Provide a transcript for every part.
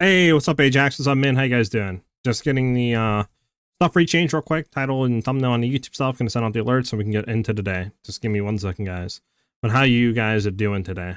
Hey, what's up, Ajax? What's up, man? How you guys doing? Just getting the stuff rechanged real quick. Title and thumbnail on the YouTube stuff. Gonna send out the alerts so we can get into today. Just give me 1 second, guys. But how you guys are doing today?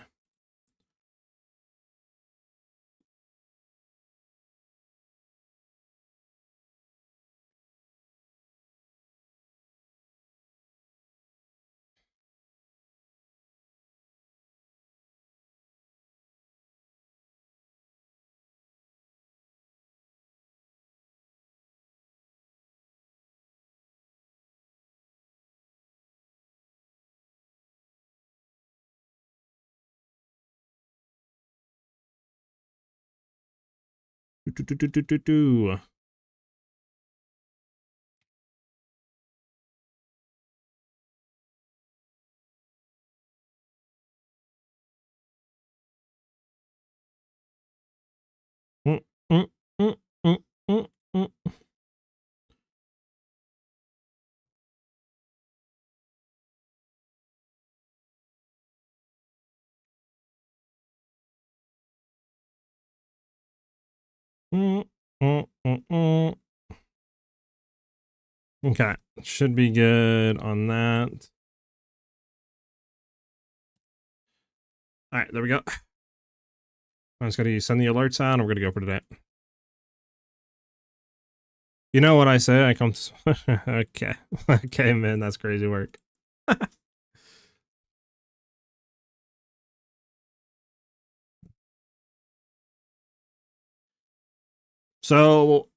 Do. Mm, mm, mm, mm, mm, mm. Mm, mm, mm, mm. Okay, should be good on that. All right, there we go. I'm just gonna send the alerts out, and we're gonna go for today. You know what I say? I come. Okay, okay, man, that's crazy work. So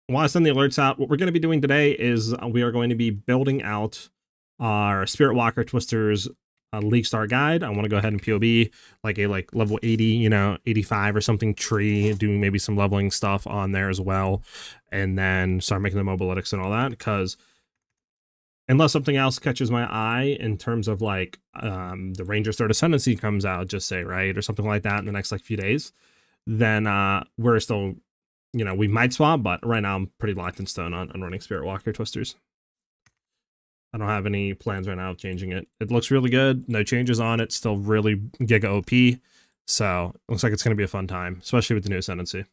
while I send the alerts out, what we're going to be doing today is we are going to be building out our Spirit Walker Twisters League Star Guide. I want to go ahead and POB like a level 80, 85 or something tree, doing maybe some leveling stuff on there as well, and then start making the mobilytics and all that, because unless something else catches my eye in terms of the Ranger's Third Ascendancy comes out, just say, right, or something like that in the next few days, then we're still, we might swap, but right now I'm pretty locked in stone on running Spirit Walker Twisters. I don't have any plans right now of changing it. It looks really good. No changes on it. Still really giga OP. So it looks like it's going to be a fun time, especially with the new Ascendancy.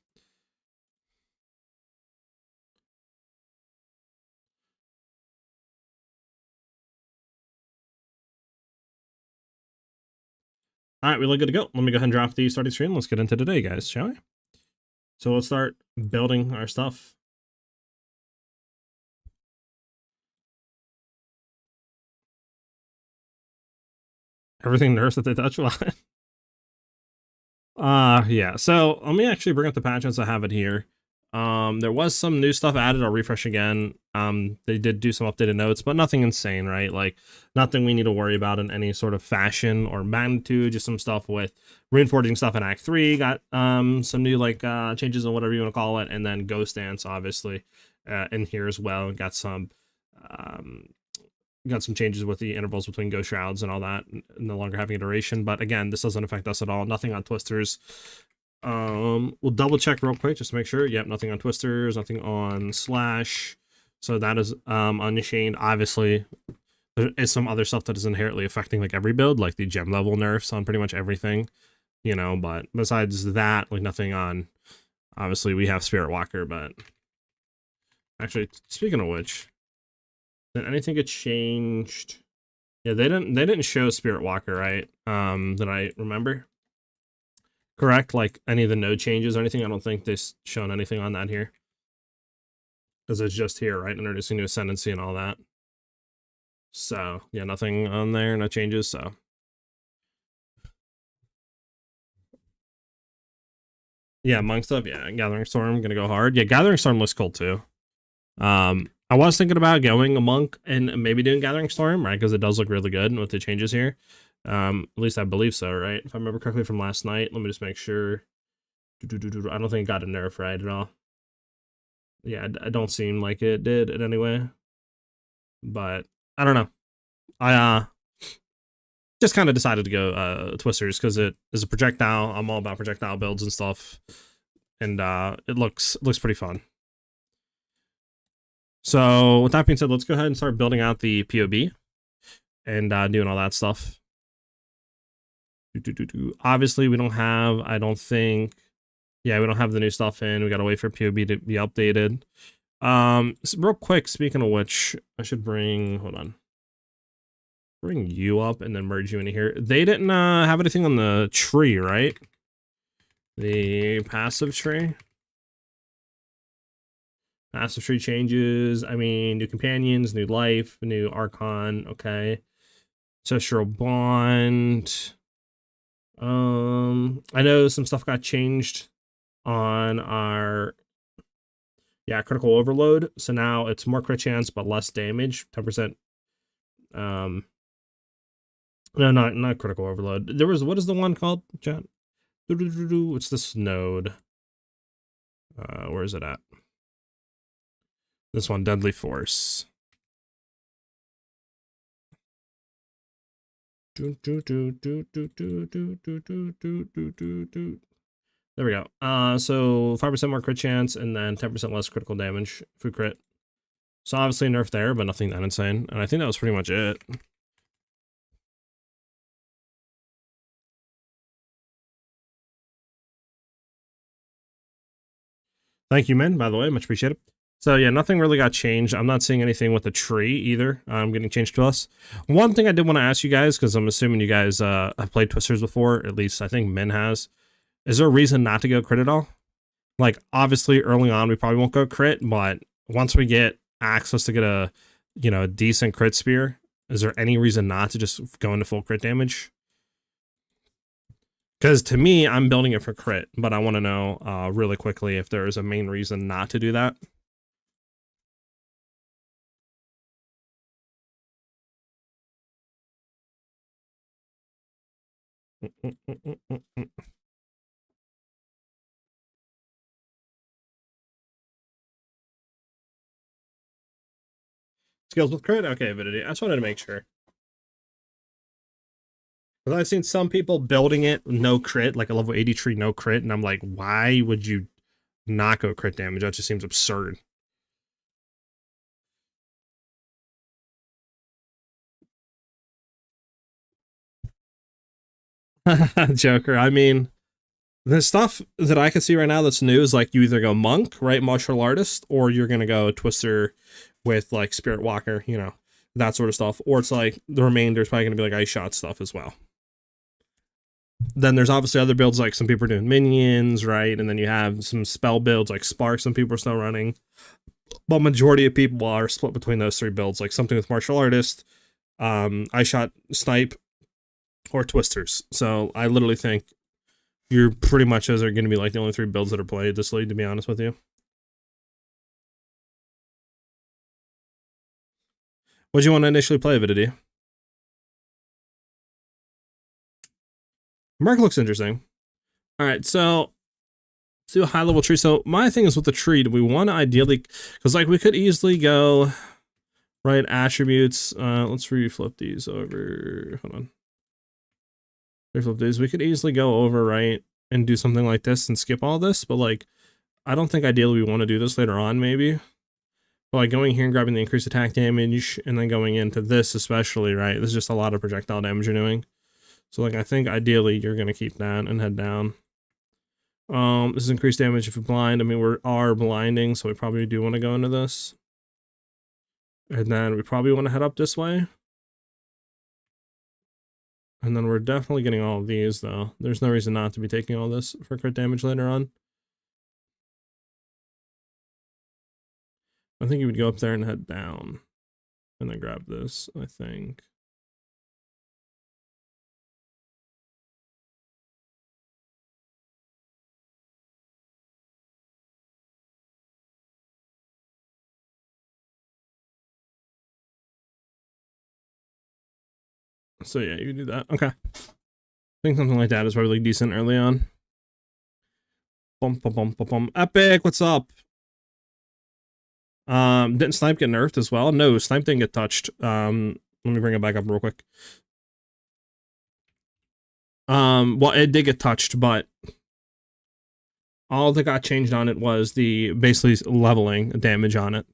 All right, we look good to go. Let me go ahead and drop the starting screen. Let's get into today, guys, shall we? So let's start building our stuff. Everything nerfs that they touch. Yeah. So let me actually bring up the patch once I have it here. There was some new stuff added. I'll refresh again. They did do some updated notes, but nothing insane, right? Like nothing we need to worry about in any sort of fashion or magnitude. Just some stuff with reinforcing stuff in Act 3. Got some new changes or whatever you want to call it, and then Ghost Dance obviously in here as well. Got some changes with the intervals between Ghost Shrouds and all that, no longer having a duration. But again, this doesn't affect us at all. Nothing on Twisters. We'll double check real quick just to make sure. Yep, nothing on Twisters, nothing on Slash. So that is unchained. Obviously, there is some other stuff that is inherently affecting every build, like the gem level nerfs on pretty much everything, but besides that, nothing on. Obviously, we have Spirit Walker, but actually, speaking of which, did anything get changed? Yeah, they didn't show Spirit Walker, right? That I remember. Correct? Like any of the node changes or anything? I don't think they've shown anything on that here. Because it's just here, right? Introducing new Ascendancy and all that. So, yeah, nothing on there, no changes, so. Yeah, Monk stuff, yeah. Gathering Storm, gonna go hard. Yeah, Gathering Storm looks cool too. I was thinking about going a Monk and maybe doing Gathering Storm, right? Because it does look really good with the changes here. At least I believe so, right? If I remember correctly from last night. Let me just make sure. I don't think it got a nerf, right, at all. Yeah, I don't seem like it did in any way. But I don't know. I just kind of decided to go Twisters because it is a projectile. I'm all about projectile builds and stuff. And it looks pretty fun. So with that being said, let's go ahead and start building out the POB and doing all that stuff. Obviously, we don't have, I don't think, Yeah, we don't have the new stuff in. We gotta wait for PoE to be updated. So real quick, speaking of which, I should hold on. Bring you up and then merge you into here. They didn't have anything on the tree, right? The passive tree. Passive tree changes. I mean, new companions, new life, new Archon. Okay. Ancestral Bond. I know some stuff got changed on our critical overload. So now it's more crit chance but less damage. 10%. No, not critical overload. There was, what is the one called, chat? What's this node? Where is it at? This one, Deadly Force. There we go. So 5% more crit chance and then 10% less critical damage if we crit. So obviously nerf there, but nothing that insane. And I think that was pretty much it. Thank you, Min, by the way. Much appreciated. So yeah, nothing really got changed. I'm not seeing anything with the tree either getting changed to us. One thing I did want to ask you guys, because I'm assuming you guys have played Twisters before, at least I think Min has. Is there a reason not to go crit at all? Like, obviously, early on, we probably won't go crit, but once we get access to get a, a decent crit spear, is there any reason not to just go into full crit damage? Because to me, I'm building it for crit, but I want to know really quickly if there is a main reason not to do that. Skills with crit? Okay, Avidity. I just wanted to make sure. Because I've seen some people building it no crit, like a level 80 tree no crit, and I'm like, why would you not go crit damage? That just seems absurd. Joker, I mean, the stuff that I can see right now that's new is like you either go monk, right, martial artist, or you're gonna go twister with like spirit walker, that sort of stuff. Or it's like the remainder is probably gonna be like ice shot stuff as well. Then there's obviously other builds, like some people are doing minions, right? And then you have some spell builds like Spark, some people are still running. But majority of people are split between those three builds, like something with martial artist, ice shot, snipe, or twisters. So I literally think you're pretty much those are going to be like the only three builds that are played this league, to be honest with you. What do you want to initially play, Avidity? Mark looks interesting. All right, so let's do a high level tree. So my thing is with the tree, do we want to ideally, because like we could easily go, right, attributes. Let's reflip these over. Hold on. Reflip these. We could easily go over, right, and do something like this and skip all this, but like I don't think ideally we want to do this later on, maybe. But like going here and grabbing the increased attack damage and then going into this especially, right? This is just a lot of projectile damage you're doing. So like I think ideally you're gonna keep that and head down. This is increased damage if you're blind. I mean, we are blinding, so we probably do want to go into this. And then we probably want to head up this way. And then we're definitely getting all of these, though. There's no reason not to be taking all this for crit damage later on. I think you would go up there and head down. And then grab this, I think. So yeah, you can do that. Okay. I think something like that is probably decent early on. Bum, bum, bum, bum, bum. Epic, what's up? Didn't Snipe get nerfed as well? No, Snipe didn't get touched. Let me bring it back up real quick. Well, it did get touched, but all that got changed on it was the basically leveling damage on it.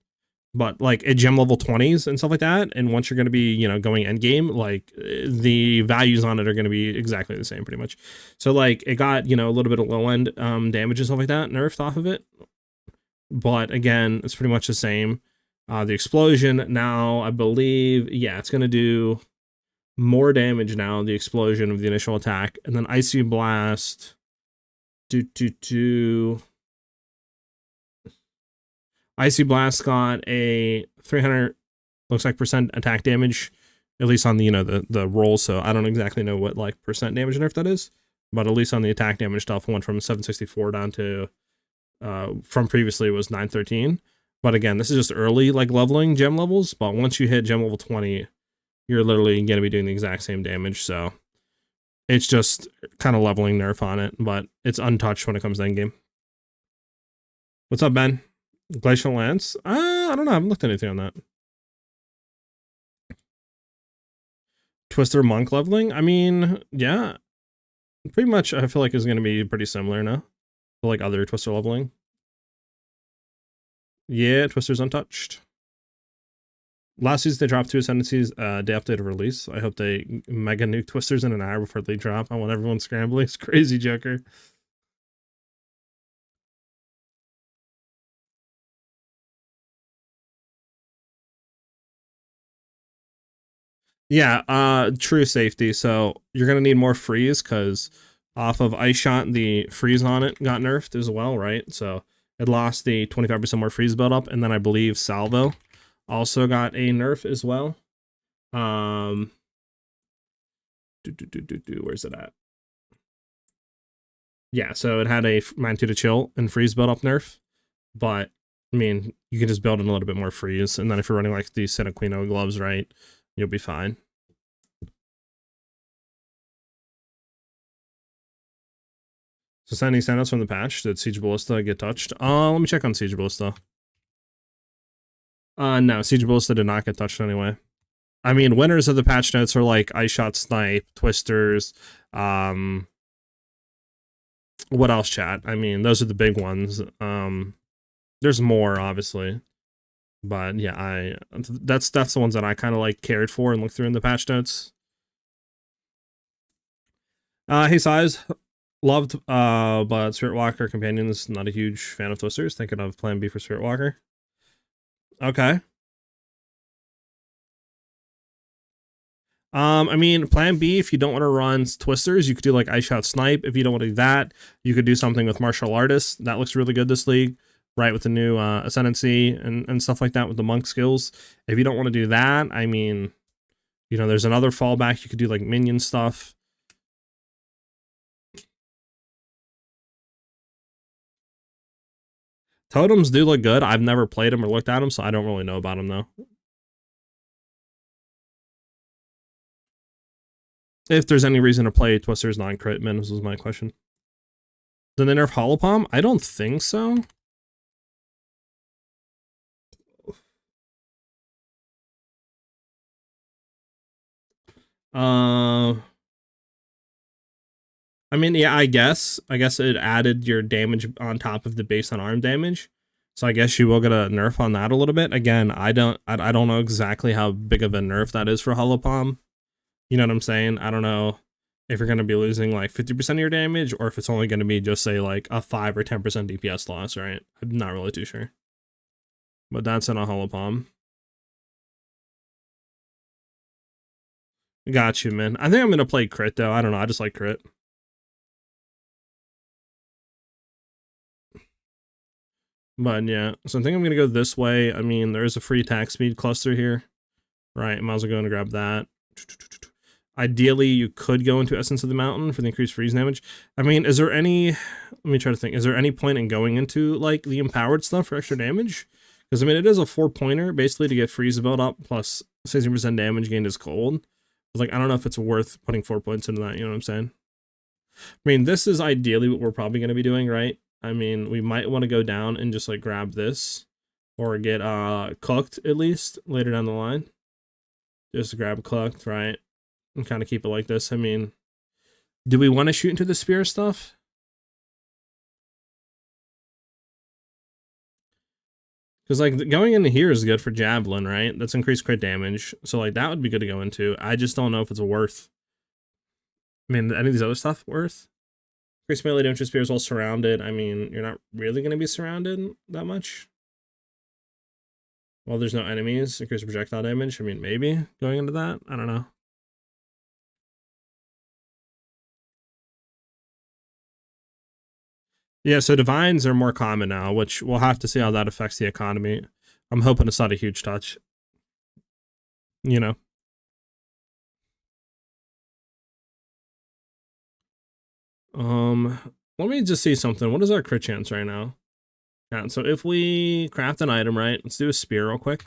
But like at gem level 20s and stuff like that, and once you're going to be, you know, going end game, like the values on it are going to be exactly the same pretty much. So like it got, you know, a little bit of low end damage and stuff like that nerfed off of it, but again, it's pretty much the same. The explosion now, I believe, yeah, it's going to do more damage now, the explosion of the initial attack, and then Icy Blast Icy Blast got a 300 looks like percent attack damage, at least on the, you know, the roll. So I don't exactly know what like percent damage nerf that is, but at least on the attack damage stuff, went from 764 down to from previously it was 913. But again, this is just early like leveling gem levels, but once you hit gem level 20, you're literally going to be doing the exact same damage. So it's just kind of leveling nerf on it, but it's untouched when it comes to endgame. What's up, Ben? Glacial Lance? I don't know. I haven't looked at anything on that. Twister Monk leveling? I mean, yeah. Pretty much, I feel like it's going to be pretty similar now to like other Twister leveling. Yeah, Twister's untouched. Last season, they dropped 2 Ascendancies day after the release. I hope they mega nuke Twisters in an hour before they drop. I want everyone scrambling. It's crazy, Joker. Yeah, true safety. So you're gonna need more freeze because off of Ice Shot, the freeze on it got nerfed as well, right? So it lost the 25% more freeze buildup, and then I believe Salvo also got a nerf as well. Where's it at? Yeah, so it had a Magnitude of Chill and freeze buildup nerf, but I mean, you can just build in a little bit more freeze, and then if you're running like the Senequino gloves, right, you'll be fine. So sending standouts from the patch, did Siege Ballista get touched? Let me check on Siege Ballista. No, Siege Ballista did not get touched anyway. I mean, winners of the patch notes are like Ice Shot Snipe, Twisters, what else, chat? I mean, those are the big ones. There's more, obviously. But yeah, that's the ones that I kind of like cared for and looked through in the patch notes. Hey, SiahZ. Loved, but Spirit Walker Companions, not a huge fan of Twisters. Thinking of Plan B for Spirit Walker. Okay. I mean, Plan B, if you don't want to run Twisters, you could do like Ice Shot Snipe. If you don't want to do that, you could do something with Martial Artists. That looks really good this league, right? With the new Ascendancy and stuff like that with the Monk skills. If you don't want to do that, I mean, you know, there's another fallback. You could do like minion stuff. Totems do look good. I've never played them or looked at them, so I don't really know about them though. If there's any reason to play Twisters non-crit minims was my question. Did they nerf Holopalm? I don't think so. I mean, yeah, I guess it added your damage on top of the base on arm damage. So I guess you will get a nerf on that a little bit. Again, I don't know exactly how big of a nerf that is for Holopalm. You know what I'm saying? I don't know if you're going to be losing like 50% of your damage or if it's only going to be just say like a 5 or 10% DPS loss, right? I'm not really too sure. But that's in a Holopalm. Got you, man. I think I'm going to play crit though. I don't know. I just like crit. But yeah, so I think I'm going to go this way. I mean, there is a free attack speed cluster here. Right, might as well go and grab that. Ideally, you could go into Essence of the Mountain for the increased freeze damage. I mean, is there any... Let me try to think. Is there any point in going into, like, the empowered stuff for extra damage? Because, I mean, it is a 4-pointer, basically, to get freeze build up, plus 60% damage gained is cold. But, like, I don't know if it's worth putting 4 points into that, you know what I'm saying? I mean, this is ideally what we're probably going to be doing, right? I mean, we might want to go down and just, like, grab this. Or get, cooked, at least, later down the line. Just grab cooked, right? And kind of keep it like this. I mean, do we want to shoot into the spear stuff? Because, like, going into here is good for Javelin, right? That's increased crit damage. So, like, that would be good to go into. I just don't know if it's worth. I mean, any of these other stuff worth? Increased melee damage spears while surrounded. I mean, you're not really going to be surrounded that much. Well, there's no enemies. Increased projectile damage. I mean, maybe going into that. I don't know. Yeah, so divines are more common now, which we'll have to see how that affects the economy. I'm hoping it's not a huge touch. You know. Let me just see something. What is our crit chance right now? Yeah, so if we craft an item, right? Let's do a spear real quick.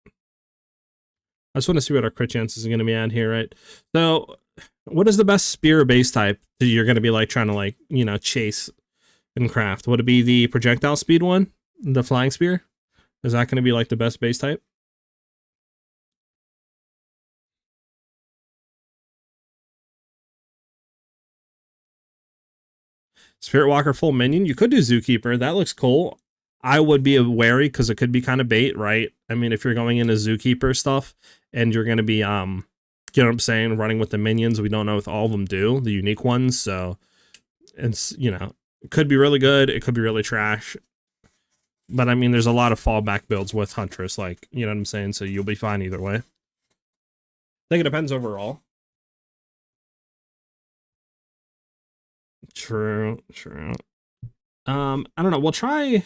I just want to see what our crit chances are going to be at here, right? So, what is the best spear base type that you're going to be like trying to like, you know, chase and craft? Would it be the projectile speed one? The flying spear? Is that going to be like the best base type? Spirit Walker full minion. You could do Zookeeper. That looks cool. I would be wary because it could be kind of bait, right? I mean, if you're going into Zookeeper stuff and you're going to be, you know what I'm saying, running with the minions, we don't know if all of them do, the unique ones. So it's, you know, it could be really good. It could be really trash. But I mean, there's a lot of fallback builds with Huntress, like, you know what I'm saying? So you'll be fine either way. I think it depends overall. True, true. I don't know. We'll try. I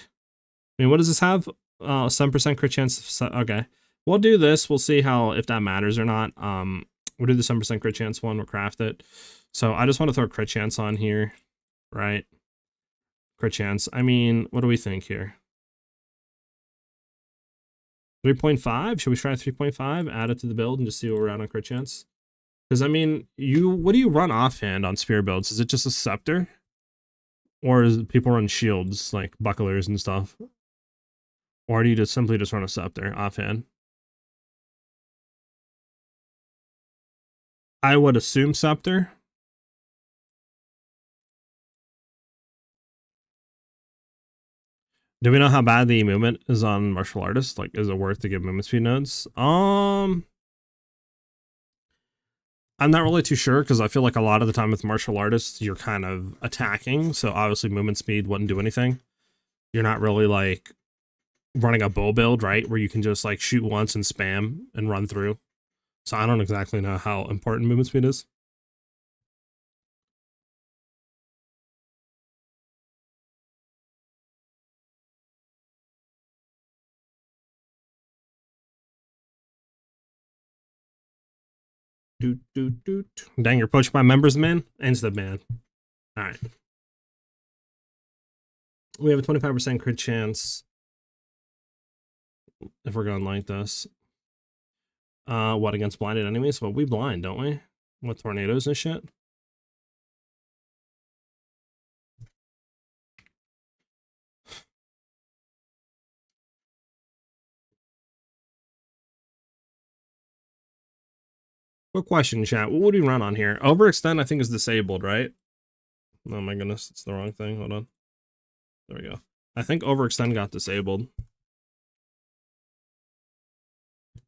mean, what does this have? 7% crit chance. Okay, we'll do this. We'll see how if that matters or not. We'll do the 7% crit chance one. We'll craft it. So I just want to throw crit chance on here, right? Crit chance. I mean, what do we think here? 3.5. Should we try 3.5? Add it to the build and just see what we're at on crit chance. Because I mean, what do you run offhand on spear builds? Is it just a scepter? Or is people run shields, like bucklers and stuff? Or do you just simply just run a scepter offhand? I would assume scepter. Do we know how bad the movement is on martial artists? Like, is it worth to give movement speed nodes? I'm not really too sure because I feel like a lot of the time with martial artists, you're kind of attacking. So obviously movement speed wouldn't do anything. You're not really like running a bow build, right? Where you can just like shoot once and spam and run through. So I don't exactly know how important movement speed is. Doot, doot, doot. Dang, you're poached by members, man. Insta ban. All right. We have a 25% crit chance if we're going like this. What, against blinded enemies? Well, we blind, don't we? With tornadoes and shit. Quick question, chat. What would we run on here? Overextend, I think, is disabled, right? Oh my goodness, it's the wrong thing. Hold on. There we go. I think overextend got disabled.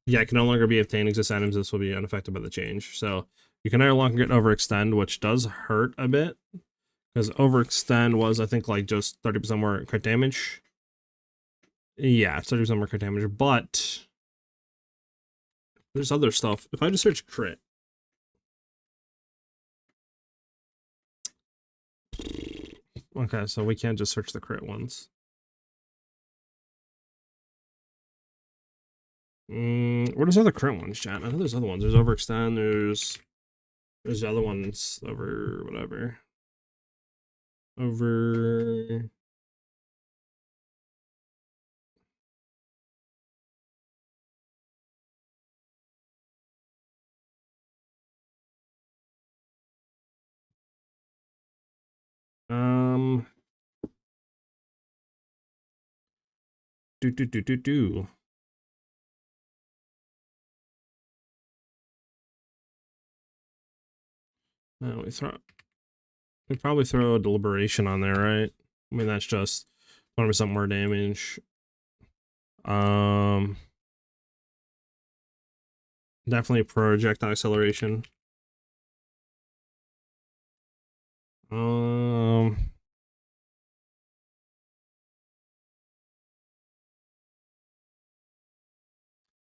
Yeah, it can no longer be obtained existing items. This will be unaffected by the change. So you can no longer get overextend, which does hurt a bit. Because overextend was, I think, like just 30% more crit damage. Yeah, 30% more crit damage, but there's other stuff. If I just search crit. Okay, so we can't just search the crit ones. What is other crit ones, chat? I know there's other ones. There's overextend, there's other ones over whatever. Over do. We probably throw a deliberation on there, right? I mean, that's just 20% more damage. Definitely projectile acceleration. I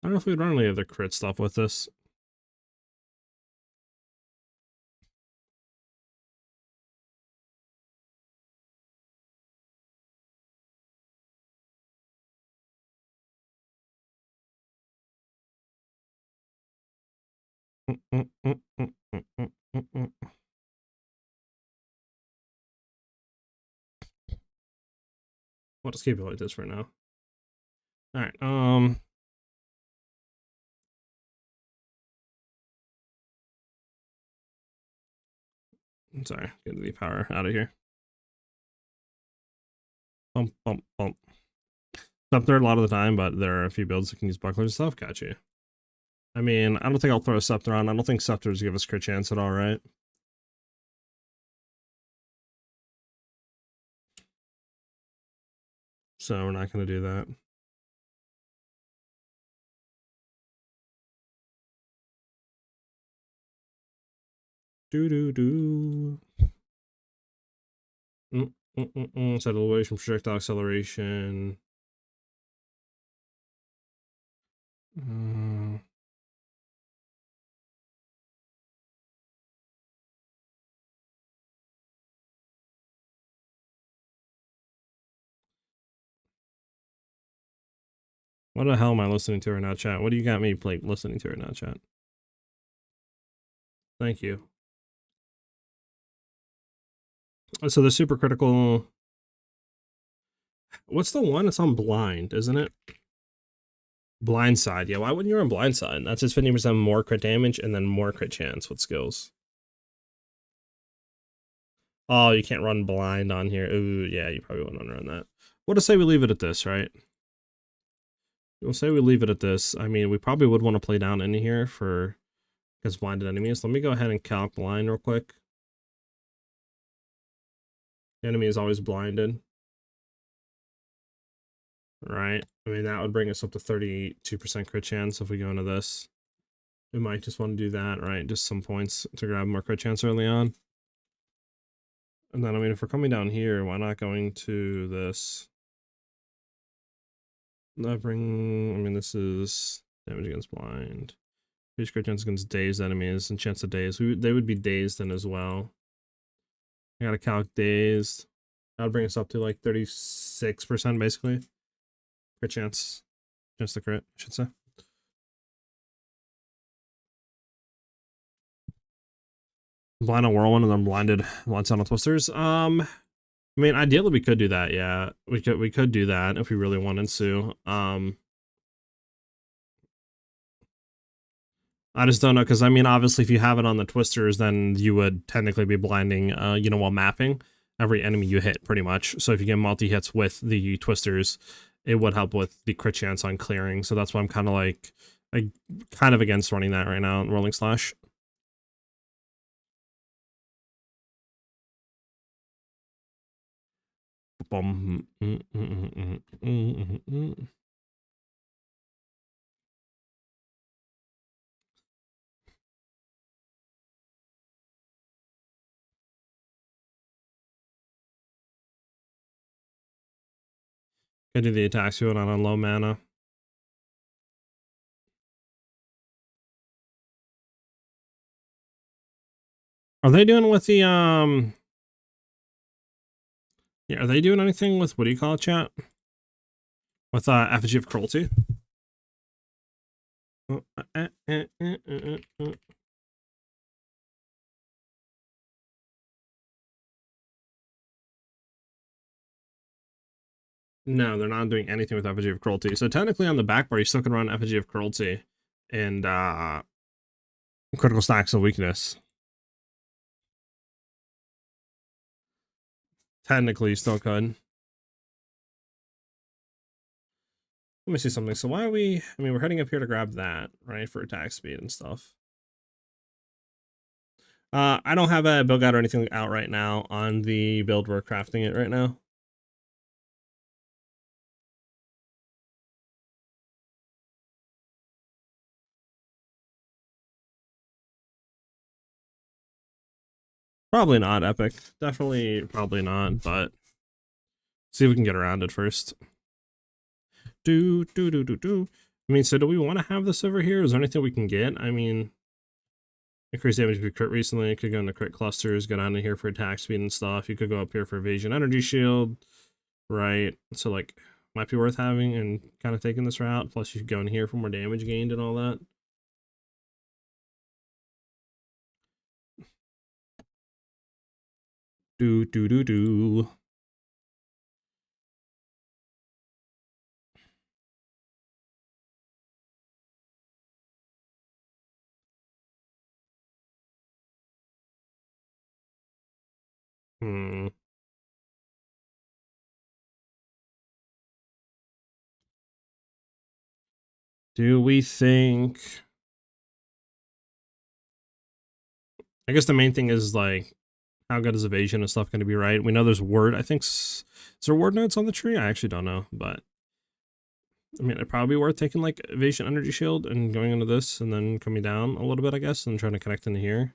don't know if we'd run any of the crit stuff with this. We'll just keep it like this for now. All right. I'm sorry. Get the power out of here. Bump, bump, bump. Up there a lot of the time, but there are a few builds that can use bucklers and stuff. Got you. I mean, I don't think I'll throw a scepter on. I don't think scepters give us crit chance at all, right? So we're not going to do that. Set elevation, projectile acceleration. What the hell am I listening to right now, chat? What do you got me listening to right now, chat? Thank you. So the super critical. What's the one? It's on blind, isn't it? Blindside. Yeah, why wouldn't you run blindside? That's just 50% more crit damage and then more crit chance with skills. Oh, you can't run blind on here. Ooh, yeah, you probably wouldn't want to run that. We'll just say we leave it at this, right? We'll say we leave it at this. I mean, we probably would want to play down in here for against blinded enemies. Let me go ahead and calc blind real quick. The enemy is always blinded. Right? I mean, that would bring us up to 32% crit chance if we go into this. We might just want to do that, right? Just some points to grab more crit chance early on. And then, I mean, if we're coming down here, why not going to this? I mean, this is damage against blind. Increased crit chance against dazed enemies and chance of daze. They would be dazed then as well. I gotta calc dazed. That'll bring us up to like 36% basically. Crit chance. Chance to crit, I should say. Blind on whirlwind and then blinded on twisters. I mean, ideally we could do that, yeah. We could do that if we really wanted to. I just don't know, because I mean, obviously, if you have it on the twisters, then you would technically be blinding, you know, while mapping every enemy you hit, pretty much. So if you get multi-hits with the twisters, it would help with the crit chance on clearing. So that's why I'm kind of like kind of against running that right now, rolling slash. Could do the attack suit on low mana. Are they doing with the yeah, are they doing anything with, what do you call it, chat? With effigy of cruelty? No, they're not doing anything with effigy of cruelty. So technically on the back bar, you still can run effigy of cruelty and critical stacks of weakness. Technically, you still could. Let me see something. So why are we, I mean, we're heading up here to grab that, right, for attack speed and stuff. I don't have a build guide or anything out right now on the build we're crafting it right now. Probably not epic. Definitely probably not, but see if we can get around it first. Do. I mean, so do we want to have this over here? Is there anything we can get? I mean, increased damage with crit recently. Could go into crit clusters, go down to here for attack speed and stuff. You could go up here for evasion energy shield, right? So like, might be worth having and kind of taking this route. Plus you could go in here for more damage gained and all that. Do. Hmm. Do we think... I guess the main thing is like, how good is evasion and stuff going to be, right? We know there's word. I think, is there word notes on the tree? I actually don't know, but I mean, it'd probably be worth taking like evasion energy shield and going into this and then coming down a little bit, I guess, and trying to connect into here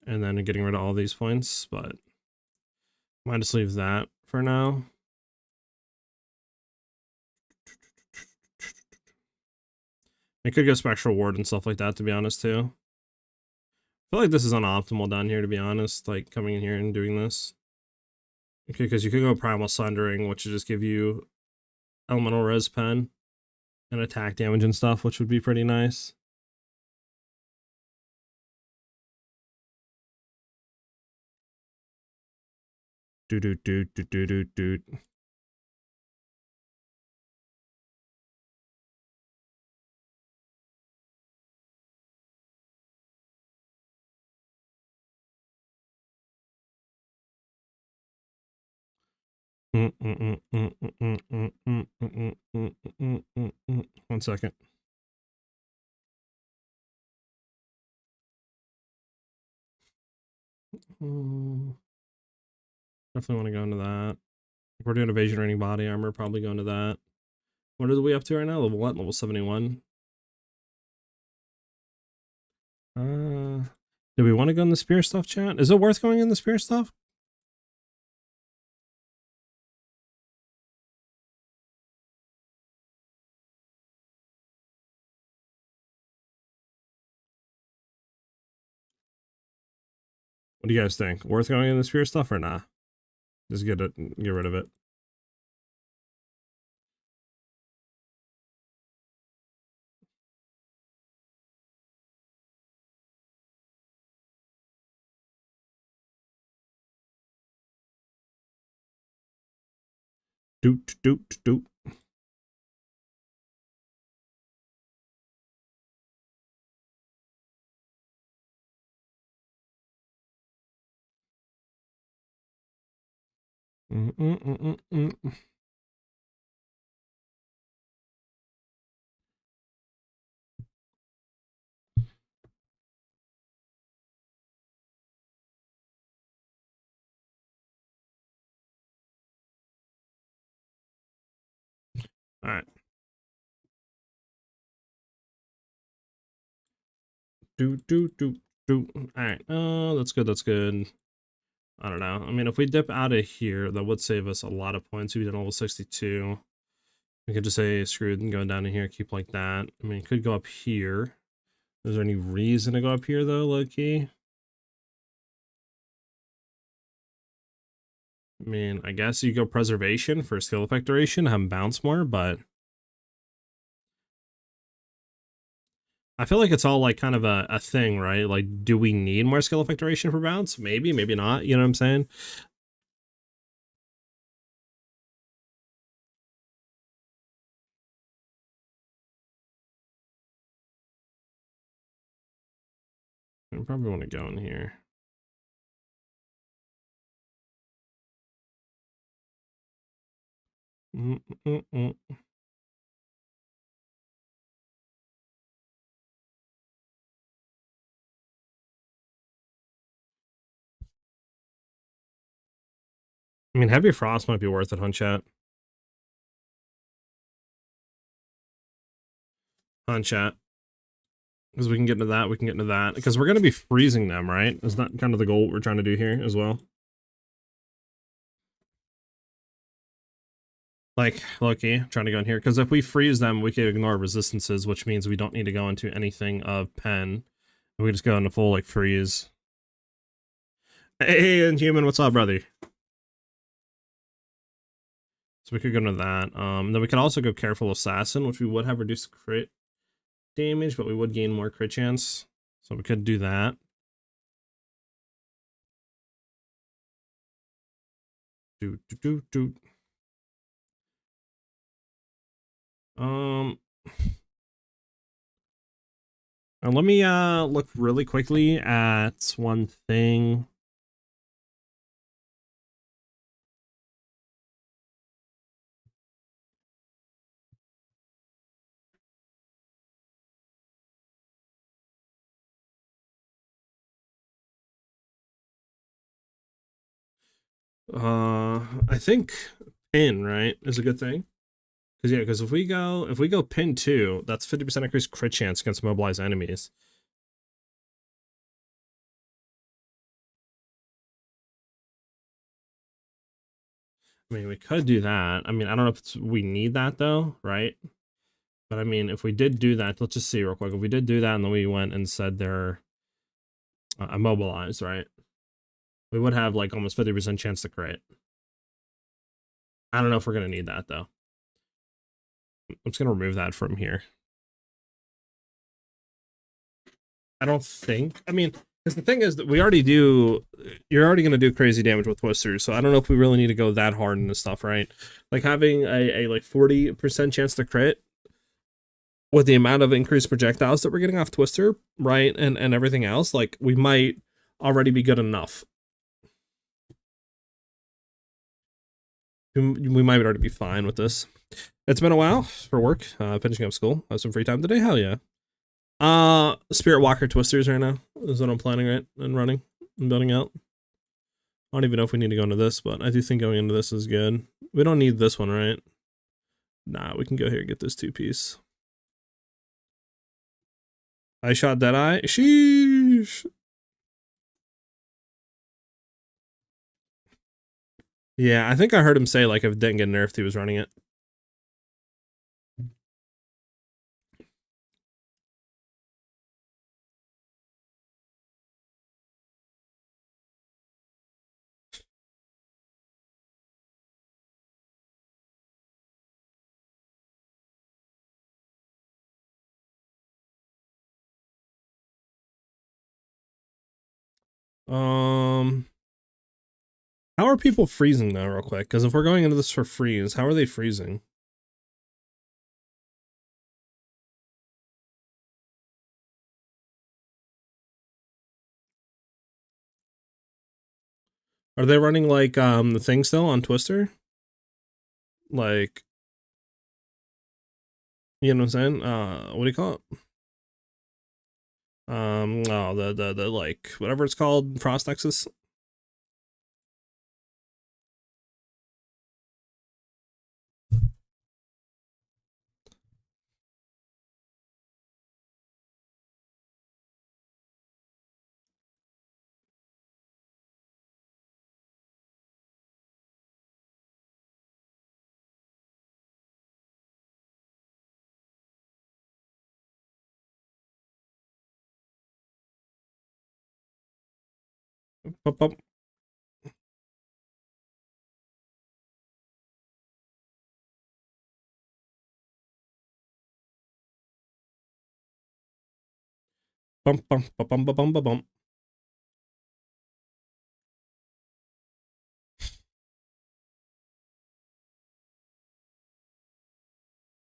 and then getting rid of all these points, but might just leave that for now. It could go spectral ward and stuff like that, to be honest, too. I feel like this is unoptimal down here, to be honest, like coming in here and doing this. Okay, because you could go Primal Sundering, which would just give you Elemental Res Pen and attack damage and stuff, which would be pretty nice. Do. One second. Definitely want to go into that. If we're doing evasion or any body armor, probably go into that. What are we up to right now? Level what? Level 71. Do we want to go in the spear stuff, chat? Is it worth going in the spear stuff? What do you guys think? Worth going in the spear stuff or nah? Just get rid of it. Doot. All right. Do. All right. That's good. I don't know. I mean, if we dip out of here, that would save us a lot of points. We did level 62. We could just say screw it and go down to here, keep like that. I mean, it could go up here. Is there any reason to go up here though, low key? I mean, I guess you go preservation for skill effect duration, have them bounce more, but I feel like it's all like kind of a thing, right? Like, do we need more skill effect duration for bounce? Maybe, maybe not. You know what I'm saying? I probably want to go in here. I mean, Heavy Frost might be worth it, huh, chat? Huh, chat? Because we can get into that, we can get into that. Because we're going to be freezing them, right? Is that kind of the goal we're trying to do here as well? Like, low-key, trying to go in here. Because if we freeze them, we can ignore resistances, which means we don't need to go into anything of pen. We just go into full, like, freeze. Hey, Inhuman, what's up, brother? So we could go into that. Then we could also go Careful Assassin, which we would have reduced crit damage, but we would gain more crit chance. So we could do that. And let me look really quickly at one thing. I think pin, right, is a good thing. Because yeah, because if we go pin 2, that's 50% increased crit chance against mobilized enemies. I mean, we could do that. I mean, I don't know if we need that though, right? But I mean, if we did do that, let's just see real quick. If we did do that and then we went and said they're immobilized, right? We would have like almost 50% chance to crit. I don't know if we're going to need that though. I'm just going to remove that from here. I don't think. I mean, because the thing is that we already do. You're already going to do crazy damage with Twisters, so I don't know if we really need to go that hard into stuff, right? Like having a like 40% chance to crit with the amount of increased projectiles that we're getting off Twister, right, and everything else, like we might already be good enough. We might already be fine with this. It's been a while for work, finishing up school. I have some free time today. Hell yeah. Spirit Walker Twisters right now is what I'm planning, right, and running and building out. I don't even know if we need to go into this, but I do think going into this is good. We don't need this one, right? Nah, we can go here and get this 2-piece. I shot Deadeye. Sheesh. Yeah, I think I heard him say, like, if it didn't get nerfed, he was running it. How are people freezing though, real quick? Because if we're going into this for freeze, how are they freezing? Are they running like the thing still on Twister? Like, you know what I'm saying? What do you call it? Oh, the like whatever it's called, Frost Nexus. Bump, bump. Bump, bump, bump, bump, bump, bump, bump.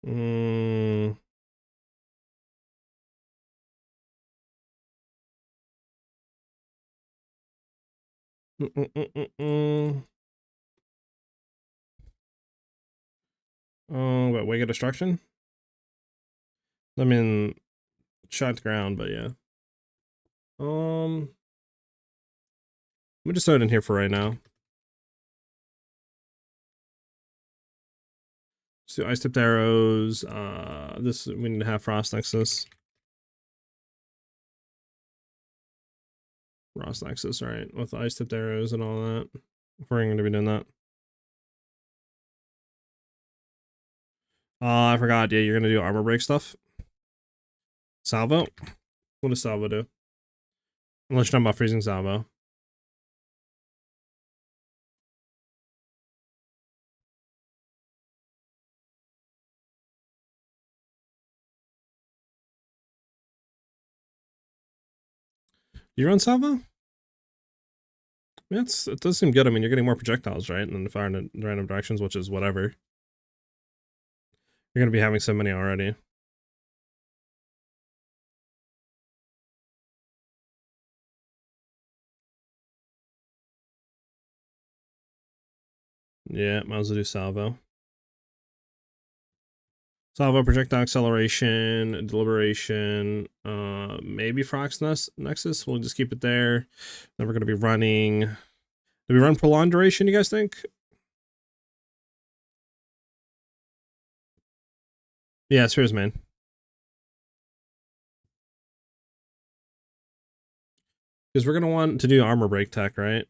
Mm. Oh, what, Wake of Destruction? I mean, shot ground, but yeah. Let me just throw it in here for right now. So ice tipped arrows. This we need to have Frost Nexus. Frost Nexus, right? With ice tipped arrows and all that. If we're going to be doing that. I forgot. Yeah, you're going to do armor break stuff. Salvo? What does Salvo do? Unless you're talking about freezing Salvo. You run Salvo? Yeah, it does seem good. I mean, you're getting more projectiles, right? And then firing in random directions, which is whatever. You're going to be having so many already. Yeah, might as well do Salvo. Salvo, projectile acceleration, deliberation, maybe Frost Nexus. We'll just keep it there. Then we're going to be running. Do we run prolonged duration, you guys think? Yeah, serious, man. Because we're going to want to do armor break tech, right?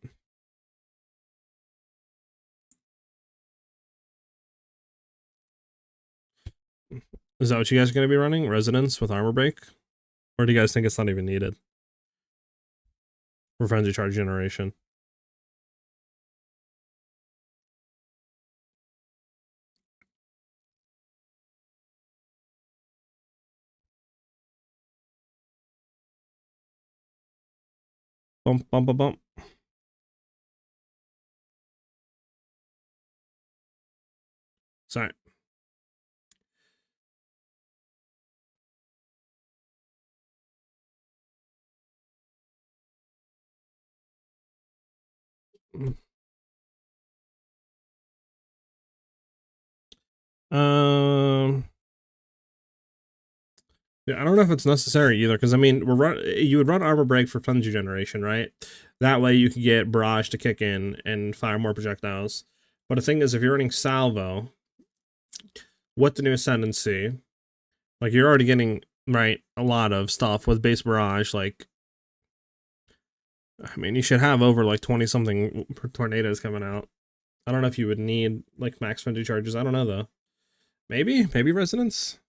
Is that what you guys are going to be running? Resonance with armor break? Or do you guys think it's not even needed? For frenzy charge generation. Bump, bump, bump, bump. Sorry. Yeah, I don't know if it's necessary either, because I mean, you would run armor break for frenzy generation, right? That way you could get barrage to kick in and fire more projectiles. But the thing is, if you're running salvo with the new ascendancy, like you're already getting right a lot of stuff with base barrage. Like, I mean, you should have over like 20 something tornadoes coming out. I don't know if you would need like max frenzy charges. I don't know though. Maybe resonance.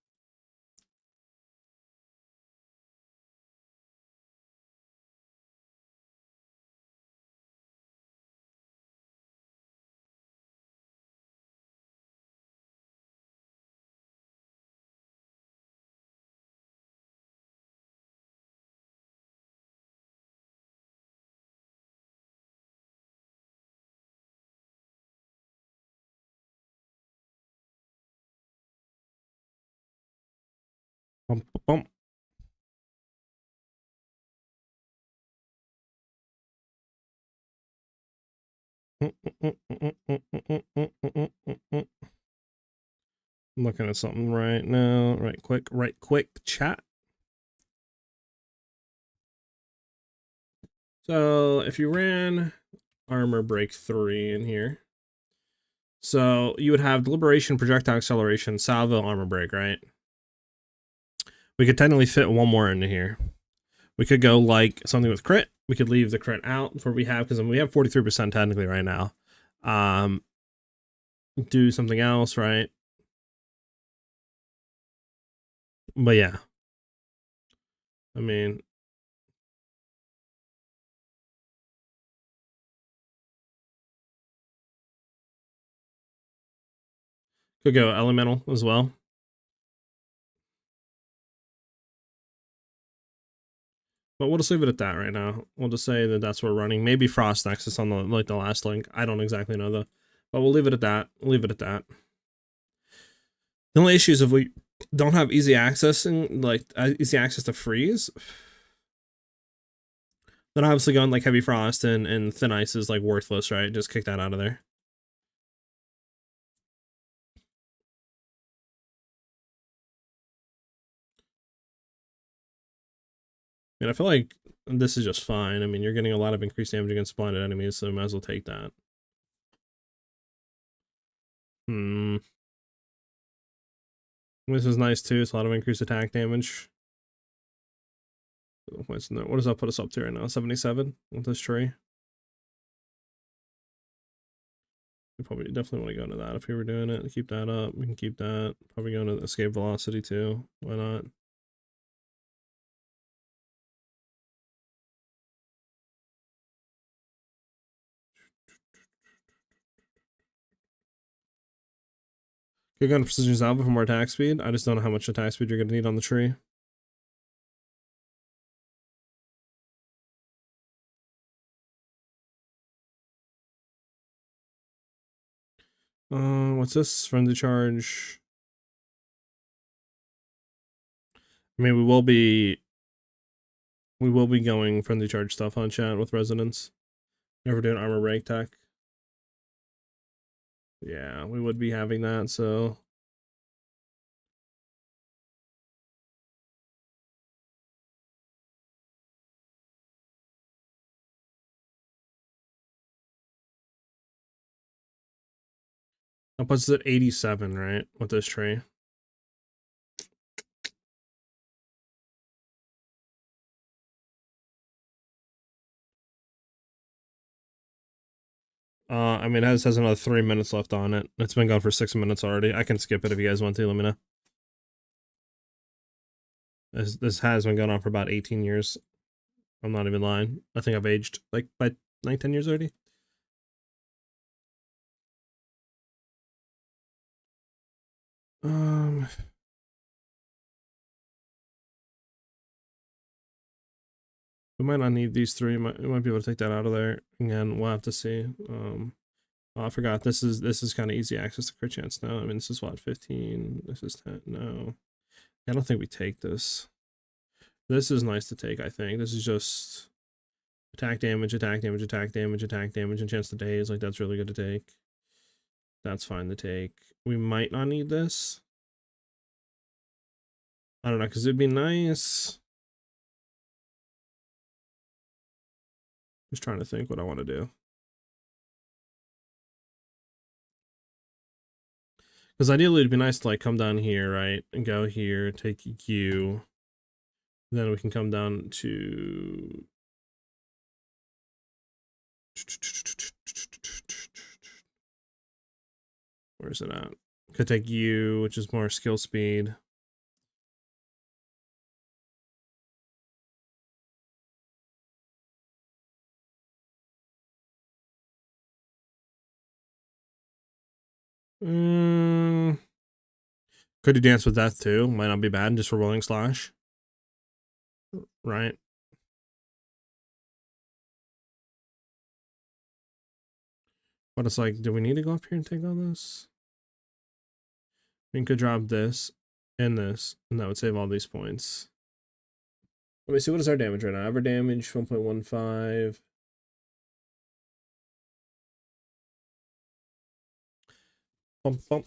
Bump, bump. I'm looking at something right now. Right quick, chat. So if you ran armor break 3 in here, so you would have deliberation, projectile acceleration, salvo, armor break, right? We could technically fit one more into here. We could go like something with crit. We could leave the crit out for we have, because we have 43% technically right now. Do something else, right? But yeah, I mean, could go elemental as well. But we'll just leave it at that right now. We'll just say that that's what we're running. Maybe Frost Nexus on the like the last link. I don't exactly know though. But we'll leave it at that. Leave it at that. The only issue is if we don't have easy access and like easy access to freeze, then obviously going like heavy frost and thin ice is like worthless, right? Just kick that out of there. And I feel like this is just fine. I mean, you're getting a lot of increased damage against blinded enemies, so might as well take that. This is nice too. It's a lot of increased attack damage. What does that put us up to right now? 77 with this tree. We probably definitely want to go into that if we were doing it. Keep that up. We can keep that. Probably go into escape velocity too. Why not? You're going to precision salvo for more attack speed. I just don't know how much attack speed you're going to need on the tree. What's this? Friendly charge. I mean, we will be going friendly charge stuff on chat with Resonance. Never doing armor rank tech. Yeah, we would be having that, so. That puts us at 87, right? With this tree. I mean, it has another 3 minutes left on it. It's been gone for 6 minutes already. I can skip it if you guys want to. Let me know. This has been going on for about 18 years. I'm not even lying. I think I've aged like by 9-10 years already. We might not need these three. We might be able to take that out of there. Again, we'll have to see. Oh, I forgot. This is kind of easy access to crit chance now. I mean, this is what, 15? This is 10. No, I don't think we take this. This is nice to take. I think this is just attack damage, attack damage, attack damage, attack damage, and chance to daze. Like, that's really good to take. That's fine to take. We might not need this. I don't know, because it'd be nice. Just trying to think what I want to do. Because ideally it'd be nice to like come down here, right? And go here, take you. Then we can come down to... Where's it at? Could take you, which is more skill speed. Could do Dance with Death too. Might not be bad just for rolling slash. Right? But it's like, do we need to go up here and take all this? We could drop this and this, and that would save all these points. Let me see, what is our damage right now? Average damage, 1.15. Bump, bump.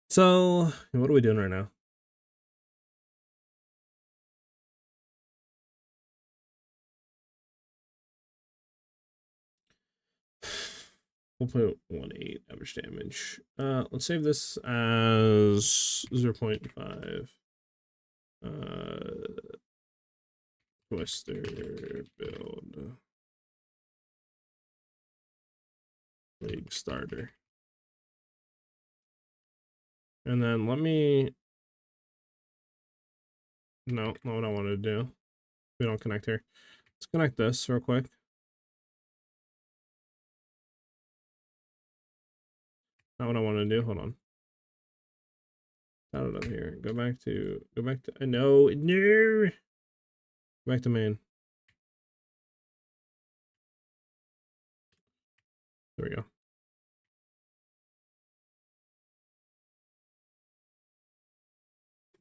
So, what are we doing right now? We'll put 1.8 average damage. Let's save this as 0.5. Twister build. League starter. And then let me... No, not what I wanted to do. We don't connect here. Let's connect this real quick. Not what I want to do. Hold on. Out of here. Go back to. No. Go back to main. There we go.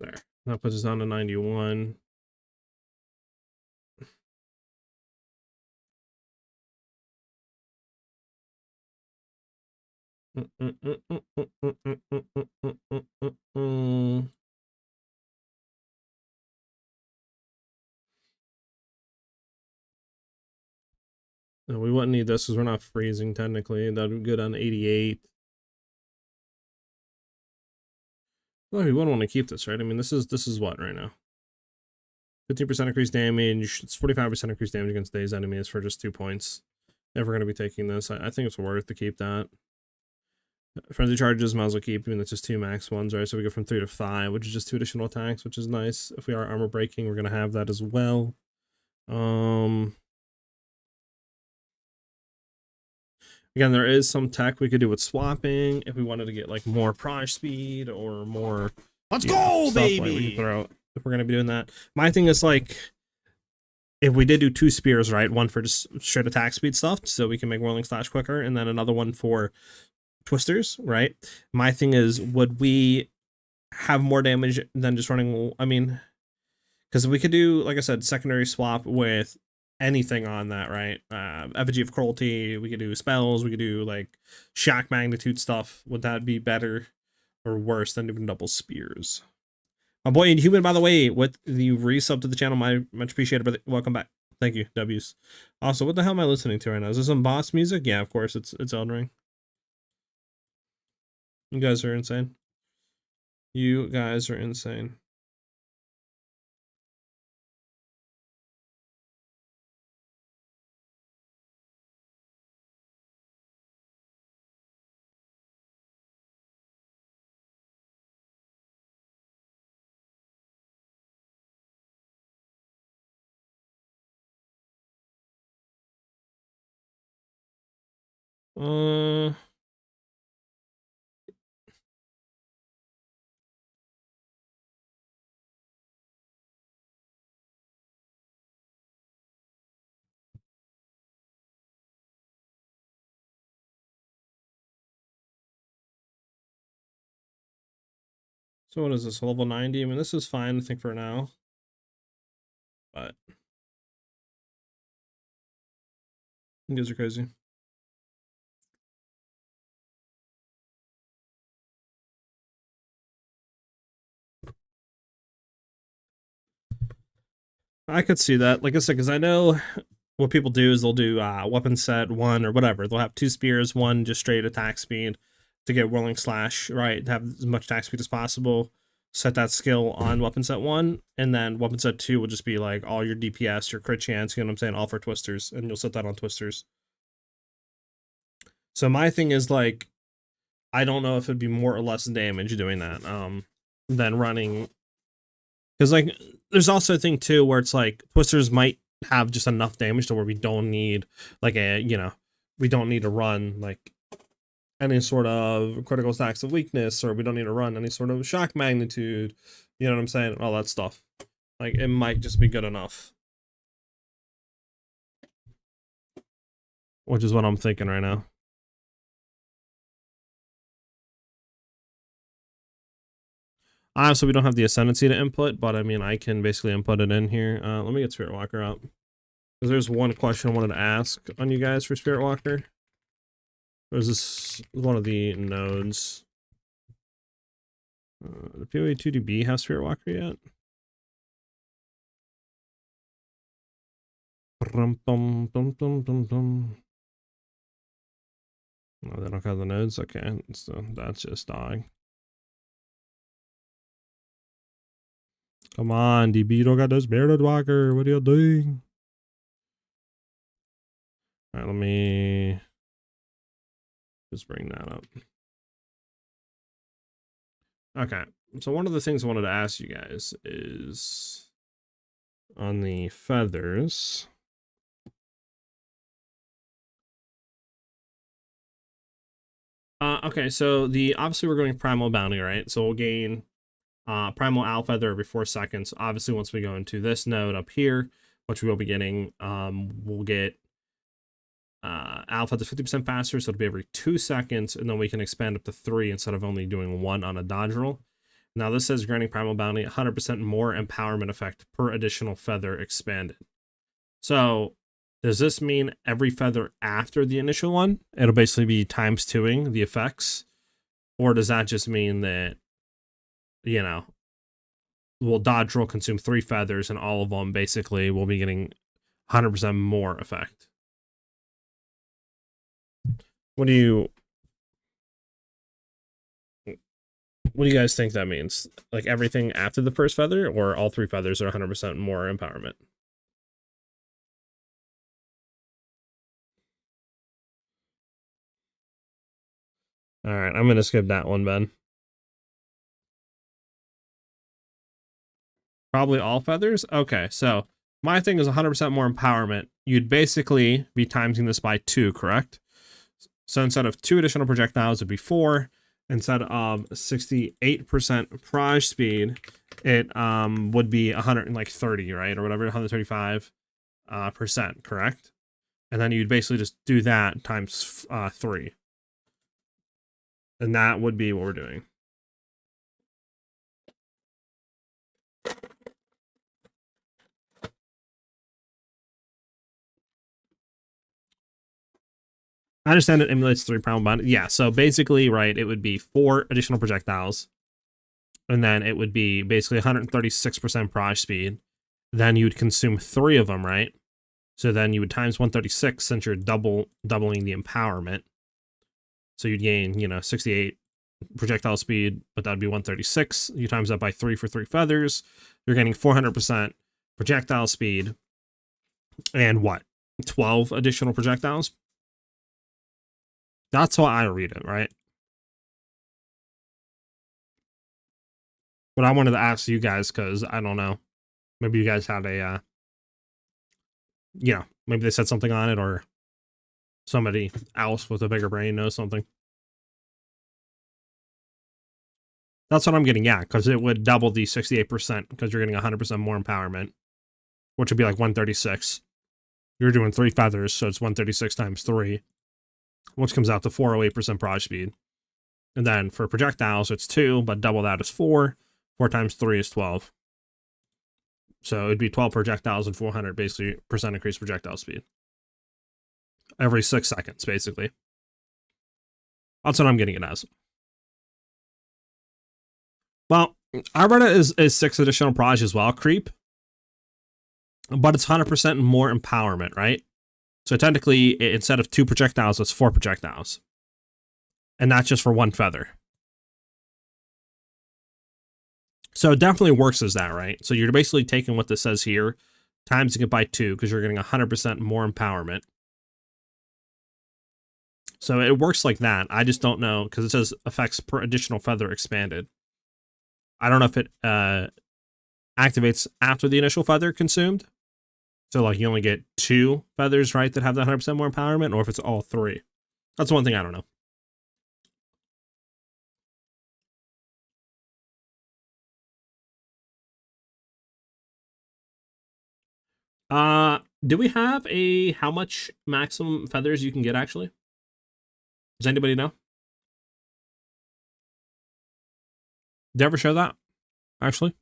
There. That puts us on to 91. No, we wouldn't need this because we're not freezing technically. That would be good on 88. Well, we wouldn't want to keep this, right? I mean, this is what right now? 15% increased damage. It's 45% increased damage against day's enemies for just 2 points. If we're going to be taking this, I think it's worth to keep that. Frenzy charges, might as well keep. I mean, that's just 2 max ones, right? So we go from 3 to 5, which is just 2 additional attacks, which is nice. If we are armor breaking, we're going to have that as well. Again, there is some tech we could do with swapping if we wanted to get like more proj speed or more. Let's go, baby! Like we can throw if we're gonna be doing that. My thing is like, if we did do 2 spears, right? One for just straight attack speed stuff, so we can make whirling slash quicker, and then another one for twisters, right? My thing is, would we have more damage than just running? I mean, because we could do, like I said, secondary swap with anything on that, right? Effigy of Cruelty, we could do spells, we could do like shock magnitude stuff. Would that be better or worse than doing double spears? My boy Inhuman, by the way, with the resub to the channel, much appreciated, brother. Welcome back. Thank you, W's. Also, what the hell am I listening to right now? Is this some boss music? Yeah, of course, it's Elden Ring. You guys are insane. You guys are insane. So what is this, level 90? I mean, this is fine, I think, for now. But you guys are crazy. I could see that. Like I said, because I know what people do is they'll do weapon set 1 or whatever. They'll have 2 spears, 1 just straight attack speed to get whirling slash, right? Have as much attack speed as possible. Set that skill on weapon set 1, and then weapon set 2 will just be like all your DPS, your crit chance, you know what I'm saying, all for twisters, and you'll set that on twisters. So my thing is like, I don't know if it'd be more or less damage doing that than running, because like there's also a thing too where it's like twisters might have just enough damage to where we don't need like we don't need to run like any sort of critical stacks of weakness, or we don't need to run any sort of shock magnitude, you know what I'm saying, all that stuff. Like it might just be good enough, which is what I'm thinking right now. Obviously, we don't have the ascendancy to input, but I mean, I can basically input it in here. Let me get Spirit Walker up, because there's one question I wanted to ask on you guys for Spirit Walker. Or is this one of the nodes? The PoE 2DB have Spirit Walker yet? No, they don't have the nodes? Okay, so that's just dog. Come on, DB, you don't got this Spirit Walker. What are you doing? Alright, let me just bring that up. Okay, so one of the things I wanted to ask you guys is on the feathers. Okay, so obviously we're going Primal Bounty, right? So we'll gain Primal Owl Feather every 4 seconds. Obviously, once we go into this node up here, which we will be getting, we'll get Owl Feather 50% faster, so it'll be every 2 seconds, and then we can expand up to 3 instead of only doing 1 on a dodge roll. Now this says granting Primal Bounty 100% more empowerment effect per additional feather expanded. So Does this mean every feather after the initial one, it'll basically be times 2ing the effects? Or does that just mean that, you know, will dodge roll consume 3 feathers and all of them basically will be getting 100% more effect? What do you guys think that means? Like everything after the first feather, or all 3 feathers are 100% more empowerment? All right, I'm gonna skip that one, Ben. Probably all feathers? Okay, so my thing is 100% more empowerment. You'd basically be timesing this by 2, correct? So instead of 2 additional projectiles, it'd be 4. Instead of 68% proj speed, it would be 130, right? Or whatever, 135 percent, correct? And then you'd basically just do that times 3. And that would be what we're doing. I understand it emulates 3 pound bond. Yeah, so basically, right, it would be 4 additional projectiles. And then it would be basically 136% proj speed. Then you would consume 3 of them, right? So then you would times 136 since you're doubling the empowerment. So you'd gain, 68 projectile speed, but that'd be 136. You times that by 3 for 3 feathers. You're getting 400% projectile speed. And what? 12 additional projectiles? That's how I read it, right? But I wanted to ask you guys because I don't know. Maybe you guys had a, maybe they said something on it, or somebody else with a bigger brain knows something. That's what I'm getting at, because it would double the 68% because you're getting 100% more empowerment, which would be like 136. You're doing 3 feathers, so it's 136 times 3, which comes out to 408% proj speed. And then for projectiles, it's 2, but double that is 4. 4 times 3 is 12. So it'd be 12 projectiles and 400 basically percent increased projectile speed. Every 6 seconds, basically. That's what I'm getting it as. Well, I read it as 6 additional proj as well, creep. But it's 100% more empowerment, right? So technically, instead of 2 projectiles, it's 4 projectiles. And that's just for 1 feather. So it definitely works as that, right? So you're basically taking what this says here, timesing it by 2, because you're getting 100% more empowerment. So it works like that. I just don't know, because it says effects per additional feather expanded. I don't know if it activates after the initial feather consumed. So like you only get 2 feathers, right, that have the 100% more empowerment, or if it's all 3. That's one thing I don't know. Do we have a how much maximum feathers you can get actually? Does anybody know? Did they ever show that? Actually?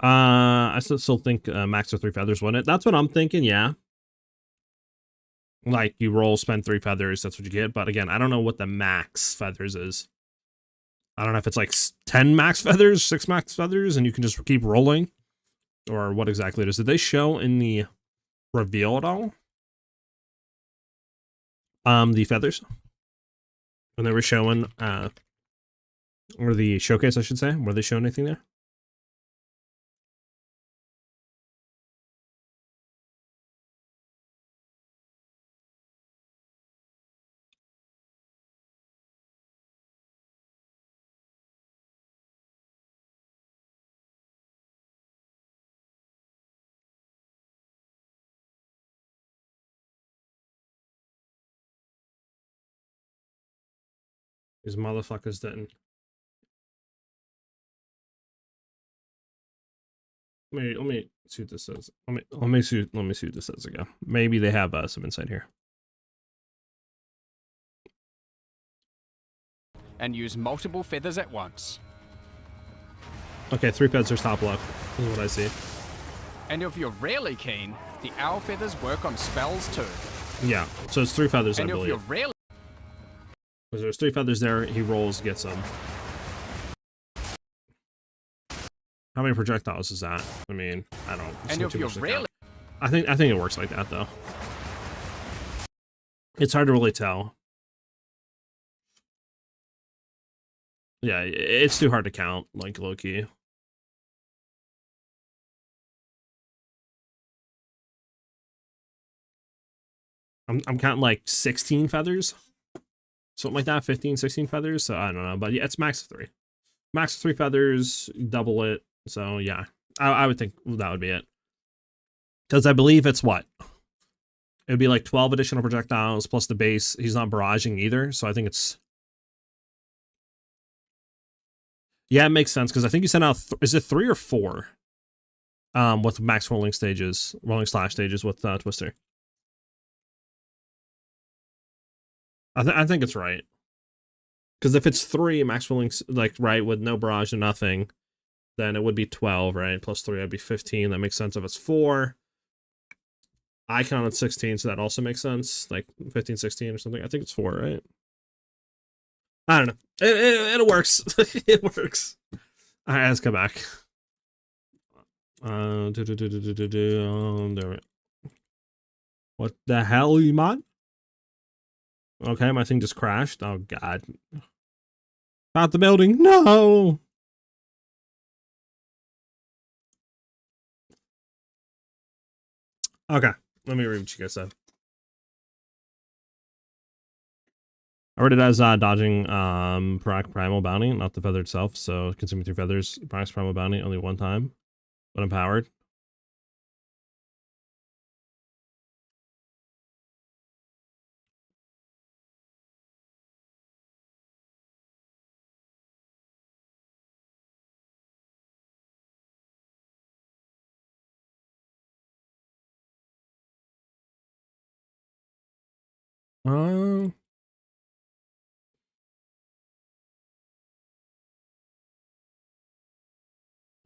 I still think max of 3 feathers, wouldn't it? That's what I'm thinking, yeah. Like, you roll, spend 3 feathers, that's what you get. But again, I don't know what the max feathers is. I don't know if it's like 10 max feathers, 6 max feathers, and you can just keep rolling. Or what exactly it is. Did they show in the reveal at all? The feathers? When they were showing, or the showcase, I should say. Were they showing anything there? These motherfuckers didn't. Let me see what this says. Let me see what this says again. Maybe they have some insight here. And use multiple feathers at once. Okay, 3 feathers top left is what I see. And if you're really keen, the owl feathers work on spells too. Yeah, so it's 3 feathers, and I believe. If you're really because there's 3 feathers there, he rolls, gets them. How many projectiles is that? I mean, I don't. And if you're really, I think it works like that though. It's hard to really tell. Yeah, it's too hard to count, like low-key. I'm counting like 16 feathers. Something like that, 15, 16 feathers. So I don't know, but yeah, it's max of 3. Max of 3 feathers, double it. So yeah, I would think that would be it. Because I believe it's what? It would be like 12 additional projectiles plus the base. He's not barraging either, so I think it's... Yeah, it makes sense, because I think you sent out... is it 3 or 4? With max rolling stages, rolling slash stages with Twister. I think it's right. Because if it's 3 max rolling, like, right, with no barrage and nothing, then it would be 12, right? Plus 3, that'd be 15. That makes sense if it's 4. I counted 16, so that also makes sense. Like 15, 16 or something. I think it's 4, right? I don't know. It works. It works. All right, let's come back. There we... What the hell, you mod? Okay, my thing just crashed. Oh, God. Not the building. No! Okay, let me read what you guys said. I read it as dodging Primal Bounty, not the feather itself, so consuming 3 feathers, Primal Bounty only 1 time, but empowered.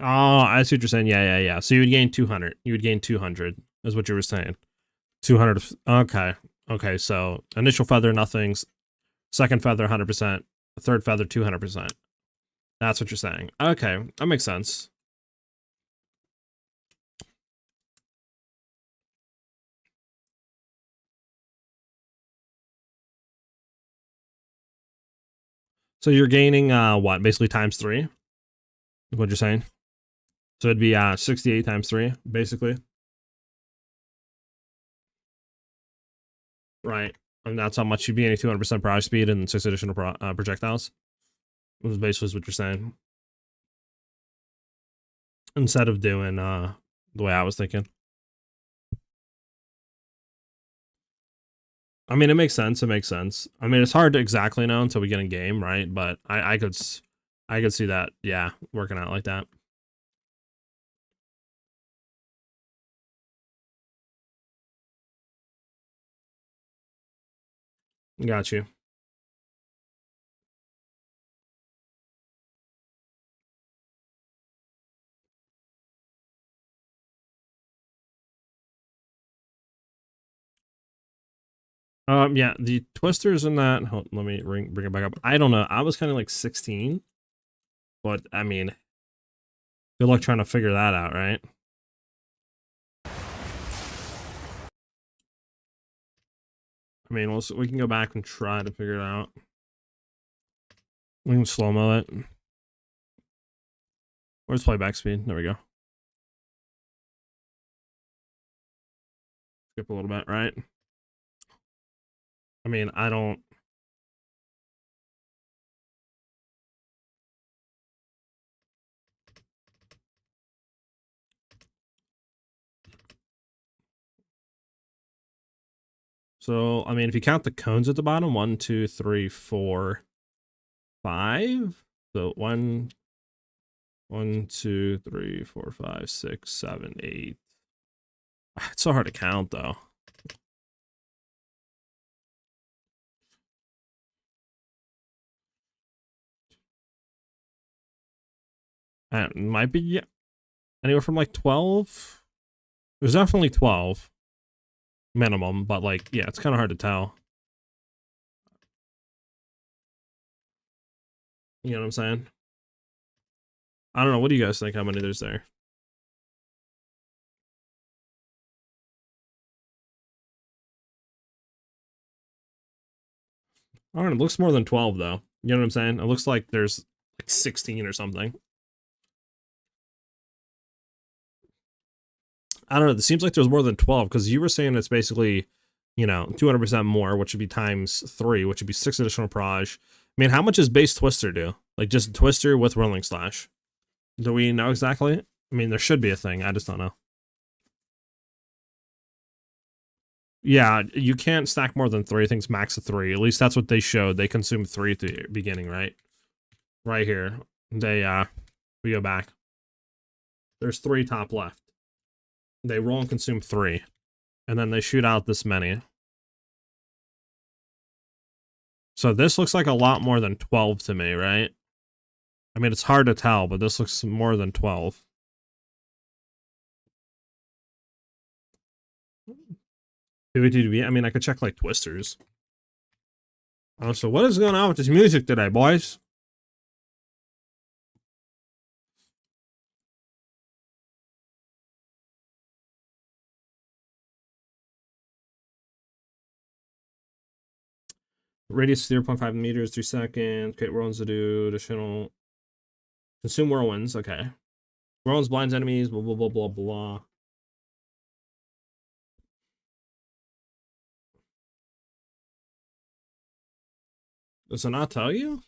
Oh, I see what you're saying. Yeah. So you would gain 200. You would gain 200, is what you were saying. 200. Okay. So initial feather, nothings. Second feather, 100%. Third feather, 200%. That's what you're saying. Okay, that makes sense. So you're gaining what? Basically times 3. Is what you're saying? So it'd be 68 times 3, basically. Right. And that's how much you'd be gaining 200% barrage speed and 6 additional projectiles. Is basically what you're saying. Instead of doing the way I was thinking. I mean, it makes sense. It makes sense. I mean, it's hard to exactly know until we get in game, right? But I could see that, yeah, working out like that. Got you. Yeah, the twisters in that. Hold, let me bring it back up. I don't know. I was kind of like 16, but I mean, good luck trying to figure that out, right? I mean, we can go back and try to figure it out. We can slow mo it. Where's playback speed? There we go. Skip a little bit, right? I mean, I don't. So, I mean, if you count the cones at the bottom, 1, 2, 3, 4. 5. So 1, 2, 3, 4, 5, 6, 7, 8. It's so hard to count though. It might be anywhere from like 12. There's definitely 12 minimum, but like, yeah, it's kind of hard to tell. You know what I'm saying? I don't know. What do you guys think? How many there's there? I don't know. It looks more than 12 though. You know what I'm saying? It looks like there's like 16 or something. I don't know. It seems like there's more than 12 because you were saying it's basically, you know, 200% more, which would be times 3, which would be 6 additional proj. I mean, how much does base Twister do? Like just Twister with Whirling Slash? Do we know exactly? I mean, there should be a thing. I just don't know. Yeah, you can't stack more than 3. I think it's max of 3. At least that's what they showed. They consumed 3 at the beginning, right? Right here. They, we go back. There's 3 top left. They roll and consume 3. And then they shoot out this many. So this looks like a lot more than 12 to me, right? I mean, it's hard to tell, but this looks more than 12. I mean, I could check like Twisters. So what is going on with this music today, boys? Radius 0.5 meters, 3 seconds. Create whirlwinds to do additional. Consume whirlwinds. Okay. Whirlwinds blinds enemies. Blah blah blah blah blah. Does it not tell you?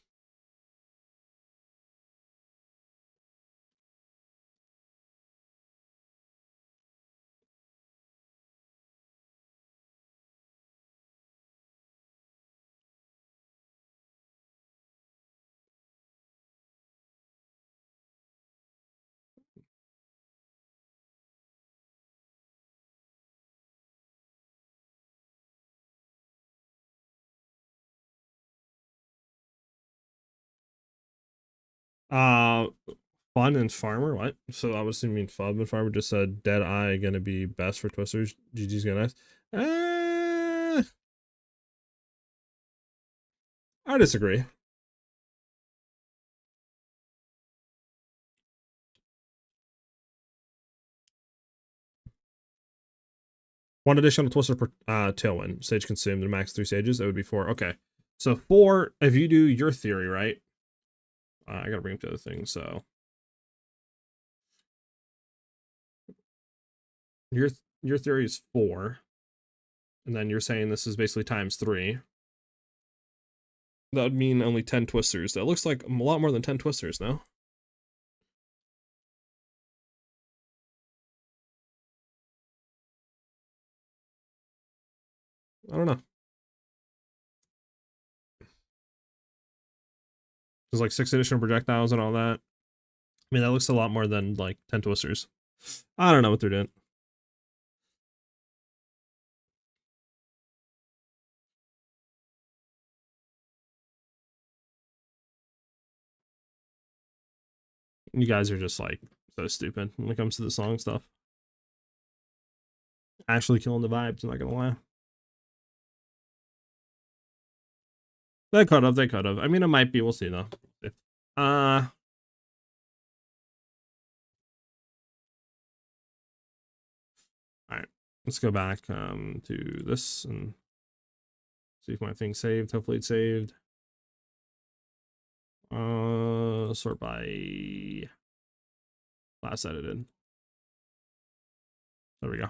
Fun and Farmer, what? So I was assuming Fun and Farmer just said Dead Eye gonna be best for Twisters. GG's gonna nice. I disagree. One additional Twister per Tailwind. Stage consumed and max 3 stages. It would be 4. Okay. So 4, if you do your theory, right? I gotta bring up the other thing, so. Your theory is 4. And then you're saying this is basically times 3. That would mean only 10 Twisters. That looks like a lot more than 10 Twisters, no? I don't know. There's like 6 additional projectiles and all that. I mean, that looks a lot more than like 10 Twisters. I don't know what they're doing. You guys are just like so stupid when it comes to the song stuff. Actually killing the vibes, I'm not gonna lie. They could have, I mean, it might be, we'll see though. Alright, let's go back to this and see if my thing's saved. Hopefully it's saved. Sort by last edited. There we go.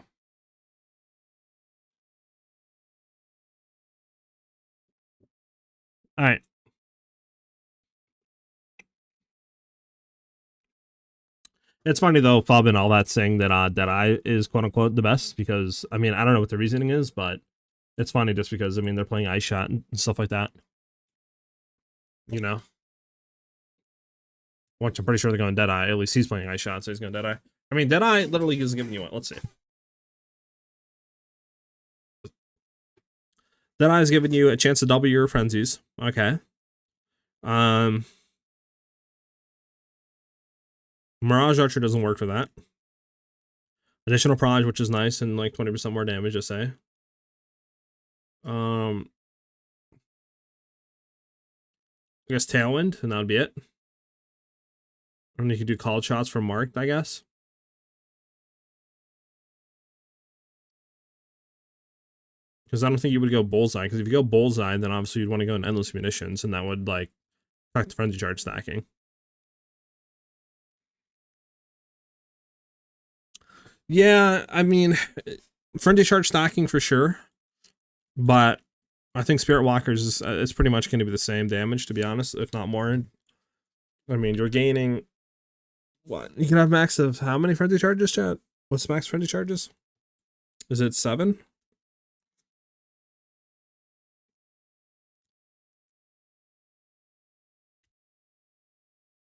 All right. It's funny though, Fub and all that saying that Deadeye is quote unquote the best because I mean I don't know what the reasoning is, but it's funny just because I mean they're playing Ice Shot and stuff like that. You know. Which I'm pretty sure they're going Deadeye. At least he's playing Ice Shot, so he's going Deadeye. I mean, Deadeye literally is giving you what? Let's see. Deadeye is giving you a chance to double your frenzies. Okay. Mirage Archer doesn't work for that. Additional Proj, which is nice, and like 20% more damage, just say. I guess Tailwind, and that would be it. And you could do called shots from Marked, I guess. Because I don't think you would go Bullseye, because if you go Bullseye, then obviously you'd want to go in Endless Munitions, and that would, like, affect the Frenzy Charge stacking. Yeah, I mean, Frenzy Charge stacking for sure, but I think Spirit Walkers is it's pretty much going to be the same damage, to be honest, if not more. I mean, you're gaining, what? You can have max of how many Frenzy Charges, chat? What's max Frenzy Charges? Is it 7?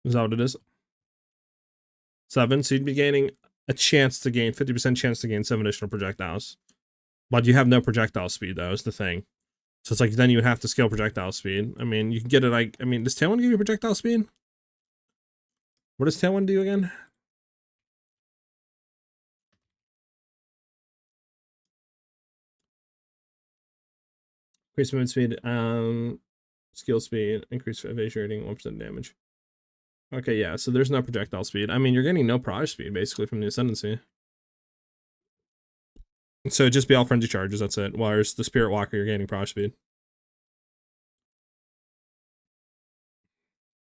Is that what it is? 7, so you'd be gaining a chance to gain 50% chance to gain 7 additional projectiles, but you have no projectile speed though, is the thing. So it's like then you would have to scale projectile speed. I mean, you can get it like, I mean, does Tailwind give you projectile speed? What does Tailwind do again? Increase movement speed, skill speed, increase evasion rating, 1% damage. Okay, yeah, so there's no projectile speed. I mean, you're getting no proj speed basically from the Ascendancy. So it'd just be all frenzy charges, that's it. Whereas the Spirit Walker, you're gaining proj speed.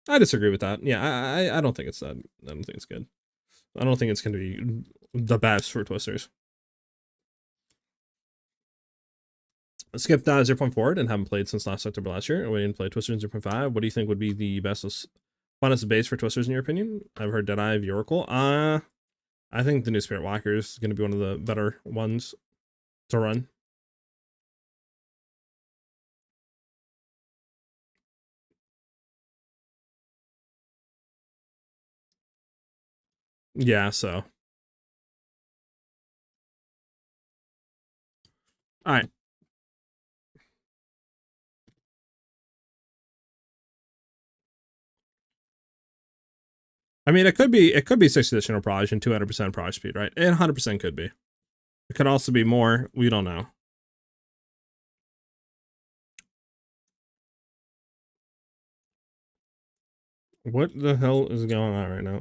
I disagree with that. Yeah, I don't think it's that. I don't think it's good. I don't think it's going to be the best for Twisters. Skip 0.4 and haven't played since last October last year. We didn't play Twisters in 0.5. What do you think would be the best, funnest base for Twisters in your opinion? I've heard Deadeye of Oracle. I think the new Spirit Walker is going to be one of the better ones to run. Yeah, so. All right. I mean, it could be 6 additional proj and 200% proj speed, right? It 100% could be. It could also be more. We don't know. What the hell is going on right now?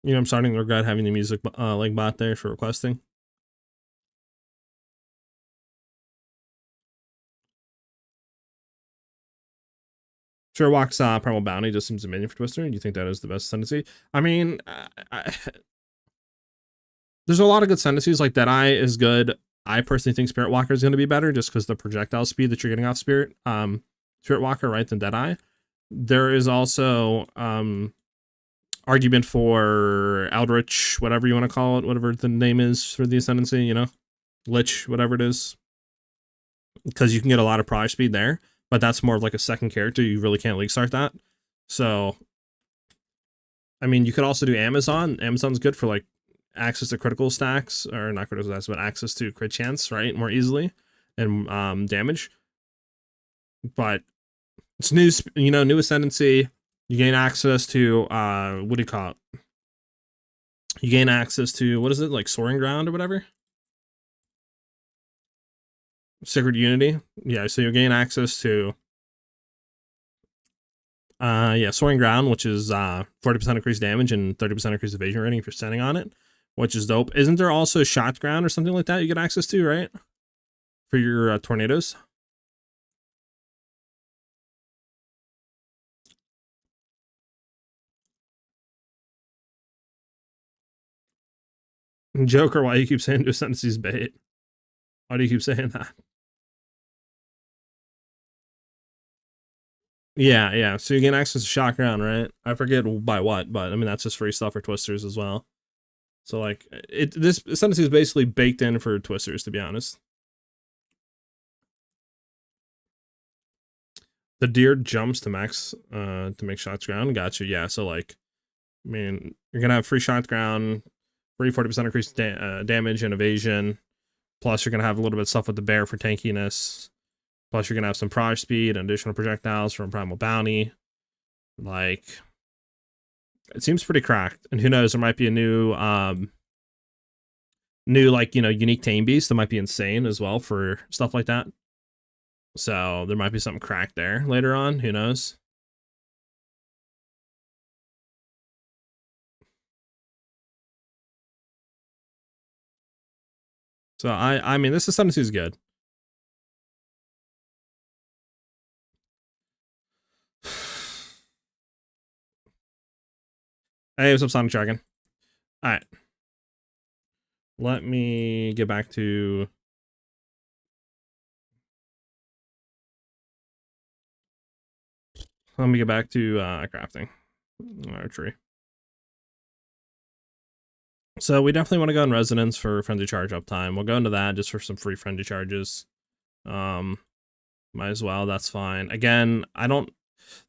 You know, I'm starting to regret having the music like bot there for requesting. Sure, walks Primal Bounty just seems a minion for Twister. Do you think that is the best tendency? I mean, there's a lot of good tendencies. Like Deadeye is good. I personally think Spirit Walker is going to be better just because the projectile speed that you're getting off Spirit Walker, right, than Deadeye. There is also argument for Eldritch, whatever you want to call it, whatever the name is for the Ascendancy, you know, Lich, whatever it is, because you can get a lot of proj speed there, but that's more of like a second character. You really can't league start that. So, I mean, you could also do Amazon. Amazon's good for like access to critical stacks, or not critical stacks, but access to crit chance, right, more easily, and damage. But it's new, you know, new Ascendancy. You gain access to what do you call it? You gain access to, what is it, like Soaring Ground or whatever? Sacred Unity. Yeah, so you gain access to Soaring Ground, which is 40% increased damage and 30% increased evasion rating if you're standing on it, which is dope. Isn't there also Shot Ground or something like that you get access to, right? For your tornadoes? Joker, why you keep saying to sentences bait? Why do you keep saying that? Yeah. So you gain access to Shot Ground, right? I forget by what, but I mean that's just free stuff for Twisters as well. So like this sentence is basically baked in for Twisters, to be honest. The deer jumps to max to make shots ground. Gotcha. Yeah. So like, I mean, you're gonna have free shot ground, free 40% increased damage and evasion. Plus, you're gonna have a little bit of stuff with the bear for tankiness. Plus, you're gonna have some proj speed and additional projectiles from Primal Bounty. Like, it seems pretty cracked. And who knows? There might be a new like, you know, unique tame beast that might be insane as well for stuff like that. So there might be something cracked there later on. Who knows? So I mean, this Ascendancy is good. Hey, what's up, Sonic Dragon? All right. Let me get back to. Let me get back to crafting archery. So we definitely want to go in Resonance for friendly charge uptime. We'll go into that just for some free friendly charges. Might as well. That's fine. Again, I don't.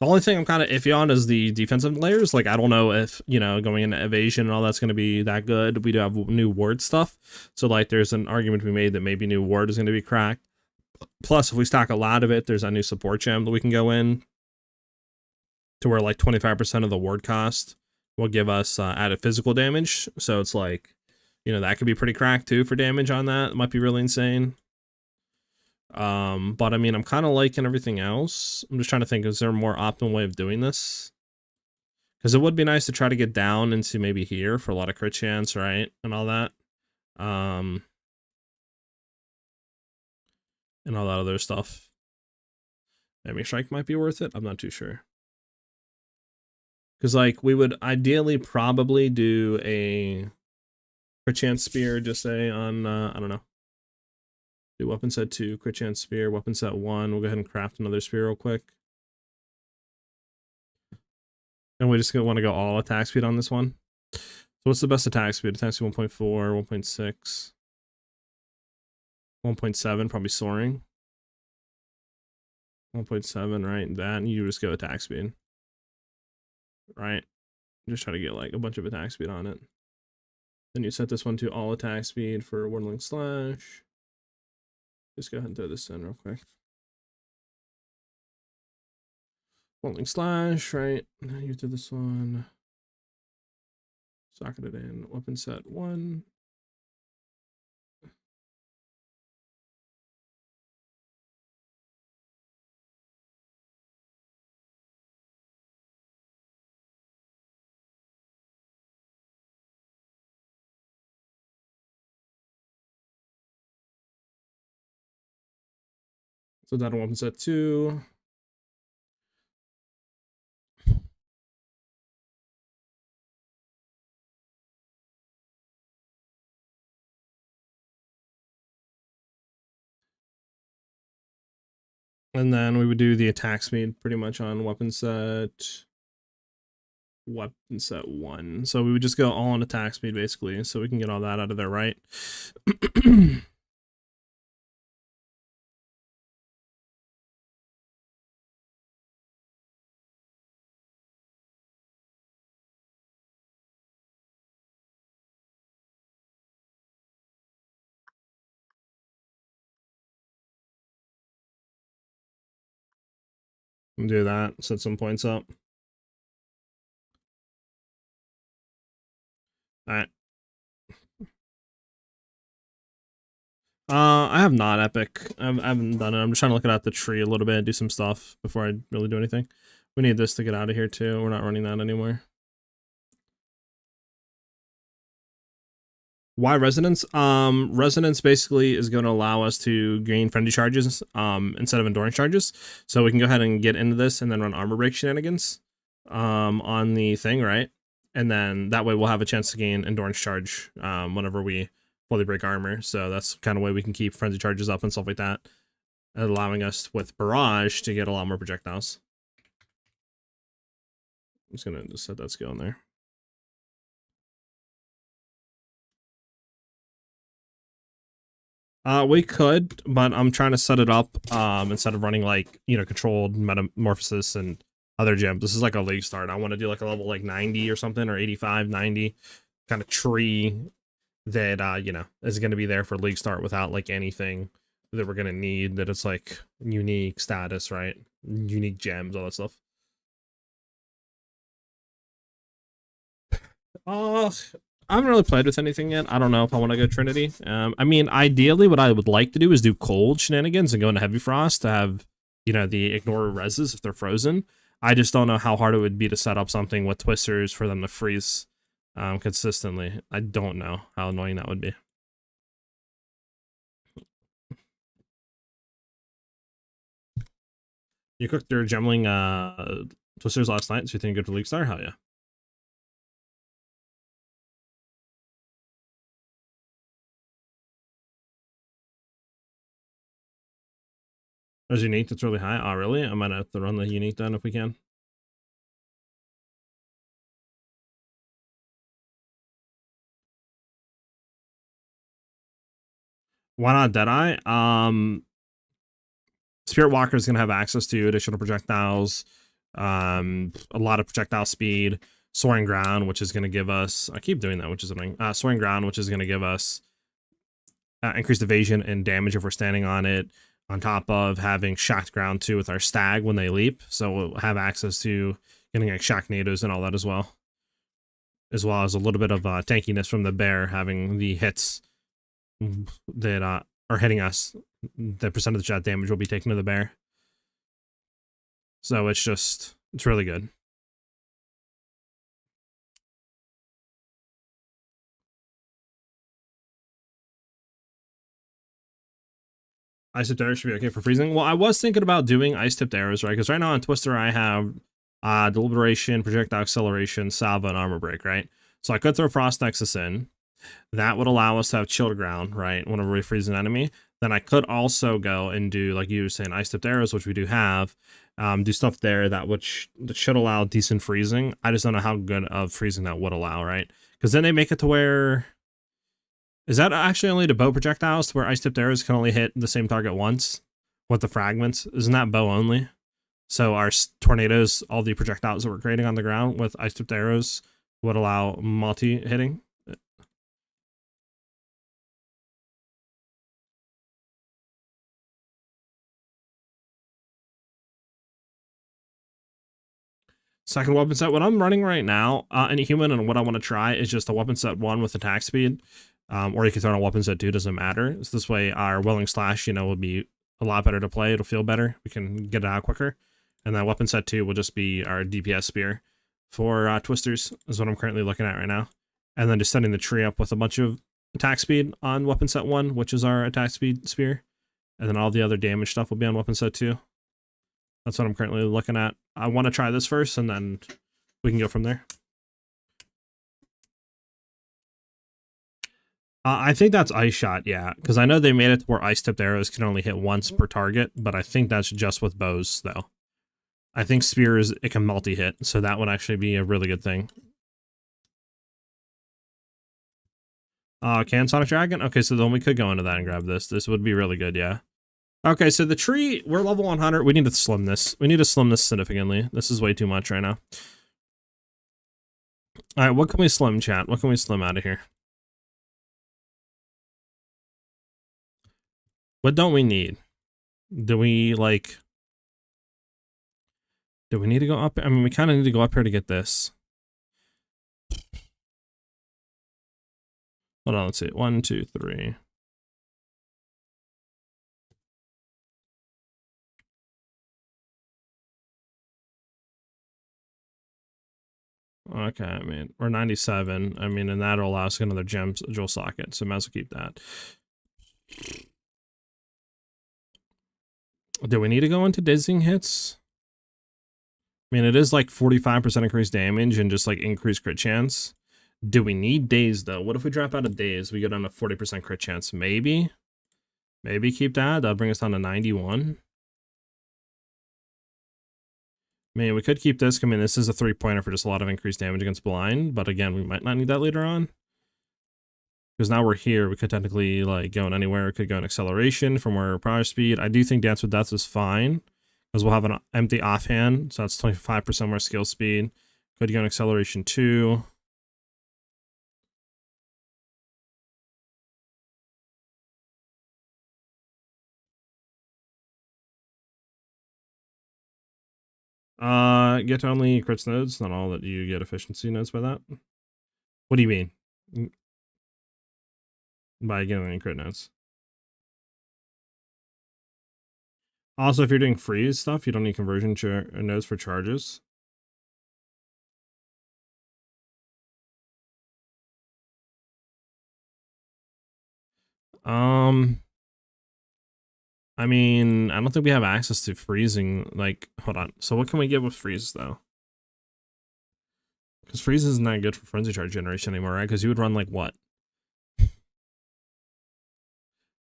The only thing I'm kind of iffy on is the defensive layers. Like, I don't know if, you know, going into evasion and all that's going to be that good. We do have new ward stuff. So, like, there's an argument to be made that maybe new ward is going to be cracked. Plus, if we stack a lot of it, there's a new support gem that we can go in to where, like, 25% of the ward cost will give us added physical damage. So, it's like, you know, that could be pretty cracked, too, for damage on that. It might be really insane. But I mean, I'm kind of liking everything else. I'm just trying to think, is there a more optimal way of doing this? Because it would be nice to try to get down into maybe here for a lot of crit chance, right? And all that. And all that other stuff. Maybe Strike might be worth it. I'm not too sure. Because, like, we would ideally probably do a crit chance spear, just say, on, I don't know. Do weapon set 2, crit chance spear, weapon set 1. We'll go ahead and craft another spear real quick. And we just want to go all attack speed on this one. So what's the best attack speed? Attack speed 1.4, 1.6, 1.7, probably soaring. 1.7, right? That, and you just go attack speed. Right? Just try to get like a bunch of attack speed on it. Then you set this one to all attack speed for Wordling Slash. Just go ahead and throw this in real quick. Wordling Slash, right? Now you do this one. Socket it in. Weapon set 1. So that weapon set 2. And then we would do the attack speed pretty much on weapon set 1. So we would just go all on attack speed basically, so we can get all that out of there, right? Do that, set some points up. All right. I have not epic. I haven't done it. I'm just trying to look at the tree a little bit, do some stuff before I really do anything. We need this to get out of here too. We're not running that anymore. Why resonance? Resonance basically is going to allow us to gain friendly charges instead of endurance charges. So we can go ahead and get into this and then run armor break shenanigans on the thing, right? And then that way we'll have a chance to gain endurance charge whenever we fully break armor. So that's kind of way we can keep frenzy charges up and stuff like that, allowing us with barrage to get a lot more projectiles. I'm just gonna just set that skill in there. We could, but I'm trying to set it up instead of running like, you know, controlled metamorphosis and other gems. This is like a league start. I want to do like a level like 90 or something, or 85, 90 kind of tree that you know, is going to be there for league start without like anything that we're going to need, that it's like unique status, right? Unique gems, all that stuff. I haven't really played with anything yet. I don't know if I want to go Trinity. I mean, ideally, what I would like to do is do cold shenanigans and go into Heavy Frost to have, you know, the ignore reses if they're frozen. I just don't know how hard it would be to set up something with twisters for them to freeze consistently. I don't know how annoying that would be. You cooked your gemling twisters last night, so you think good for League Star? Hell yeah. There's unique that's really high. Oh, really? I might have to run the unique then if we can. Why not Deadeye? Spirit Walker is going to have access to additional projectiles, a lot of projectile speed, Soaring Ground, which is going to give us, I keep doing that, which is annoying, Soaring Ground, which is going to give us increased evasion and damage if we're standing on it, on top of having Shocked Ground too with our Stag when they leap, so we'll have access to getting like Shock Nados and all that as well as a little bit of tankiness from the Bear, having the hits that are hitting us, the percent of the shot damage will be taken to the Bear. So it's really good. Ice tipped arrows should be okay for freezing. Well, I was thinking about doing ice tipped arrows, right? Because right now on Twister I have deliberation, projectile acceleration, salva, and armor break, right? So I could throw Frost Nexus in. That would allow us to have chilled ground, right? Whenever we freeze an enemy. Then I could also go and do, like you were saying, ice tipped arrows, which we do have. Do stuff there that should allow decent freezing. I just don't know how good of freezing that would allow, right? Because then they make it to where, is that actually only to bow projectiles, to where ice tipped arrows can only hit the same target once with the fragments? Isn't that bow only? So our tornadoes, all the projectiles that we're creating on the ground with ice tipped arrows would allow multi hitting. Second weapon set, what I'm running right now in a human, and what I want to try is just a weapon set 1 with attack speed, or you can throw in a weapon set 2, doesn't matter. So this way our Willing Slash, you know, will be a lot better to play. It'll feel better. We can get it out quicker. And then weapon set 2 will just be our DPS spear for twisters, is what I'm currently looking at right now. And then just setting the tree up with a bunch of attack speed on weapon set 1, which is our attack speed spear. And then all the other damage stuff will be on weapon set 2. That's what I'm currently looking at. I want to try this first, and then we can go from there. I think that's Ice Shot, yeah, because I know they made it where ice-tipped arrows can only hit once per target, but I think that's just with bows, though. I think spears, it can multi-hit, so that would actually be a really good thing. Can Sonic Dragon? Okay, so then we could go into that and grab this. This would be really good, yeah. Okay, so the tree, we're level 100. We need to slim this. We need to slim this significantly. This is way too much right now. All right, what can we slim, chat? What can we slim out of here? What don't we need? Do we, like... Do we need to go up? I mean, we kind of need to go up here to get this. Hold on, let's see. 1, 2, 3. Okay, I mean, we're 97. I mean, and that'll allow us another jewel socket, so might as well keep that. Do we need to go into dizzying hits? I mean, it is like 45% increased damage and just like increased crit chance. Do we need daze though? What if we drop out of daze? We go down to 40% crit chance. Maybe. Maybe keep that. That'll bring us down to 91. I mean, we could keep this. I mean, this is a 3-pointer for just a lot of increased damage against blind, but again, we might not need that later on. Because now we're here, we could technically like go in anywhere. We could go in acceleration from our prior speed. I do think Dance with Death is fine, because we'll have an empty offhand, so that's 25% more skill speed. Could go in acceleration too. Get only crits nodes, not all that you get efficiency nodes by that. What do you mean? By getting any crit nodes? Also, if you're doing freeze stuff, you don't need conversion nodes for charges. I mean, I don't think we have access to freezing. Like, hold on. So what can we get with freeze though? Because freeze isn't that good for frenzy charge generation anymore, right? Because you would run like what?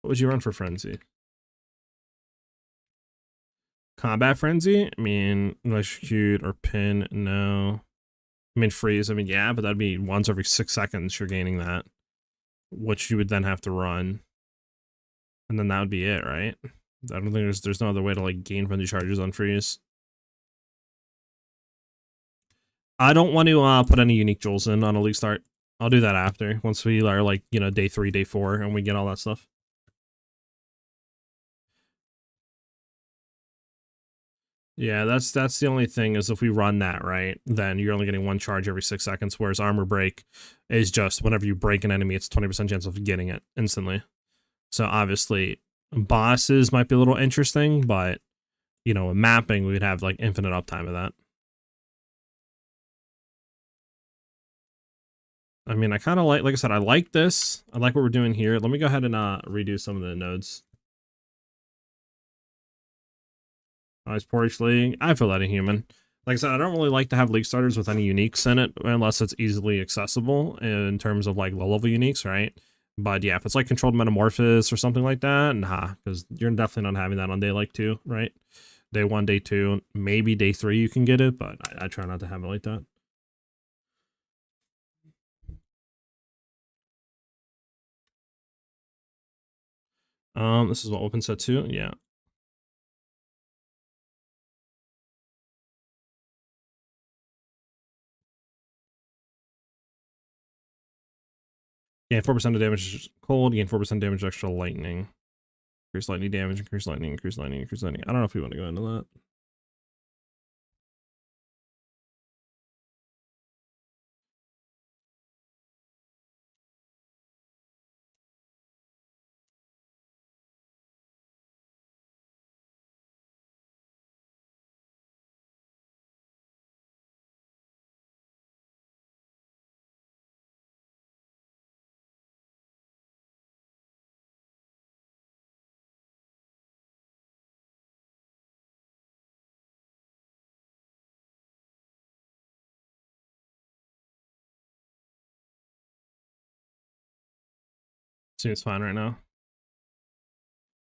What would you run for frenzy? Combat frenzy? I mean, electrocute or pin? No. I mean, freeze. I mean, yeah, but that'd be once every 6 seconds you're gaining that, which you would then have to run, and then that would be it, right? I don't think there's no other way to like gain frenzy charges on freeze. I don't want to put any unique jewels in on a league start. I'll do that after, once we are like, you know, day 3, day 4, and we get all that stuff. Yeah, that's the only thing, is if we run that, right, then you're only getting 1 charge every 6 seconds, whereas armor break is just whenever you break an enemy, it's 20% chance of getting it instantly. So obviously bosses might be a little interesting, but you know, mapping, we would have like infinite uptime of that. I mean, I kind of like I said, I like this. I like what we're doing here. Let me go ahead and redo some of the nodes. Ice Porch League. I feel that a human. Like I said, I don't really like to have league starters with any uniques in it unless it's easily accessible in terms of like low level uniques, right? But yeah, if it's like controlled metamorphosis or something like that, nah, because you're definitely not having that on day like 2, right? Day 1, day 2, maybe day 3 you can get it, but I try not to have it like that. This is what open set 2, yeah. Gain 4% of damage cold, gain 4% damage extra lightning. Increase lightning damage, increase lightning, increase lightning, increase lightning. I don't know if we want to go into that. Seems fine right now.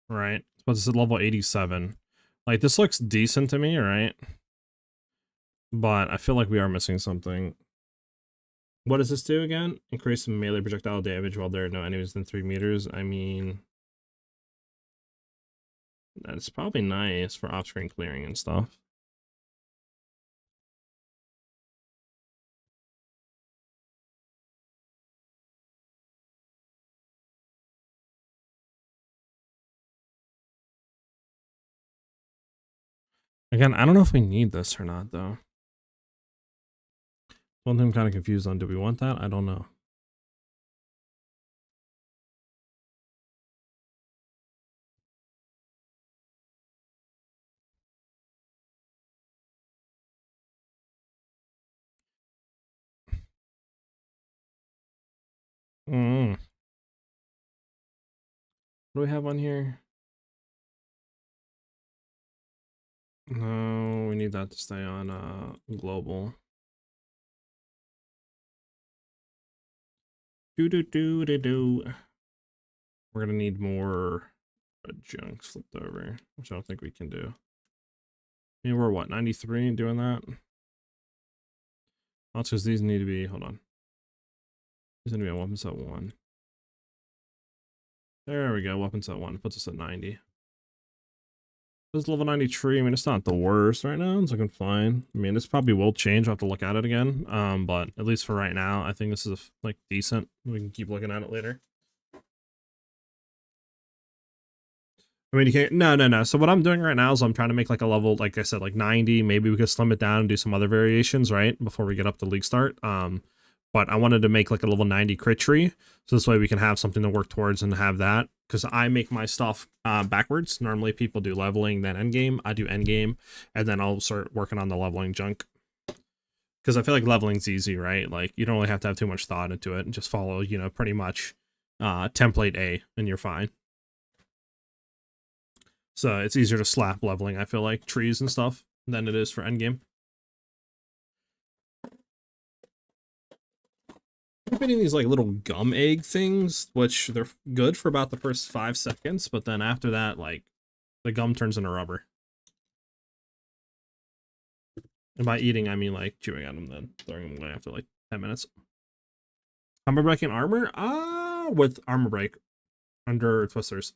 Right. But this is level 87. Like, this looks decent to me, right? But I feel like we are missing something. What does this do again? Increase melee projectile damage while there are no enemies within 3 meters. I mean, that's probably nice for off-screen clearing and stuff. Again, I don't know if we need this or not, though. One thing I'm kind of confused on. Do we want that? I don't know. What do we have on here? No, we need that to stay on global. Do. We're gonna need more junk flipped over, which I don't think we can do. I mean, we're what, 93 doing that? That's because these need to be, hold on. These need to be on weapon set 1. There we go. Weapons at 1. Puts us at 90. This level 90 tree, I mean, it's not the worst right now. It's looking fine. I mean, this probably will change. I'll have to look at it again. But at least for right now, I think this is, like, decent. We can keep looking at it later. I mean, you can't... No. So what I'm doing right now is I'm trying to make, like, a level, like I said, like, 90. Maybe we could slim it down and do some other variations, right? Before we get up to league start. But I wanted to make, like, a level 90 crit tree. So this way we can have something to work towards and have that. Because I make my stuff backwards. Normally people do leveling, then endgame. I do endgame, and then I'll start working on the leveling junk. Because I feel like leveling's easy, right? Like, you don't really have to have too much thought into it and just follow, you know, pretty much template A, and you're fine. So it's easier to slap leveling, I feel like, trees and stuff, than it is for endgame. I'm getting these like little gum egg things, which they're good for about the first 5 seconds, but then after that, like, the gum turns into rubber. And by eating, I mean like chewing on them, then throwing them away after like 10 minutes. Armor breaking armor? With armor break under twisters.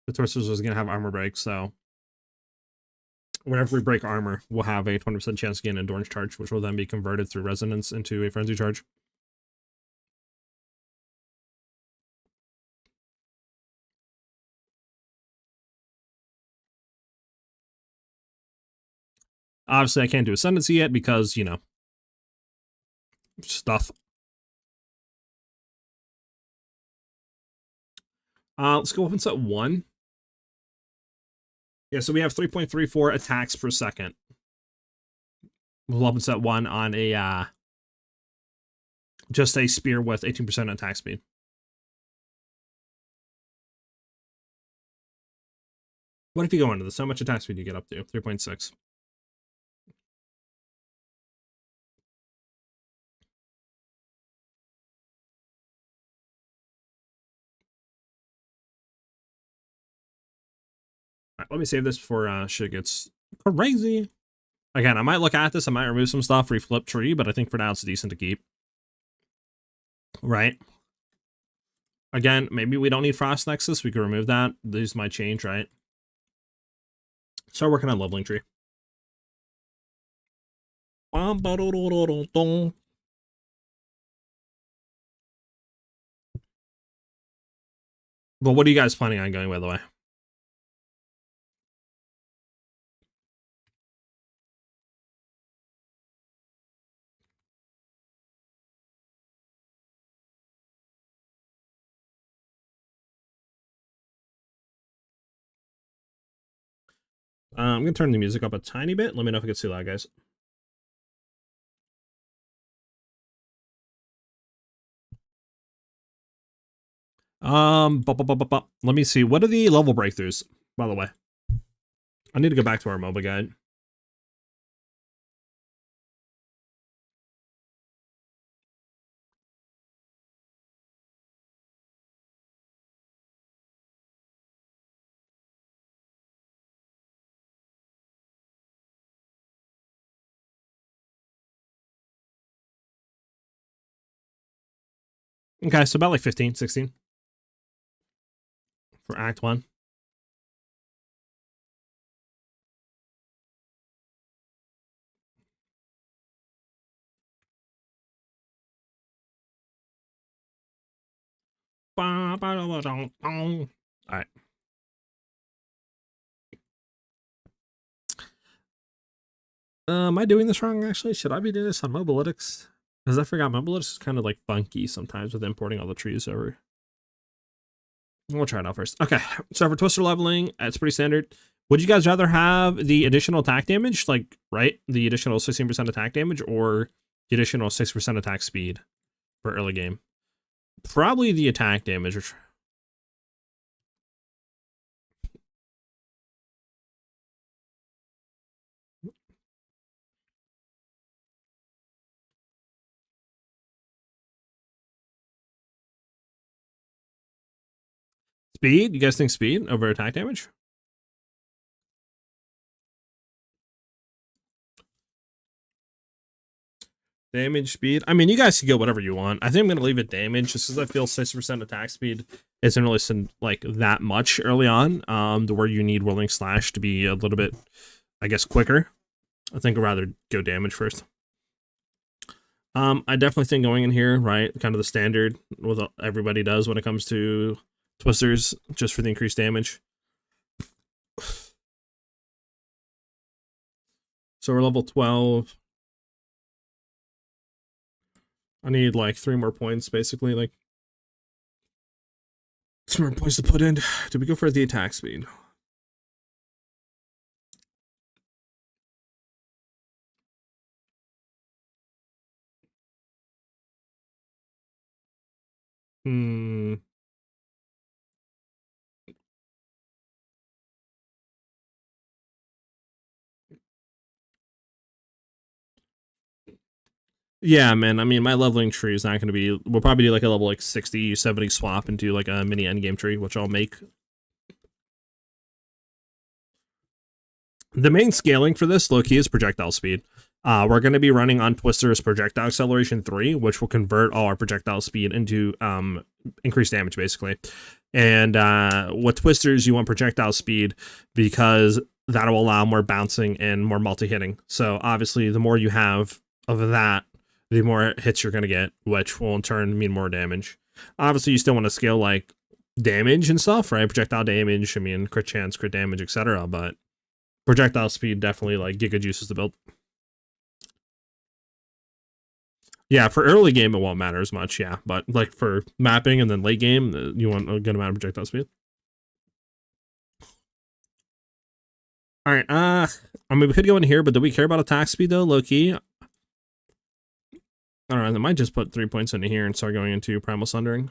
The twisters was gonna have armor break, so whenever we break armor, we'll have a 20% chance to gain endurance charge, which will then be converted through resonance into a frenzy charge. Obviously, I can't do Ascendancy yet because, you know, stuff. Let's go up and set 1. Yeah, so we have 3.34 attacks per second. We'll up and set 1 on a, just a spear with 18% attack speed. What if you go into this? How much attack speed do you get up to? 3.6. Right, let me save this before shit gets crazy. Again, I might look at this. I might remove some stuff, reflip tree, but I think for now it's decent to keep. Right? Again, maybe we don't need Frost Nexus. We could remove that. These might change, right? Start working on leveling tree. But what are you guys planning on going, by the way? I'm going to turn the music up a tiny bit. Let me know if it gets too loud, guys. Let me see. What are the level breakthroughs, by the way? I need to go back to our MOBA guide. Okay, so about like 15, 16 for Act 1. All right. Am I doing this wrong, actually? Should I be doing this on Mobalytics? Because I forgot Mobalytics is kind of like funky sometimes with importing all the trees over. We'll try it out first. Okay, so for Twister leveling, it's pretty standard. Would you guys rather have the additional attack damage, like, right? The additional 16% attack damage, or the additional 6% attack speed for early game? Probably the attack damage. Speed? You guys think speed over attack damage? Damage, speed. I mean, you guys can go whatever you want. I think I'm going to leave it damage just because I feel 6% attack speed isn't really like that much early on, to where you need Whirling Slash to be a little bit, I guess, quicker. I think I'd rather go damage first. I definitely think going in here, right, kind of the standard what everybody does when it comes to Twisters, just for the increased damage. So we're level 12. I need like 3 more points, basically, like 3 more points to put in. Do we go for the attack speed? Yeah, man. I mean, my leveling tree is not going to be... We'll probably do like a level like 60, 70 swap and do like a mini endgame tree, which I'll make. The main scaling for this, low-key, is projectile speed. We're going to be running on Twister's Projectile Acceleration 3, which will convert all our projectile speed into increased damage, basically. And with Twisters, you want projectile speed because that will allow more bouncing and more multi-hitting. So obviously, the more you have of that, the more hits you're going to get, which will in turn mean more damage. Obviously, you still want to scale like damage and stuff, right? Projectile damage, I mean, crit chance, crit damage, etc. But projectile speed definitely like giga juices the build. Yeah, for early game, it won't matter as much, yeah. But like for mapping and then late game, you want a good amount of projectile speed. All right, I mean, we could go in here, but do we care about attack speed though, low key? I don't know, I might just put 3 points into here and start going into Primal Sundering.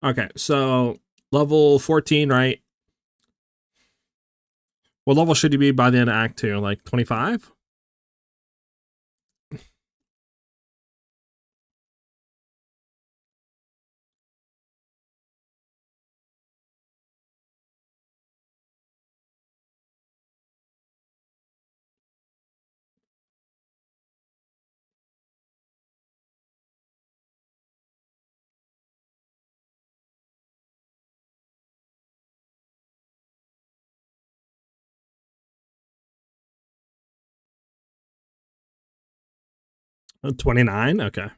Okay, so level 14, right? What level should you be by the end of Act 2? Like 25? Oh, 29? Okay.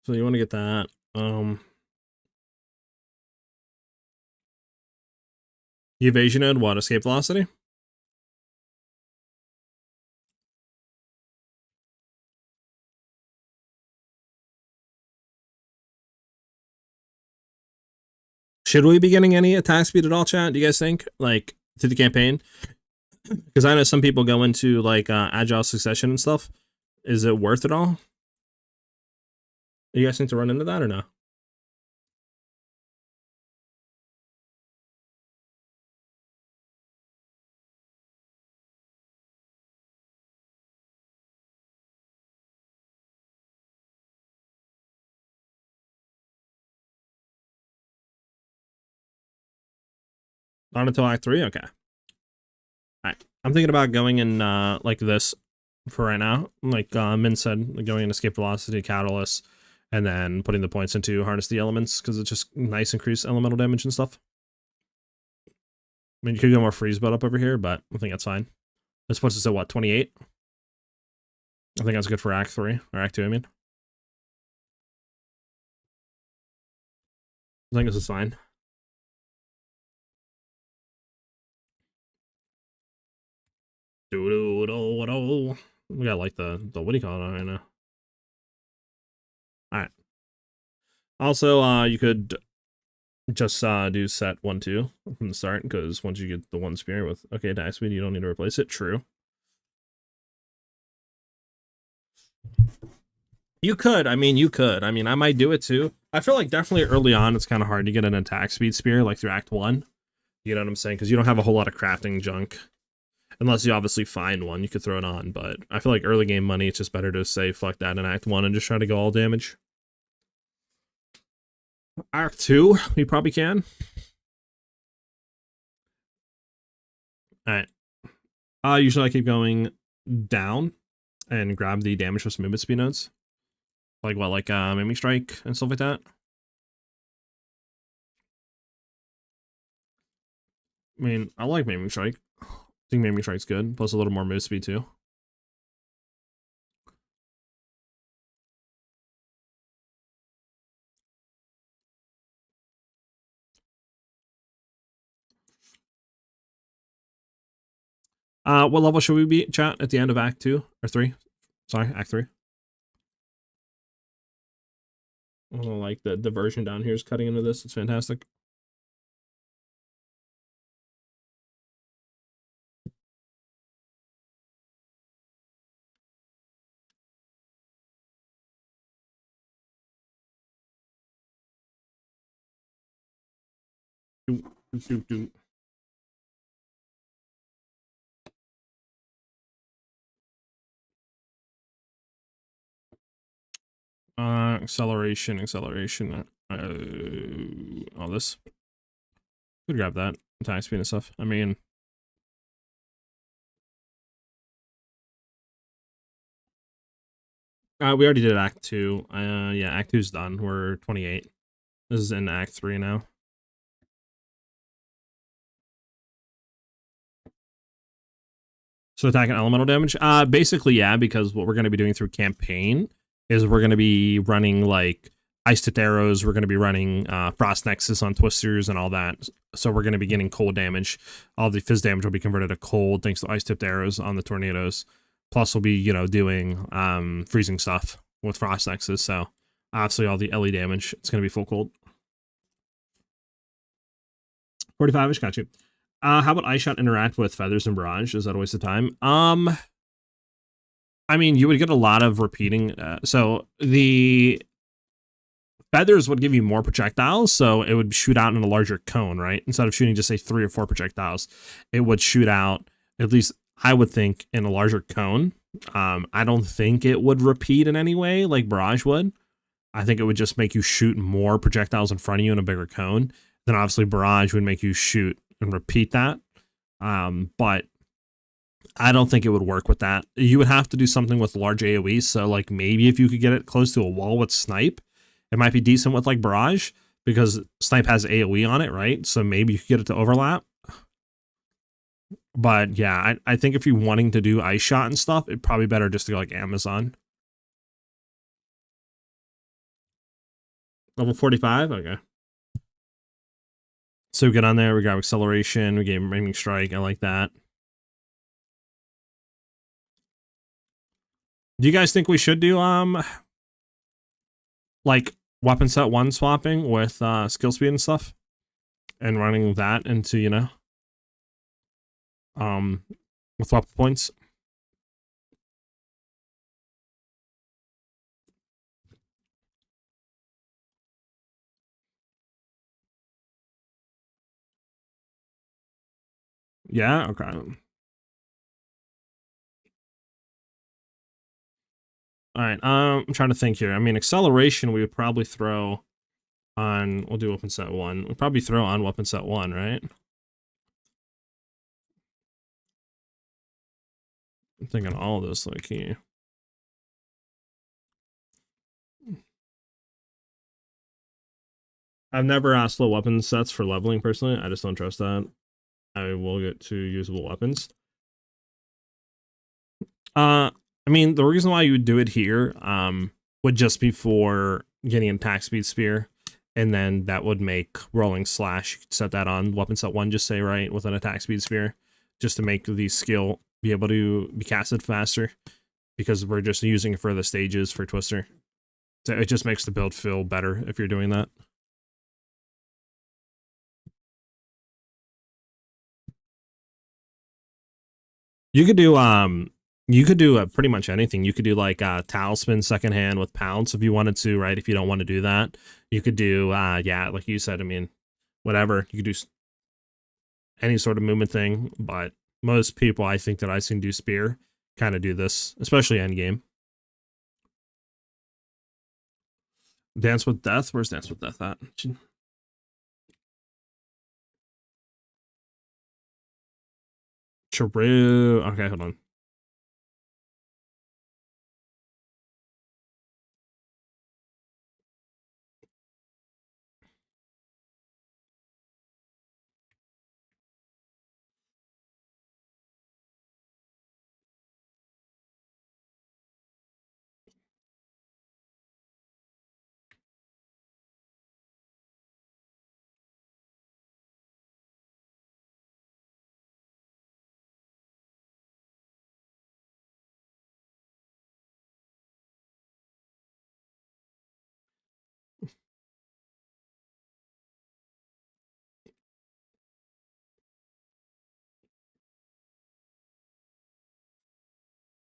So you want to get that. Evasion and what? Escape velocity? Should we be getting any attack speed at all, chat? Do you guys think? Like, through the campaign? Because I know some people go into, like, Agile Succession and stuff. Is it worth it all? You guys think to run into that or no? Not until Act 3? Okay. Alright. I'm thinking about going in, like this for right now. Like Min said, going in Escape Velocity, Catalyst, and then putting the points into Harness the Elements, because it's just nice increased elemental damage and stuff. I mean, you could go more Freeze Build up over here, but I think that's fine. This puts us at, what, 28? I think that's good for Act 3, or Act 2, I mean. I think this is fine. We got like the what do you call it right now? Alright. Also, you could just do set 1-2 from the start, because once you get the one spear with okay attack speed, you don't need to replace it. True. You could. I mean, you could. I mean, I might do it too. I feel like definitely early on, it's kind of hard to get an attack speed spear like through Act 1. You know what I'm saying? Because you don't have a whole lot of crafting junk. Unless you obviously find one, you could throw it on. But I feel like early game money, it's just better to say fuck that in Act 1 and just try to go all damage. Act 2, we probably can. Alright. Usually I keep going down and grab the damage plus movement speed nodes. Like what, like Miming Strike and stuff like that? I mean, I like Miming Strike. I think Miming Strike's good, plus a little more move speed too. What level should we be, chat, at the end of Act 2 or 3? Sorry, Act 3. I don't like the diversion down here is cutting into this. It's fantastic. Acceleration. All this. Could grab that. Attack speed and stuff. I mean, we already did Act 2. Yeah, Act 2's done. We're 28. This is in Act 3 now. So attack and elemental damage? Basically, yeah, because what we're going to be doing through campaign is we're going to be running, like, Ice-Tipped Arrows. We're going to be running Frost Nexus on Twisters and all that. So we're going to be getting cold damage. All the Fizz damage will be converted to cold thanks to Ice-Tipped Arrows on the Tornadoes. Plus, we'll be, you know, doing freezing stuff with Frost Nexus. So obviously, all the LE damage, it's going to be full cold. 45-ish, got you. How about Ice Shot interact with Feathers and Barrage? Is that a waste of time? I mean, you would get a lot of repeating. So the Feathers would give you more projectiles, so it would shoot out in a larger cone, right? Instead of shooting just, say, 3 or 4 projectiles, it would shoot out, at least I would think, in a larger cone. I don't think it would repeat in any way like Barrage would. I think it would just make you shoot more projectiles in front of you in a bigger cone. Then obviously Barrage would make you shoot and repeat that. But I don't think it would work with that. You would have to do something with large AoE. So like maybe if you could get it close to a wall with Snipe, it might be decent with like Barrage because Snipe has AoE on it, right? So maybe you could get it to overlap. But yeah, I think if you're wanting to do Ice Shot and stuff, it'd probably better just to go like Amazon. Level 45? Okay. So we get on there, we got Acceleration, we gave Miming Strike, I like that. Do you guys think we should do, like, weapon set 1 swapping with skill speed and stuff? And running that into, you know, with weapon points? Yeah, okay. Alright, I'm trying to think here. I mean, Acceleration we would probably throw on, we'll do weapon set 1. We'll probably throw on weapon set 1, right? I'm thinking all of this, like, here. I've never asked slow weapon sets for leveling, personally. I just don't trust that. I will get to usable weapons. I mean, the reason why you would do it here would just be for getting an attack speed spear, and then that would make rolling slash. You could set that on weapon set 1, just say, right, with an attack speed spear, just to make the skill be able to be casted faster, because we're just using it for the stages for Twister. So it just makes the build feel better if you're doing that. You could do pretty much anything. You could do like towel spin second hand with pounce if you wanted to, right? If you don't want to do that, you could do yeah, like you said, I mean, whatever. You could do any sort of movement thing, but most people I think that I've seen do spear kind of do this, especially end game. Dance with Death? Where's Dance with Death at? True. Okay, hold on.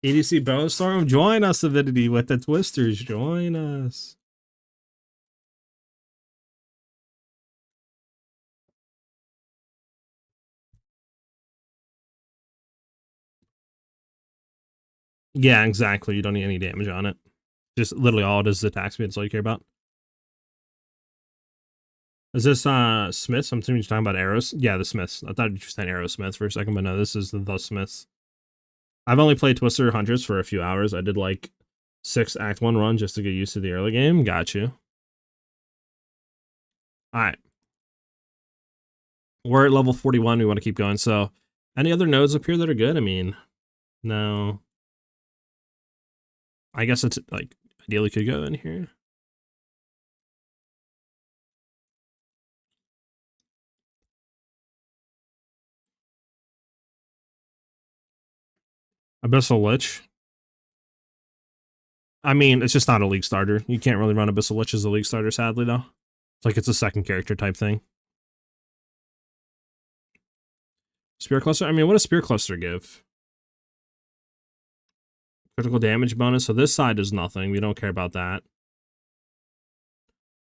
EDC Bonus Storm, join us, Avidity, with the Twisters. Join us. Yeah, exactly. You don't need any damage on it. Just literally all it is attack speed. That's all you care about. Is this Smiths? I'm assuming you're talking about arrows. Yeah, the Smiths. I thought you were saying Aerosmiths for a second, but no, this is the Smiths. I've only played Twister Huntress for a few hours. I did like 6 Act 1 run just to get used to the early game. Got you. Alright. We're at level 41. We want to keep going. So, any other nodes up here that are good? I mean, no. I guess it's like ideally could go in here. Abyssal Lich. I mean, it's just not a league starter. You can't really run Abyssal Lich as a league starter, sadly, though. It's like it's a second character type thing. Spear Cluster? I mean, what does Spear Cluster give? Critical damage bonus. So this side is nothing. We don't care about that.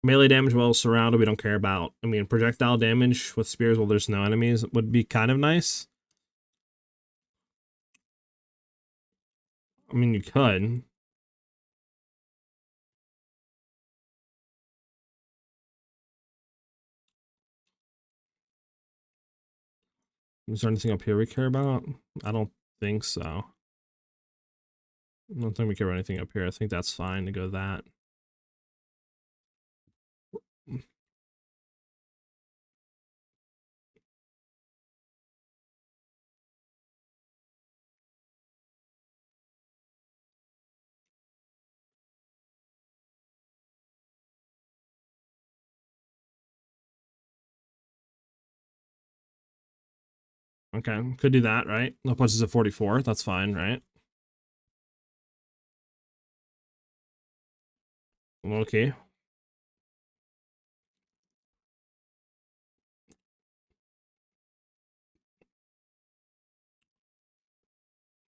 Melee damage while surrounded, we don't care about. I mean, projectile damage with spears while there's no enemies would be kind of nice. I mean, you could. Is there anything up here we care about? I don't think so. I don't think we care about anything up here. I think that's fine to go that. Okay, could do that, right? That puts us at 44. That's fine, right? Okay.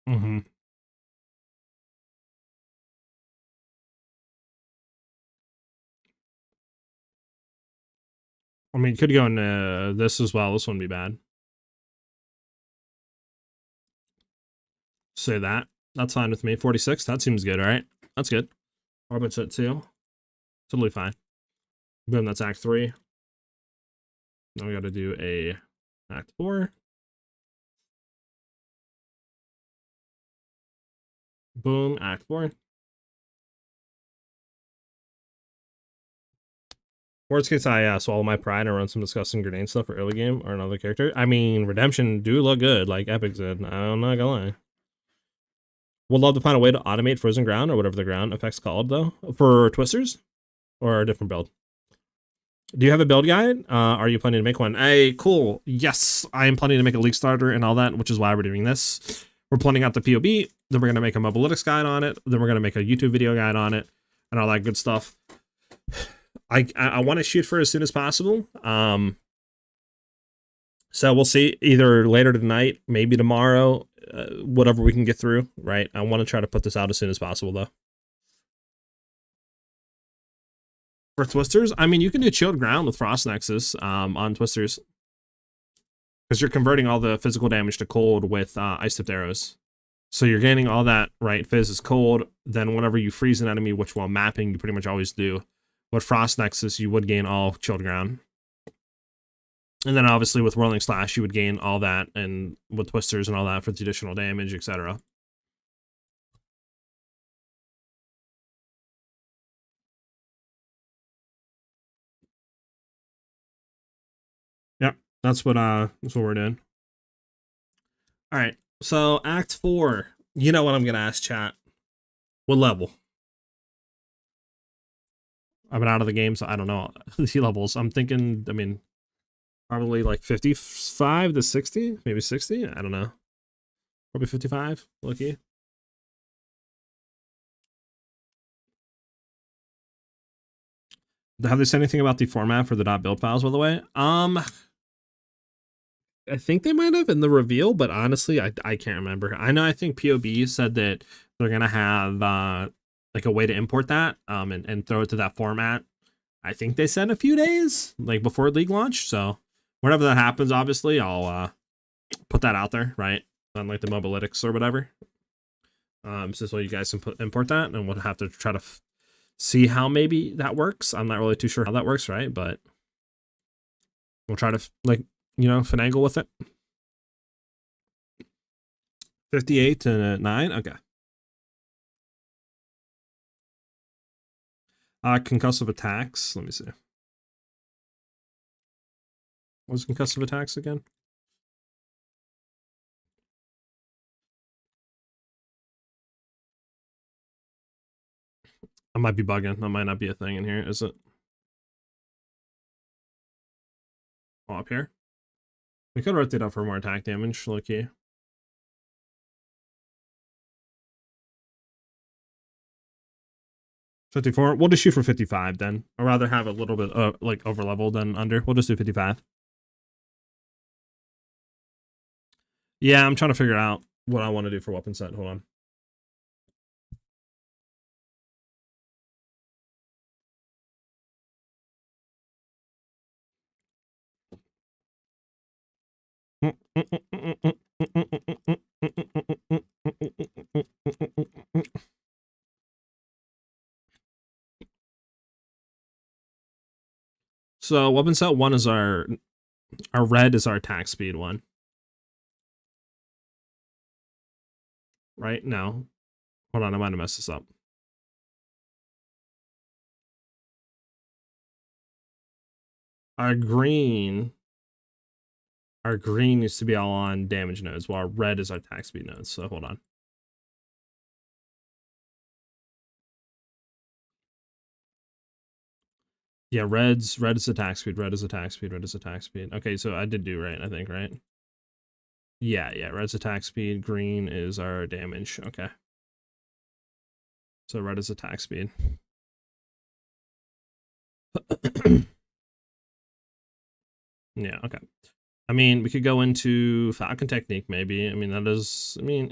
Mm-hmm. I mean, you could go into this as well. This wouldn't be bad. Say that. That's fine with me. 46. That seems good, all right? That's good. Orbit's at 2. Totally fine. Boom, that's Act 3. Now we got to do a Act 4. Boom, Act 4. Worst case, I swallow my pride and run some disgusting grenade stuff for early game or another character. I mean, Redemption do look good, like Epic did. I'm not gonna lie. Would love to find a way to automate Frozen Ground or whatever the ground effect's called, though, for Twisters or a different build. Do you have a build guide? Are you planning to make one? Hey, cool. Yes, I am planning to make a league starter and all that, which is why we're doing this. We're planning out the PoE, then we're going to make a Mobalytics guide on it, then we're going to make a YouTube video guide on it, and all that good stuff. I want to shoot for as soon as possible. So we'll see either later tonight, maybe tomorrow, whatever we can get through, right? I want to try to put this out as soon as possible, though. For Twisters, I mean, you can do Chilled Ground with Frost Nexus on Twisters. Because you're converting all the physical damage to cold with Ice Tipped Arrows. So you're gaining all that, right? Fizz is cold. Then whenever you freeze an enemy, which while mapping, you pretty much always do, With Frost Nexus, you would gain all Chilled Ground. And then obviously with Whirling Slash, you would gain all that, and with Twisters and all that for the additional damage, etc. Yep, that's what we're doing. All right, so Act 4. You know what I'm gonna ask chat? What level? I've been out of the game, so I don't know the levels. I'm thinking, I mean, probably like 55 to 60, maybe 60. I don't know. Probably 55. Lucky. Have they said anything about the format for the .build files, by the way? I think they might have in the reveal, but honestly, I can't remember. I think POB said that they're gonna have like a way to import that and throw it to that format. I think they said a few days, like before League launch. So whenever that happens, obviously, I'll put that out there, right? On like the Mobalytics or whatever. So this way you guys can import that, and we'll have to try to see how maybe that works. I'm not really too sure how that works, right? But we'll try to like, you know, finagle with it. 58 to 9. Okay. Concussive attacks. Let me see. What was concussive attacks again? I might be bugging. That might not be a thing in here, is it? Oh, up here? We could rotate up for more attack damage, low key. $54. We'll just shoot for 55 then. I'd rather have a little bit like over level than under. We'll just do 55. Yeah, I'm trying to figure out what I want to do for weapon set. Hold on. So weapon set 1 is our red is our attack speed 1. Right? No. Hold on, I might have messed this up. Our green needs to be all on damage nodes, while our red is our attack speed nodes. So hold on. Yeah, red is attack speed, red is attack speed, red is attack speed. Okay, so I did do right, I think, right? Yeah, red's attack speed, green is our damage. Okay. So red is attack speed. Yeah, okay. I mean, we could go into Falcon Technique, maybe. I mean, that is, I mean,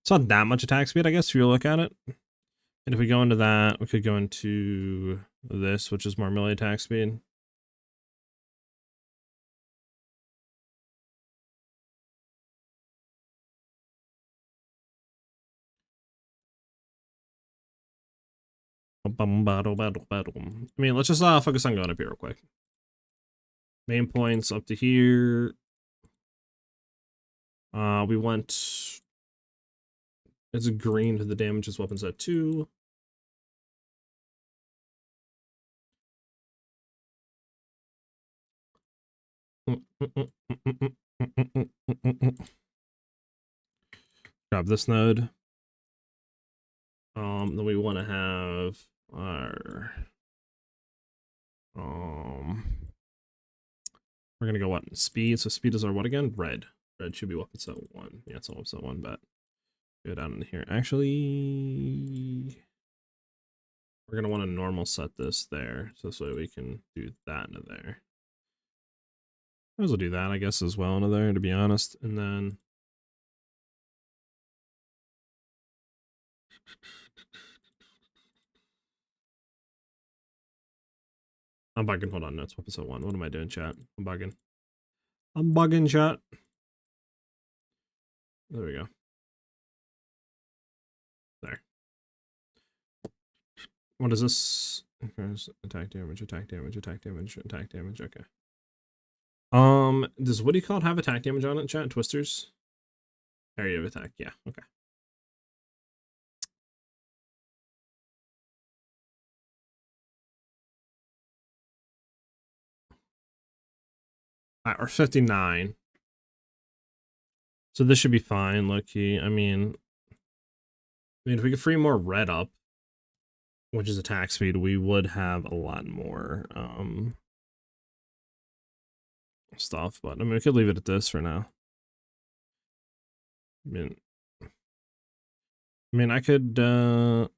it's not that much attack speed, I guess, if you look at it. And if we go into that, we could go into this, which is more melee attack speed. I mean, let's just focus on going up here real quick. Main points up to here. We went. It's a green to the damage as weapons at 2. Grab this node. Then we want to have our we're gonna go what? Speed. So speed is our what again? Red. Red should be weapon set 1. Yeah, it's a weapon set 1, but go down in here. Actually, we're gonna want to normal set this there, so this way we can do that into there. Might as well do that, I guess, as well into there, to be honest. And then I'm bugging. Hold on, no, it's weapon set 1. What am I doing, chat? I'm bugging. I'm bugging, chat. There we go. There. What is this? Attack damage, attack damage, attack damage, attack damage. Okay. Does what do you call it have attack damage on it, chat? Twisters? Area of attack, yeah, okay. Or 59. So this should be fine, low-key. I mean, if we could free more red up, which is attack speed, we would have a lot more stuff. But I mean, we could leave it at this for now. I mean, I could. I'll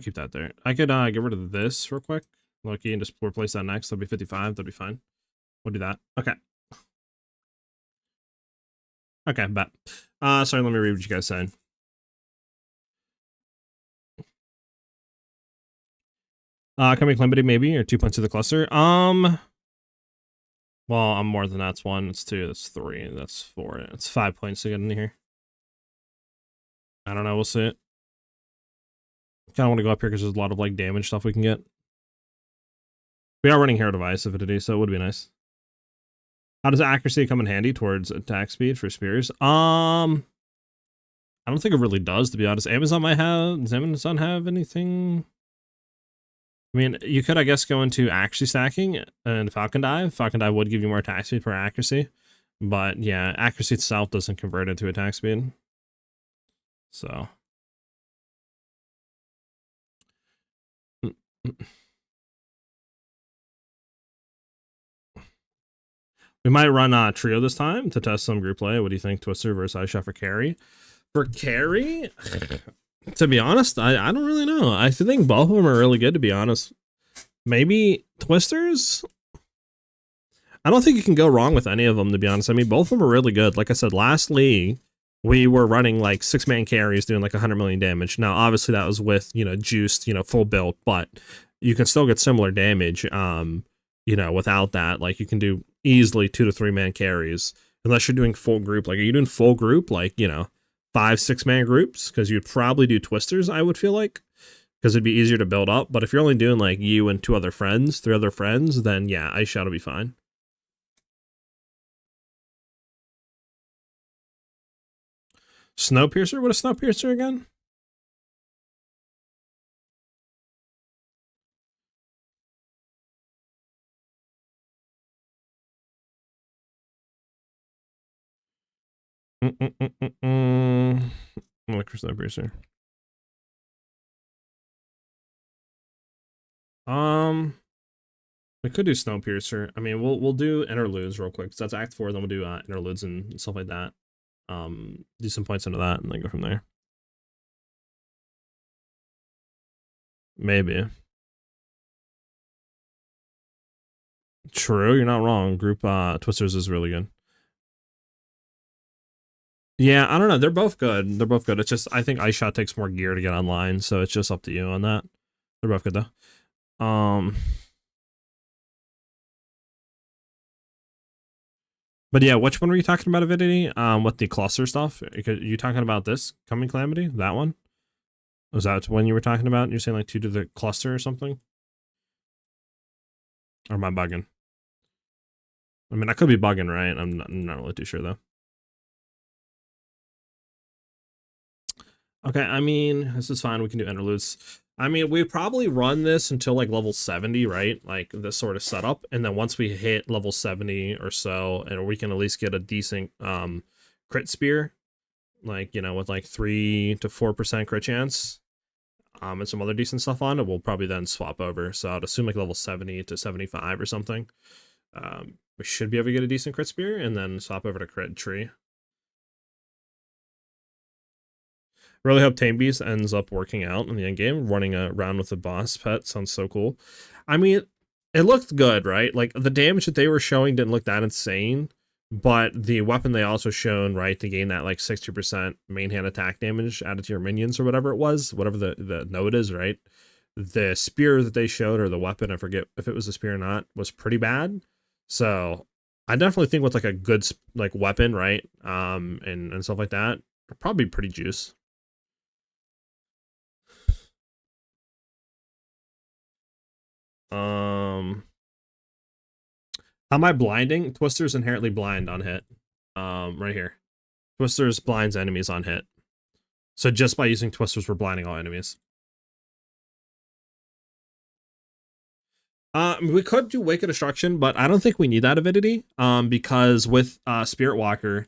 keep that there. I could get rid of this real quick, Loki, and just replace that next. That'll be 55. That'll be fine. We'll do that. Okay. Okay, bet. Sorry, let me read what you guys said. Coming calamity maybe, or 2 points to the cluster. Well, I'm more than that's 1. It's 2. That's 3. That's 4. It's 5 points to get in here. I don't know. We'll see it. Kind of want to go up here because there's a lot of like damage stuff we can get. We are running Hero Device Avidity, so it would be nice. How does accuracy come in handy towards attack speed for spears? I don't think it really does, to be honest. Amazon might have. Does Amazon have anything? I mean, you could, I guess, go into accuracy stacking and Falcon Dive. Falcon Dive would give you more attack speed per accuracy. But yeah, accuracy itself doesn't convert into attack speed. So. We might run trio this time to test some group play. What do you think, Twister versus iShot for carry? For carry, to be honest, I don't really know. I think both of them are really good, to be honest. Maybe Twisters? I don't think you can go wrong with any of them, to be honest. I mean, both of them are really good. Like I said, last league, we were running like 6-man carries doing like 100 million damage. Now, obviously, that was with, you know, juiced, you know, full build, but you can still get similar damage, you know, without that. Like, you can do easily 2 to 3-man carries, unless you're doing full group. Like, are you doing full group, like, you know, 5-6-man groups? Because you'd probably do Twisters, I would feel like, because it'd be easier to build up. But if you're only doing like you and 2 other friends, 3 other friends, then yeah, iShot will be fine. Snowpiercer? What is Snowpiercer again? Look for Snowpiercer. We could do Snowpiercer. I mean, we'll do interludes real quick. So that's Act 4. Then we'll do interludes and stuff like that. Do some points into that and then go from there. Maybe. True, you're not wrong. Group Twisters is really good. Yeah, I don't know. They're both good. They're both good. It's just I think iShot takes more gear to get online, so it's just up to you on that. They're both good though. But yeah, which one were you talking about, Avidity? With the cluster stuff? Are you talking about this coming calamity? That one? Was that when you were talking about? You're saying like 2 to the cluster or something? Or am I bugging? I mean, I could be bugging, right? I'm not really too sure though. Okay, I mean, this is fine. We can do interludes. I mean, we probably run this until like level 70, right? Like this sort of setup. And then once we hit level 70 or so, and we can at least get a decent crit spear, like, you know, with like 3 to 4% crit chance, and some other decent stuff on it, we'll probably then swap over. So I'd assume like level 70 to 75 or something. We should be able to get a decent crit spear and then swap over to crit tree. Really hope Tame Beast ends up working out in the end game. Running around with the boss pet sounds so cool. I mean, it looked good, right? Like, the damage that they were showing didn't look that insane, but the weapon they also shown, right, to gain that, like, 60% main hand attack damage added to your minions or whatever it was, whatever the node is, right? The spear that they showed, or the weapon, I forget if it was a spear or not, was pretty bad. So, I definitely think with, like, a good, like, weapon, right, and stuff like that, probably pretty juice. How am I blinding? Twister's inherently blind on hit. Right here. Twister's blinds enemies on hit. So just by using Twisters, we're blinding all enemies. We could do Wake of Destruction, but I don't think we need that avidity. Because with Spirit Walker,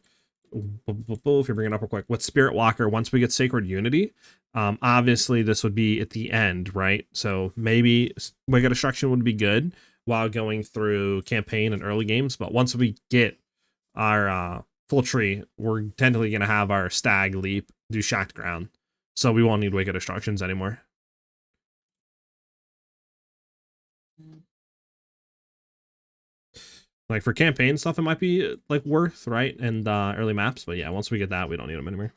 if you bring it up real quick, with Spirit Walker, once we get Sacred Unity, obviously this would be at the end, right? So maybe Wake of Destruction would be good while going through campaign and early games, but once we get our full tree, we're technically gonna have our Stag Leap, do Shocked Ground, so we won't need Wake of Destructions anymore. Like for campaign stuff, it might be like worth, right? And early maps, but yeah, once we get that, we don't need them anymore.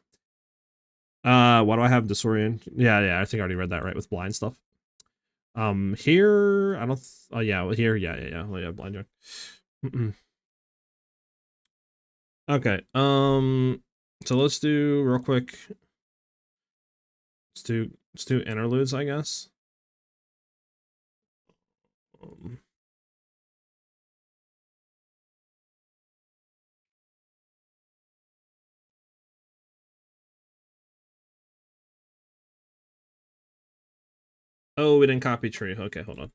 Why do I have Disorient? Yeah, I think I already read that right with blind stuff. Here, I don't. Oh yeah, here, yeah. Well, yeah, blind joke. Okay. So let's do real quick. Let's do interludes, I guess. Oh, we didn't copy tree. Okay, hold on.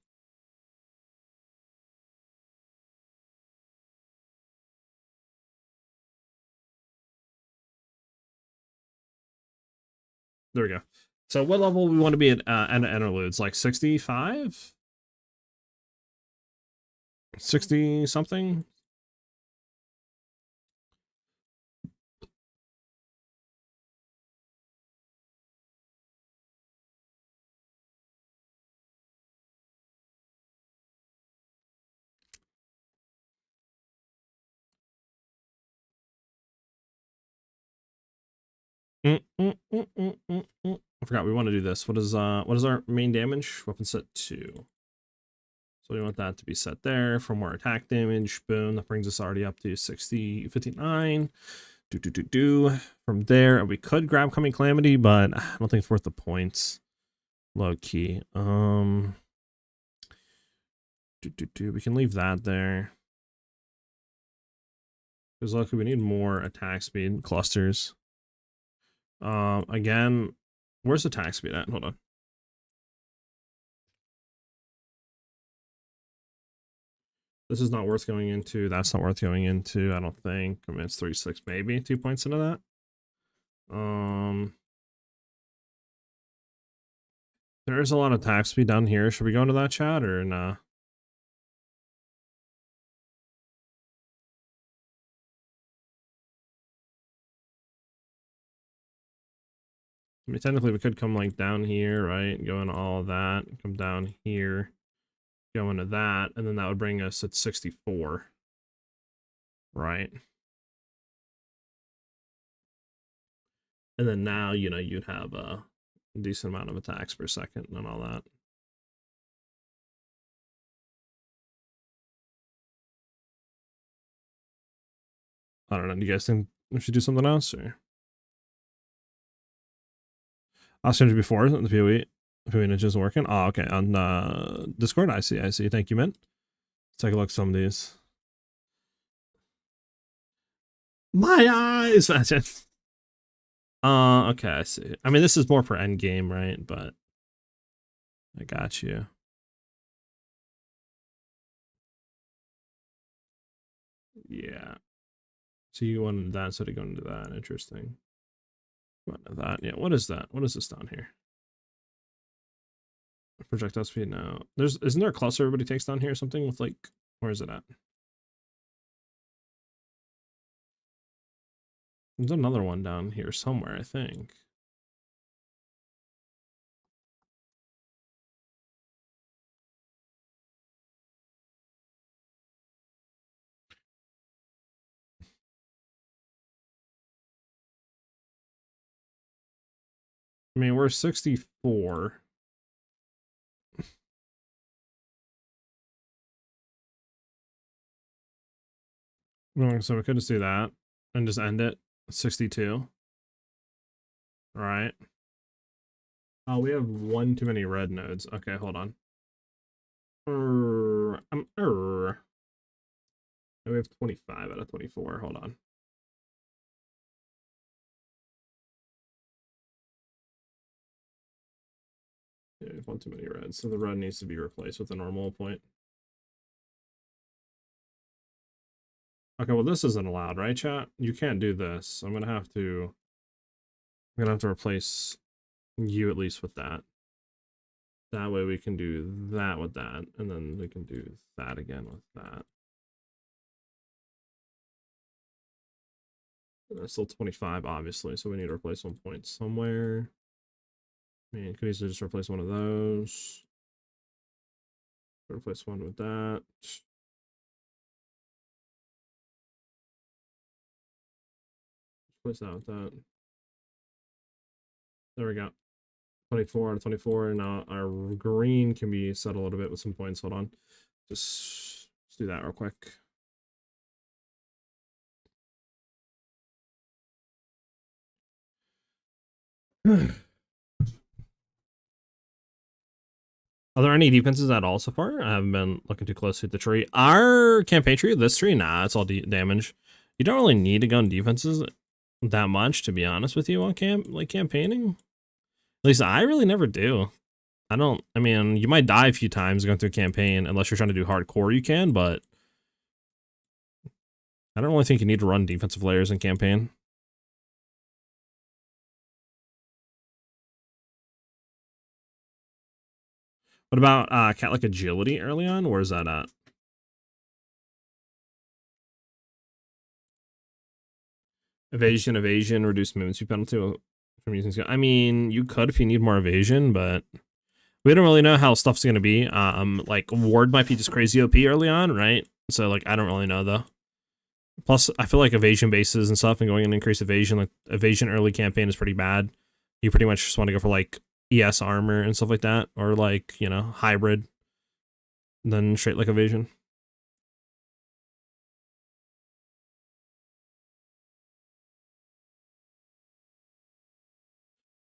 There we go. So what level we want to be at interludes? Like 65? 60 something? I forgot we want to do this. What is our main damage? Weapon set 2. So we want that to be set there for more attack damage. Boom. That brings us already up to 59. From there, we could grab Coming Calamity, but I don't think it's worth the points. Low key. We can leave that there. Because luckily we need more attack speed clusters. Again, where's attack speed at? Hold on. This is not worth going into. That's not worth going into, I don't think. I mean, it's 36 maybe. 2 points into that. There is a lot of attack speed down here. Should we go into that, chat, or nah? I mean, technically we could come like down here, right? Go into all of that. Come down here. Go into that. And then that would bring us at 64. Right? And then now, you know, you'd have a decent amount of attacks per second and all that. I don't know. Do you guys think we should do something else? Or I'll send you before the PoE niche isn't working. Oh, okay. On Discord, I see. Thank you, man. Let's take a look at some of these. My eyes. Okay, I see. I mean, this is more for end game, right? But I got you. Yeah. So you wanted that instead of going to that. Interesting. What that? Yeah. What is that? What is this down here? Projectile speed now. Isn't there a cluster everybody takes down here or something with like, where is it at? There's another one down here somewhere, I think. I mean, we're 64. So we could just do that and just end it. 62. All right. Oh, we have one too many red nodes. Okay, hold on. We have 25 out of 24. Hold on. Yeah, we have one too many reds, so the red needs to be replaced with a normal point. Okay, well this isn't allowed, right, chat? You can't do this. I'm gonna have to replace you at least with that. That way we can do that with that, and then we can do that again with that. It's still 25, obviously, so we need to replace 1 point somewhere. I mean, could easily just replace one of those. Replace one with that. Replace that with that. There we go. 24 out of 24, and now our green can be set a little bit with some points. Hold on. Just let's do that real quick. Are there any defenses at all so far? I haven't been looking too closely at the tree. Our campaign tree, this tree, nah, it's all damage. You don't really need to go on defenses that much, to be honest with you, on campaigning. At least I really never do. I mean, you might die a few times going through a campaign, unless you're trying to do hardcore, you can, but I don't really think you need to run defensive layers in campaign. What about cat like agility early on? Where's that at? Evasion, reduce movement speed penalty from using skill. I mean, you could if you need more evasion, but we don't really know how stuff's gonna be. Like ward might be just crazy OP early on, right? So like I don't really know though. Plus, I feel like evasion bases and stuff and going in increased evasion, like evasion early campaign is pretty bad. You pretty much just want to go for like ES armor and stuff like that, or like, you know, hybrid, then straight like evasion.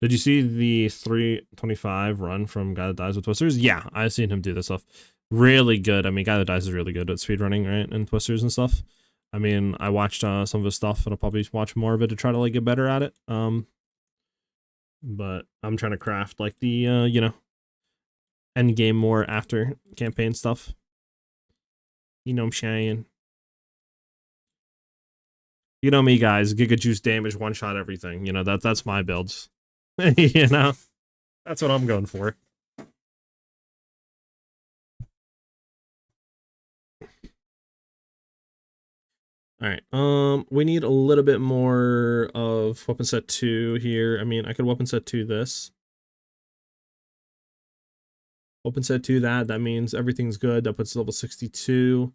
Did you see the 325 run from Guy That Dies with Twisters? Yeah, I've seen him do this stuff. Really good. I mean, Guy That Dies is really good at speedrunning, right? And Twisters and stuff. I mean, I watched some of his stuff, and I'll probably watch more of it to try to like get better at it. But I'm trying to craft like the you know, end game more after campaign stuff. You know what I'm saying? You know me, guys. Giga Juice damage, one shot everything. You know that's my builds. You know, that's what I'm going for. All right. We need a little bit more of weapon set 2 here. I mean, I could weapon set 2 this. Weapon set 2 that. That means everything's good. That puts level 62.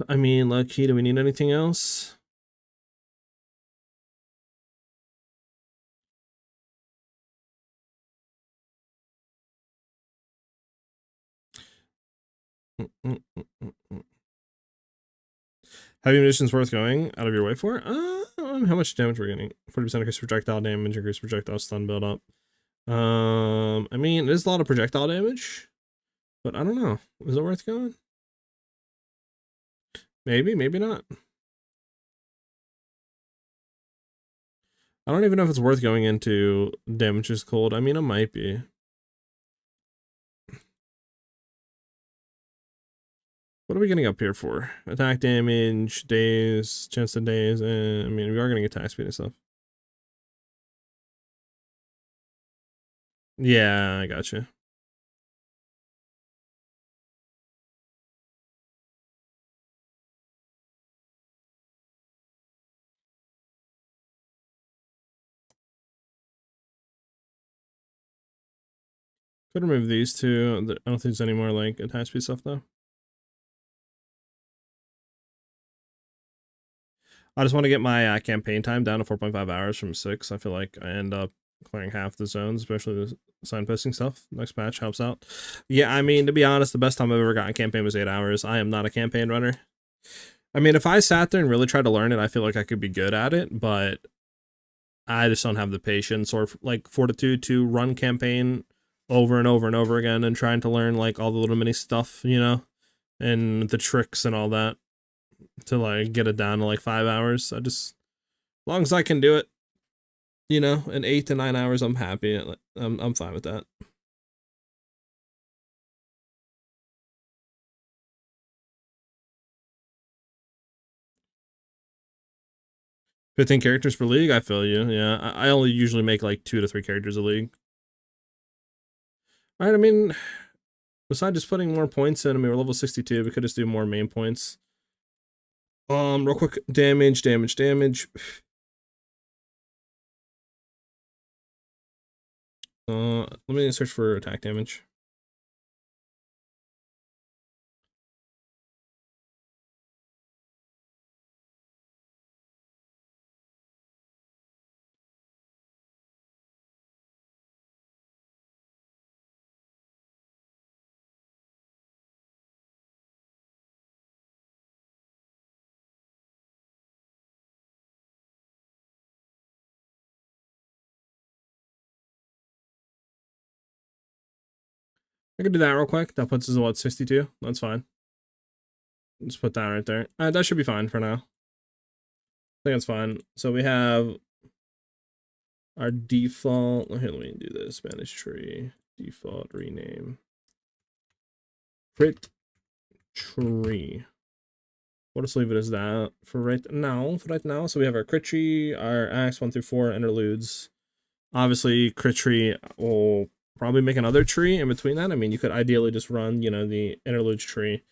I mean, Lucky, do we need anything else? Heavy munitions worth going out of your way for? How much damage we're getting? 40% increased projectile damage, increased projectile stun build up. I mean, there's a lot of projectile damage, but I don't know. Is it worth going? Maybe, maybe not. I don't even know if it's worth going into damage is cold. I mean, it might be. What are we getting up here for? Attack damage, days, chance to days, and I mean, we are getting attack speed and stuff. Yeah, I gotcha. Could remove these two. I don't think there's any more like attack speed stuff though. I just want to get my campaign time down to 4.5 hours from 6. I feel like I end up clearing half the zones, especially the signposting stuff. Next patch helps out. Yeah, I mean, to be honest, the best time I've ever gotten campaign was 8 hours. I am not a campaign runner. I mean, if I sat there and really tried to learn it, I feel like I could be good at it, but I just don't have the patience or like fortitude to run campaign over and over and over again and trying to learn like all the little mini stuff, you know, and the tricks and all that to like get it down to like 5 hours. As long as I can do it, you know, in 8 to 9 hours, I'm happy. I'm fine with that. 15 characters per league, I feel you. Yeah, I only usually make like 2 to 3 characters a league. All right, I mean, besides just putting more points in, I mean, we're level 62. We could just do more main points. Real quick, damage. Let me search for attack damage. I could do that real quick. That puts us at what, 62? That's fine. Just put that right there. That should be fine for now. I think it's fine. So we have our default. Here, let me do this. Manage tree. Default rename. Crit tree. We'll just leave it as that for right now. So we have our crit tree, our acts 1 through 4 interludes. Obviously, crit tree will probably make another tree in between that. I mean, you could ideally just run, you know, the interludes tree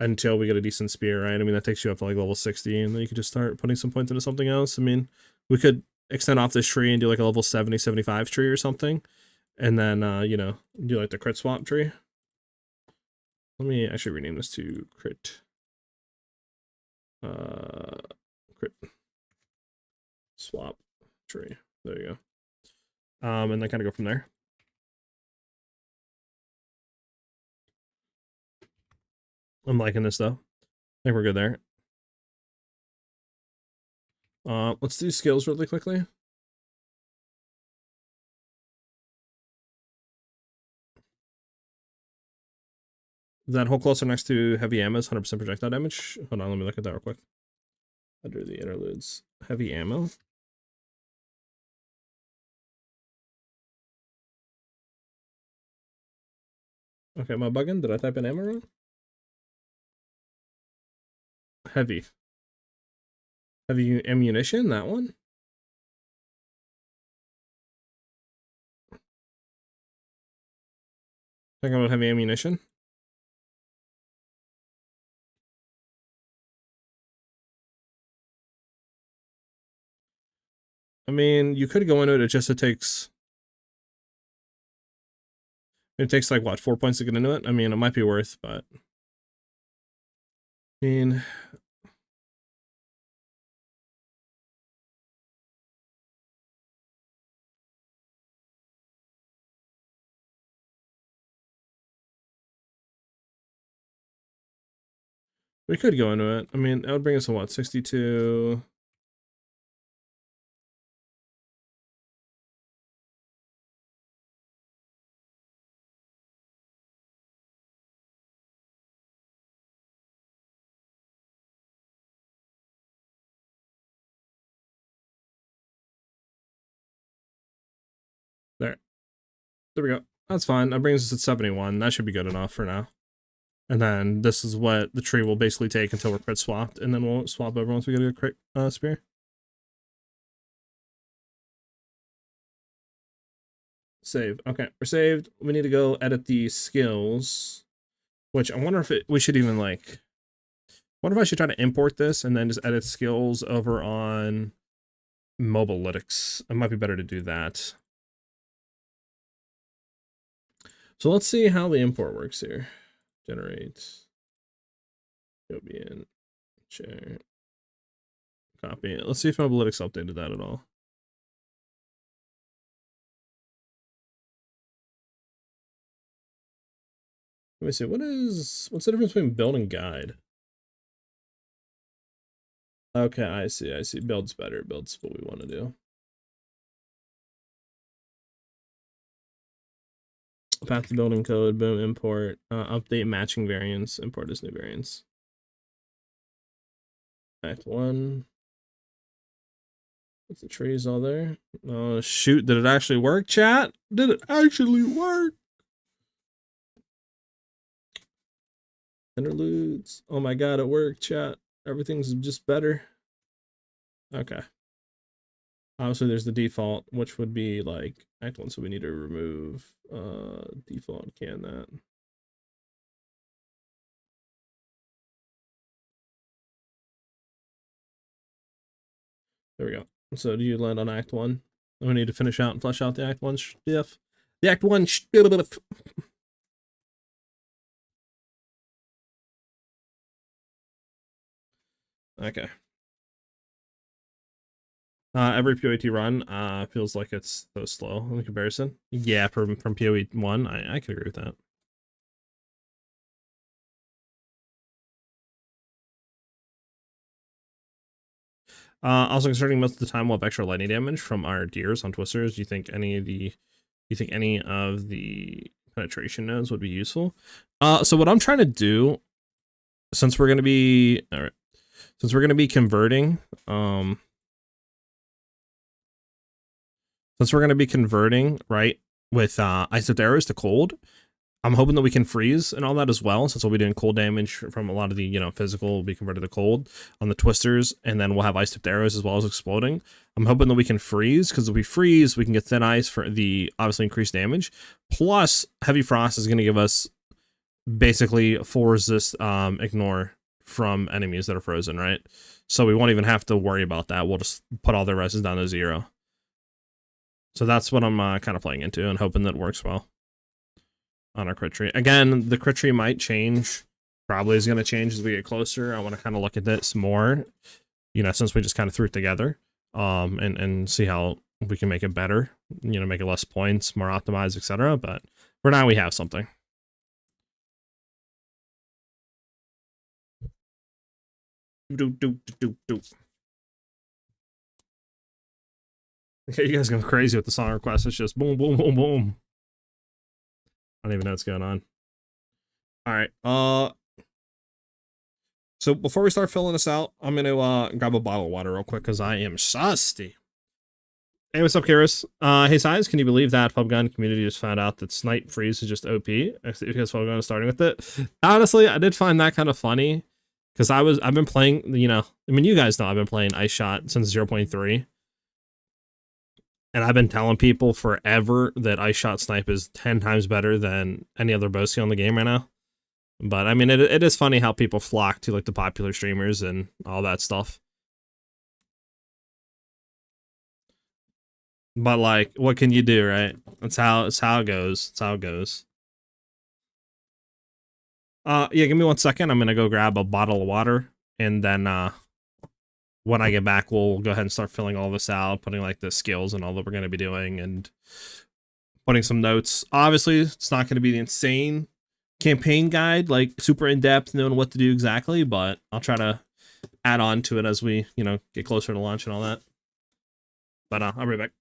until we get a decent spear, right? I mean, that takes you up to like level 60, and then you could just start putting some points into something else. I mean, we could extend off this tree and do like a level 70, 75 tree or something, and then, you know, do like the crit swap tree. Let me actually rename this to crit. Crit swap tree. There you go. And then kind of go from there. I'm liking this though. I think we're good there. Let's do skills really quickly. That whole cluster next to heavy ammo is 100% projectile damage. Hold on, let me look at that real quick. Under the interludes, heavy ammo. Okay, am I bugging? Did I type in ammo wrong? Heavy ammunition, that one? Talking about heavy ammunition? I mean, you could go into it, it takes like what, 4 points to get into it? I mean, it might be worth, but I mean, we could go into it. I mean, that would bring us to what, 62? There we go. That's fine. That brings us at 71. That should be good enough for now. And then this is what the tree will basically take until we're crit swapped, and then we'll swap over once we get a crit spear. Save. Okay, we're saved. We need to go edit the skills, which I wonder if we should even like. What if I should try to import this and then just edit skills over on Mobalytics? It might be better to do that. So let's see how the import works here. Generate. Go be in. Share. Copy. Let's see if Mobalytics updated that at all. Let me see. What's the difference between build and guide? Okay, I see. Build's better. Build's what we want to do. Path to building code, boom, import, update matching variants, import as new variants. Act 1. The trees all there. Oh, shoot. Did it actually work, chat? Did it actually work? Interludes. Oh my god, it worked, chat. Everything's just better. Okay. Obviously, there's the default, which would be like Act 1, so we need to remove default can that. There we go. So do you land on Act 1? We need to finish out and flesh out the Act 1 stuff. The Act 1 stuff. Okay. Every PoE run feels like it's so slow in comparison. Yeah, from PoE 1, I could agree with that. Also considering most of the time we'll have extra lightning damage from our deers on twisters. Do you think any of the penetration nodes would be useful? So what I'm trying to do, since we're gonna be converting, right, with Ice Arrows to cold, I'm hoping that we can freeze and all that as well, since we'll be doing cold damage from a lot of the, physical will be converted to cold on the twisters, and then we'll have ice tipped arrows as well as exploding. I'm hoping that we can freeze, because if we freeze, we can get thin ice for the obviously increased damage. Plus, heavy frost is going to give us basically full resist ignore from enemies that are frozen, right? So we won't even have to worry about that. We'll just put all their reses down to 0. So that's what I'm kind of playing into and hoping that works well on our crit tree. Again, the crit tree might change. Probably is going to change as we get closer. I want to kind of look at this more, since we just kind of threw it together, and see how we can make it better, make it less points, more optimized, etc. But for now, we have something. Okay, you guys go crazy with the song request. It's just boom, boom, boom, boom. I don't even know what's going on. All right. So before we start filling this out, I'm gonna grab a bottle of water real quick because I am thirsty. Hey, what's up, Karis? Hey, SiahZ, can you believe that PubGun community just found out that Snipe Freeze is just OP because PubGun is starting with it? Honestly, I did find that kind of funny because I've been playing, you guys know I've been playing Ice Shot since 0.3. And I've been telling people forever that Ice Shot Snipe is 10 times better than any other bow skill in the game right now. But I mean, it is funny how people flock to like the popular streamers and all that stuff. But like, what can you do, right? It's how it goes. It's how it goes. Yeah, give me 1 second. I'm gonna go grab a bottle of water, and then when I get back, we'll go ahead and start filling all this out, putting like the skills and all that we're gonna be doing, and putting some notes. Obviously, it's not gonna be the insane campaign guide, like super in depth, knowing what to do exactly, but I'll try to add on to it as we, get closer to launch and all that. But I'll be right back.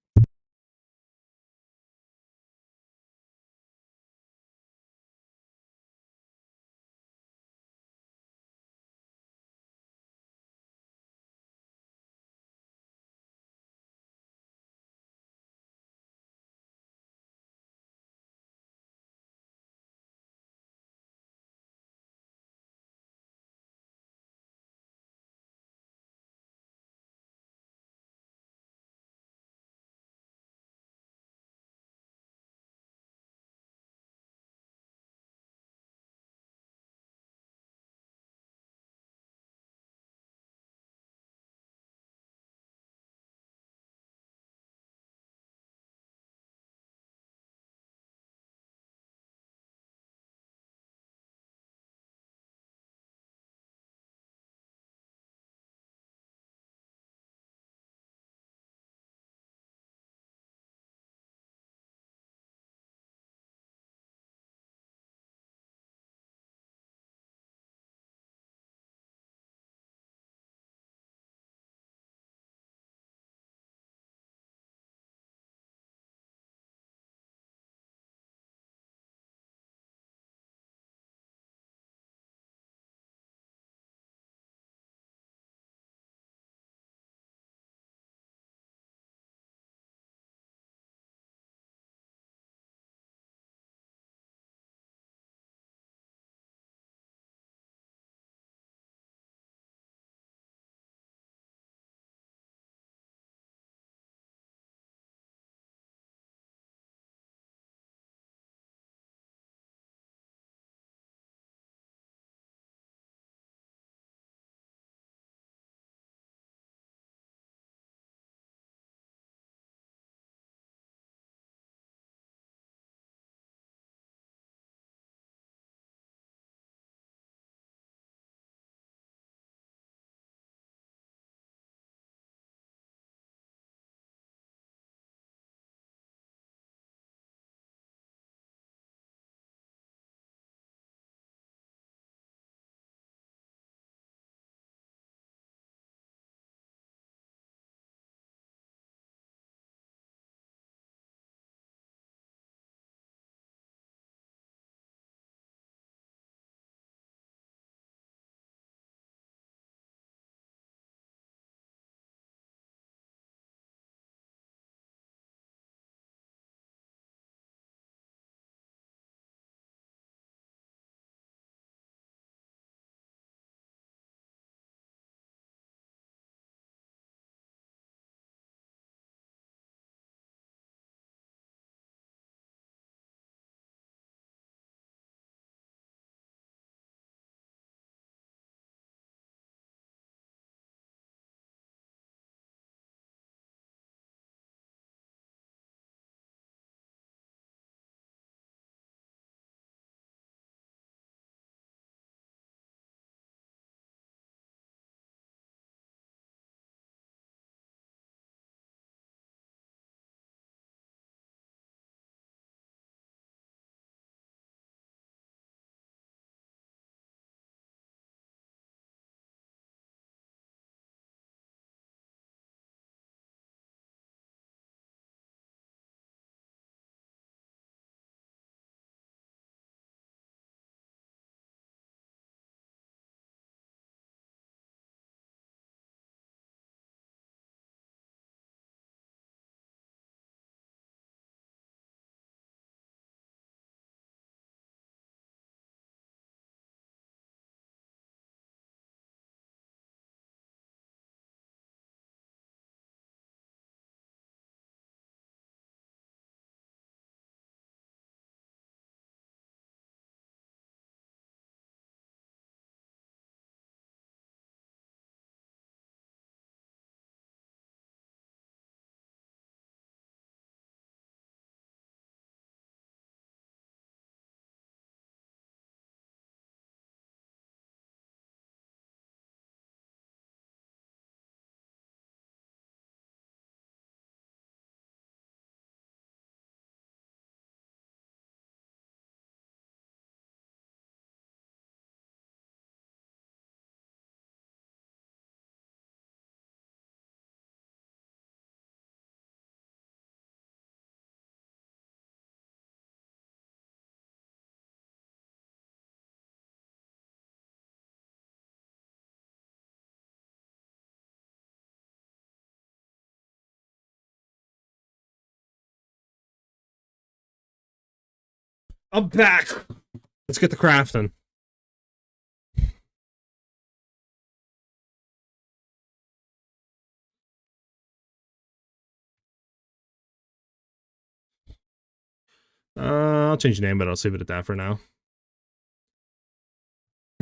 I'm back. Let's get the crafting. I'll change the name, but I'll leave it at that for now.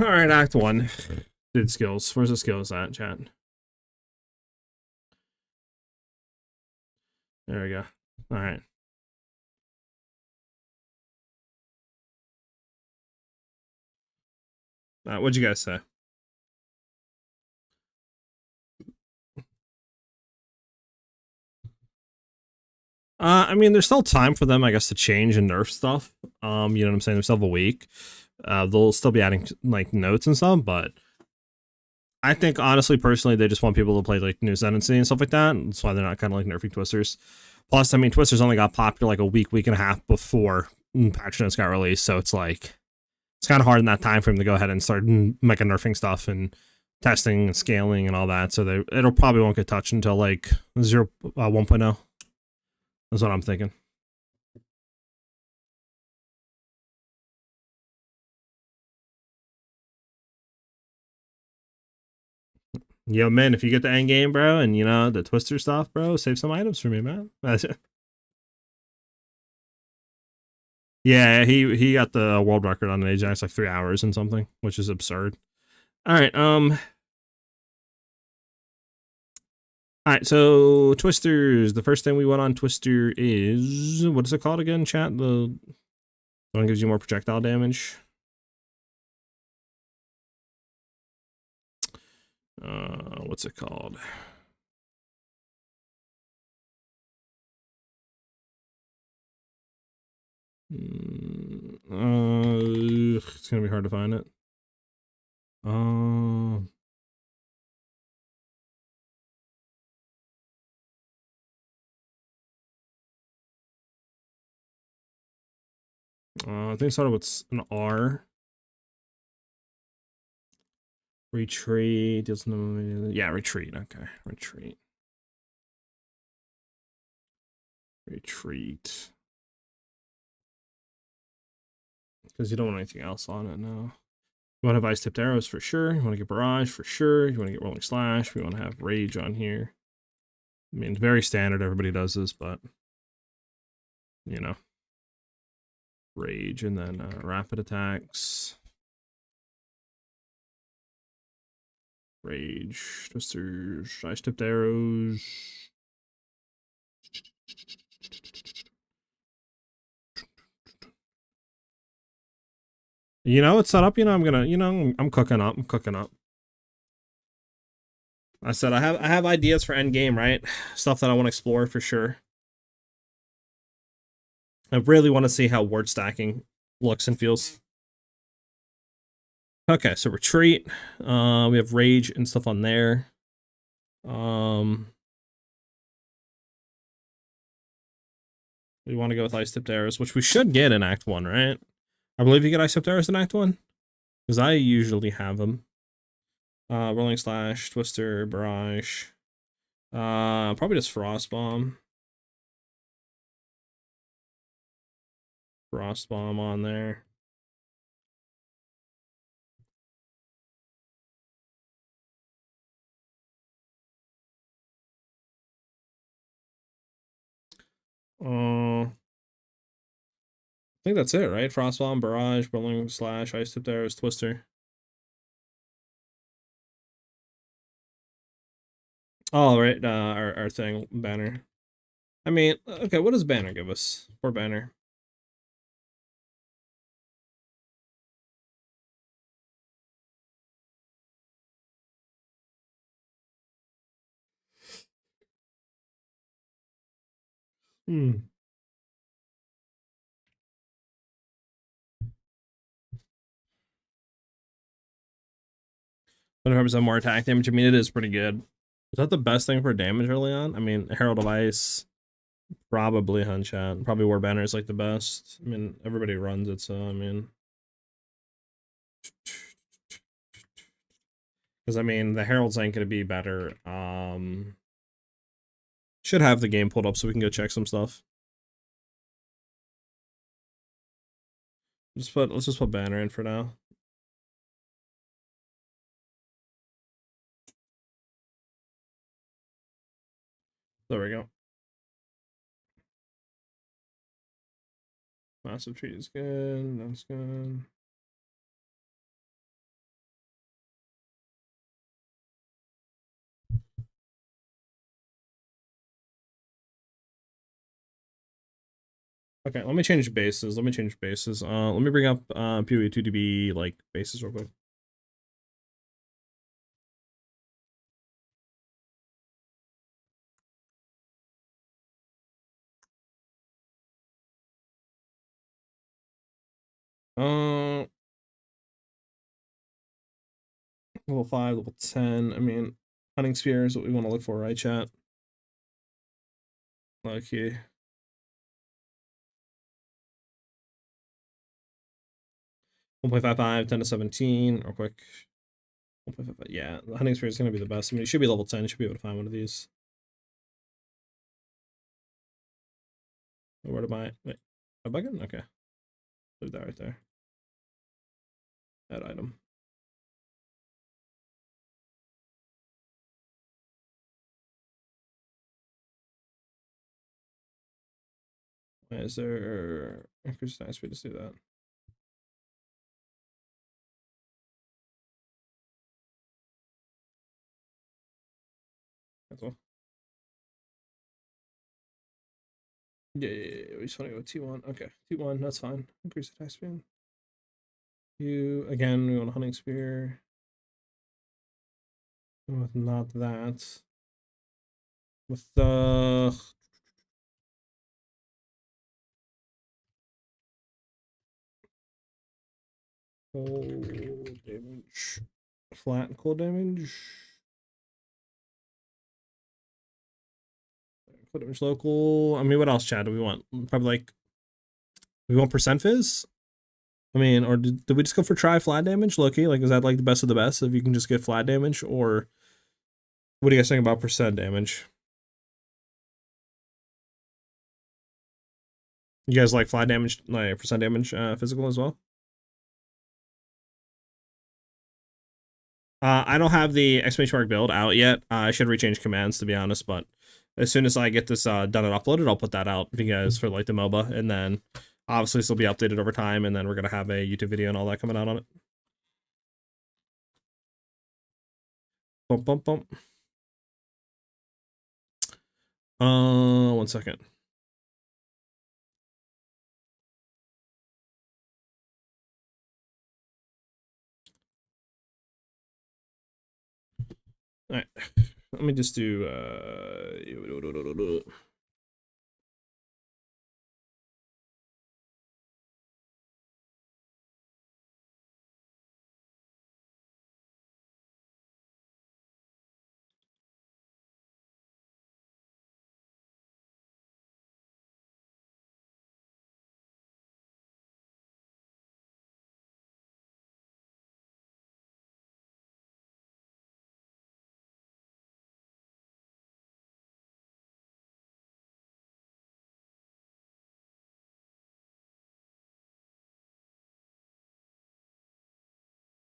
All right, Act 1. Did skills. Where's the skills at, chat? There we go. All right. What'd you guys say? I mean, there's still time for them, I guess, to change and nerf stuff. You know what I'm saying? There's still a week. They'll still be adding like notes and stuff, but I think honestly, personally, they just want people to play like New Ascendancy and stuff like that. That's why they're not kind of like nerfing Twisters. Plus, I mean, Twisters only got popular like a week and a half before patch notes got released, so it's like it's kind of hard in that time frame to go ahead and start making nerfing stuff and testing and scaling and all that. So it'll probably won't get touched until like 1.0. That's what I'm thinking. Yo, man, if you get the end game, bro, and you know the Twister stuff, bro, save some items for me, man. Yeah, he got the world record on an Ajax like 3 hours and something, which is absurd. All right, so Twisters. The first thing we want on Twister is what is it called again, chat? The one gives you more projectile damage. What's it called? It's gonna be hard to find it. I think it started with an R. Retreat. Yeah, retreat. Okay, retreat. Retreat. Because you don't want anything else on it now. You want to have ice tipped arrows for sure. You want to get barrage for sure. You want to get rolling slash. We want to have rage on here. I mean, very standard. Everybody does this, but you know, rage and then rapid attacks. Rage, twisters, ice tipped arrows. You know, it's set up. You know, I'm gonna. You know, I'm cooking up. I'm cooking up. I said I have ideas for end game, right? Stuff that I want to explore for sure. I really want to see how ward stacking looks and feels. Okay, so retreat. We have rage and stuff on there. We want to go with ice tipped arrows, which we should get in Act 1, right? I believe you get ice tipped arrows in Act 1, because I usually have them. Rolling slash, twister, barrage. Probably just frost bomb. Frost bomb on there. I think that's it, right? Frost bomb, barrage, rolling slash, ice tipped arrows, twister. Oh, right. Our thing, banner. I mean, okay, what does banner give us? For banner. Hmm. 25% more attack damage. I mean, it is pretty good. Is that the best thing for damage early on? I mean, Herald of Ice, probably Hunchat. Probably War Banner is like the best. I mean, everybody runs it, so I mean. Because I mean, the Heralds ain't gonna be better. Should have the game pulled up so we can go check some stuff. Let's just put banner in for now. There we go. Massive tree is good. That's good. Okay, let me change bases. Let me bring up PoE 2DB like bases real quick. Level 5, level 10. I mean, hunting spear is what we want to look for, right, chat? Okay. 1.55, 10 to 17, real quick. 1.55, yeah, the hunting spear is going to be the best. I mean, it should be level 10. You should be able to find one of these. Where to buy it? Wait, a button? Okay. Leave that right there. That item. Is there increased nice way to do that? That's all. Yeah, we just want to go T1. Okay, T1, that's fine. Increase the attack speed. You, again, we want a hunting spear. With not that. With the... cold damage. Flat cold damage. Cold damage local. I mean, what else, Chad, do we want? Probably like... We want percent fizz? I mean, or did we just go for try flat damage, Loki? Like, is that like the best of the best if you can just get flat damage? Or what do you guys think about percent damage? You guys like flat damage, like percent damage physical as well? I don't have the exclamation mark build out yet. I should rechange commands, to be honest, but as soon as I get this done and uploaded, I'll put that out for you guys for like the MOBA, and then obviously this will be updated over time, and then we're gonna have a YouTube video and all that coming out on it. Bump, bump, bump. 1 second. All right, let me just do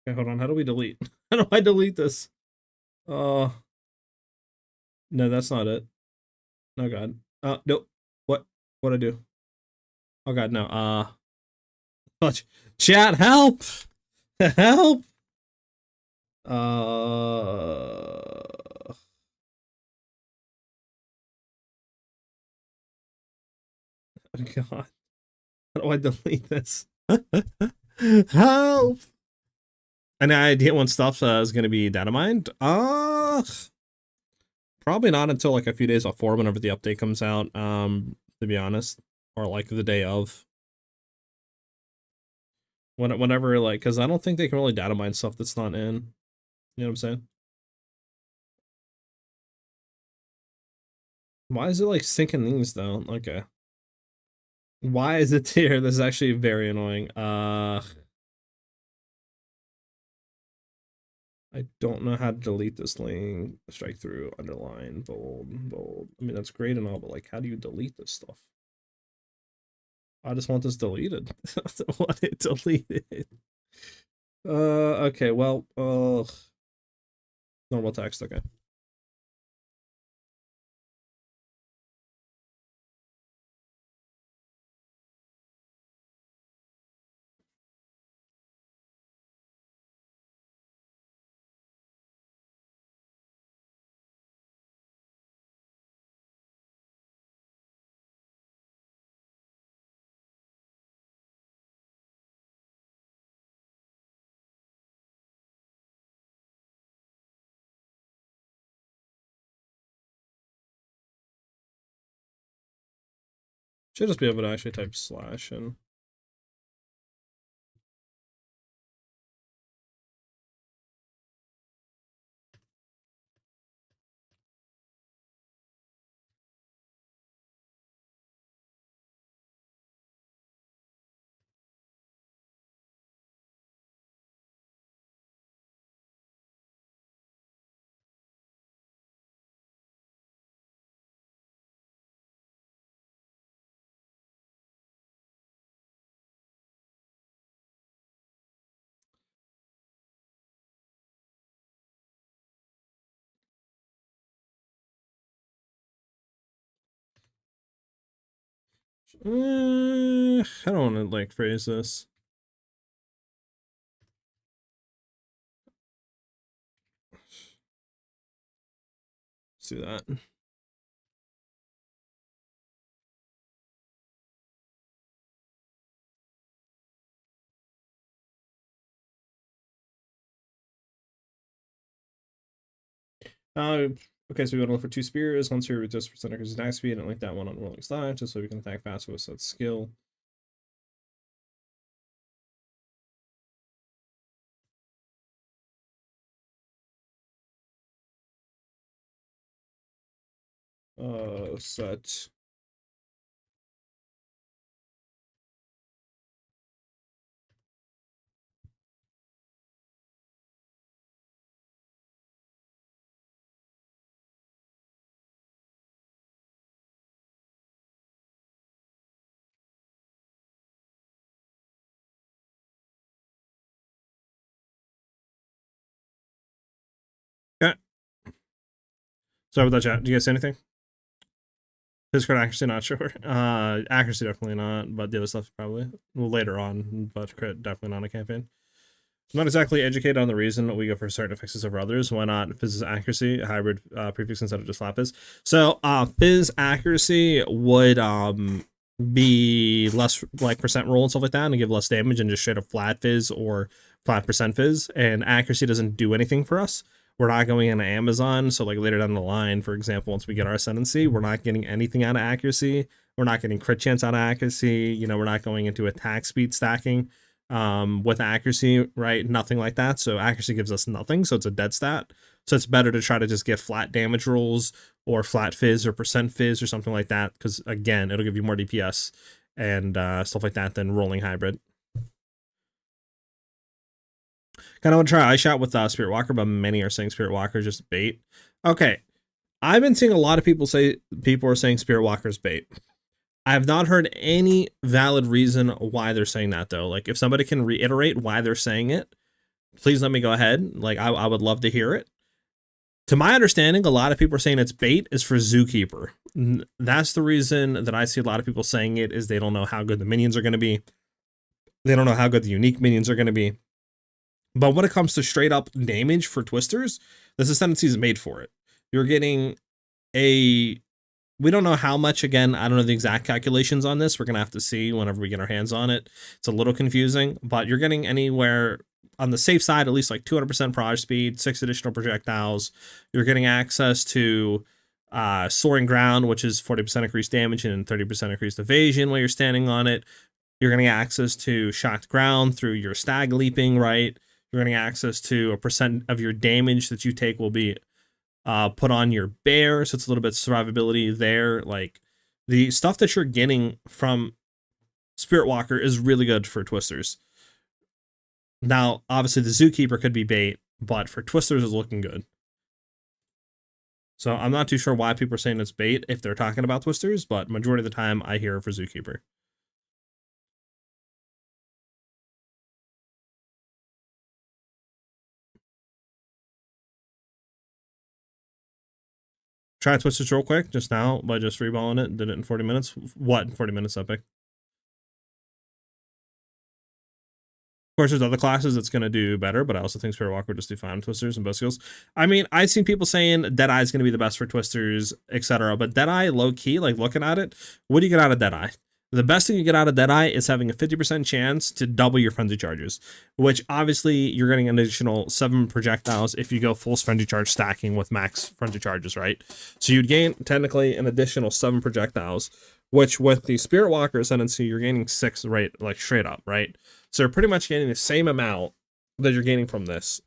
okay, hold on. How do we delete? How do I delete this? No, that's not it. Oh god. Nope. What? What I do? Oh god, no. Chat, help! Help! Oh god. How do I delete this? Help! Any idea when stuff is gonna be data mined? Probably not until like a few days before, whenever the update comes out, to be honest. Or like the day of. Whenever, like, because I don't think they can really data mine stuff that's not in. You know what I'm saying? Why is it like syncing these though? Okay. Why is it here? This is actually very annoying. I don't know how to delete this link. Strike through, underline, bold, bold. I mean, that's great and all, but like, how do you delete this stuff? I just want this deleted. I want it deleted. Okay, well, normal text, okay. Should just be able to actually type slash and I don't want to like phrase this. Let's do that. Okay, so we want to look for 2 spears, 1 spear with just percent increases attack speed, and like that one on rolling slash, just so we can attack faster with that skill. Set. Okay. Sorry about that, chat. Do you guys say anything? Physical accuracy, not sure. Accuracy, definitely not, but the other stuff probably. Well, later on, but crit, definitely not a campaign. I'm not exactly educated on the reason we go for certain effects over others. Why not Phys accuracy, hybrid prefix instead of just flat Phys? So, Phys accuracy would be less like percent roll and stuff like that and give less damage and just straight up flat Phys or flat percent Phys. And accuracy doesn't do anything for us. We're not going into Amazon, so like later down the line, for example, once we get our ascendancy, we're not getting anything out of accuracy. We're not getting crit chance out of accuracy. You know, we're not going into attack speed stacking with accuracy, right? Nothing like that. So accuracy gives us nothing, so it's a dead stat. So it's better to try to just get flat damage rolls or flat Phys or percent Phys or something like that, because again, it'll give you more DPS and stuff like that than rolling hybrid. Kind of want to try Eye Shot with Spirit Walker, but many are saying Spirit Walker is just bait. Okay, I've been seeing a lot of people are saying Spirit Walker is bait. I have not heard any valid reason why they're saying that, though. Like, if somebody can reiterate why they're saying it, please let me go ahead. Like, I would love to hear it. To my understanding, a lot of people are saying it's bait is for Zookeeper. That's the reason that I see a lot of people saying it, is they don't know how good the minions are going to be. They don't know how good the unique minions are going to be. But when it comes to straight up damage for Twisters, this ascendancy is made for it. You're getting we don't know how much, again, I don't know the exact calculations on this. We're going to have to see whenever we get our hands on it. It's a little confusing, but you're getting anywhere on the safe side, at least like 200% proj speed, 6 additional projectiles. You're getting access to Soaring Ground, which is 40% increased damage and 30% increased evasion while you're standing on it. You're getting access to Shocked Ground through your Stag Leaping, right? You're getting access to a percent of your damage that you take will be put on your bear, so it's a little bit survivability there. Like, the stuff that you're getting from Spirit Walker is really good for Twisters. Now, obviously, the Zookeeper could be bait, but for Twisters, it's looking good. So I'm not too sure why people are saying it's bait if they're talking about Twisters, but majority of the time I hear it for Zookeeper. Try Twisters real quick just now by just reballing it. Did it in 40 minutes. What? 40 minutes, Epic. Of course, there's other classes that's going to do better, but I also think Spirit Walker would just do fine with Twisters and both skills. I mean, I've seen people saying Deadeye is going to be the best for Twisters, etc. But Deadeye, low-key, like looking at it, what do you get out of Deadeye? The best thing you get out of Deadeye is having a 50% chance to double your frenzy charges, which obviously you're getting an additional 7 projectiles if you go full frenzy charge stacking with max frenzy charges, right? So you'd gain technically an additional 7 projectiles, which with the Spirit Walker Ascendancy, you're gaining 6 right, like straight up, right? So you're pretty much getting the same amount that you're gaining from this.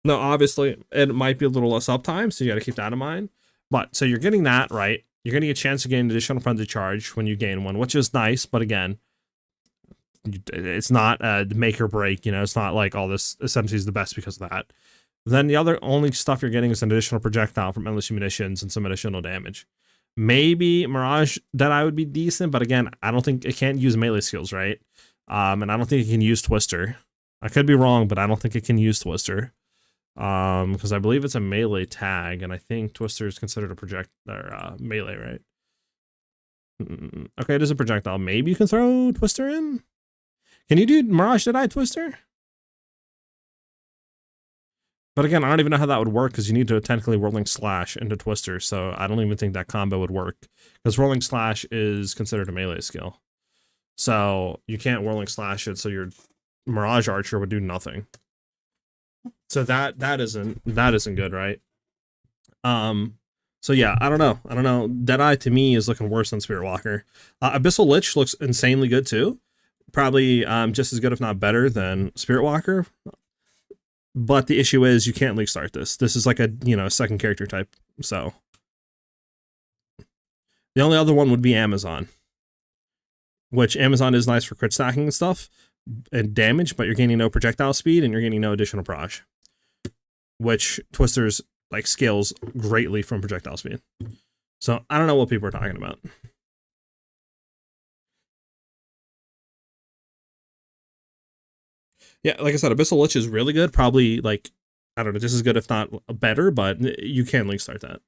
Now, obviously, it might be a little less uptime, so you got to keep that in mind. But so you're getting that, right? You're getting a chance to gain an additional frenzy charge when you gain one, which is nice. But again, it's not a make or break. You know, it's not like all this SMC is the best because of that. Then the only stuff you're getting is an additional projectile from endless munitions and some additional damage. Maybe Mirage Deadeye would be decent, but again, I don't think it can't use melee skills, right? And I don't think it can use Twister. I could be wrong, but I don't think it can use Twister. Because I believe it's a melee tag, and I think Twister is considered a project or melee, right? Okay, it is a projectile. Maybe you can throw Twister in. Can you do Mirage Deadeye Twister? But again, I don't even know how that would work because you need to technically Whirling Slash into Twister, so I don't even think that combo would work because Whirling Slash is considered a melee skill. So you can't Whirling Slash it, so your Mirage Archer would do nothing. So that isn't good, right? So yeah, I don't know. Deadeye to me is looking worse than Spirit Walker. Abyssal Lich looks insanely good too. Probably just as good, if not better, than Spirit Walker. But the issue is you can't league start this. This is like a, second character type. So the only other one would be Amazon, which Amazon is nice for crit stacking and stuff and damage, but you're gaining no projectile speed and you're gaining no additional proj, which Twister's like scales greatly from projectile speed. So I don't know what people are talking about. Yeah, like I said, Abyssal Lich is really good. Probably like, I don't know, just as good, if not better, but you can league start that.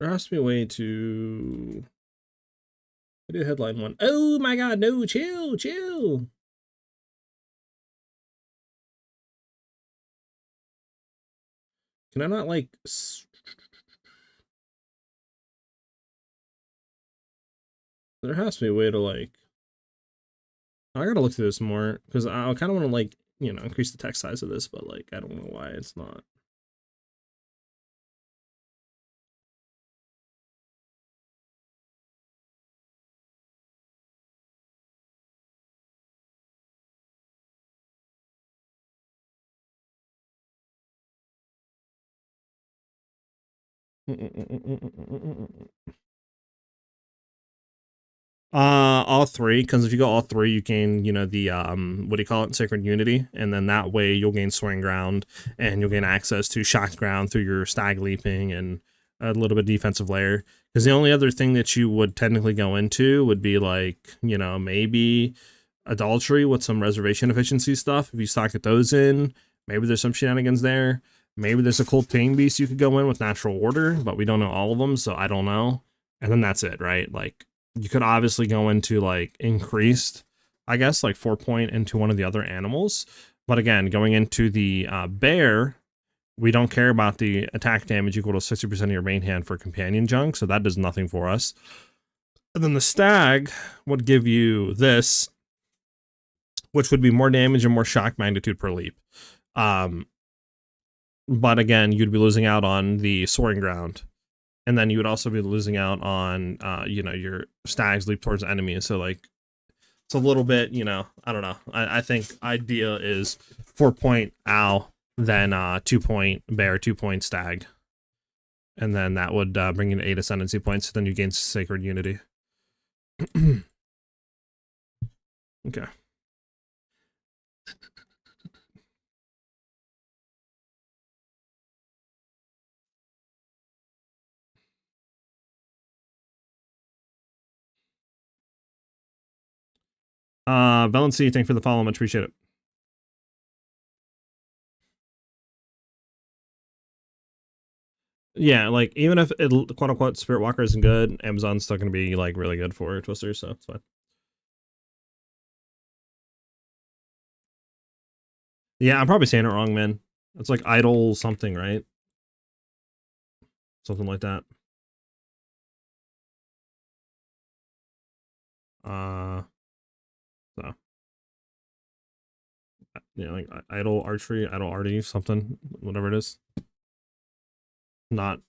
There has to be a way to do headline one. Oh my god, no, chill. Can I not like... There has to be a way to like... I gotta look through this more, because I kind of want to like, increase the text size of this, but like, I don't know why it's not. All three, because if you go all three, you gain, the what do you call it, Sacred Unity, and then that way you'll gain Soaring Ground, and you'll gain access to Shocked Ground through your Stag Leaping and a little bit of defensive layer. Because the only other thing that you would technically go into would be like, maybe Adultery with some reservation efficiency stuff. If you socket those in, maybe there's some shenanigans there. Maybe there's a Cold Pain Beast you could go in with Natural Order, but we don't know all of them, so I don't know. And then that's it, right? Like, you could obviously go into like increased, I guess, like 4-point into one of the other animals. But again, going into the bear, we don't care about the attack damage equal to 60% of your main hand for companion junk, so that does nothing for us. And then the stag would give you this, which would be more damage and more shock magnitude per leap. But again, you'd be losing out on the Soaring Ground. And then you would also be losing out on, your Stag's Leap towards enemies. So, like, it's a little bit, I don't know. I think idea is 4-point owl, then 2-point bear, 2-point stag. And then that would bring in 8 ascendancy points. Then you gain Sacred Unity. Okay. Valency, thank you for the follow, much appreciate it. Yeah, like even if it quote unquote Spirit Walker isn't good, Amazon's still gonna be like really good for Twisters, so it's fine. Yeah, I'm probably saying it wrong, man. It's like idle something, right? Something like that. So yeah, like idle archery, idle arty, something, whatever it is. Not,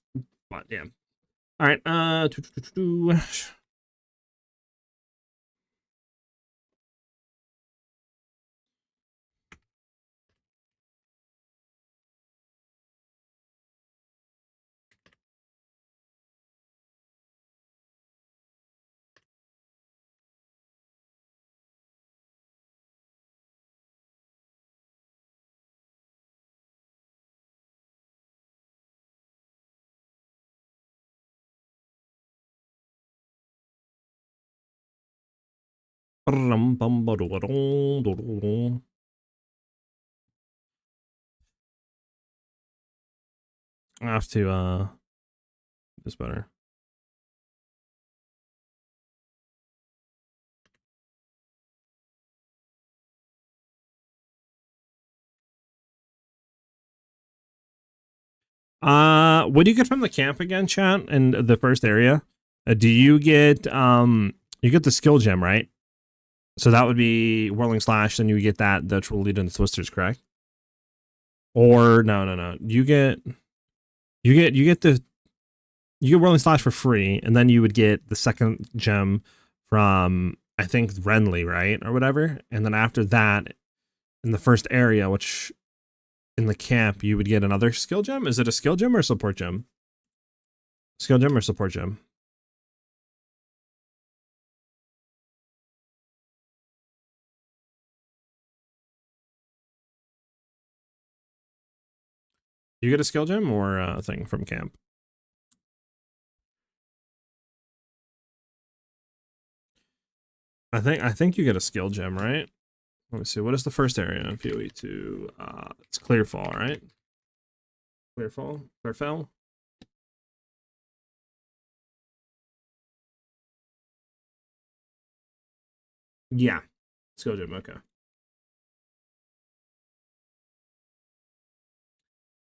but yeah. All right. I have to this better. What do you get from the camp again, chat? In the first area? Do you get the skill gem, right? So that would be Whirling Slash, then you get that will lead into Twisters, correct? Or no. You get Whirling Slash for free, and then you would get the second gem from I think Renly, right? Or whatever. And then after that, in the first area, which in the camp, you would get another skill gem. Is it a skill gem or support gem? Skill gem or support gem? You get a skill gem or a thing from camp? I think you get a skill gem, right? Let me see. What is the first area in PoE 2? It's Clearfall, right? Clearfell? Yeah. Skill gem, okay.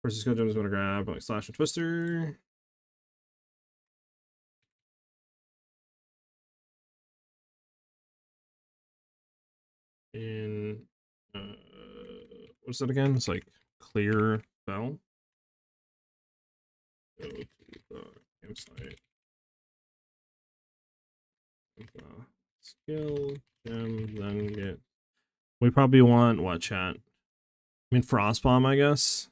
First skill gem is going to grab like Slash and Twister. And what's that again? It's like Clear Fell. Go to the campsite. Skill gem, then get. We probably want what, chat? I mean, Frost Bomb, I guess.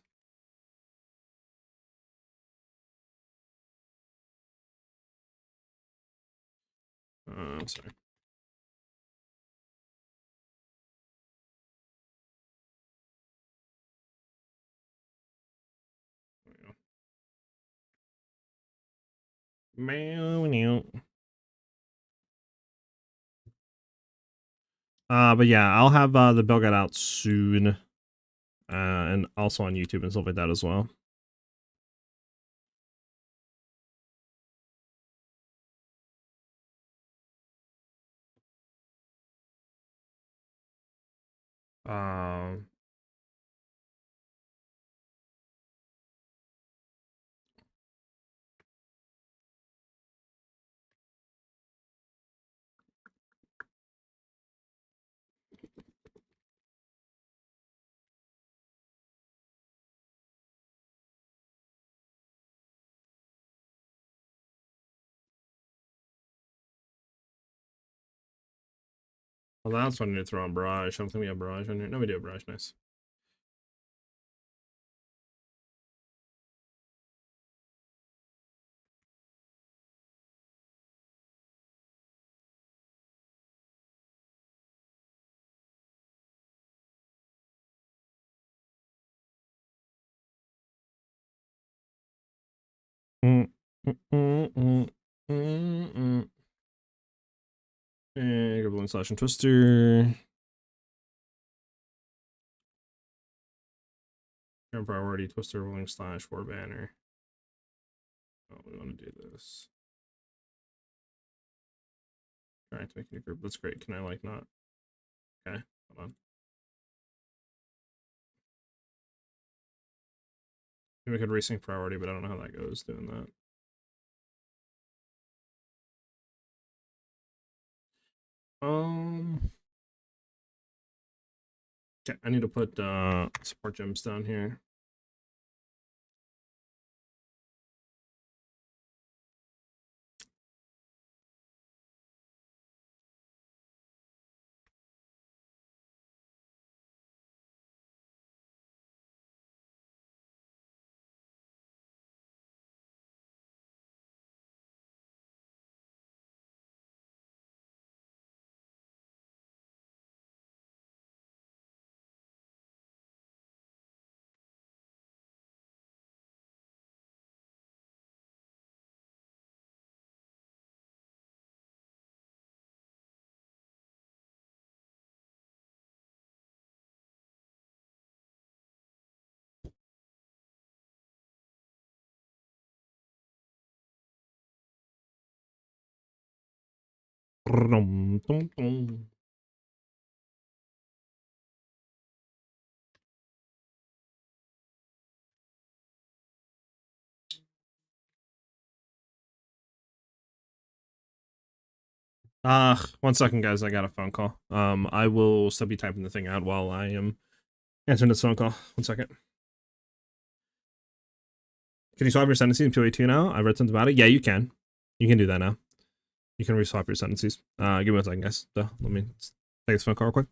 Sorry. But yeah, I'll have the bill get out soon, and also on YouTube and stuff like that as well. Um, well, that's when you throw on Barrage. I don't think we have Barrage on here. No, we do have Barrage. Nice. Mm, mm, mm, mm, mm, mm. And Gribbling Slash and Twister. Current priority, Twister, Rolling Slash, 4 banner. Oh, we want to do this. Trying to make a new group. That's great. Can I like not? Okay, hold on. Maybe I could resync priority, but I don't know how that goes doing that. Okay, I need to put support gems down here. One second, guys. I got a phone call. I will still be typing the thing out while I am answering this phone call. One second. Can you swap your sentences in PoE 2 now? I read something about it. Yeah, you can. You can do that now. You can reswap your sentences. Give me 1 second, guys. So let me take this phone call real quick.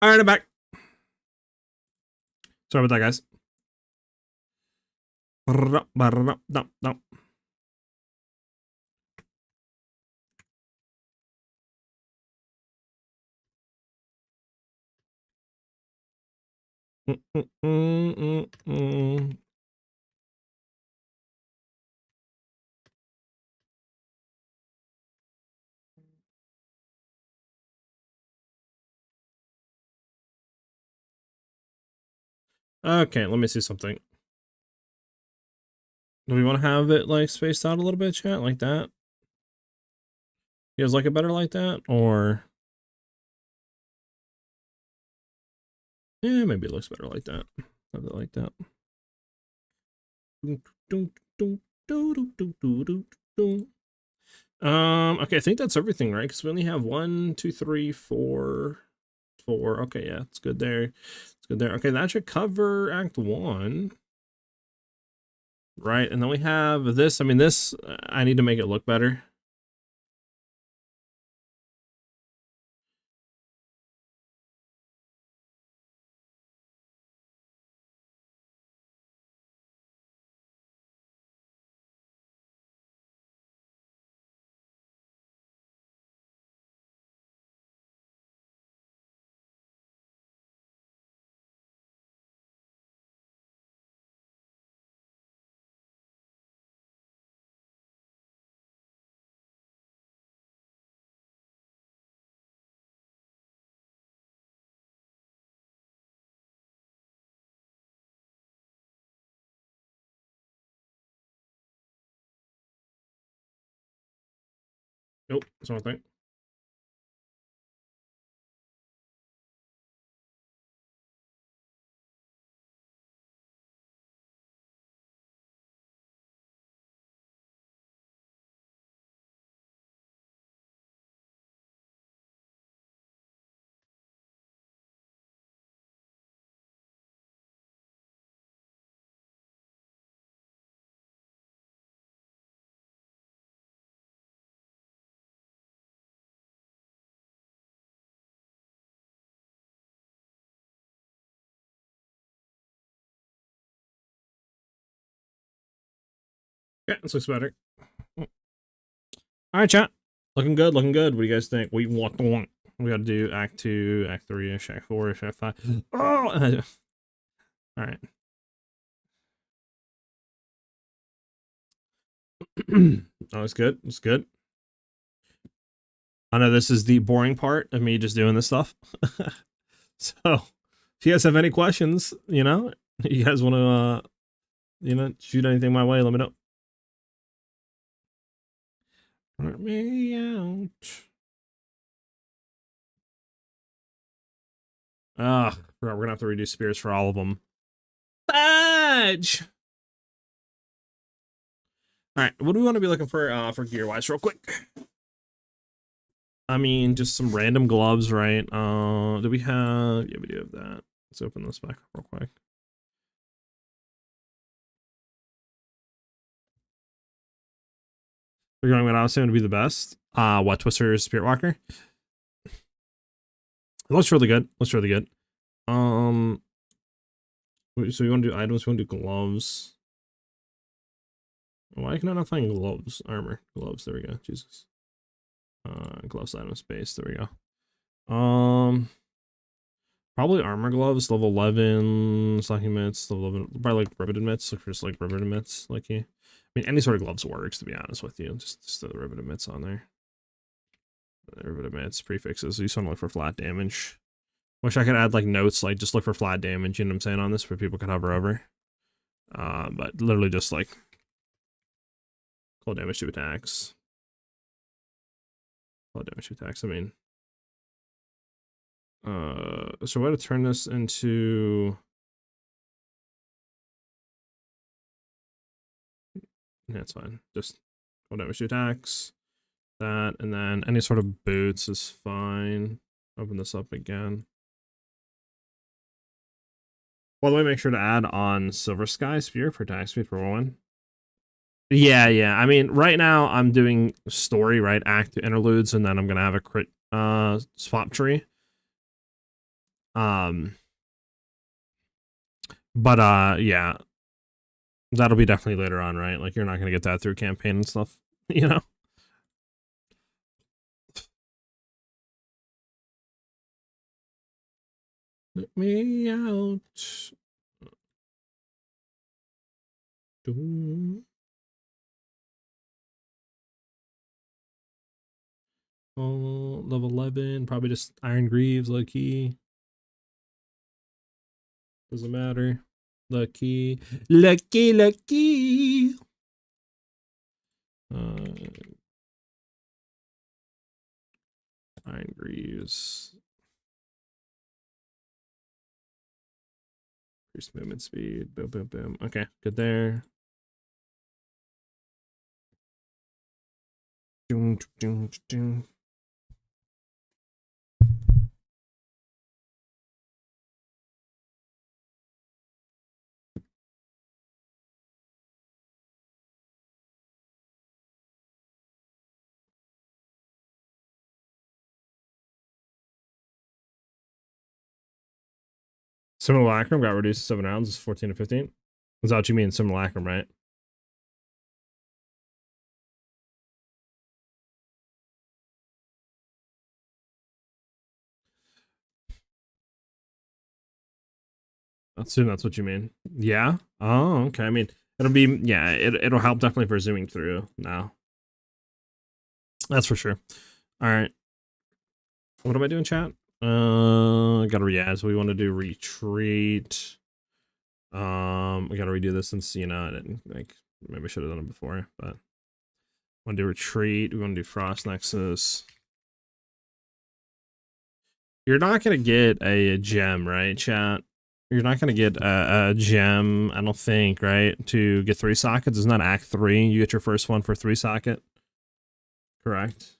All right, I'm back. Sorry about that, guys. Okay, let me see something. Do we want to have it like spaced out a little bit, chat, like that? You guys like it better like that, or yeah, maybe it looks better like that. Have it like that. Okay, I think that's everything, right? Because we only have 1, 2, 3, 4, 4. Okay, yeah, it's good there. It's good there. Okay, that should cover Act 1. Right, and then we have this. I mean, this, I need to make it look better. Nope, that's one thing. Yeah, this looks better. All right, chat. Looking good, looking good. What do you guys think? We want the one. We got to do Act 2, Act 3-ish, Act 4-ish, Act 5. Oh! All right. Oh, it's good. It's good. I know this is the boring part of me just doing this stuff. So, if you guys have any questions, you know, you guys want to, you know, shoot anything my way, let me know. Let me out. Ah, we're gonna have to redo spears for all of them. Fudge! All right, what do we want to be looking for gear wise, real quick? I mean, just some random gloves, right? Do we have? Yeah, we do have that. Let's open this back up real quick. We're going with Austin to be the best. What Twister Spirit Walker? It looks really good. Looks really good. So you want to do items? We want to do gloves. Why can I not find gloves? Armor, gloves. There we go. Jesus. Gloves item space. There we go. Probably armor gloves, level 11, stocking mitts, level 11, probably like riveted mitts, look for just like riveted mitts, like you. I mean, any sort of gloves works, to be honest with you. Just throw the riveted mitts on there. The riveted mitts, prefixes, you just want to look for flat damage. Wish I could add like notes, like just look for flat damage, you know what I'm saying, on this, for people could hover over. But literally just like cold damage to attacks. Cold damage to attacks, I mean. So we're going to turn this into... Yeah, it's fine. Just cold damage to attacks. That, and then any sort of boots is fine. Open this up again. By the way, make sure to add on Silver Sky Spear for attack speed for 1. Yeah. I mean, right now I'm doing story, right? Act interludes, and then I'm gonna have a crit swap tree. But yeah. That'll be definitely later on, right? Like, you're not gonna get that through campaign and stuff, you know? Let me out. Oh, level 11, probably just Iron Greaves, low key. Doesn't matter. Lucky. Iron Greaves. Increased movement speed. Boom, boom, boom. Okay, good there. Simulacrum got reduced to 7 rounds. It's 14 to 15. Is that what you mean? Simulacrum, right? I assume that's what you mean. Yeah. Oh, okay. I mean, it'll be, yeah, it'll help definitely for zooming through now. That's for sure. All right. What am I doing, chat? I gotta so we want to do retreat. We gotta redo this since, you know, I didn't, like, maybe I should have done it before, but want to do retreat. We want to do frost nexus. You're not gonna get a gem, right, chat? You're not gonna get a gem, I don't think, right? To get 3 sockets. It's not Act 3. You get your first one for 3 socket. Correct.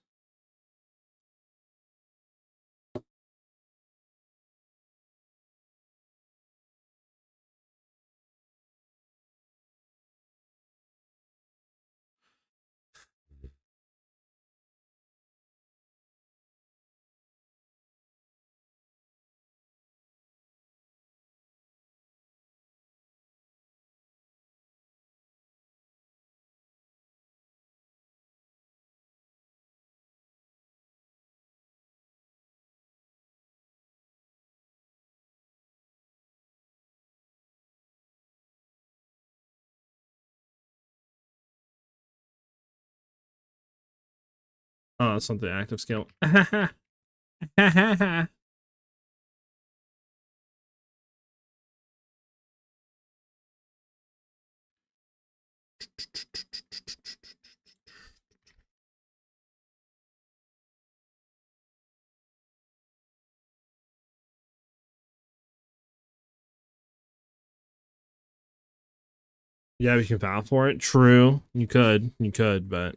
Oh, it's something active skill. Yeah, you can file for it. True. You could, but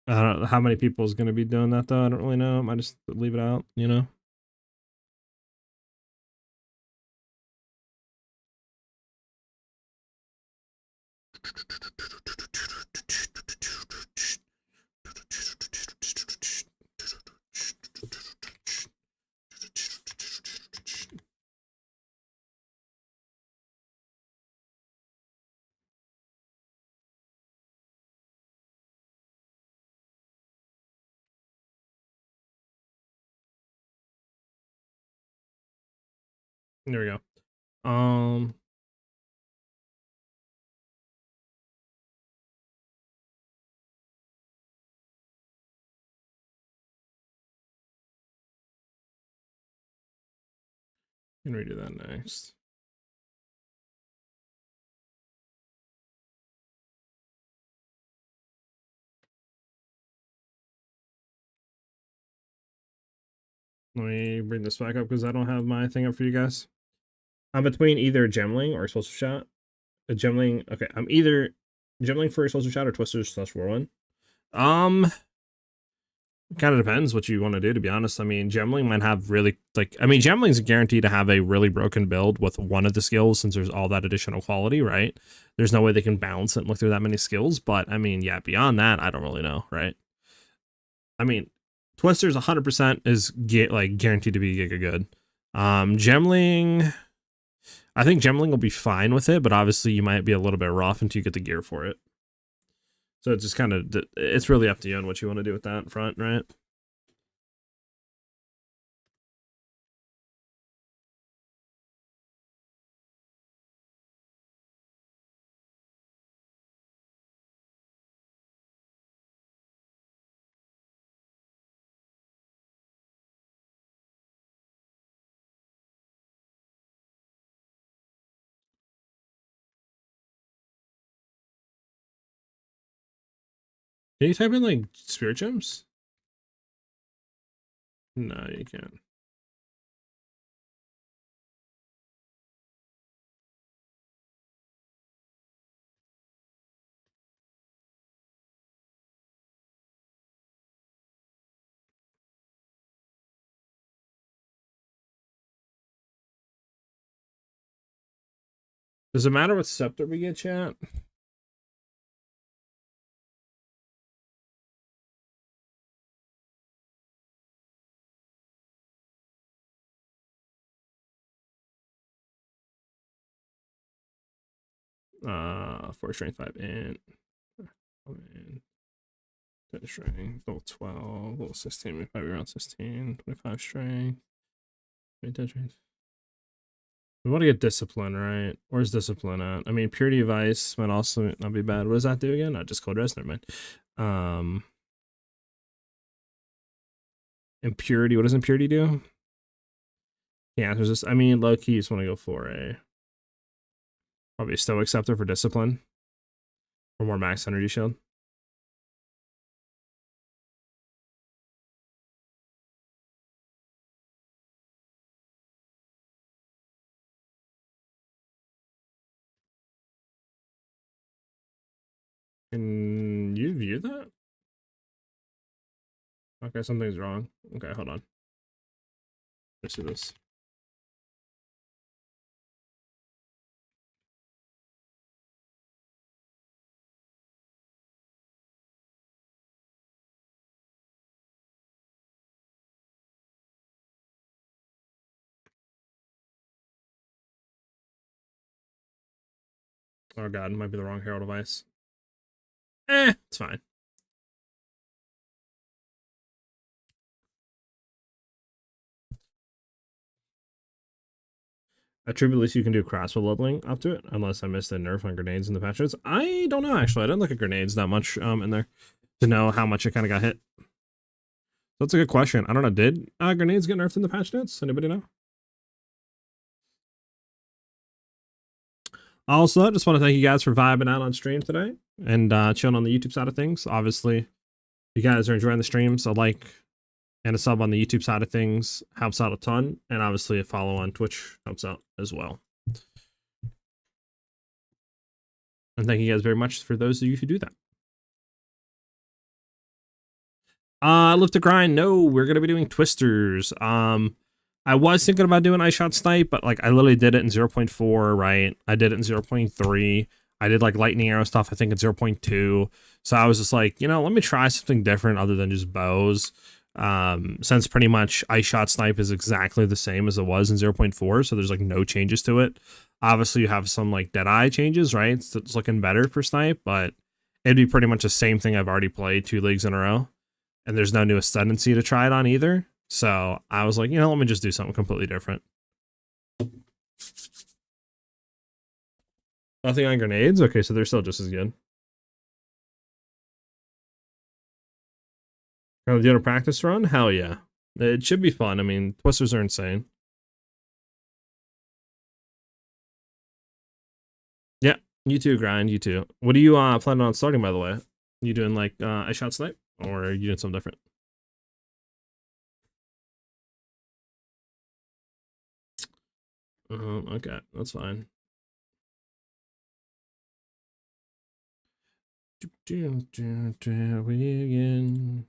I don't know how many people is going to be doing that though. I don't really know. I might just leave it out, you know? There we go. Can redo that next. Let me bring this back up because I don't have my thing up for you guys. I'm between either Gemling or Explosive Shot. A Gemling, okay, I'm either Gemling for Explosive Shot or Twisters /41. Kind of depends what you want to do, to be honest. I mean, Gemling might have really, like, I mean, Gemling's guaranteed to have a really broken build with one of the skills since there's all that additional quality, right? There's no way they can balance it and look through that many skills, but I mean, yeah, beyond that, I don't really know, right? I mean, Twisters 100% is like guaranteed to be giga good. Gemling, I think Gemling will be fine with it, but obviously you might be a little bit rough until you get the gear for it. So it's just kind of, it's really up to you on what you want to do with that in front, right? Can you type in like spirit gems? No, you can't. Does it matter what scepter we get, chat? Four strength, 5 int. Strength, level 12, level 16, maybe around 16, 25 strength. 10 strength. We want to get discipline, right? Where's discipline at? I mean, purity of ice might also not be bad. What does that do again? Not just cold rest, never mind. Impurity, what does impurity do? Yeah, there's just, I mean, low key, you just want to go for a probably a stoic scepter for discipline. Or more max energy shield. Can you view that? Okay, something's wrong. Okay, hold on. Let's do this. Oh god, it might be the wrong Herald device. It's fine. Attribute list you can do crossbow leveling up to it, unless I missed a nerf on grenades in the patch notes. I don't know, actually. I didn't look at grenades that much in there to know how much it kind of got hit. That's a good question. I don't know. Did grenades get nerfed in the patch notes? Anybody know? Also, I just want to thank you guys for vibing out on stream today and chilling on the YouTube side of things. Obviously, if you guys are enjoying the streams, a like and a sub on the YouTube side of things helps out a ton. And obviously, a follow on Twitch helps out as well. And thank you guys very much for those of you who do that. Lift to grind. No, we're gonna be doing twisters. I was thinking about doing ice shot snipe, but like I literally did it in 0.4, right? I did it in 0.3. I did like lightning arrow stuff, I think in 0.2. So I was just like, you know, let me try something different other than just bows. Since pretty much ice shot snipe is exactly the same as it was in 0.4, so there's like no changes to it. Obviously you have some like dead eye changes, right? So it's looking better for snipe, but it'd be pretty much the same thing I've already played 2 leagues in a row. And there's no new ascendancy to try it on either. So I was like, you know, let me just do something completely different. Nothing on grenades? Okay, so they're still just as good. Are they doing a practice run? Hell yeah. It should be fun. I mean, twisters are insane. Yeah, you too, grind, you too. What are you planning on starting, by the way? You doing like ice shot snipe? Or are you doing something different? Okay, that's fine. We again.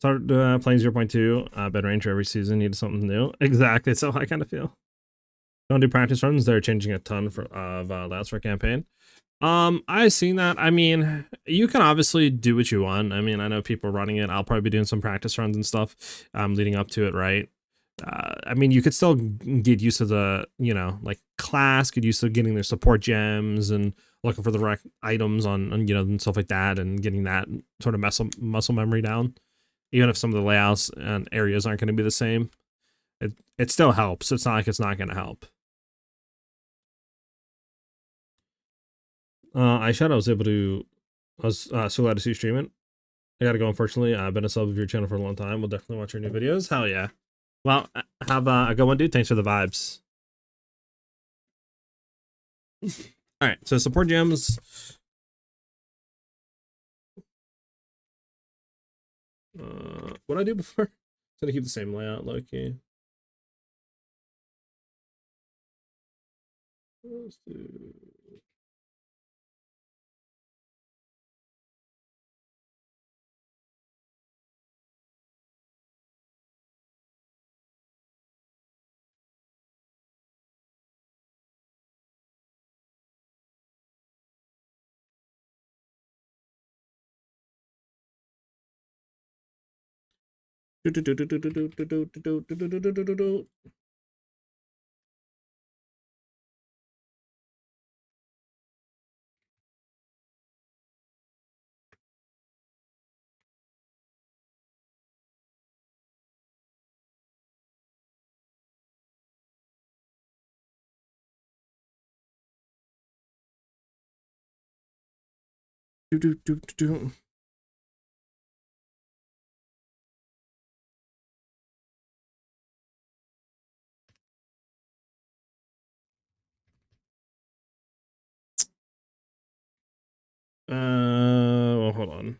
Start playing 0.2 better ranger every season. Need something new. Exactly. So I kind of feel. Don't do practice runs. They're changing a ton of last for campaign. I've seen that. I mean, you can obviously do what you want. I mean, I know people running it. I'll probably be doing some practice runs and stuff leading up to it, right? I mean, you could still get used to the, you know, like class, get used to getting their support gems and looking for the right items on you know, and stuff like that, and getting that sort of muscle memory down. Even if some of the layouts and areas aren't going to be the same, it still helps. It's not like it's not going to help. I said I was able to. I was so glad to see you stream it. I gotta go, unfortunately. I've been a sub of your channel for a long time. We'll definitely watch your new videos. Hell yeah. Well, have a good one, dude. Thanks for the vibes. All right, so support gems. What I do before? Try to keep the same layout, low key. Let's do. Well, hold on.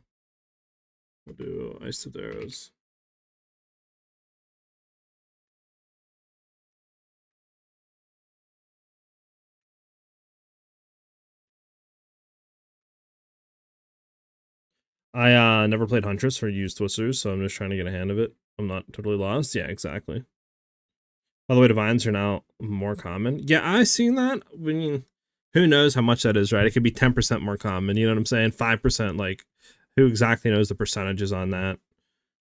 We'll do ice to arrows. I never played Huntress or used Twisters, so I'm just trying to get a hand of it. I'm not totally lost. Yeah, exactly. By the way, divines are now more common. Yeah, I've seen that. I mean, who knows how much that is, right? It could be 10% more common. You know what I'm saying? 5%. Like, who exactly knows the percentages on that?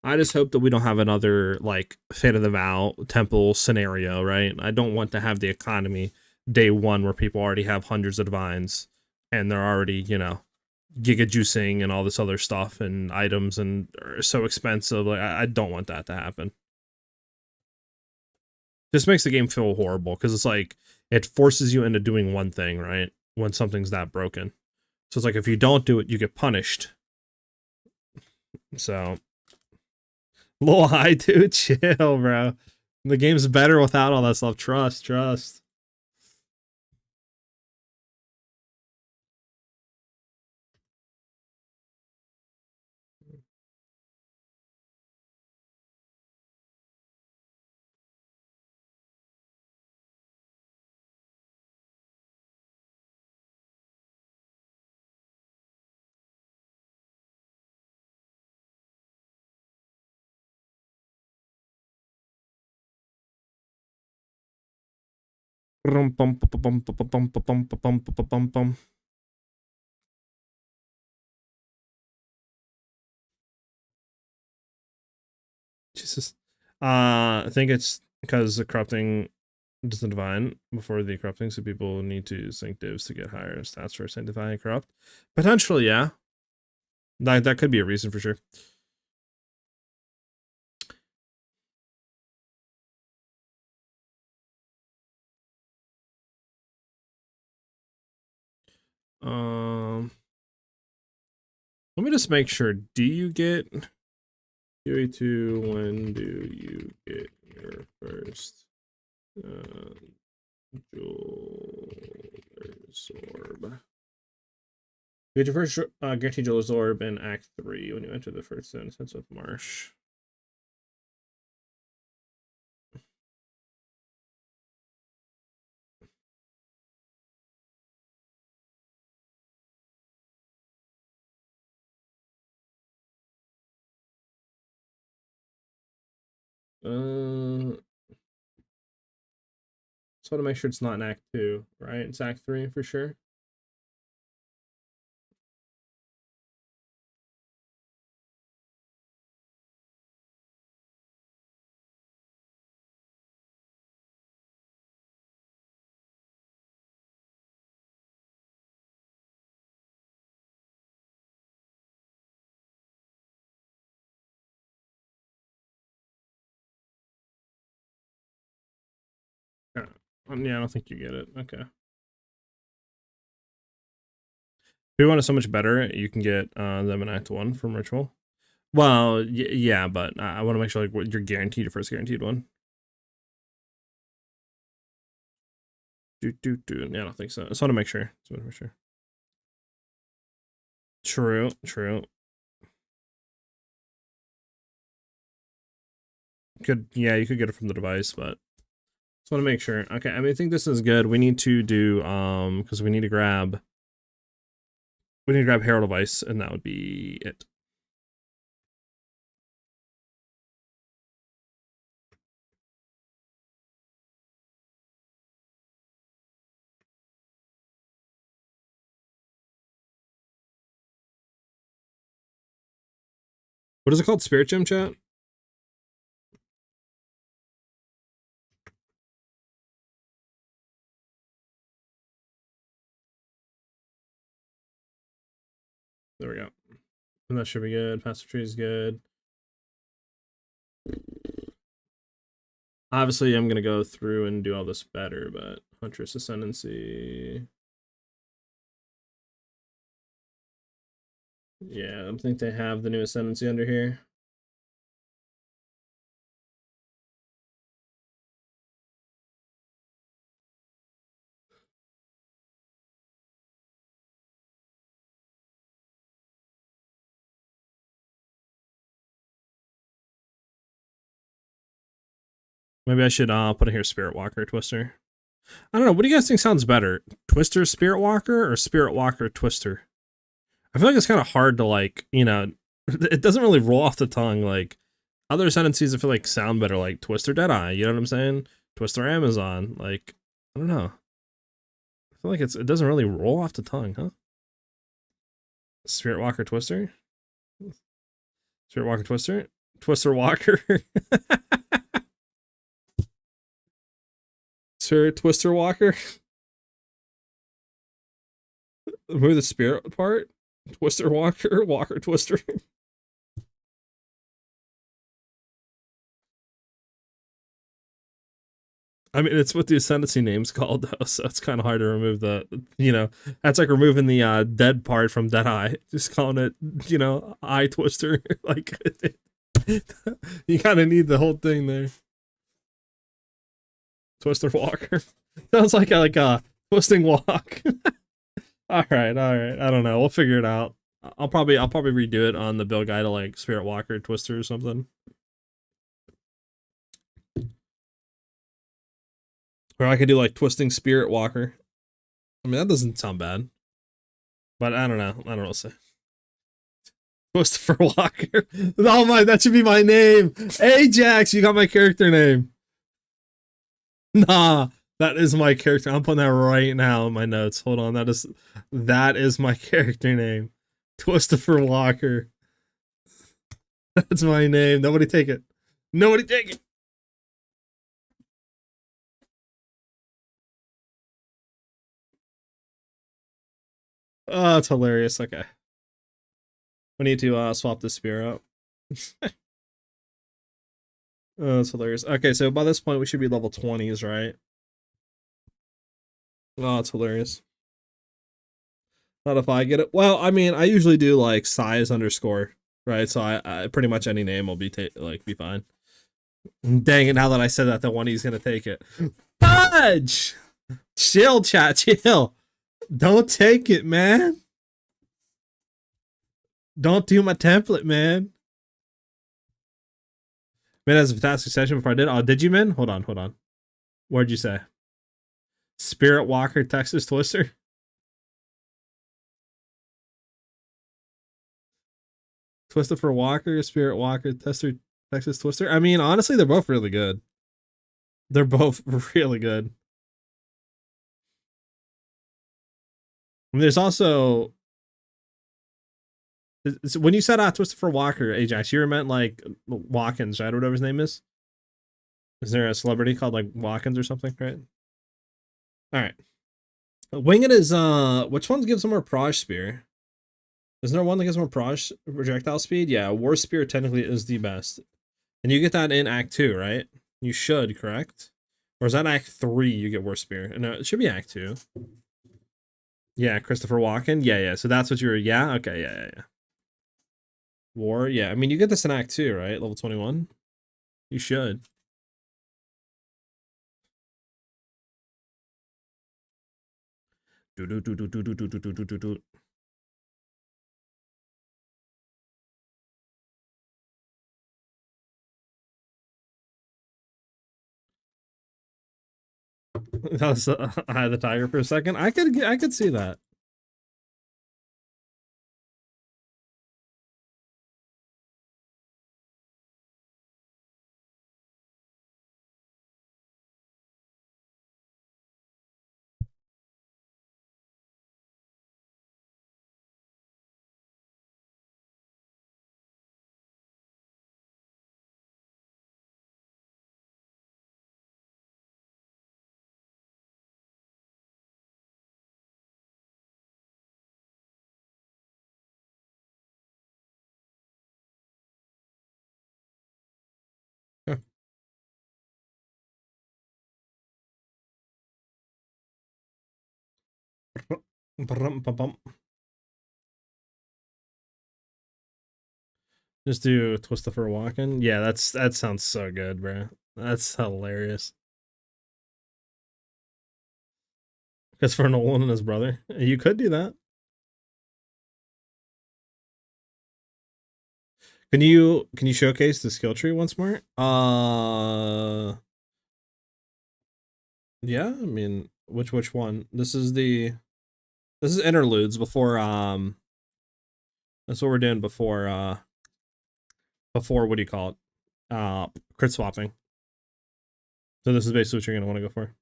I just hope that we don't have another like Fate of the Vow temple scenario, right? I don't want to have the economy day one where people already have hundreds of divines and they're already, you know, giga juicing and all this other stuff and items and are so expensive. Like, I don't want that to happen. This makes the game feel horrible because it's like it forces you into doing one thing, right? When something's that broken. So it's like if you don't do it, you get punished. So, lol, hi, dude, chill, bro. The game's better without all that stuff. Trust. Jesus. I think it's because the corrupting doesn't divine before the corrupting, so people need to sync divs to get higher stats for sanctify and corrupt. Potentially, yeah. That could be a reason for sure. Let me just make sure. Do you get QA2? When do you get your first Jeweler's Orb? You get your first guaranteed Jeweler's Orb in Act 3 when you enter the first instance of Marsh. So to make sure it's not in Act 2, right? It's Act 3 for sure. Yeah, I don't think you get it. Okay. If you want it so much better, you can get them in Act 1 from Ritual. Well, yeah, but I want to make sure like you're guaranteed your first guaranteed one. Yeah, I don't think so. I just want to make sure. True. Yeah, you could get it from the device, but just want to make sure. Okay, I mean, I think this is good. We need to do because we need to grab Herald device, and that would be it. What is it called? Spirit Gem chat? There we go. And that should be good. Passive tree is good. Obviously, I'm going to go through and do all this better, but Huntress Ascendancy. Yeah, I think they have the new Ascendancy under here. Maybe I should put in here Spirit Walker Twister. I don't know. What do you guys think sounds better? Twister Spirit Walker or Spirit Walker Twister? I feel like it's kind of hard to like, you know, it doesn't really roll off the tongue. Like other sentences I feel like sound better, like Twister Deadeye, you know what I'm saying? Twister Amazon. Like, I don't know. I feel like it doesn't really roll off the tongue, huh? Spirit Walker Twister? Spirit Walker Twister? Twister Walker? Spirit Twister Walker? Remove the spirit part? Twister Walker? Walker Twister? I mean, it's what the Ascendancy name's called, though, so it's kind of hard to remove the, you know, that's like removing the dead part from Deadeye. Just calling it, you know, Eye Twister. Like, you kind of need the whole thing there. Twister Walker. Sounds like a twisting walk. All right. I don't know. We'll figure it out. I'll probably redo it on the build guide to like Spirit Walker Twister or something. Or I could do like Twisting Spirit Walker. I mean, that doesn't sound bad. But I don't know. I don't know. Say Christopher Walker. Oh my, that should be my name. Ajax, you got my character name. Nah, that is my character. I'm putting that right now in my notes. Hold on. That is my character name. Christopher Walker. That's my name. Nobody take it. Nobody take it. Oh, it's hilarious. Okay. We need to swap this spear out. Oh, that's hilarious. Okay, so by this point we should be level 20s, right? Oh, it's hilarious. Not if I get it. Well, I mean, I usually do like SiahZ underscore, right? So I pretty much any name will be be fine. Dang it! Now that I said that, the one he's gonna take it. Fudge! Chill, chat, chill. Don't take it, man. Don't do my template, man. Man, that's a fantastic session before I did. Oh, did you, man? Hold on. What'd you say? Spirit Walker, Texas Twister? Twister for Walker, Spirit Walker, Texas Twister. I mean, honestly, they're both really good. They're both really good. I mean, there's also when you said Twister for Walker, Ajax, you meant like Watkins, right? Or whatever his name is. Is there a celebrity called like Watkins or something, right? All right. Wing It is which one gives more Proj Spear? Isn't there one that gives more Proj projectile speed? Yeah, War Spear technically is the best. And you get that in Act 2, right? You should, correct? Or is that Act 3 you get War Spear? No, it should be Act 2. Yeah, Christopher Walken. Yeah. So that's what you're. Yeah. Okay. Yeah. War. Yeah. I mean, you get this in Act 2, right? Level 21. You should. Do. That was I had the tiger for a second. I could see that. Just do Twist the Fur Walking. Yeah, that sounds so good, bro. That's hilarious. Christopher Nolan and his brother. You could do that. Can you showcase the skill tree once more? Yeah, I mean, which one? This is interludes before that's what we're doing before what do you call it? Crit swapping. So this is basically what you're gonna want to go for.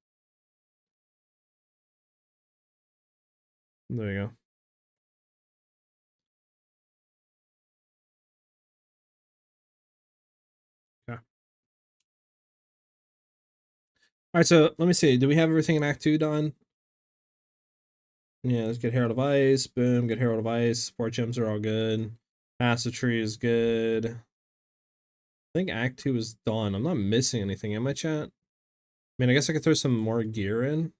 There you go. Okay. Alright, so let me see. Do we have everything in Act 2 done? Yeah, let's get Herald of Ice. Boom, get Herald of Ice. Support gems are all good. Acid Tree is good. I think Act 2 is done. I'm not missing anything in my chat. I mean, I guess I could throw some more gear in.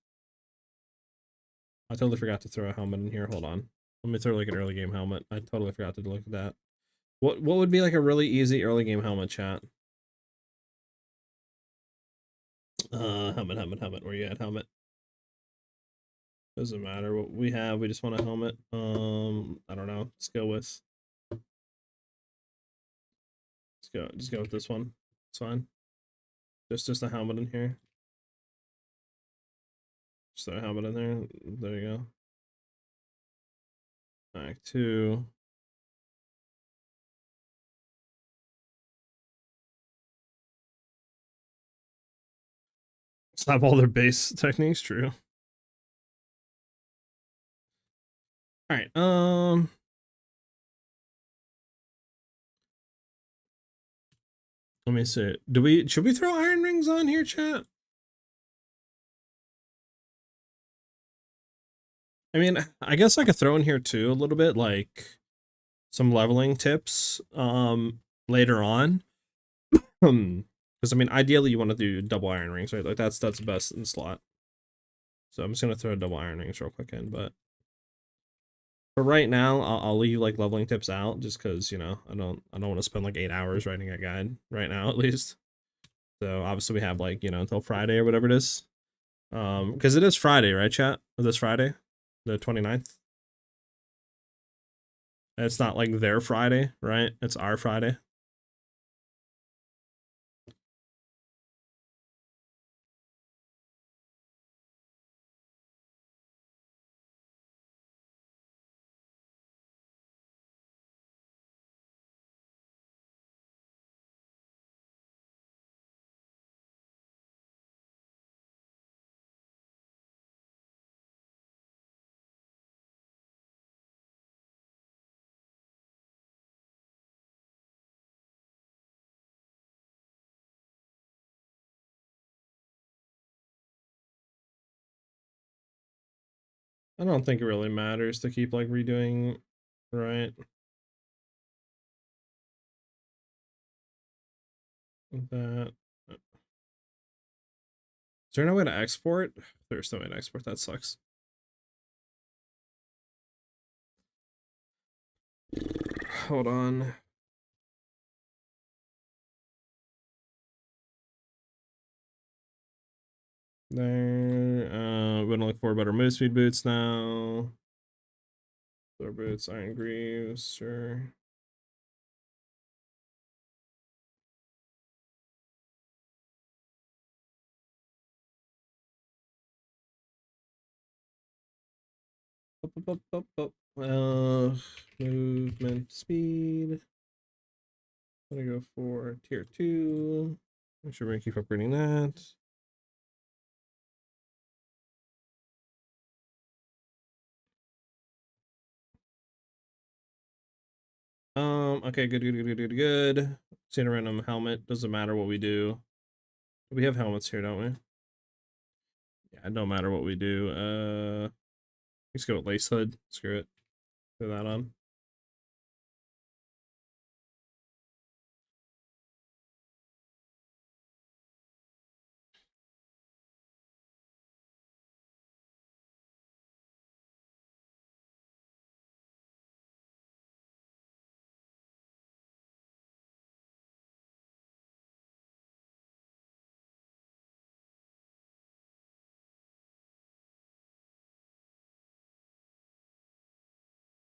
I totally forgot to throw a helmet in here. Hold on. Let me throw like an early game helmet. I totally forgot to look at that. What would be like a really easy early game helmet, chat? Helmet. Where you at, helmet? Doesn't matter what we have. We just want a helmet. I don't know. Let's go with. Just go with this one. It's fine. Just a helmet in here. Just throw a helmet in there. There you go. Act 2. Stop all their base techniques. True. All right. Let me see. Should we throw iron rings on here, chat? I mean, I guess I could throw in here too a little bit, like some leveling tips later on. Because I mean, ideally you want to do double iron rings, right? Like that's the best in the slot. So I'm just gonna throw double iron rings real quick in, but for right now, I'll leave like leveling tips out just because, you know, I don't want to spend like 8 hours writing a guide right now at least. So obviously we have like, you know, until Friday or whatever it is. Because it is Friday, right, chat? This Friday, the 29th. It's not like their Friday, right? It's our Friday. I don't think it really matters to keep like redoing, right? That there no way to export? There's no way to export. That sucks. Hold on. There. We're gonna look for better move speed boots now. Silver boots, iron greaves, sure. Movement speed. I'm gonna go for tier 2. Make sure we're gonna keep upgrading that. Okay, good. See a random helmet. Doesn't matter what we do. We have helmets here, don't we? Yeah, it don't matter what we do. Let's go with lace hood. Screw it. Throw that on.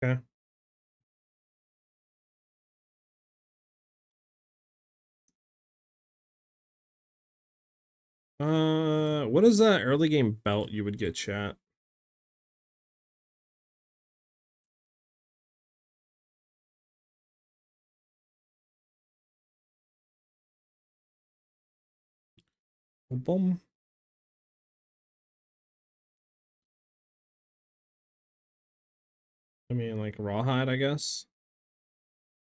Okay. What is that early game belt you would get, chat? Boom. I mean, like rawhide, I guess.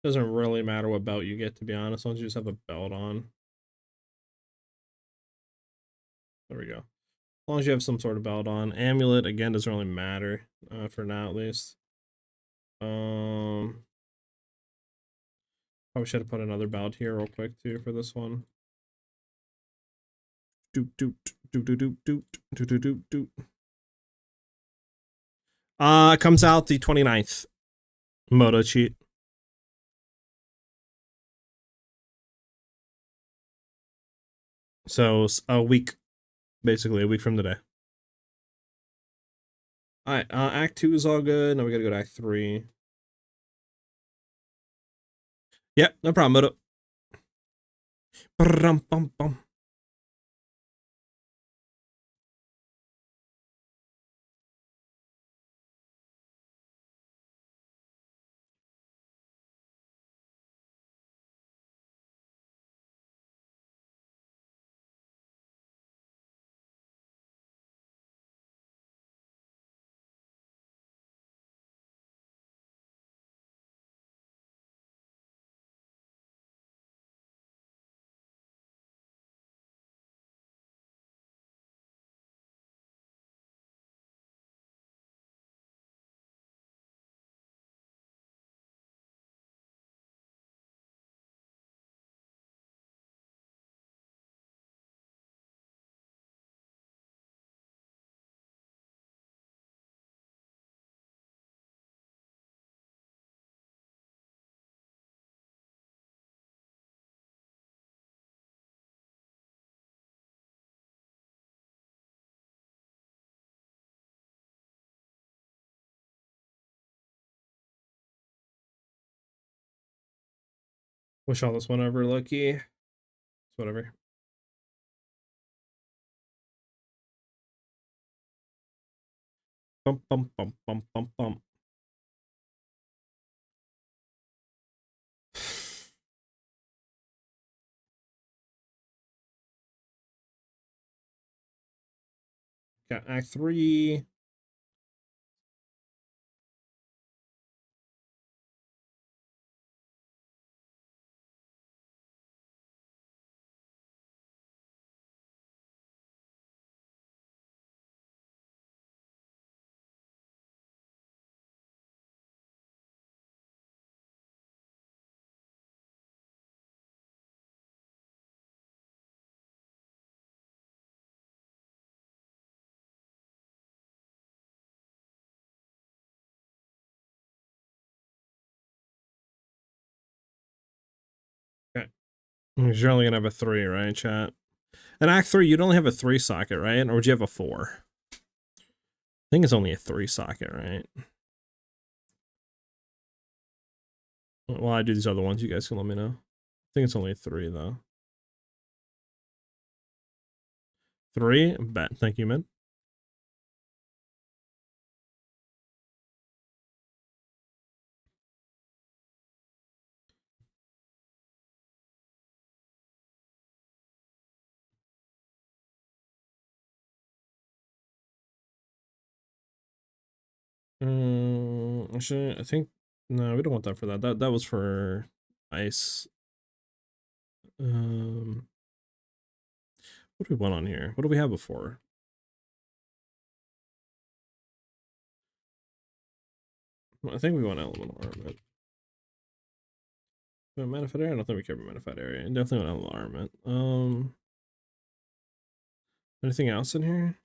Doesn't really matter what belt you get, to be honest, as long as you just have a belt on. There we go. As long as you have some sort of belt on. Amulet, again, doesn't really matter, for now at least. Probably should have put another belt here real quick too for this one. Doot doot doot doot doot doot doot doot doot doot. It comes out the 29th. Moto cheat. So a week, basically a week from today. All right, Act 2 is all good. Now we gotta go to Act 3. Yep, no problem, Moto. Wish all this whenever lucky. It's whatever. Bum bum bum bum bum bum. Got Act 3. You're only gonna have a 3, right, chat? In Act 3, you'd only have a 3 socket, right? Or would you have a 4? I think it's only a 3 socket, right? While I do these other ones, you guys can let me know. I think it's only a 3, though. 3? Bet. Thank you, man. Actually, I think no, we don't want that for that. That was for ice. What do we want on here? What do we have before? I think we want elemental armament. Manifest area? I don't think we care about manifest area. And definitely want elemental armament. Anything else in here?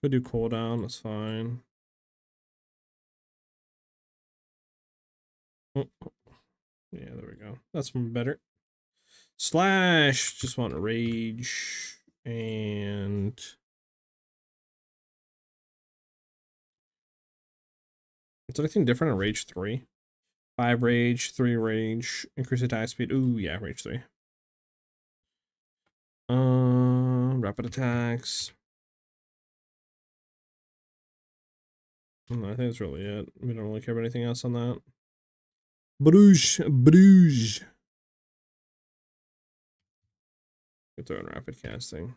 Could do cooldown, that's fine. Oh, yeah, there we go. That's better. Slash, just want to rage and is anything different on rage 3? 5 rage, 3 rage, increase attack speed. Ooh, yeah, rage 3. Rapid attacks. I think that's really it. We don't really care about anything else on that. Bruges. Could throw in rapid casting.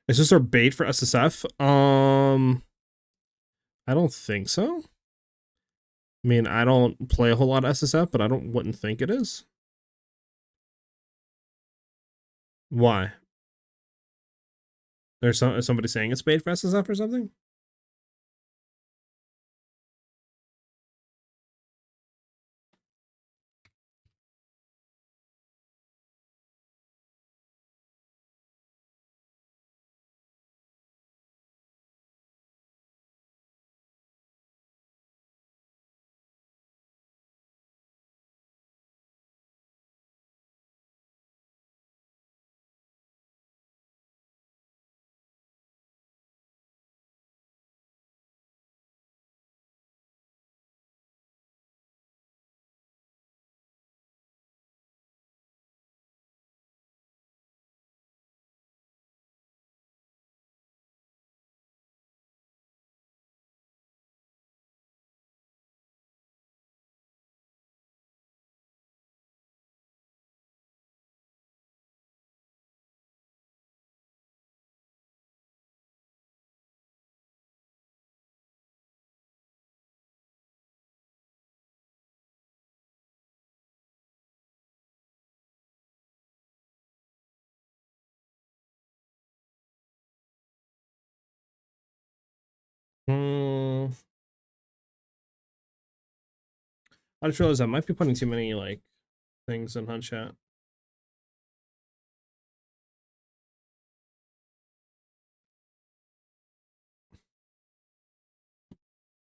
Is this our bait for SSF? I don't think so. I mean, I don't play a whole lot of SSF, but wouldn't think it is. Why? There's somebody saying it's bait for SSF or something? I just realized I might be putting too many like things in HUD chat.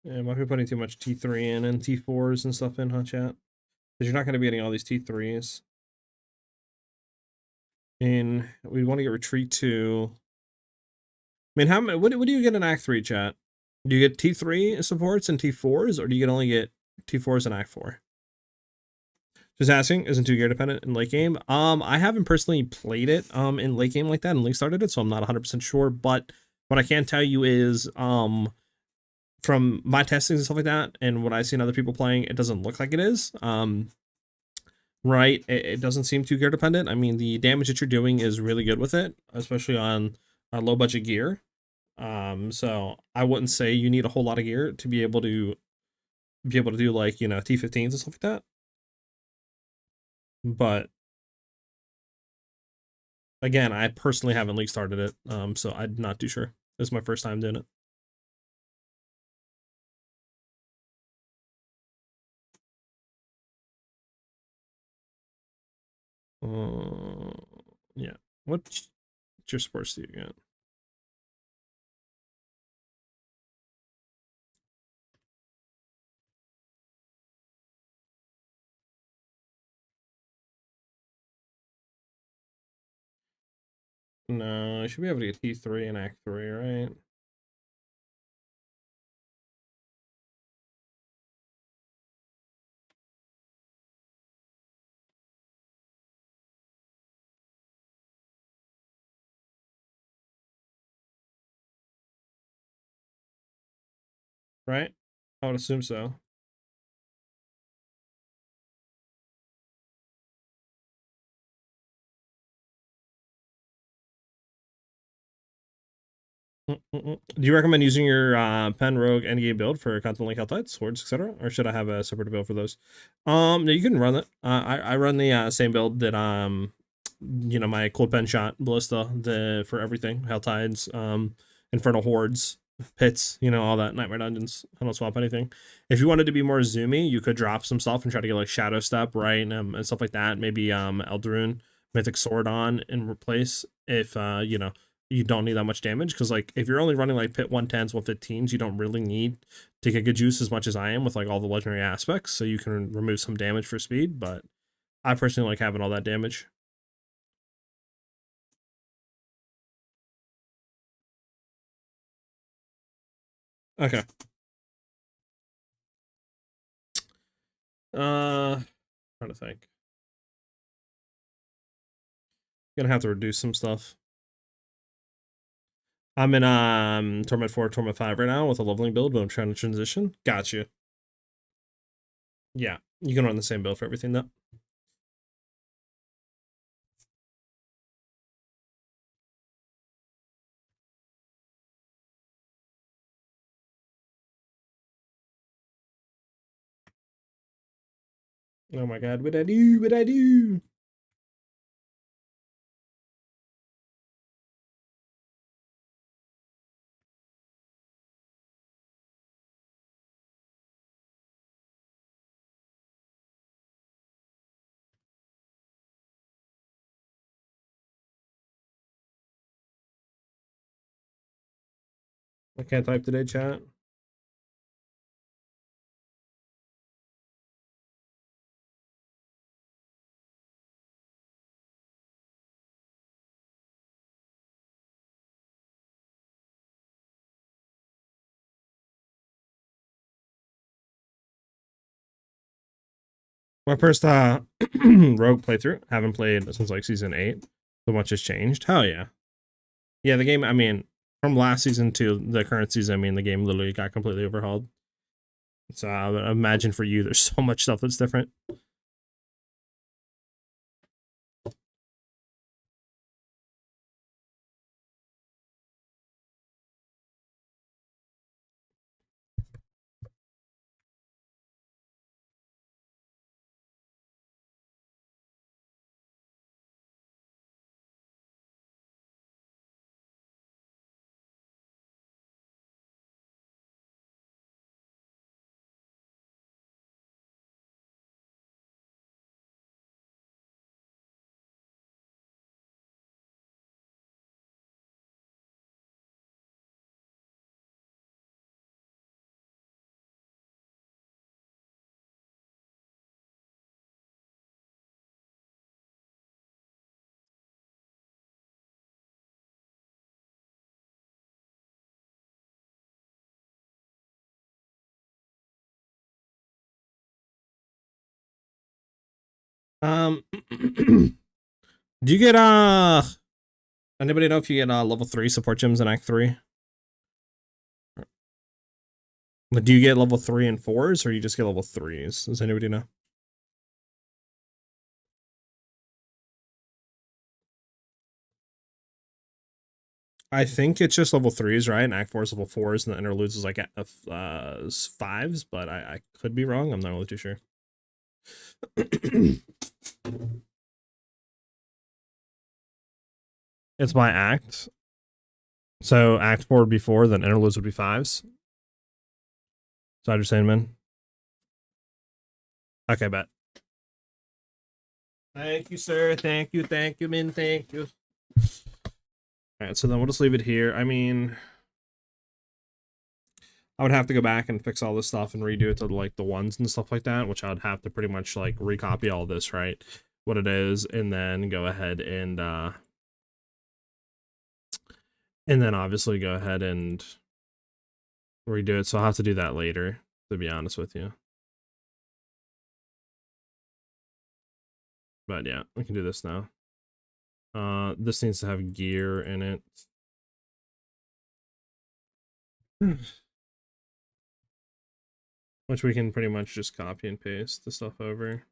Yeah, I might be putting too much T3 in and T4s and stuff in HUD chat. Because you're not going to be getting all these T3s. And we want to get retreat 2. I mean, what do you get in Act 3 chat? Do you get T3 supports and T4s, or do you only get T4s in Act 4? Just asking, isn't 2 gear dependent in late game? I haven't personally played it in late game like that and Link started it, so I'm not 100% sure, but what I can tell you is from my testings and stuff like that and what I've seen other people playing, it doesn't look like it is. Right, it doesn't seem 2 gear dependent. I mean, the damage that you're doing is really good with it, especially on low budget gear. So I wouldn't say you need a whole lot of gear to be able to do like, you know, T15s and stuff like that. But again, I personally haven't league started it, so I'm not too sure. This is my first time doing it. Yeah. What's your sports do you get? No, I should be able to get T3 and Act 3, right? Right? I would assume so. Do you recommend using your pen rogue endgame build for content like Helltides, swords, etc., or should I have a separate build for those? No, you can run it. I run the same build that my cold pen shot ballista for everything Helltides, infernal hordes, pits, all that nightmare dungeons. I don't swap anything. If you wanted to be more zoomy, you could drop some stuff and try to get like shadow step right and stuff like that. Maybe Eldaroon mythic sword on and replace if you don't need that much damage, because like if you're only running like pit 110s 115s, you don't really need to get good juice as much as I am with like all the legendary aspects, so you can remove some damage for speed. But I personally like having all that damage. Okay. Trying to think. Gonna have to reduce some stuff. I'm in Torment 4, Torment 5 right now with a leveling build, but I'm trying to transition. Gotcha. Yeah, you can run the same build for everything though. Oh my god, what I do? What I do? I can't type today, chat. My first rogue playthrough. Haven't played since like season 8. So much has changed. Hell yeah. Yeah, the game, I mean, from last season to the current season, I mean, the game literally got completely overhauled. So I imagine for you, there's so much stuff that's different. Do you get anybody know if you get level 3 support gems in Act 3? Do you get level 3 and 4s, or you just get level 3s? Does anybody know? I think it's just level 3s, right? And Act 4 is level 4s, and the interludes is like 5s, but I could be wrong. I'm not really too sure. It's by act. So Act 4 would be 4, then interludes would be 5s. So I understand, man. Okay, bet. Thank you, sir. Thank you, Min. Thank you. All right, so then we'll just leave it here. I mean, I would have to go back and fix all this stuff and redo it to like the ones and stuff like that, which I would have to pretty much like recopy all this, right? What it is, and then go ahead and then obviously go ahead and redo it. So I'll have to do that later, to be honest with you. But yeah, we can do this now. This needs to have gear in it. Which we can pretty much just copy and paste the stuff over.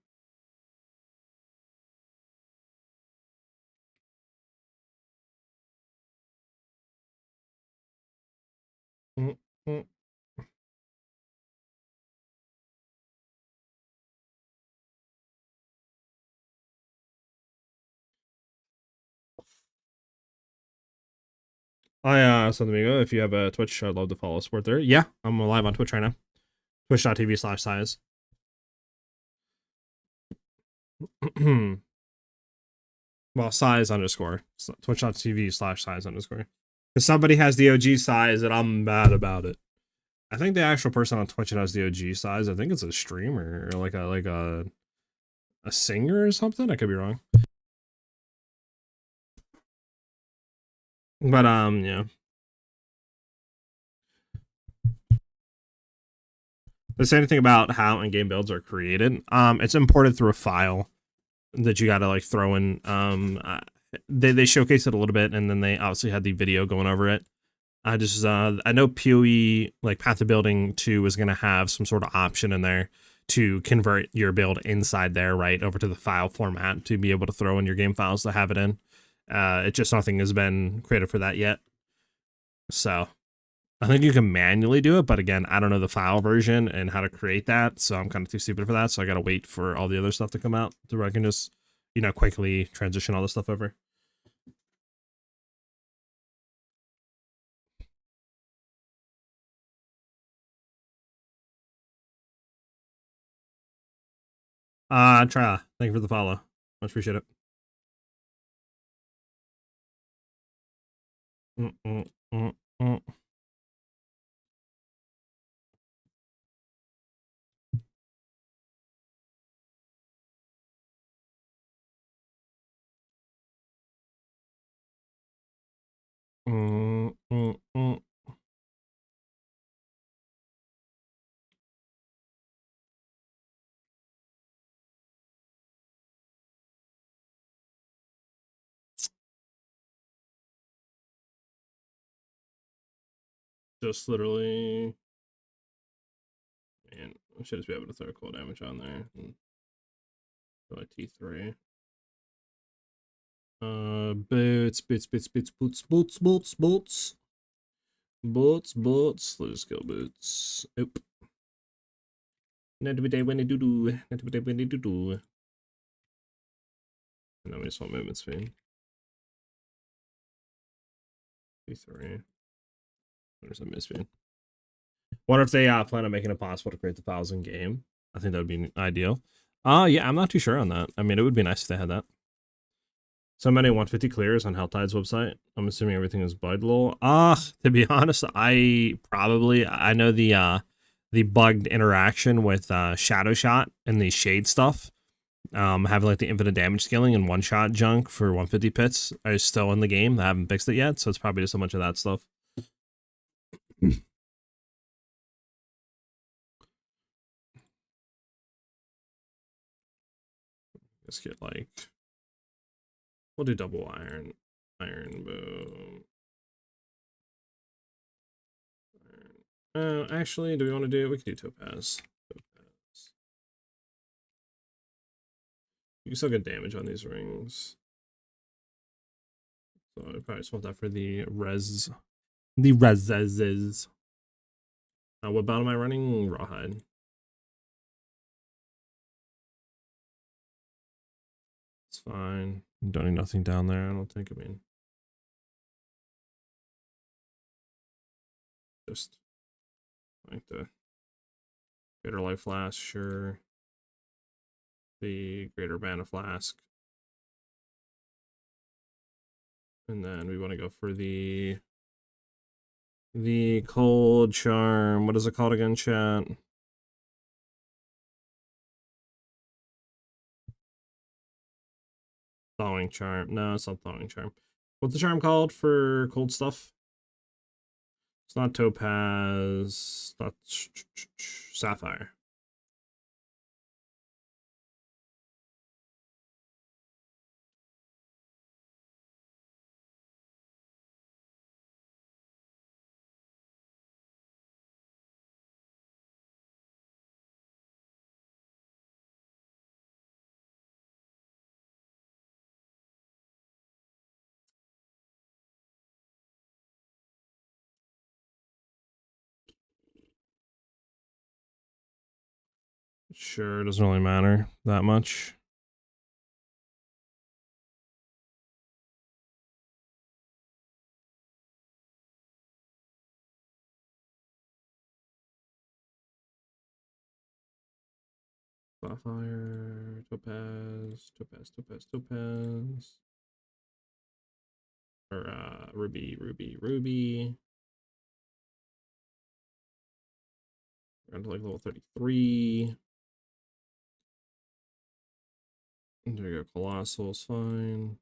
Mm-hmm. Something amigo, if you have a Twitch, I'd love to follow support there. Yeah, I'm live on Twitch right now. Twitch.tv/SiahZ. Well, size underscore. Twitch.tv/size underscore. Because somebody has the OG size and I'm mad about it. I think the actual person on Twitch that has the OG size, I think it's a streamer or like a singer or something. I could be wrong. But yeah. Does say anything about how in-game builds are created? It's imported through a file that you gotta like throw in. They showcase it a little bit, and then they obviously had the video going over it. I know PoE like Path of Building 2 is gonna have some sort of option in there to convert your build inside there, right, over to the file format to be able to throw in your game files to have it in. It just nothing has been created for that yet. So I think you can manually do it, but again, I don't know the file version and how to create that, so I'm kind of too stupid for that. So I gotta wait for all the other stuff to come out to where I can just, quickly transition all this stuff over. Try. Thank you for the follow. Much appreciate it. Mm-mm-mm-mm. Mm-mm-mm. Just literally, man, I should just be able to throw cold damage on there. Like T3. Boots. Let's go boots. Oop. Not every day when they do. Not every day when they do. And then we just want movement speed. T3. There's a misspeed. What if they plan on making it possible to create the files in game? I think that would be ideal. Yeah, I'm not too sure on that. I mean, it would be nice if they had that. So many 150 clears on Helltide's website. I'm assuming everything is bugged low. To be honest, I know the bugged interaction with Shadow Shot and the shade stuff. Having like the infinite damage scaling and one shot junk for 150 pits is still in the game. I haven't fixed it yet, so it's probably just a bunch of that stuff. Let's get like, we'll do double iron boom. Actually, do we want to do? We can do topaz. You can still get damage on these rings. So I probably just want that for the res. The reses. What battle am I running? Rawhide. It's fine. Don't need nothing down there, I don't think. I mean, just like the greater life flask, sure. The greater mana flask. And then we want to go for the cold charm. What is it called again, chat? Thawing charm. No, it's not thawing charm. What's the charm called for cold stuff? It's not topaz. Not sapphire. Sure, it doesn't really matter that much. Sapphire, topaz, topaz, topaz, topaz. Or ruby, ruby, ruby. We're to like level 33. There we go. Colossal is fine.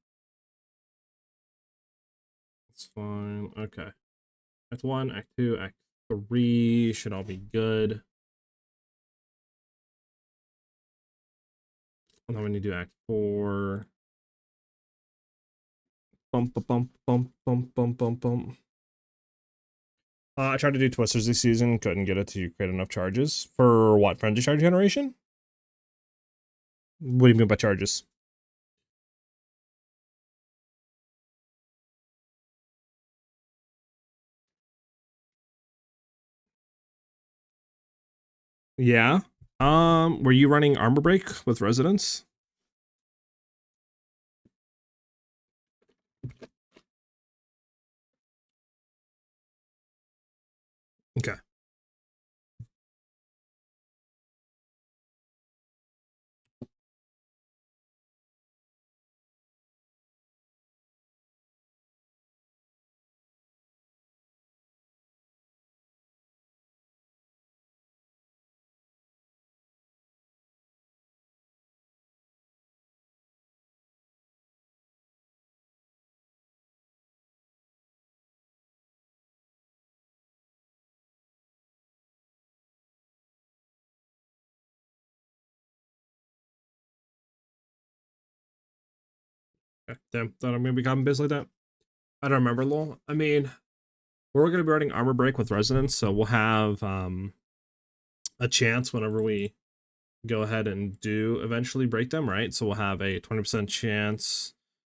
It's fine. Okay. Act 1, Act 2, Act 3 should all be good. And then when you do Act 4. Bump, bump, bump, bump, bump, bump, bump. I tried to do twisters this season, couldn't get it to create enough charges. For what? Frenzy charge generation? What do you mean by charges? Yeah. Were you running armor break with residents? Okay. Damn, thought I'm gonna become busy like that. I don't remember, lol. I mean, we're gonna be running armor break with residents, so we'll have a chance whenever we go ahead and do eventually break them, right? So we'll have a 20% chance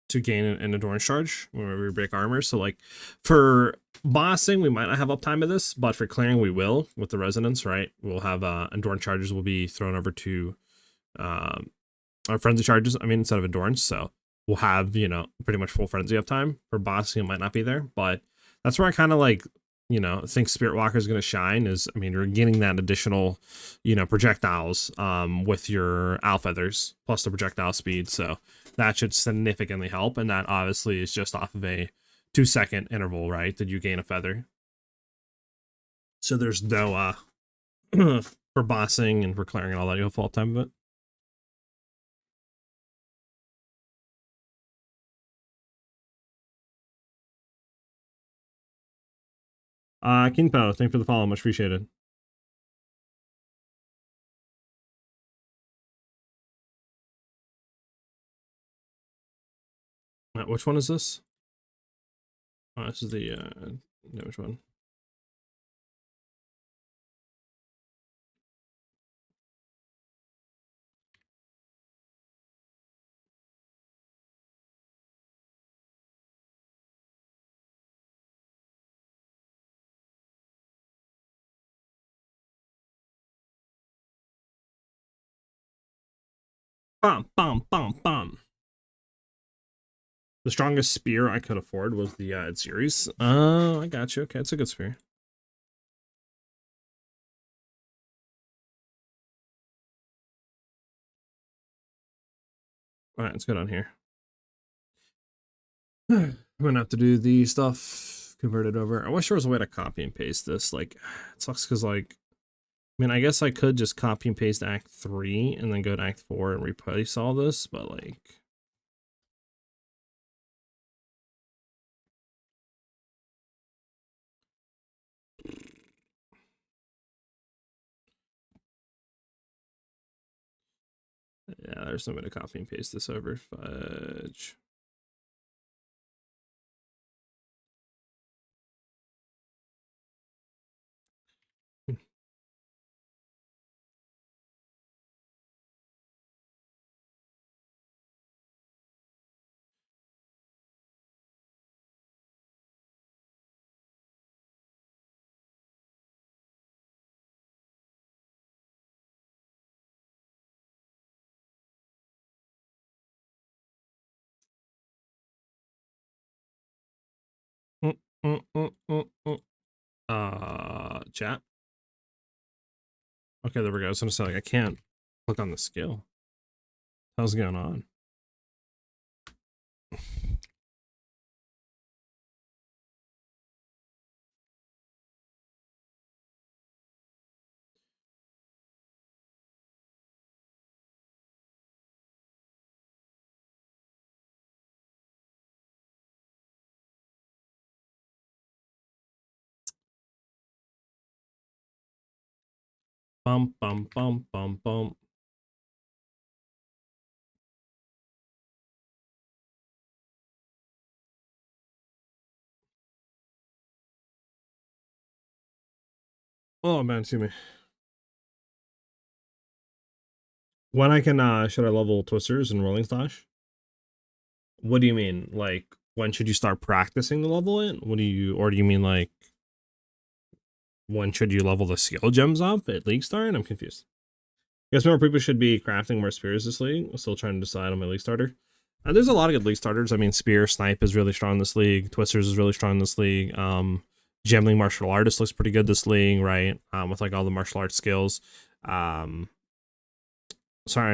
to gain an endurance charge whenever we break armor. So like for bossing, we might not have uptime of this, but for clearing we will with the residents, right? We'll have endurance charges will be thrown over to our frenzy charges, I mean, instead of endurance. So we'll have, you know, pretty much full frenzy uptime. For bossing, it might not be there, but that's where I kind of like, you know, think Spirit Walker is going to shine is, I mean, you're getting that additional, you know, projectiles with your owl feathers plus the projectile speed. So that should significantly help. And that obviously is just off of a 2-second interval, right? That you gain a feather. So there's no, for bossing and for clearing and all that, you have full time of it. Kinpo, thank you for the follow, much appreciated. Which one is this? Oh, this is the, yeah, which one? Bum, bum, bum, bum. The strongest spear I could afford was the series. I got you. Okay, it's a good spear. All right, let's go down here. I'm gonna have to do the stuff, convert it over. I wish there was a way to copy and paste this. Like, it sucks because, like, I mean, I guess I could just copy and paste Act 3 and then go to Act 4 and replace all this, but, like... Yeah, there's no way to copy and paste this over. Fudge. Chat. Okay, there we go. I was gonna say, like, I can't click on the skill. How's going on? Bum bum bum bum bum. Oh man, excuse me. When I can should I level twisters and rolling slash? What do you mean? Like, when should you start practicing to level it? What do you, or do you mean like, when should you level the skill gems up at League Start? I'm confused. I guess more people should be crafting more spears this league. I'm still trying to decide on my League Starter. There's a lot of good League Starters. I mean, Spear, Snipe is really strong in this league. Twisters is really strong in this league. Gemling Martial Artist looks pretty good this league, right? With like all the martial arts skills. Sorry,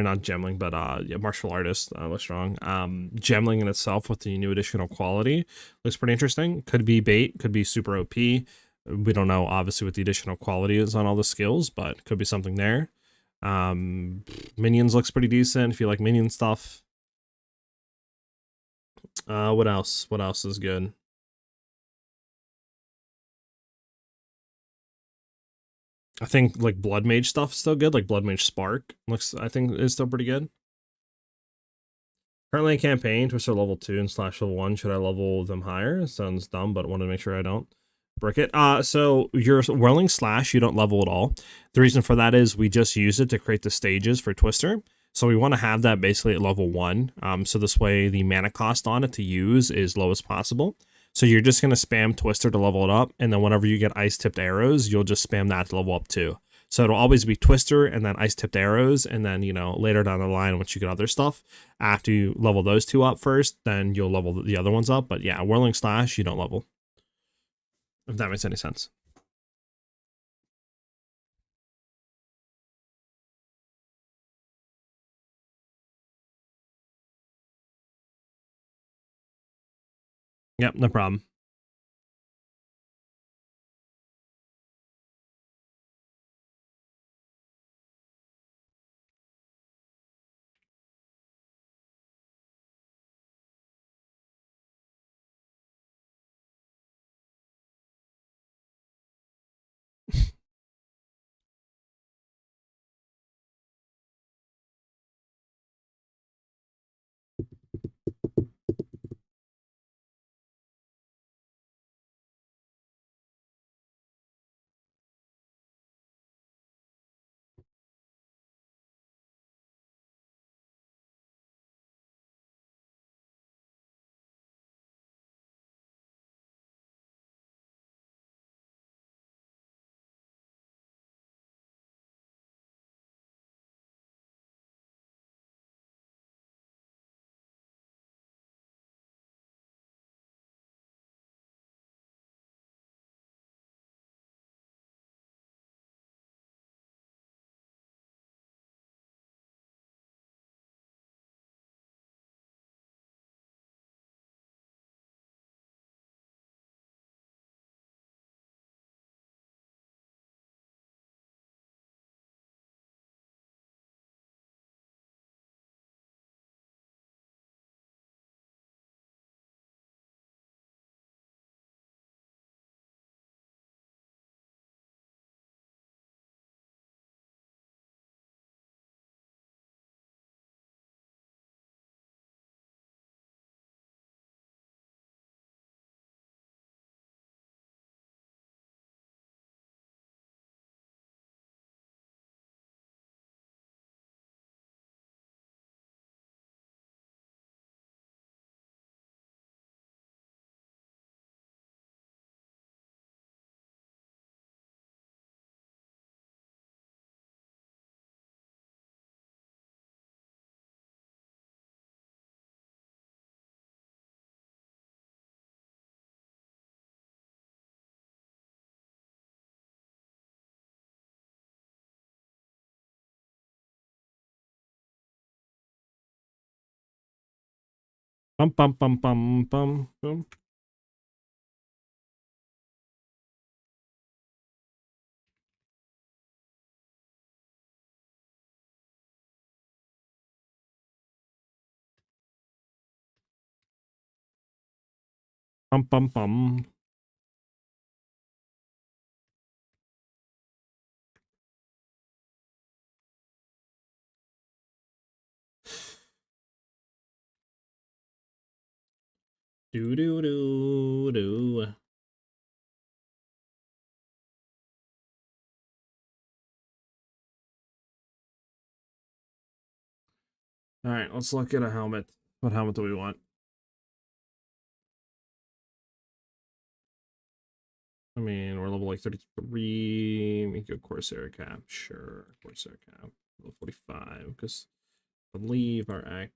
not Gemling, but yeah, Martial Artist looks strong. Gemling in itself with the new additional quality looks pretty interesting. Could be bait, could be super OP. We don't know, obviously, what the additional quality is on all the skills, but could be something there. Minions looks pretty decent if you like minion stuff. What else? What else is good? I think like Blood Mage stuff is still good. Like Blood Mage Spark looks, I think, is still pretty good. Currently in campaign, Twister level 2 and slash level 1. Should I level them higher? Sounds dumb, but wanted to make sure I don't. Brick it. So your Whirling Slash, you don't level at all. The reason for that is we just use it to create the stages for Twister. So we want to have that basically at level 1. So this way the mana cost on it to use is low as possible. So you're just going to spam Twister to level it up. And then whenever you get Ice-Tipped Arrows, you'll just spam that to level up too. So it'll always be Twister and then Ice-Tipped Arrows. And then, you know, later down the line, once you get other stuff, after you level those two up first, then you'll level the other ones up. But yeah, Whirling Slash, you don't level. If that makes any sense. Yep, no problem. Bum bum bum bum bum bum. Bum bum bum. Do do do do. All right, let's look at a helmet. What helmet do we want? I mean, we're level like 33. Make a Corsair cap. Sure, Corsair cap. Level 45, because I believe our act.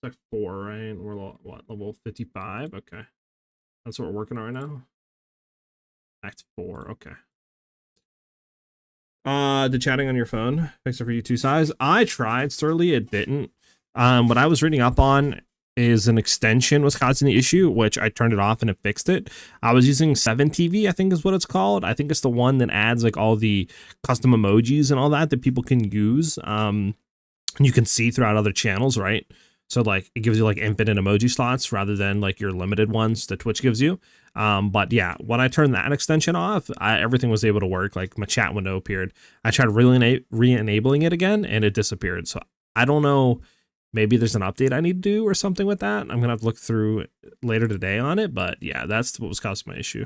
It's like 4, right? We're what, level 55? Okay. That's what we're working on right now. Act 4, okay. The chatting on your phone. Fix it for you too, SiahZ. I tried, Surly, it didn't. What I was reading up on is an extension was causing the issue, which I turned it off and it fixed it. I was using 7TV, I think is what it's called. I think it's the one that adds like all the custom emojis and all that people can use. And you can see throughout other channels, right? So like it gives you like infinite emoji slots rather than like your limited ones that Twitch gives you. But yeah, when I turned that extension off, everything was able to work. Like my chat window appeared. I tried re-enabling it again and it disappeared. So I don't know. Maybe there's an update I need to do or something with that. I'm gonna have to look through later today on it. But yeah, that's what was causing my issue.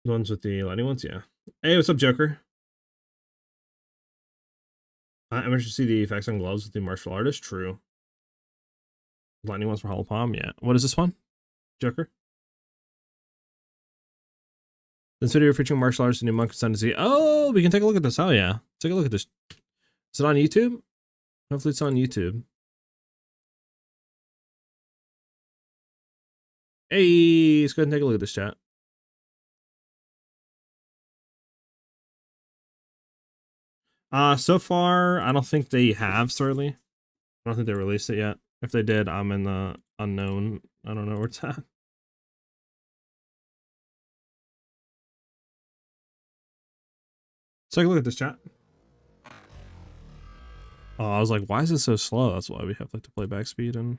The ones with the lighting ones, yeah. Hey, what's up, Joker? I'm interested to see the effects on gloves with the martial artist. True. Lightning ones for Hollow Palm, yeah. What is this one? Joker? This video featuring martial artist and new monk is to see. Oh, we can take a look at this. Oh yeah. Take a look at this. Is it on YouTube? Hopefully it's on YouTube. Hey, let's go ahead and take a look at this chat. So far, I don't think they have, certainly. I don't think they released it yet. If they did, I'm in the unknown. I don't know where it's at. Let's take a look at this chat. Oh, I was like, why is it so slow? That's why we have like to play back speed and...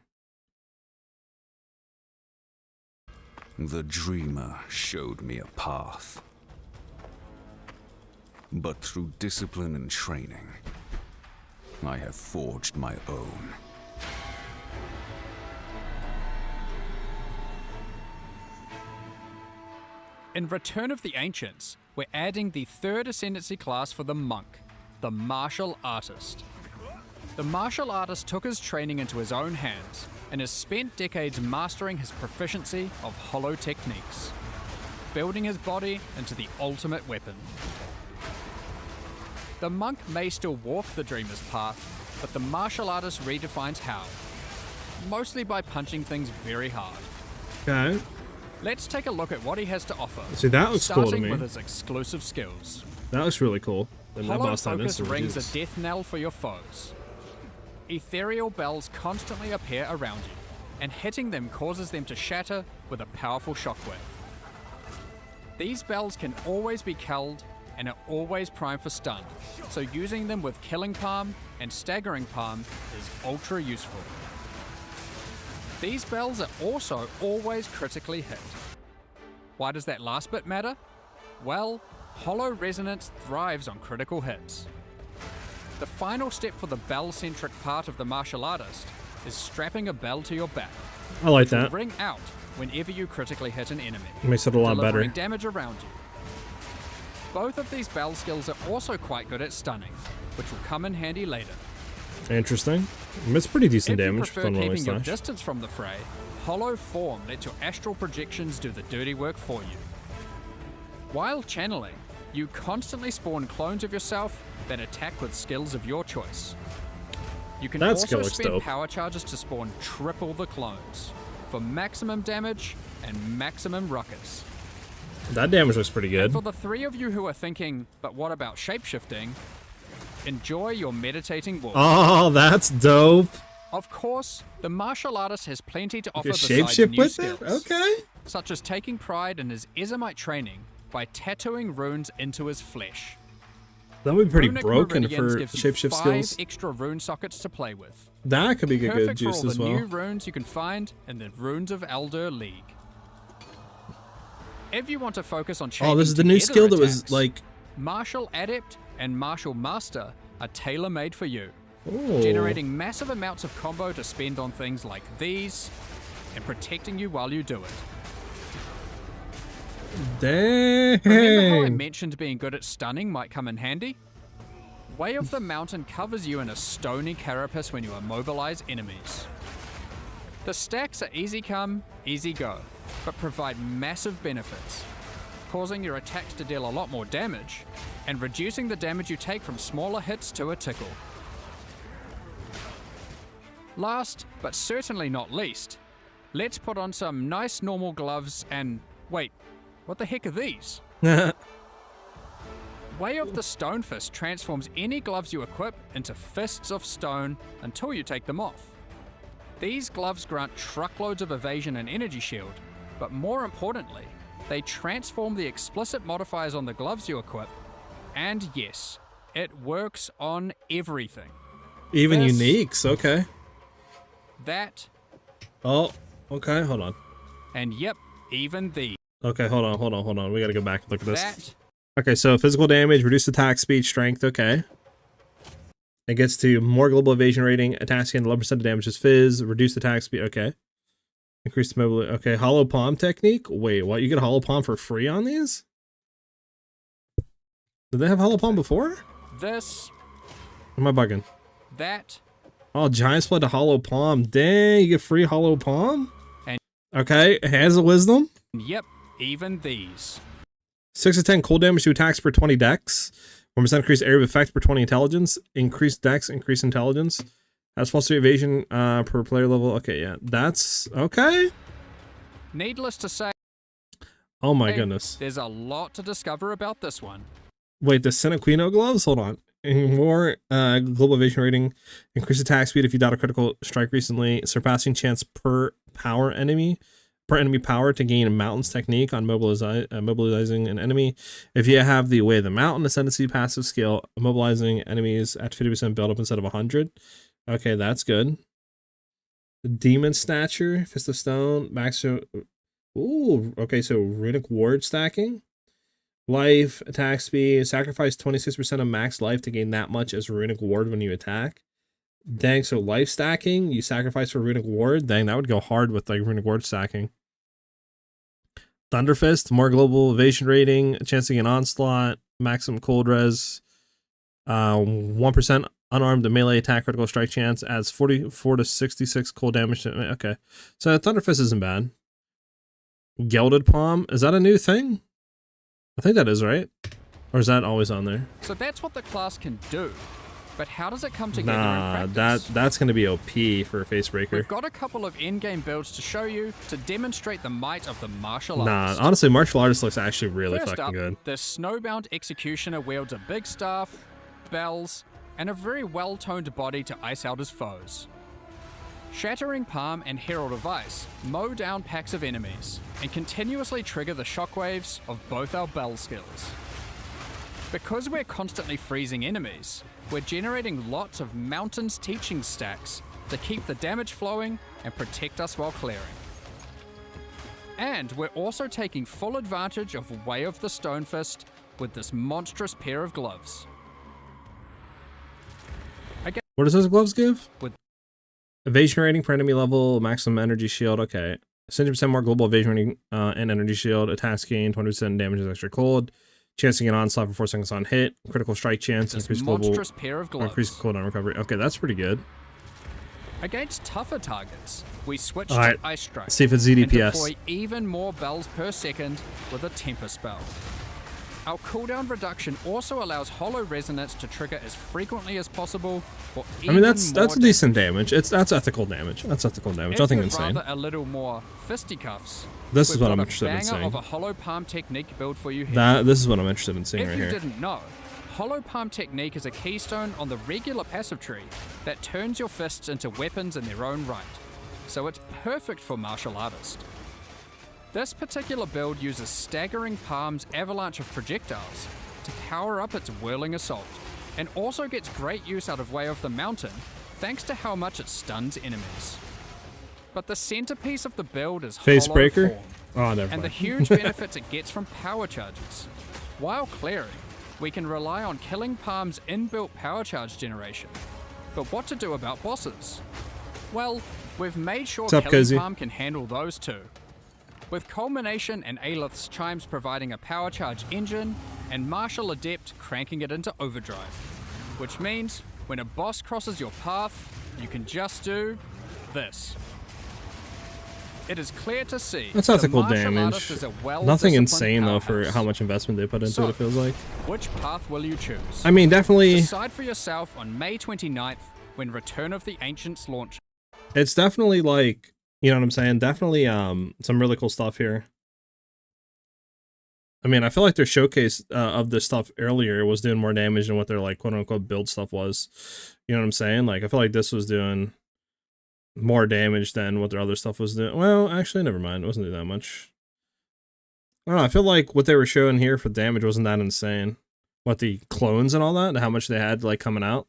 The dreamer showed me a path. But through discipline and training, I have forged my own. In Return of the Ancients, we're adding the third ascendancy class for the monk, the martial artist. The martial artist took his training into his own hands and has spent decades mastering his proficiency of hollow techniques, building his body into the ultimate weapon. The monk may still walk the dreamer's path, but the martial artist redefines how, mostly by punching things very hard. Okay. Let's take a look at what he has to offer. See, that looks cool to starting me. with his exclusive skills. That looks really cool. And that Hollow boss time Focus is rings Jesus. a death knell for your foes. Ethereal bells constantly appear around you, and hitting them causes them to shatter with a powerful shockwave. These bells can always be killed and are always primed for stun, so using them with Killing Palm and Staggering Palm is ultra useful. These bells are also always critically hit. Why does that last bit matter? Well, Hollow Resonance thrives on critical hits. The final step for the bell-centric part of the martial artist is strapping a bell to your back. I like that. Ring out whenever you critically hit an enemy. Makes it a lot better. Delivering damage around you. Both of these bell skills are also quite good at stunning, which will come in handy later. Interesting. It's pretty decent If you damage. prefer Fun one-way keeping your slash. distance from the fray, Hollow Form lets your astral projections do the dirty work for you. While channeling, you constantly spawn clones of yourself that attack with skills of your choice. You can That skill also looks spend dope. power charges to spawn triple the clones for maximum damage and maximum ruckus. That damage looks pretty good. For the three of you who are thinking, but what about shapeshifting? Enjoy your meditating walk. Oh, that's dope. Of course, the martial artist has plenty to offer You besides shapeshift new with skills, it? Okay. such as taking pride in his Ezomite training by tattooing runes into his flesh. That would be pretty Runic broken Meridians for gives you shapeshift 5 skills. extra rune sockets to play with. That could be good Perfect juice for all as the well. new runes you can find in the Runes of Elder League. If you want to focus on chaining Oh, this is the new together skill that was attacks, like. Martial Adept and Martial Master are tailor-made for you, Oh. generating massive amounts of combo to spend on things like these and protecting you while you do it. Dang. Remember how I mentioned being good at stunning might come in handy? Way of the Mountain covers you in a stony carapace when you immobilize enemies. The stacks are easy come, easy go, but provide massive benefits, causing your attacks to deal a lot more damage, and reducing the damage you take from smaller hits to a tickle. Last, but certainly not least, let's put on some nice normal gloves and... wait, what the heck are these? Way of the Stone Fist transforms any gloves you equip into fists of stone until you take them off. These gloves grant truckloads of evasion and energy shield, but more importantly, they transform the explicit modifiers on the gloves you equip, and yes, it works on everything. Even This- uniques, okay. That, Oh, okay, hold on. and yep, even these. Okay, hold on. We gotta go back and look at this. That, Okay, so physical damage, reduced attack speed, strength, okay. It gets to more global evasion rating, attack scan 11% of damage is fizz, reduced attack speed, okay. Increased mobility, okay. Hollow palm technique? Wait, what? You get a hollow palm for free on these? Did they have hollow palm before? this, Am I bugging? that, Oh, giant split to hollow palm. Dang, you get free hollow palm? And- Okay, hands of wisdom. and yep, even these. 6 to 10 cold damage to attacks per 20 dex. 1% increased area of effect per 20 intelligence. Increased dex, increased intelligence. Has +3 evasion per player level. Okay, yeah. That's okay. Needless to say, Oh my goodness. there's a lot to discover about this one. Wait, the Senequino gloves? Hold on. More global evasion rating. Increased attack speed if you died a critical strike recently. Surpassing chance per enemy power to gain a mountain's technique on mobilizing an enemy. If you have the Way of the Mountain Ascendancy passive skill, mobilizing enemies at 50% build up instead of 100. Okay, that's good. Demon Snatcher, Fist of Stone, Max. Ooh, okay, so Runic Ward stacking. Life, attack speed, sacrifice 26% of max life to gain that much as Runic Ward when you attack. Dang, so life stacking, you sacrifice for Runic Ward. Dang, that would go hard with like Runic Ward stacking. Thunder Fist, more global evasion rating, chance to gain onslaught, maximum cold res, 1% unarmed melee attack critical strike chance, adds 44 to 66 cold damage to, okay. So Thunder Fist isn't bad. Gelded Palm, is that a new thing? I think that is, right? Or is that always on there? So that's what the class can do. But how does it come together Nah, in practice? that's gonna be OP for a Facebreaker. We've got a couple of in-game builds to show you to demonstrate the might of the martial Nah, artist. honestly, martial artist looks actually really First fucking up, good. the snowbound executioner wields a big staff, bells, and a very well-toned body to ice out his foes. Shattering Palm and Herald of Ice mow down packs of enemies and continuously trigger the shockwaves of both our bell skills. Because we're constantly freezing enemies, we're generating lots of Mountains teaching stacks to keep the damage flowing and protect us while clearing. And we're also taking full advantage of Way of the Stone Fist with this monstrous pair of gloves. What does those gloves give? With- Evasion rating per enemy level, maximum energy shield, okay. 70% more global evasion rating and energy shield, attack gain, 20% damage is extra cold, chance to get onslaught for 4 seconds on hit, critical strike chance, This increased global, monstrous pair of gloves. increased cooldown recovery. Okay, that's pretty good. Against tougher targets, we switch to Alright, Ice Strike see if it's and ZDPS. deploy even more bells per second with a temper spell. Our cooldown reduction also allows Hollow Resonance to trigger as frequently as possible for I even mean, that's more decent damage. That's ethical damage. That's ethical damage. If Nothing you'd insane. rather a little more fisticuffs, This is we've what got I'm a interested in banger seeing. of a Hollow Palm technique build for you here. This is what I'm interested in seeing If right you here. didn't know, Hollow Palm technique is a keystone on the regular passive tree that turns your fists into weapons in their own right, so it's perfect for martial artists. This particular build uses staggering Palm's avalanche of projectiles to power up its whirling assault, and also gets great use out of Way of the Mountain thanks to how much it stuns enemies. But the centerpiece of the build is Face Hollow breaker? Form, Oh, never and the mind. huge benefits it gets from power charges. While clearing, we can rely on killing Palm's inbuilt power charge generation. But what to do about bosses? Well, we've made sure What's up, killing Cozy? Palm can handle those too. With Culmination and Aelith's Chimes providing a power charge engine, and Martial Adept cranking it into overdrive. Which means, when a boss crosses your path, you can just do this. It is clear to see That's the ethical martial damage. artist is a Nothing well-disciplined insane though for powerhouse. how much investment they put into So, it, it feels like. Which path will you choose? I mean, definitely, Decide for yourself on May 29th when Return of the Ancients launches. it's definitely like, you know what I'm saying? Definitely some really cool stuff here. I mean, I feel like their showcase of this stuff earlier was doing more damage than what their like quote unquote build stuff was. You know what I'm saying? Like, I feel like this was doing more damage than what their other stuff was doing. Well, actually, never mind. It wasn't doing that much. I don't know. I feel like what they were showing here for damage wasn't that insane. What, the clones and all that, and how much they had like coming out.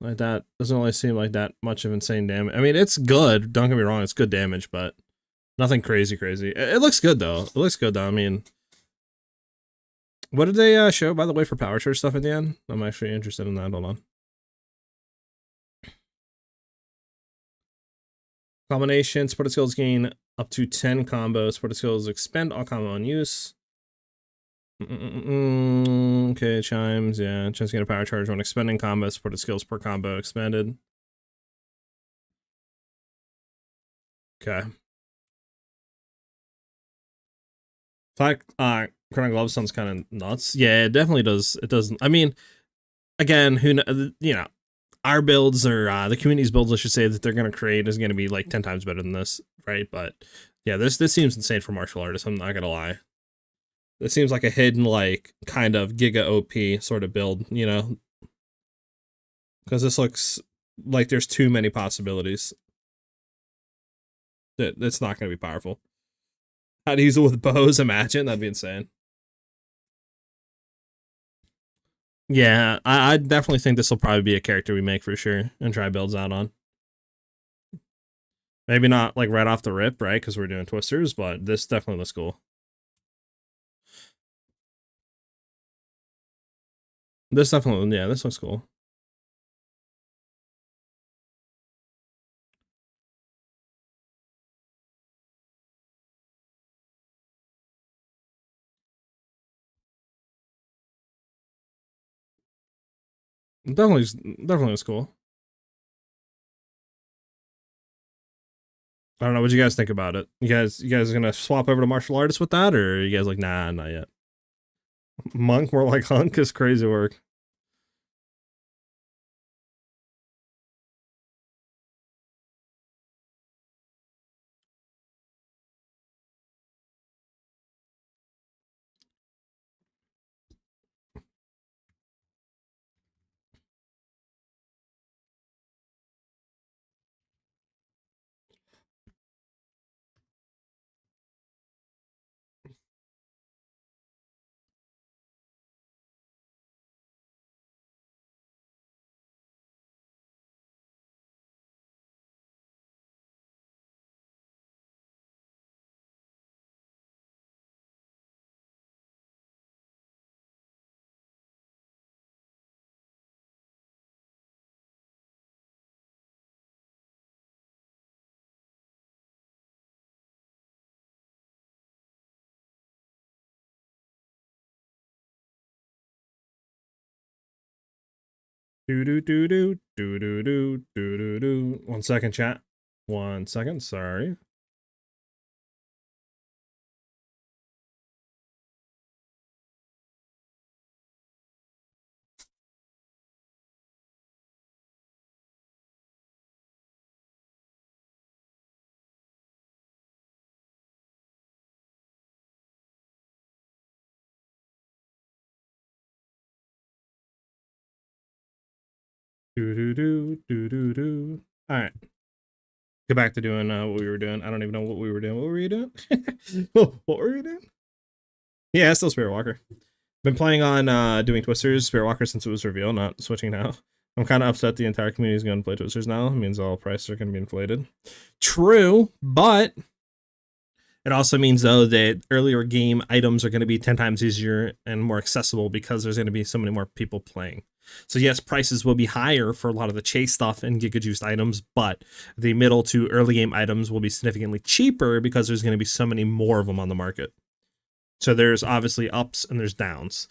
Like, that doesn't really seem like that much of insane damage. I mean, it's good. Don't get me wrong. It's good damage, but nothing crazy. It looks good though. It looks good though. I mean, what did they show, by the way, for power charge stuff at the end? I'm actually interested in that. Hold on. Combination, support skills gain up to 10 combos. Support skills expend all combo on use. Okay, chimes, yeah. Chance to get a power charge when expending combo. Supported skills per combo expended. Okay. Fact, Crown Glove sounds kind of nuts. Yeah, it definitely does. It doesn't. I mean, again, you know, our builds or the community's builds, I should say, that they're gonna create is gonna be like 10 times better than this, right? But yeah, this seems insane for martial artists. I'm not gonna lie. This seems like a hidden, like, kind of Giga OP sort of build, you know? Because this looks like there's too many possibilities. It's not gonna be powerful. How to use it with bows? Imagine, that'd be insane. Yeah, I definitely think this will probably be a character we make for sure and try builds out on. Maybe not like right off the rip, right? Because we're doing twisters, but this definitely looks cool. This definitely, yeah, this looks cool. Definitely looks cool. I don't know what you guys think about it. You guys are gonna swap over to martial artists with that, or are you guys like, nah, not yet? Monk, more like hunk, is crazy work. Do do do do do do do do do do. 1 second, chat. 1 second. Sorry. Do do do do do do. All right. Get back to doing what we were doing. I don't even know what we were doing. What were you doing? What were you doing? Yeah, still Spirit Walker. Been playing on doing Twisters, Spirit Walker since it was revealed, not switching now. I'm kind of upset the entire community is going to play Twisters now. It means all prices are going to be inflated. True, but it also means, though, that earlier game items are going to be 10 times easier and more accessible because there's going to be so many more people playing. So yes, prices will be higher for a lot of the chase stuff and Giga Juiced items, but the middle to early game items will be significantly cheaper because there's going to be so many more of them on the market. So there's obviously ups and there's downs.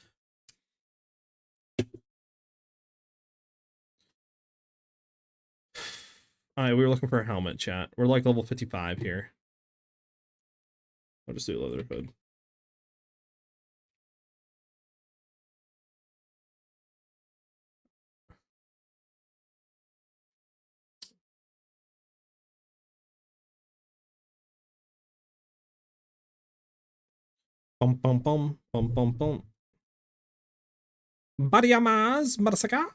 All right, we were looking for a helmet, chat. We're like level 55 here. I'll just do leather hood. Bum bum bum bum bum bum. Badiamaz, Marasaka.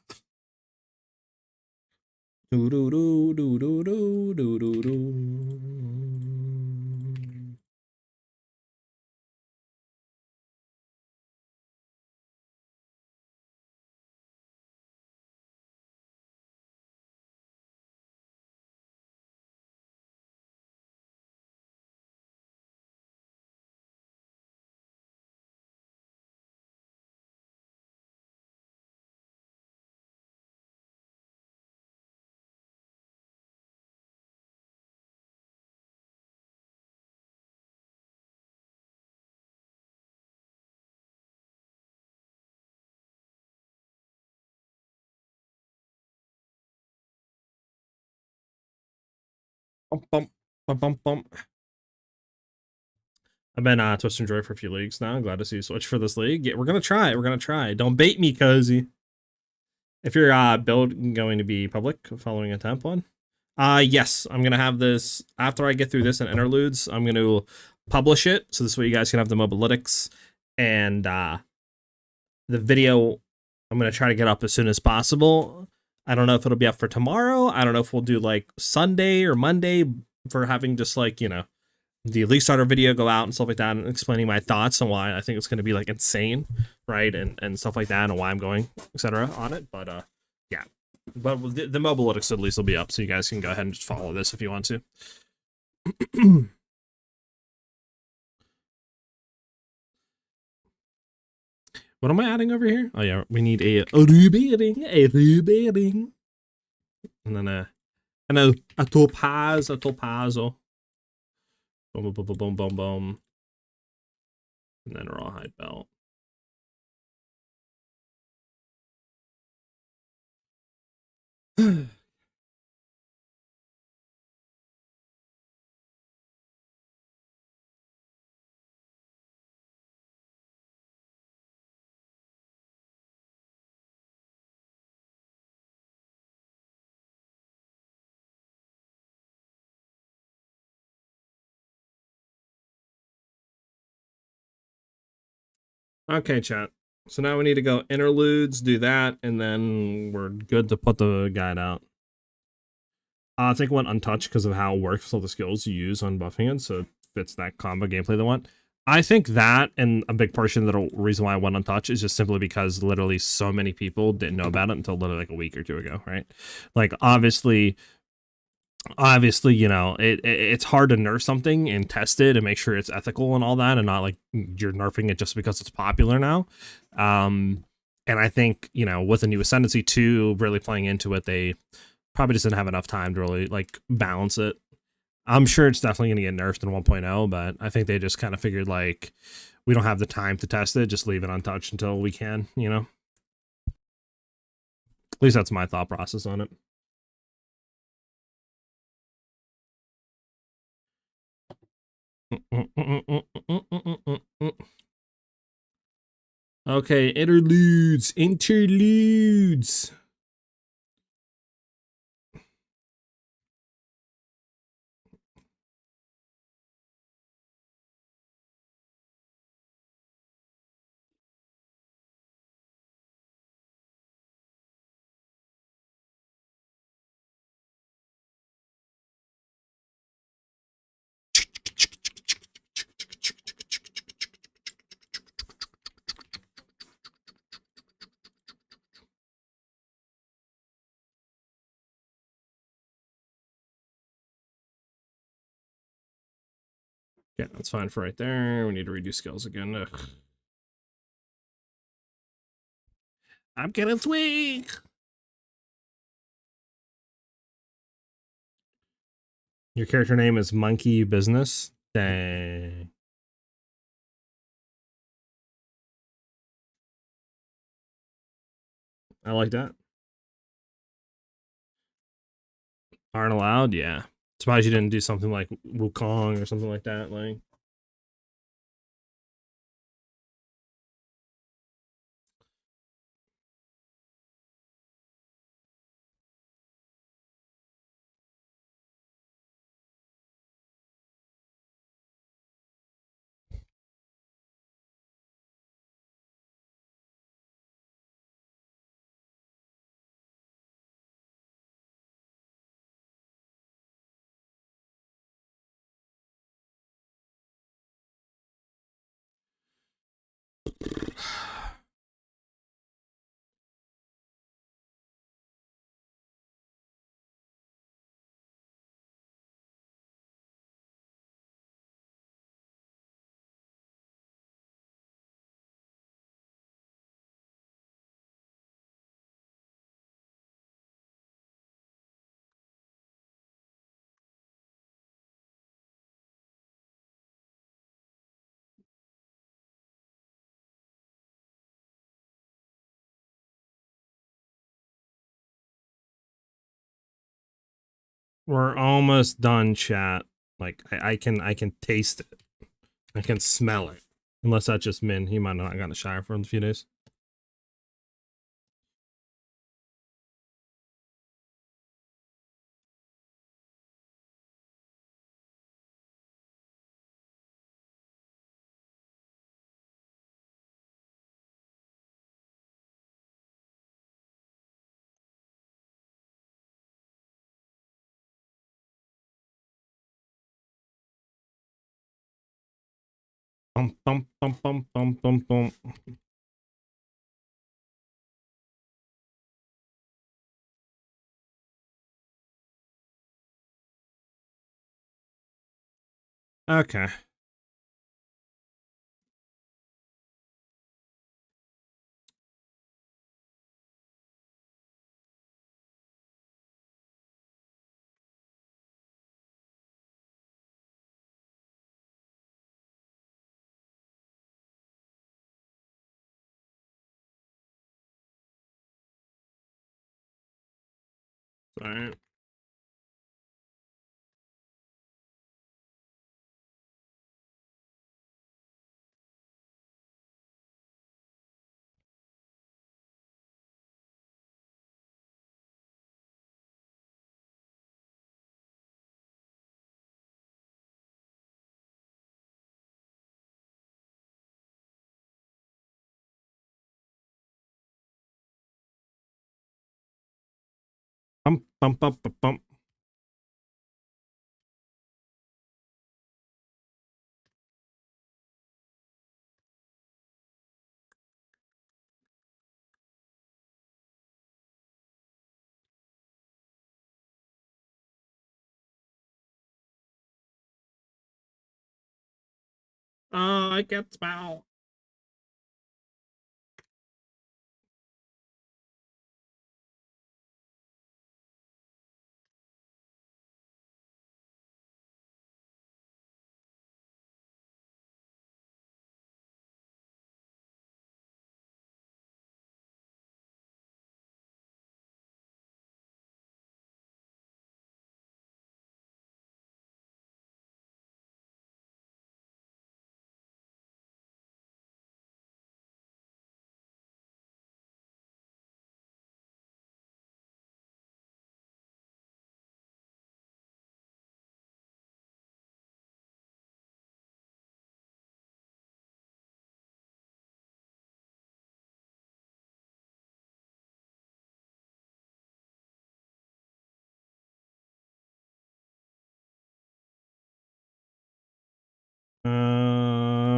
Do do do do do do do do do. Bum bum bum bum bum. I've been Twist and Joy for a few leagues now. I'm glad to see you switch for this league. Yeah, we're gonna try. We're gonna try. Don't bait me, cozy. If your build going to be public following a temp one, yes, I'm gonna have this after I get through this and interludes. I'm gonna publish it so this way you guys can have the mobalytics and the video. I'm gonna try to get up as soon as possible. I don't know if it'll be up for tomorrow. I don't know if we'll do like Sunday or Monday for having just like, you know, the League Starter video go out and stuff like that and explaining my thoughts on why I think it's going to be like insane, right? And stuff like that and why I'm going, etc. on it. But yeah. But the mobalytics at least will be up so you guys can go ahead and just follow this if you want to. What am I adding over here? Oh yeah, we need a ruby ring, and then a topazo. Boom, boom, boom, boom, boom, boom, boom. And then a rawhide belt. Okay, chat. So now we need to go interludes, do that, and then we're good to put the guide out. I think I went untouched because of how it works with all the skills you use on buffing it, so it fits that combo gameplay they want. I think that, and a big portion of the reason why I went untouched is just simply because literally so many people didn't know about it until literally like a week or two ago, right? Like, obviously, you know, it's hard to nerf something and test it and make sure it's ethical and all that, and not like you're nerfing it just because it's popular now. And I think, you know, with the new Ascendancy 2 really playing into it, they probably just didn't have enough time to really like balance it. I'm sure it's definitely going to get nerfed in 1.0, but I think they just kind of figured like we don't have the time to test it, just leave it untouched until we can, you know. At least that's my thought process on it. Okay, interludes. Yeah, that's fine for right there. We need to redo skills again. Ugh. I'm getting swing. Your character name is Monkey Business. Dang. I like that. Aren't allowed? Yeah. Surprised you didn't do something like Wukong or something like that. Like, we're almost done, chat. Like, I can taste it. I can smell it. Unless that's just Min. He might not have gotten a shower for a few days. Bum, bum, bum, bum, bum, bum, bum. Okay. Alright. Bum, bum, bum, bum, bum. Oh, I get smell.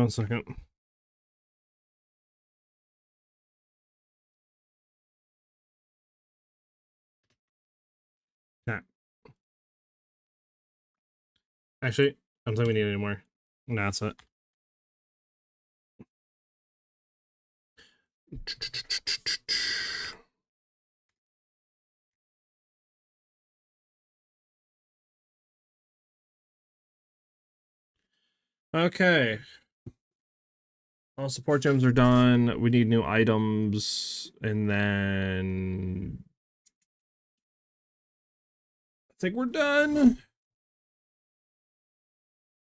One second. Yeah. Actually, I don't think we need any more. And that's it. Okay. All support gems are done. We need new items, and then I think we're done.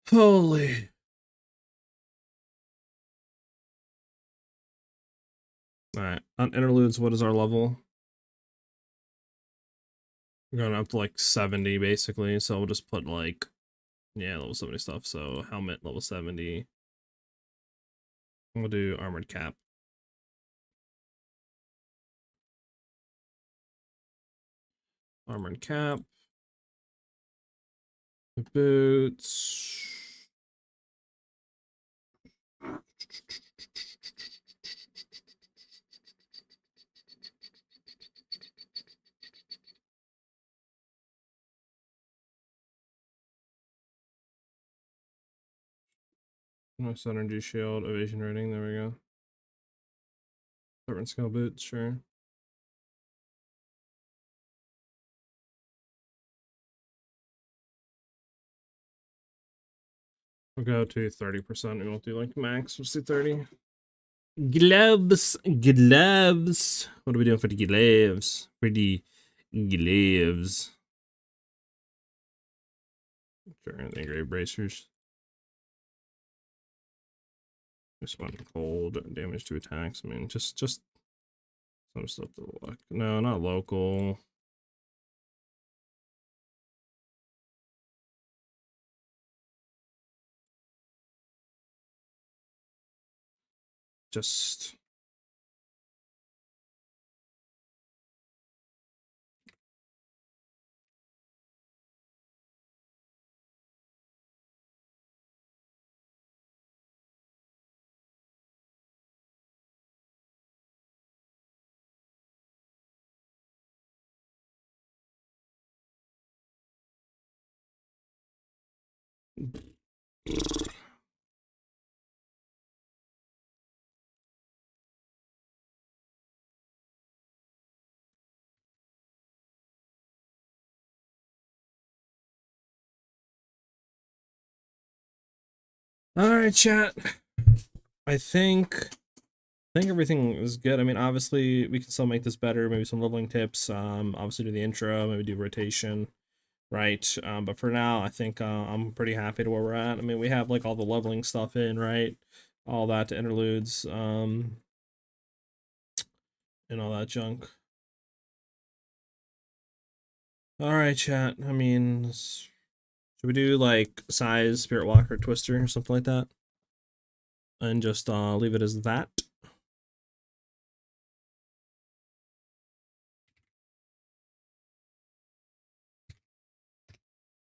Holy. Alright, on interludes, what is our level? We're going up to like 70 basically, so we'll just put like, yeah, level 70 stuff. So helmet level 70. We'll do armored cap. Armored cap. Boots. Nice energy shield, evasion rating, there we go. Servant skill boots, sure. We'll go to 30%. We won't do like max. We'll see 30. Gloves. Gloves. What are we doing for the gloves? For the gloves. Sure, engraved bracers. Respond to cold. Damage to attacks. I mean, just some stuff to look. No, not local. Just all right, chat. I think everything is good. I mean, obviously we can still make this better. Maybe some leveling tips. Obviously do the intro. Maybe do rotation. Right. But for now, I think I'm pretty happy to where we're at. I mean, we have like all the leveling stuff in, right? All that to interludes, and all that junk. All right, chat. I mean, should we do like SiahZ, Spirit Walker, Twister, or something like that, and just leave it as that?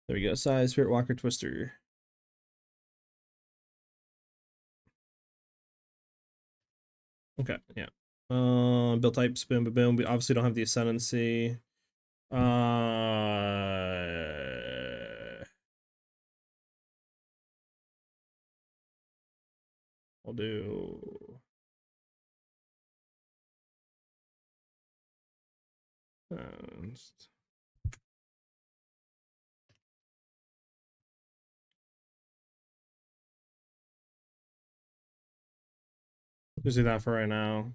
There we go. SiahZ, Spirit Walker, Twister. Okay, yeah. Build types, boom, boom, boom. We obviously don't have the ascendancy. I'll do. Just do that for right now.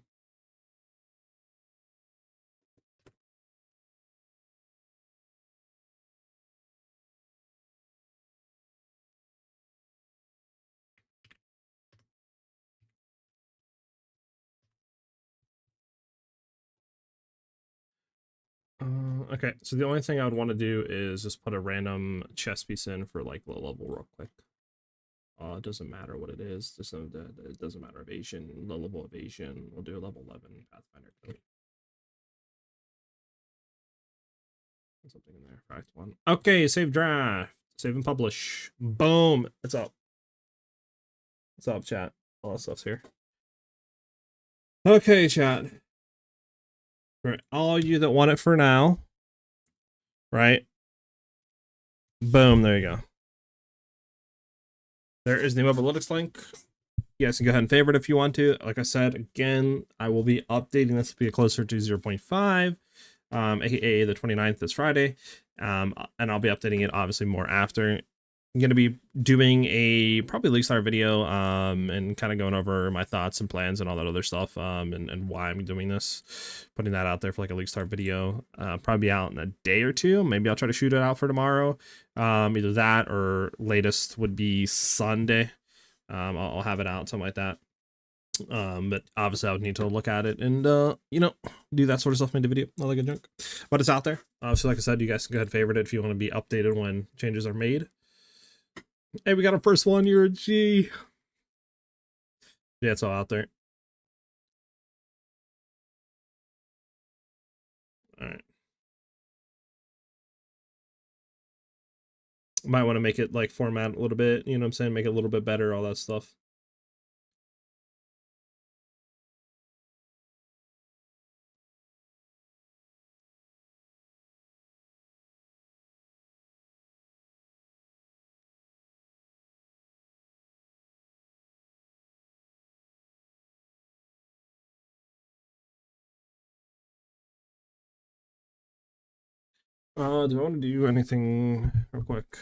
Okay, so the only thing I would want to do is just put a random chess piece in for like low level real quick. It doesn't matter what it is. Just it doesn't matter evasion, low level evasion. We'll do a level 11 Pathfinder code. Something in there. Fact one. Okay, save draft. Save and publish. Boom. What's up? What's up, chat? All that stuff's here. Okay, chat. For all you that want it for now, right? Boom, there you go. There is the mobile analytics link. You guys can go ahead and favorite if you want to. Like I said, again, I will be updating this to be closer to 0.5, aka the 29th this Friday. And I'll be updating it obviously more after. I'm going to be doing a probably league start video and kind of going over my thoughts and plans and all that other stuff and why I'm doing this, putting that out there for like a league start video. Probably be out in a day or two. Maybe I'll try to shoot it out for tomorrow. Either that or latest would be Sunday. I'll have it out, something like that. But obviously I would need to look at it and you know, do that sort of stuff, make the video, all that good junk. But it's out there. So like I said, you guys can go ahead and favorite it if you want to be updated when changes are made. Hey, we got our first one. You're a G. Yeah, it's all out there. All right. Might want to make it like format a little bit, you know what I'm saying? Make it a little bit better, all that stuff. Do I want to do anything real quick?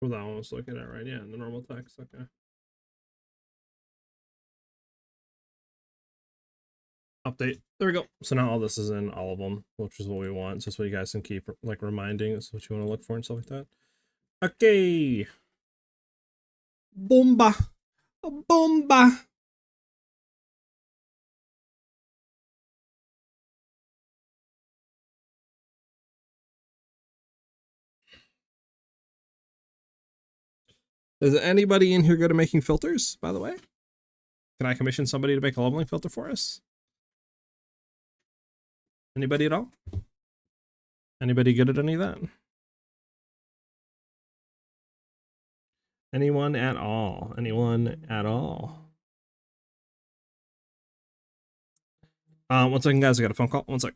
Well, that one was looking at right, yeah, in the normal text, okay. Update. There we go. So now all this is in all of them, which is what we want. So that's what you guys can keep like reminding. This is what you want to look for and stuff like that. Okay. Bomba. Bomba. Is anybody in here good at making filters, by the way? Can I commission somebody to make a leveling filter for us? Anybody at all? Anybody good at any of that? Anyone at all? Anyone at all? 1 second, guys. I got a phone call. 1 sec.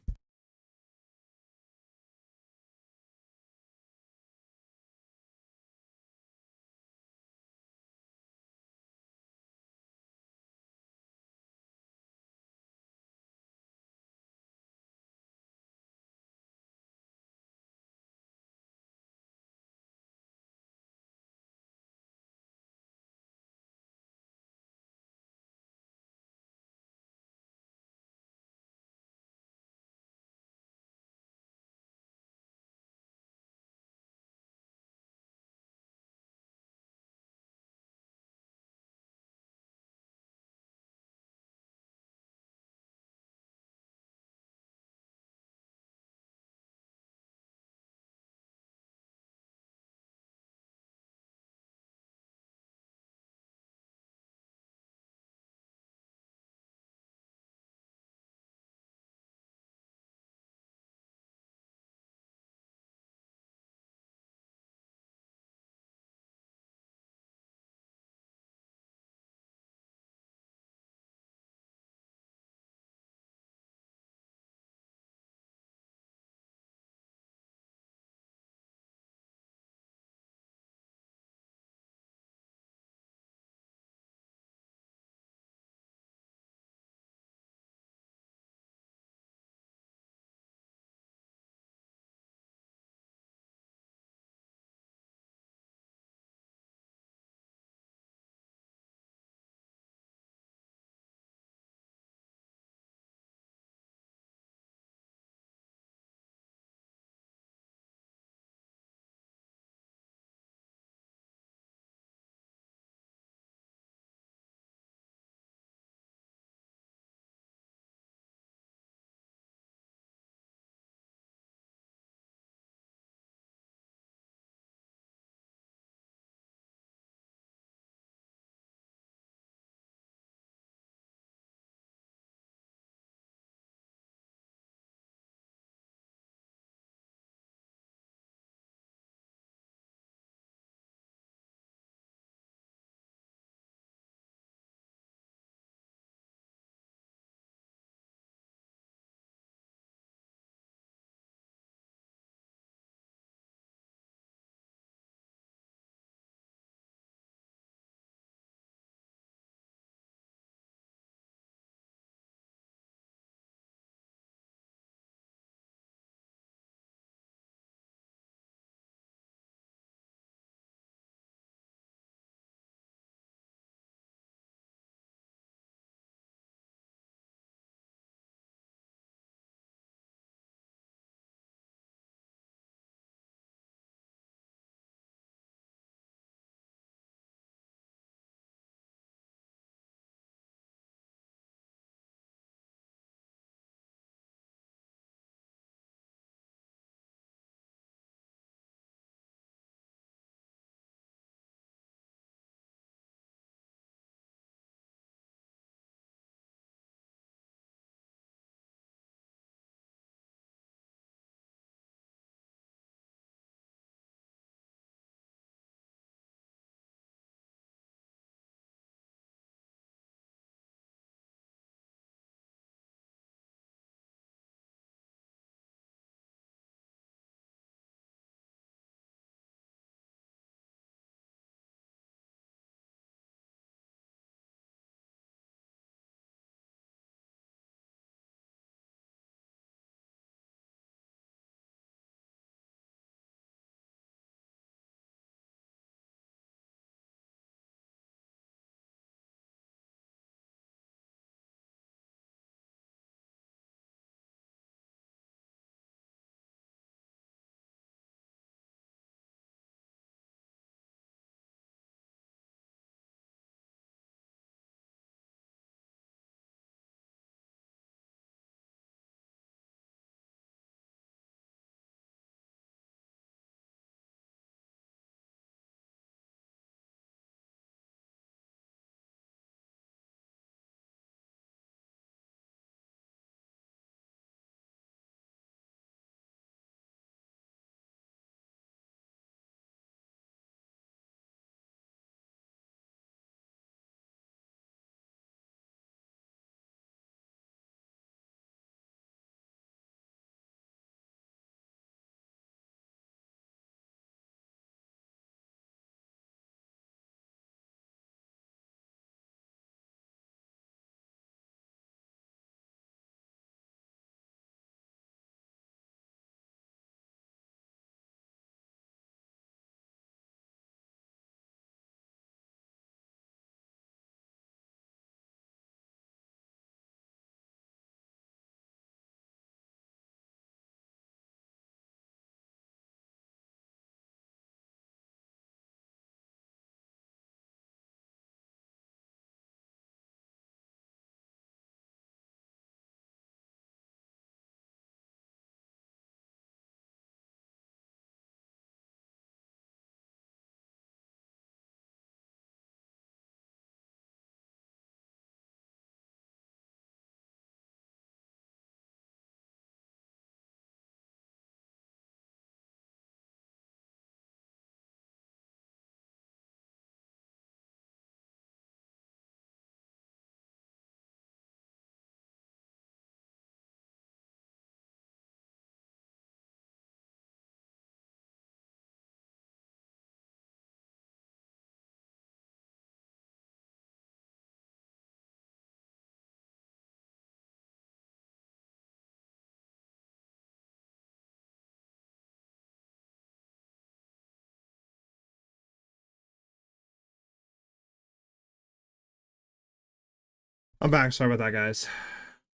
I'm back. Sorry about that, guys.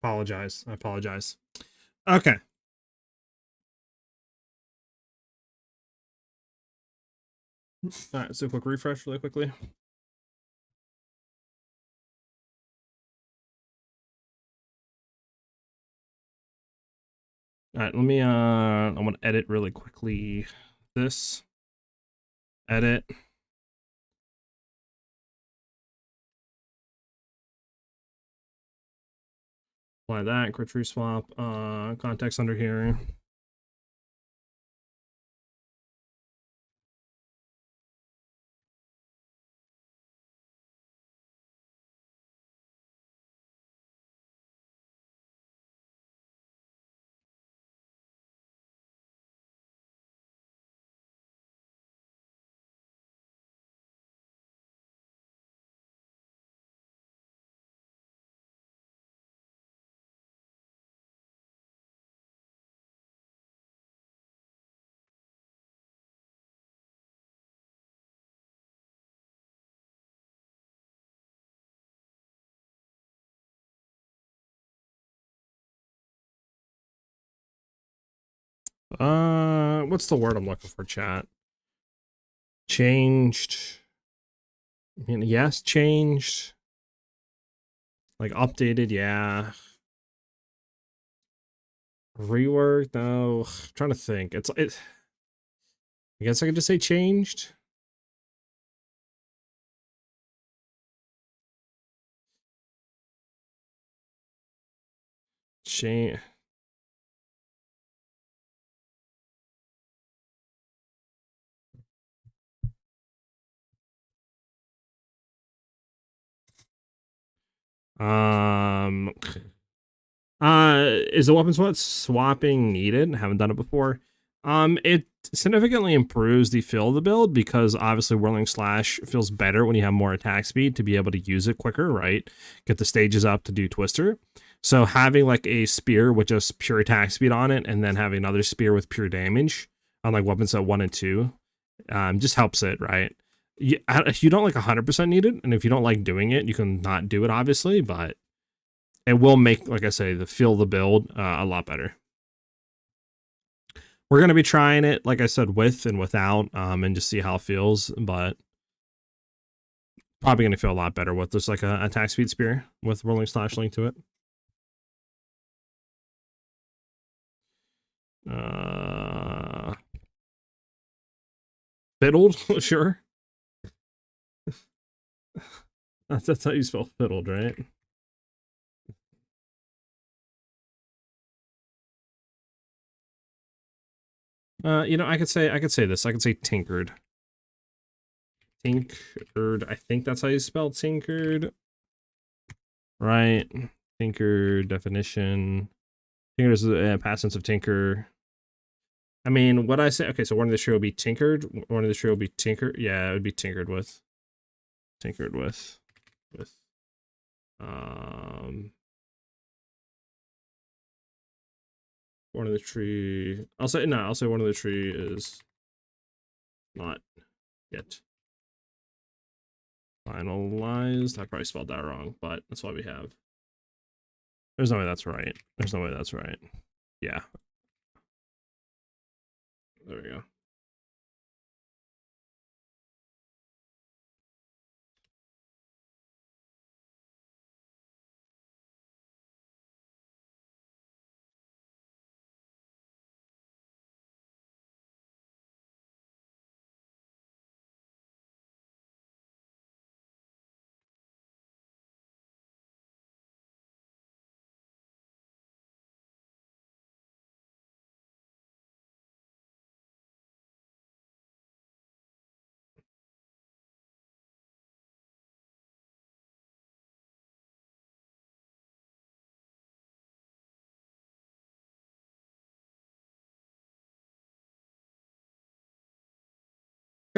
Apologize. I apologize. Okay. All right, let's do a quick refresh really quickly. All right, let me I want to edit really quickly this. Edit. Apply that, quick tree swap, context under here. What's the word I'm looking for, chat? Changed. I mean, yes, changed. Like updated, yeah. Reworked, no. I'm trying to think. I guess I could just say changed. Change. Is the weapon swapping needed? Haven't done it before. It significantly improves the feel of the build because obviously Whirling Slash feels better when you have more attack speed to be able to use it quicker, right? Get the stages up to do Twister. So having like a spear with just pure attack speed on it, and then having another spear with pure damage on like weapons set 1 and 2, just helps it, right? You don't like 100% need it, and if you don't like doing it, you can not do it, obviously, but it will make, like I say, the feel of the build a lot better. We're going to be trying it, like I said, with and without, and just see how it feels, but probably going to feel a lot better with just like a attack speed spear with Rolling Slash link to it. Fiddled, sure. That's how you spell fiddled, right? You know, I could say this. I could say tinkered. Tinkered. I think that's how you spell tinkered. Right. Tinkered definition. Tinkered is a past tense of tinker. I mean, what I say. Okay, so one of the three will be tinkered. One of the three will be tinkered. Yeah, it would be tinkered with. Tinkered with. One of the tree. I'll say one of the tree is not yet finalized. I probably spelled that wrong, but that's why we have. There's no way that's right. There's no way that's right. Yeah. There we go.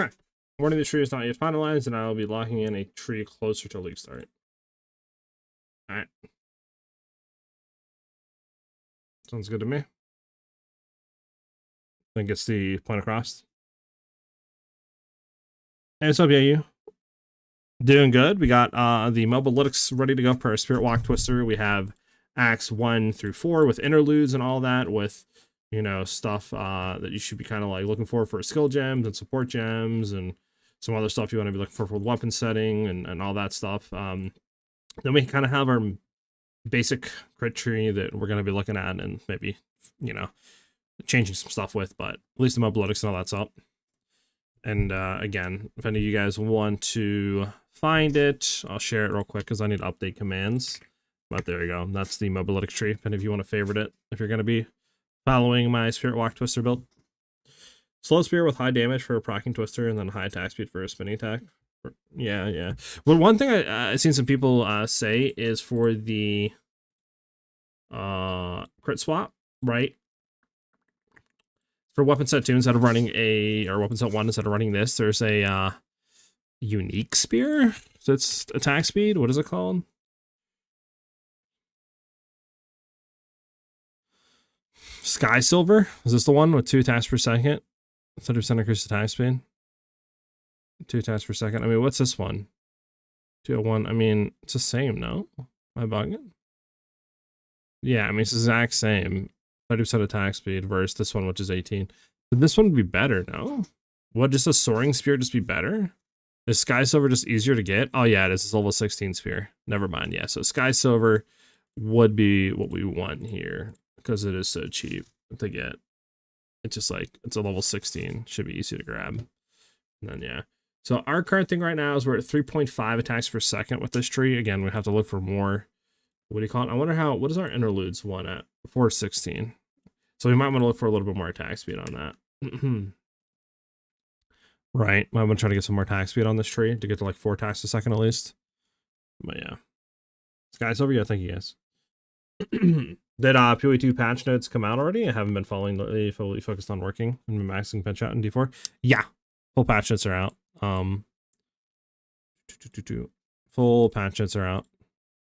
Okay. One of the tree is not yet finalized, and I will be locking in a tree closer to league start. Alright. Sounds good to me. Then gets the point across. Hey, what's up, yeah, you? Doing good. We got the mobile lytics ready to go for our Spirit Walk Twister. We have acts 1 through 4 with interludes and all that, with, you know, stuff that you should be kind of like looking for skill gems and support gems and some other stuff you want to be looking for weapon setting and all that stuff. Then we kind of have our basic crit tree that we're going to be looking at and maybe, you know, changing some stuff with, but at least the mobile lytics and all that's up. And again, if any of you guys want to find it, I'll share it real quick because I need to update commands. But there you go. That's the mobility tree. And if you want to favorite it, if you're going to be following my Spirit Walk Twister build. Slow spear with high damage for a proccing twister, and then high attack speed for a spinning attack. Yeah. Well, one thing I've seen some people say is for the crit swap, right? For weapon set 2, instead of running or weapon set 1, instead of running this, there's a unique spear. So it's attack speed. What is it called? Sky Silver. Is this the one with 2 attacks per second? 30% increased attack speed. 2 attacks per second. I mean, what's this one? 201. I mean, it's the same, no? Am I bugging? Yeah, I mean, it's the exact same. 30% attack speed versus this one, which is 18. Would this one be better, no? Would just a soaring spear just be better? Is Sky Silver just easier to get? Oh yeah, it is. It's level 16 spear. Never mind. Yeah, so Sky Silver would be what we want here because it is so cheap to get. It's just like, it's a level 16. Should be easy to grab. And then yeah. So our current thing right now is we're at 3.5 attacks per second with this tree. Again, we have to look for more. What do you call it? I wonder what is our interludes one at? 416. So we might want to look for a little bit more attack speed on that. Right. Might want to try to get some more attack speed on this tree to get to like 4 attacks a second at least. But yeah. Sky Silver, yeah, thank you guys. Did PoE 2 patch notes come out already? I haven't been following lately, fully focused on working and maxing pinch out in D4. Yeah. Full patch notes are out. Full patch notes are out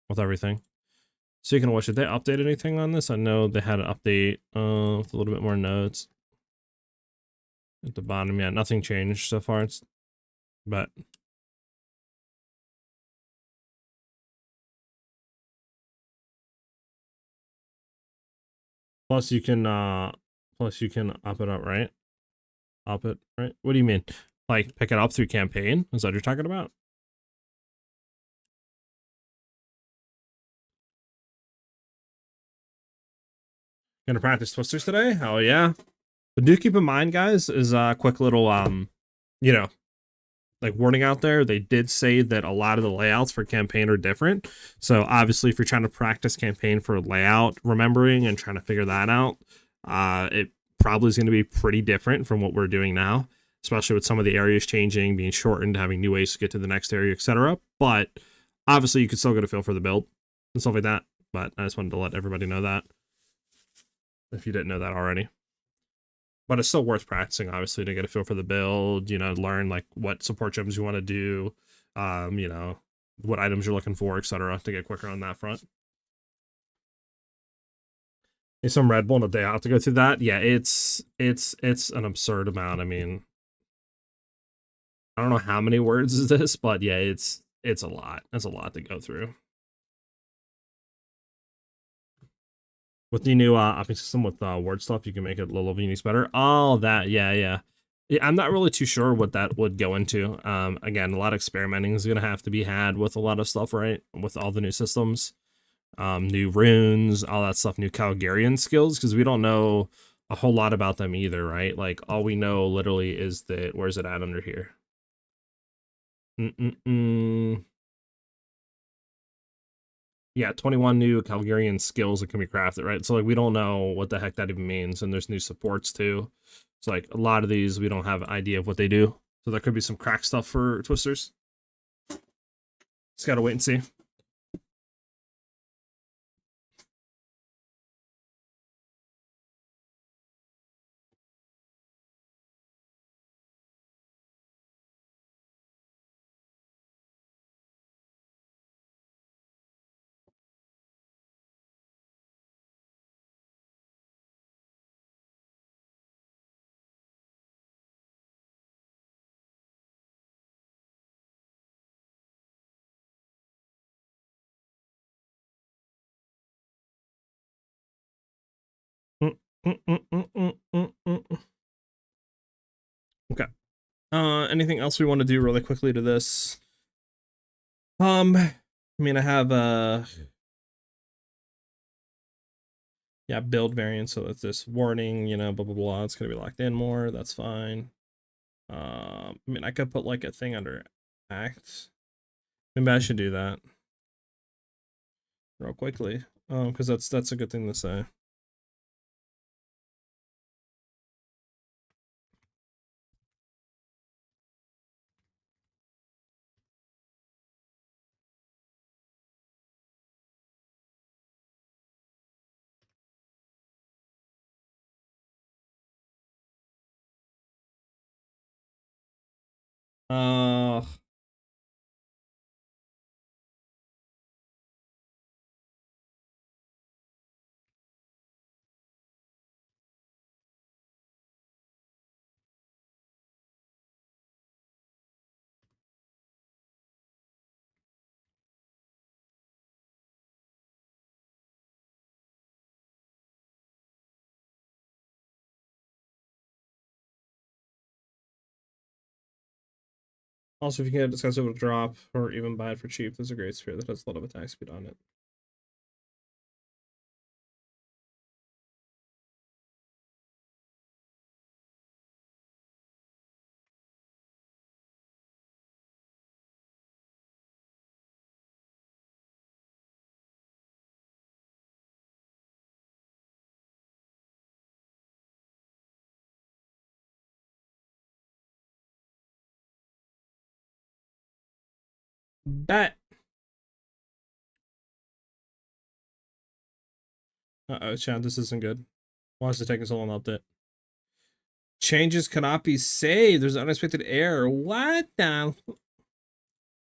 with everything. So you can watch it. They update anything on this? I know they had an update with a little bit more notes. At the bottom, yeah, nothing changed so far. But plus you can up it up, right? Up it, right? What do you mean? Like pick it up through campaign? Is that what you're talking about? Gonna practice twisters today? Oh yeah. But do keep in mind, guys, is a quick little you know, like warning out there. They did say that a lot of the layouts for campaign are different. So obviously if you're trying to practice campaign for layout remembering and trying to figure that out, it probably is going to be pretty different from what we're doing now, especially with some of the areas changing, being shortened, having new ways to get to the next area, etc. But obviously you could still get a feel for the build and stuff like that. But I just wanted to let everybody know that if you didn't know that already. But it's still worth practicing, obviously, to get a feel for the build, you know, learn like what support gems you want to do, you know, what items you're looking for, etc., to get quicker on that front. Is some Red Bull in a day out to go through that? Yeah, it's an absurd amount. I mean, I don't know how many words is this, but yeah, it's a lot. It's a lot to go through. With the new operating system with word stuff, you can make it a little uniques better. Oh, that, yeah. I'm not really too sure what that would go into. Again, a lot of experimenting is going to have to be had with a lot of stuff, right? With all the new systems, new runes, all that stuff, new Calgarian skills, because we don't know a whole lot about them either, right? Like, all we know literally is that, where's it at under here? Yeah, 21 new Calgarian skills that can be crafted, right? So like we don't know what the heck that even means, and there's new supports too. So like a lot of these we don't have an idea of what they do. So there could be some crack stuff for twisters. Just gotta wait and see. Okay. Anything else we want to do really quickly to this? I mean, I have yeah, build variant, so it's this warning, you know, blah blah blah. It's gonna be locked in more. That's fine. I mean, I could put like a thing under act. Maybe I should do that real quickly. Because that's a good thing to say. Uh, Also, if you can get discuss it with a drop or even buy it for cheap, there's a great spear that has a lot of attack speed on it. Bet. Uh-oh, Chad, this isn't good. Why is it taking so long to update? Changes cannot be saved. There's an unexpected error. What the?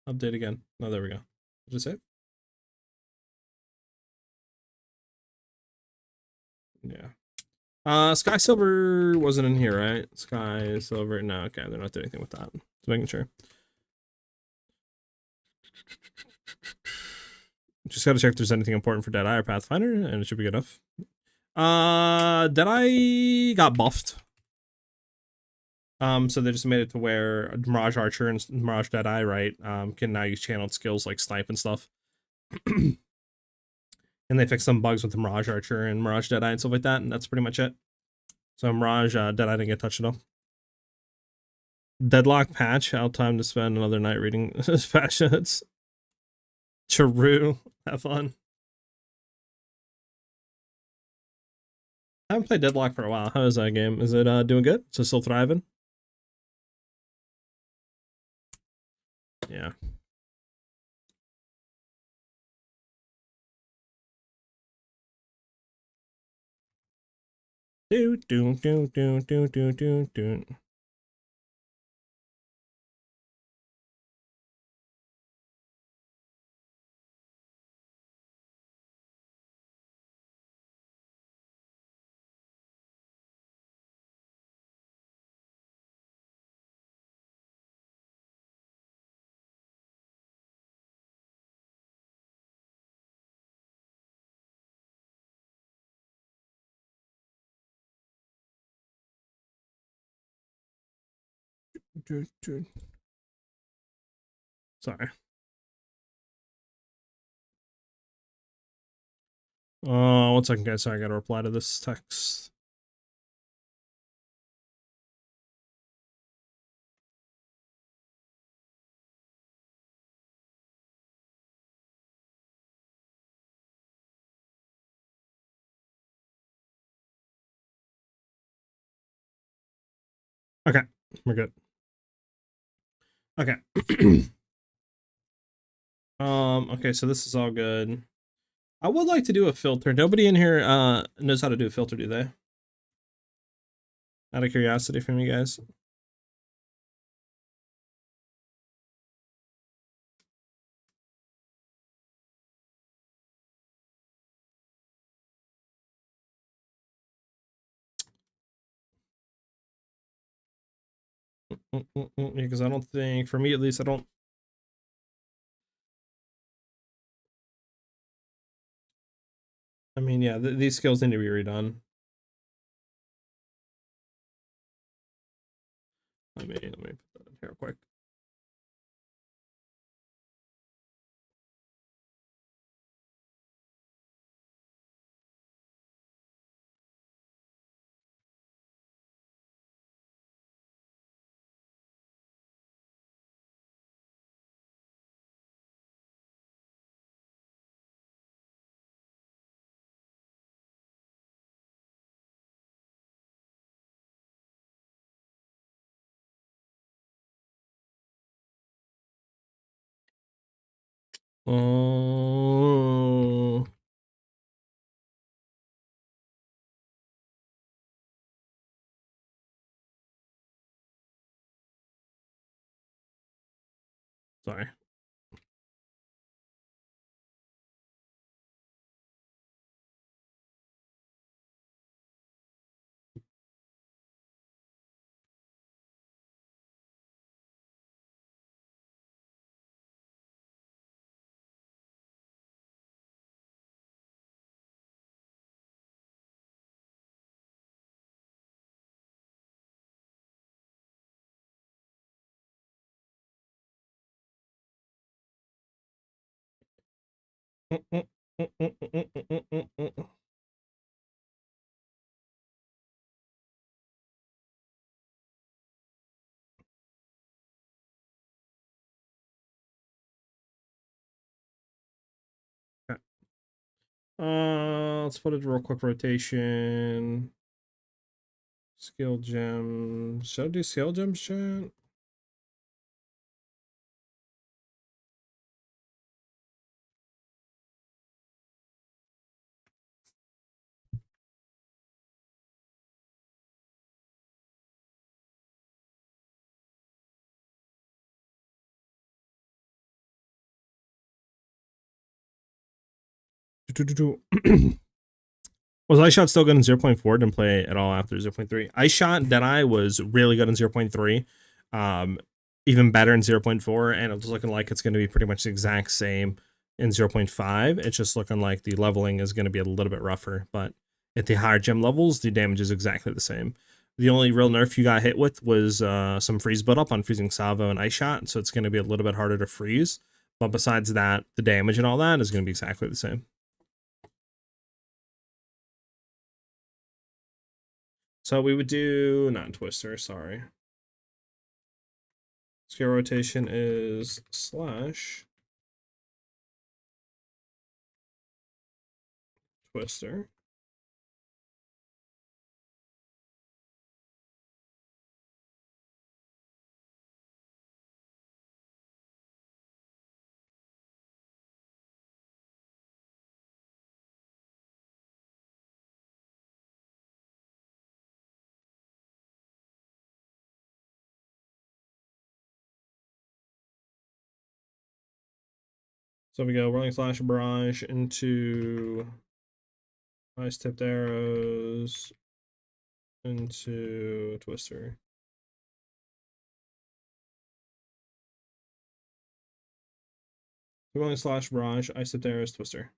Update again. Oh, there we go. Did it save? Yeah. Sky Silver wasn't in here, right? Sky Silver. No, okay. They're not doing anything with that. Just making sure. Just gotta check if there's anything important for Deadeye or Pathfinder, and it should be good enough. Deadeye got buffed. So they just made it to where Mirage Archer and Mirage Deadeye, right, can now use channeled skills like Snipe and stuff. And they fixed some bugs with the Mirage Archer and Mirage Deadeye and stuff like that, and that's pretty much it. So Mirage Deadeye didn't get touched at all. Deadlock patch, out time to spend another night reading patch notes. True. Have fun. I haven't played Deadlock for a while. How is that game? Is it doing good? Is it still thriving? Yeah. Do do do do do do do do. Sorry. 1 second, guys. Sorry, I gotta reply to this text. Okay, we're good. Okay. Okay, so this is all good. I would like to do a filter. Nobody in here knows how to do a filter, do they? Out of curiosity from you guys. Because I don't think, for me at least, I don't. I mean, yeah, these skills need to be redone. Let me put that in here quick. Oh, sorry. Okay. Let's put it real quick rotation. Skill gems. Should I do skill gems, chat? Was Ice Shot still good in 0.4? Didn't play at all after 0.3. Ice Shot Deadeye was really good in 0.3. Even better in 0.4, and it's looking like it's going to be pretty much the exact same in 0.5. It's just looking like the leveling is going to be a little bit rougher, but at the higher gem levels, the damage is exactly the same. The only real nerf you got hit with was some freeze buildup on freezing Salvo and Ice Shot, so it's going to be a little bit harder to freeze. But besides that, the damage and all that is going to be exactly the same. So we would do, not Twister, sorry. Scale rotation is slash Twister. So we go rolling slash barrage into ice tipped arrows into Twister. Rolling slash barrage, ice tipped arrows, Twister.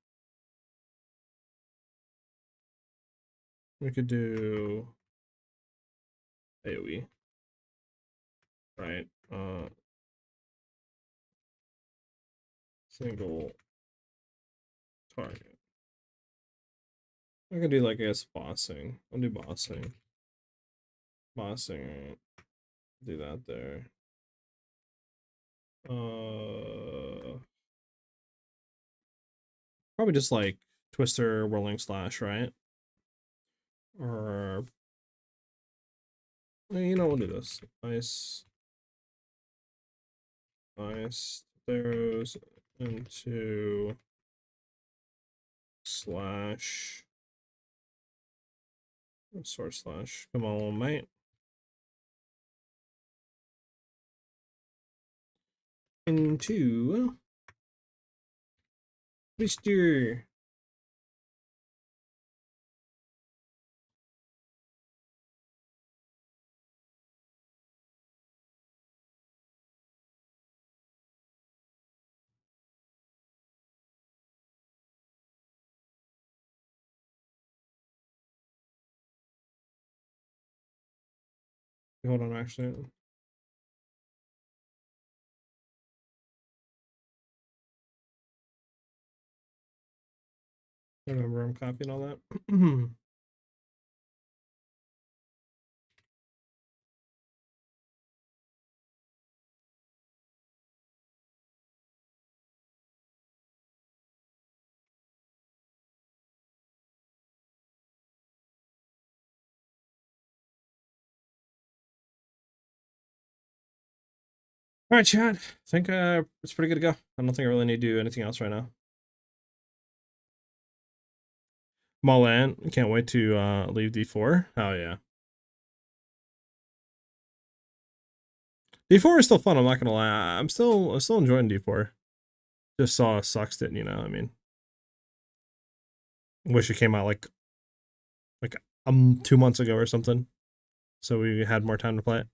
We could do AoE. Right. Single target. I could do, like, I guess, bossing. I'll do bossing. Bossing. Do that there. Probably just like Twister, Whirling Slash, right? Or you know, we'll do this. Ice arrows into slash sword slash. Come on, mate. Into Twister. Hold on, actually. I remember I'm copying all that. All right, Chad. I think it's pretty good to go. I don't think I really need to do anything else right now. Mulan, can't wait to leave D4. Oh yeah. D4 is still fun, I'm not gonna lie. I'm still enjoying D4. Just saw sucks it, you know, I mean. Wish it came out like 2 months ago or something. So we had more time to play it.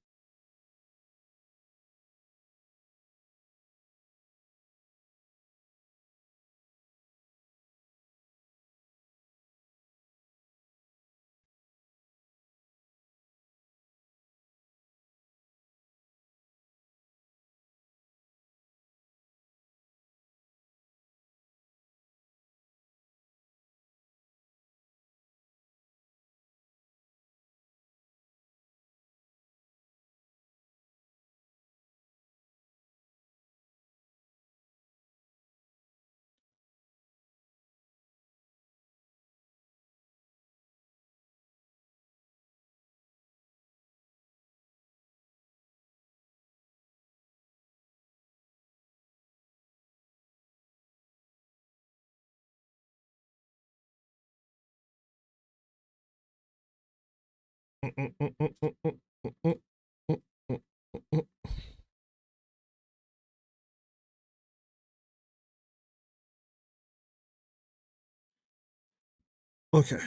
Okay.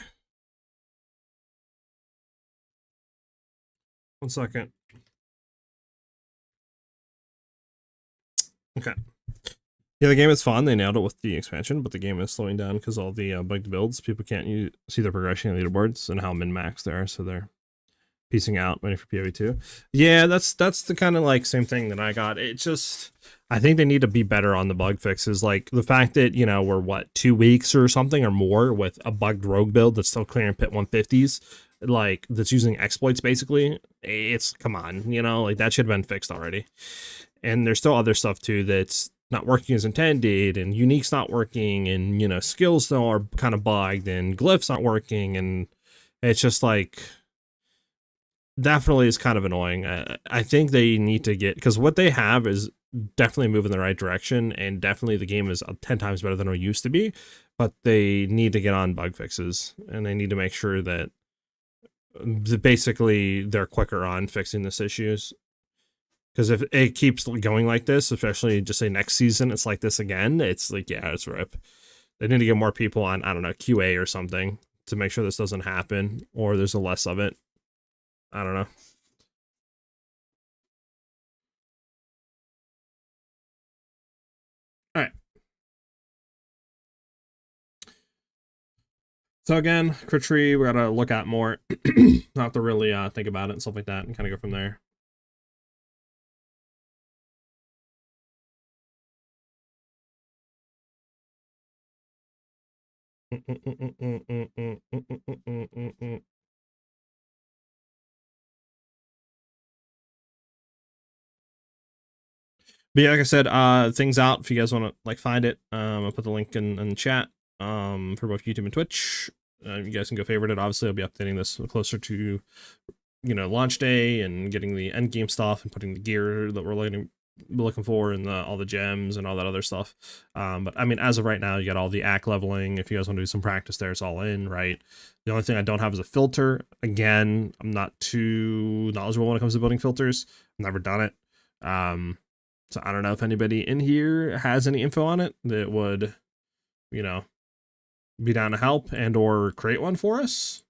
1 second. Okay. Yeah, the game is fun. They nailed it with the expansion, but the game is slowing down because all the bugged builds. People can't see their progression in leaderboards and how min-max they are, so they're piecing out, waiting for PoE 2. Yeah, that's the kind of like same thing that I got. It just, I think they need to be better on the bug fixes. Like the fact that, you know, we're what, 2 weeks or something or more with a bugged rogue build that's still clearing pit 150s, like that's using exploits basically. It's, come on, you know, like that should have been fixed already. And there's still other stuff too that's not working as intended, and unique's not working, and, you know, skills still are kind of bugged, and glyphs not working, and it's just like, definitely is kind of annoying. I think they need to get, because what they have is definitely moving in the right direction, and definitely the game is 10 times better than it used to be, but they need to get on bug fixes, and they need to make sure that basically they're quicker on fixing this issues. Because if it keeps going like this, especially just say next season, it's like this again, it's like, yeah, it's rip. They need to get more people on, I don't know, QA or something to make sure this doesn't happen, or there's a less of it. I don't know. All right. So again, crit tree, we gotta look at more. Not have to really think about it and stuff like that, and kind of go from there. But yeah, like I said, things out if you guys want to like find it. I'll put the link in the chat for both YouTube and Twitch. You guys can go favorite it. Obviously, I'll be updating this closer to, you know, launch day and getting the end game stuff and putting the gear that we're looking for and all the gems and all that other stuff. But I mean, as of right now, you got all the ACK leveling. If you guys want to do some practice there, it's all in, right? The only thing I don't have is a filter. Again, I'm not too knowledgeable when it comes to building filters. I've never done it. So I don't know if anybody in here has any info on it that would, you know, be down to help and or create one for us.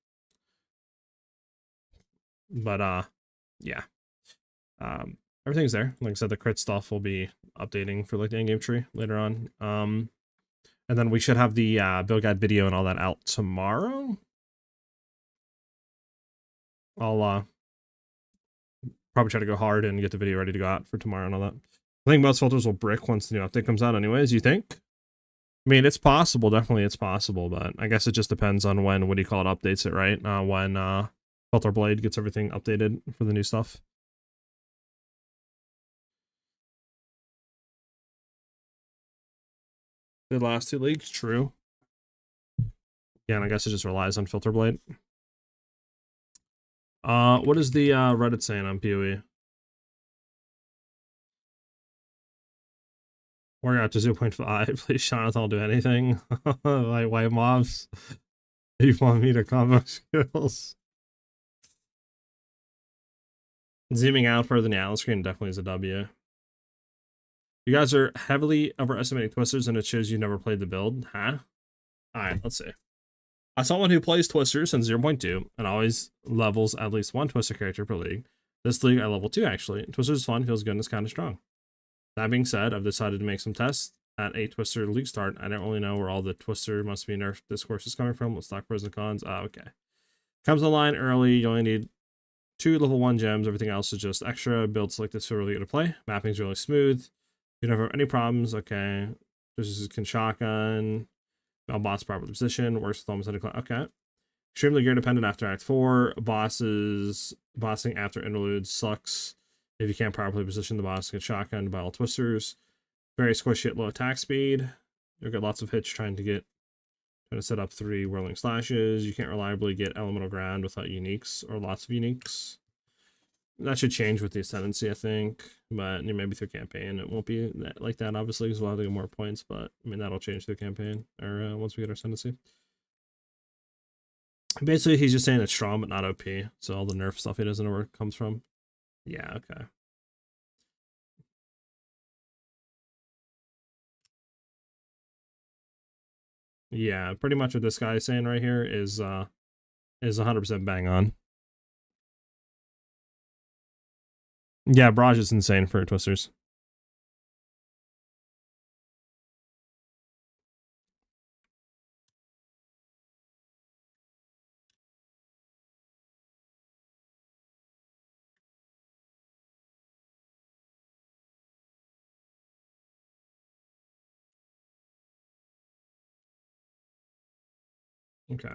But yeah. Everything's there. Like I said, the crit stuff will be updating for like the endgame tree later on. And then we should have the build guide video and all that out tomorrow. I'll probably try to go hard and get the video ready to go out for tomorrow and all that. I think most filters will brick once the new update comes out anyways, you think? mean, it's possible. Definitely, it's possible. But I guess it just depends on when, what do you call it, updates it, right? When Filter Blade gets everything updated for the new stuff. The last 2 leagues, true. Yeah, and I guess it just relies on Filter Blade. What is the Reddit saying on PoE? We're out to 0.5. Please, Jonathan, I'll do anything. Like white mobs. You want me to combo skills? Zooming out further than the outlet screen definitely is a W. You guys are heavily overestimating Twisters, and it shows you never played the build, huh? Alright, let's see. As someone who plays Twisters in 0.2 and always levels at least 1 Twister character per league, this league I level 2 actually. Twisters is fun, feels good, and it's kind of strong. That being said, I've decided to make some tests at a Twister league start. I don't really know where all the Twister must be nerfed discourse is coming from. Let's talk pros and cons. Okay. Comes online early, you only need 2 level 1 gems, everything else is just extra. Builds like this feel really good to play. Mapping's really smooth. You never have any problems. Okay. This is can shotgun. Boss properly position. Works with almost any class. Okay. Extremely gear dependent after Act 4. Bossing after interludes sucks. If you can't properly position the boss, get shotgunned by all Twisters. Very squishy at low attack speed. You'll get lots of hits trying to set up 3 whirling slashes. You can't reliably get elemental ground without uniques or lots of uniques. That should change with the ascendancy, I think, but maybe through campaign it won't be like that, obviously, because we'll have to get more points. But I mean, that'll change through campaign or once we get our ascendancy. Basically, he's just saying it's strong but not OP, so all the nerf stuff he doesn't know where it comes from. Yeah, okay. Yeah, pretty much what this guy is saying right here is 100% bang on. Yeah, Barrage is insane for Twisters. Okay.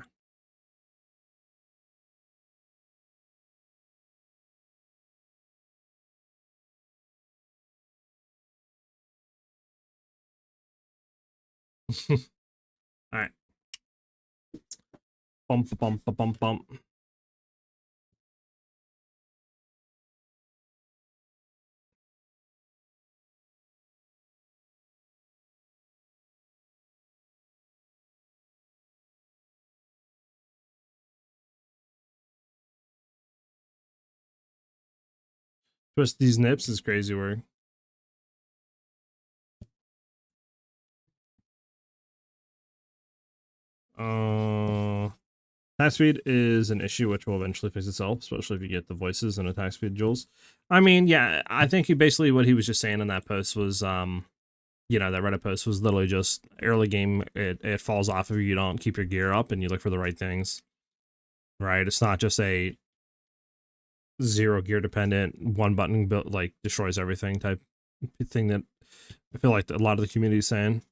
All right. Bump, bump, bump, bump. Twist these nips is crazy work. Attack speed is an issue which will eventually fix itself, especially if you get the voices and attack speed jewels. I mean, yeah, I think basically what he was just saying in that post was, you know, that Reddit post was literally just early game, it falls off if you don't keep your gear up and you look for the right things, right? It's not just a 0 gear dependent, 1 button built, like, destroys everything type thing that I feel like a lot of the community is saying.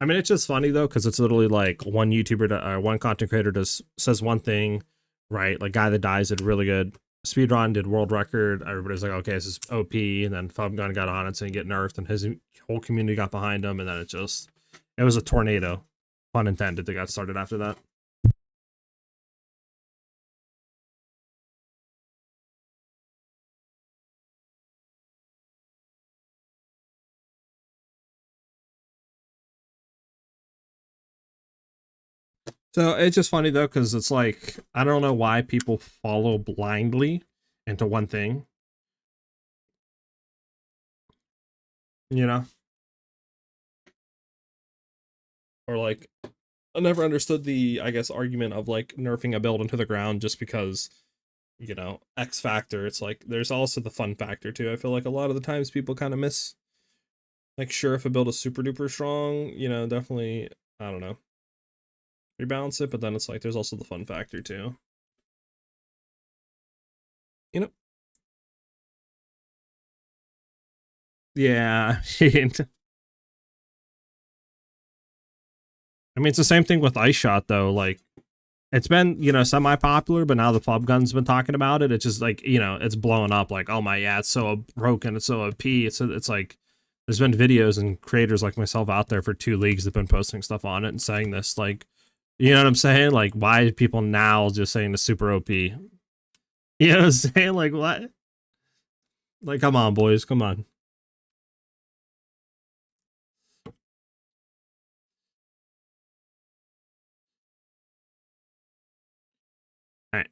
I mean, it's just funny though, because it's literally like one YouTuber or one content creator says one thing, right? Like Guy That Dies did really good speedrun, did world record. Everybody's like, okay, this is OP, and then Fubgun got on it saying get nerfed, and his whole community got behind him, and then it was a tornado, pun intended, that got started after that. So it's just funny though, because it's like, I don't know why people follow blindly into one thing. You know? Or like, I never understood the, I guess, argument of like nerfing a build into the ground just because, you know, X factor. It's like, there's also the fun factor too. I feel like a lot of the times people kind of miss, like, sure, if a build is super duper strong, you know, definitely, I don't know, rebalance it, but then it's like there's also the fun factor too, you know. Yeah. I mean, it's the same thing with Ice Shot though. Like, it's been, you know, semi-popular, but now the Pub Gun's been talking about it. It's just like, you know, it's blowing up. Like, oh my, yeah, it's so broken, it's so OP. It's like, there's been videos and creators like myself out there for 2 leagues that have been posting stuff on it and saying this. Like, you know what I'm saying? Like, why are people now just saying the super OP? You know what I'm saying? Like, what? Like, come on, boys, come on. All right.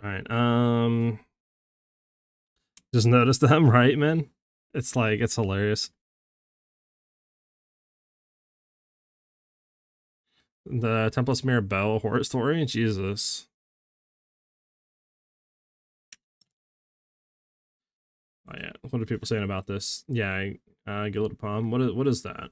All right. Just notice them, right, man? It's like, it's hilarious. The Tempest Mirror Bell horror story, Jesus. Oh yeah, what are people saying about this? Yeah, Gilded Palm. What is that?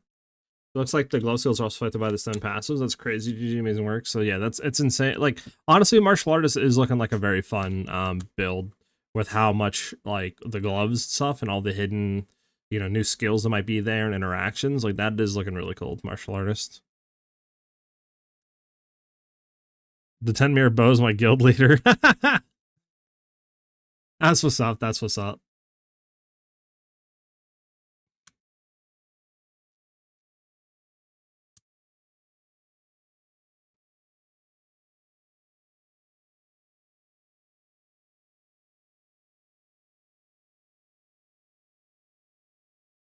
Looks like the glow seals are also affected by the stun passives. That's crazy. GG, amazing work. So yeah, it's insane. Like, honestly, martial artist is looking like a very fun build with how much like the gloves stuff and all the hidden, you know, new skills that might be there and interactions. Like, that is looking really cool with martial artist. The 10 mirror bow is my guild leader. That's what's up. That's what's up.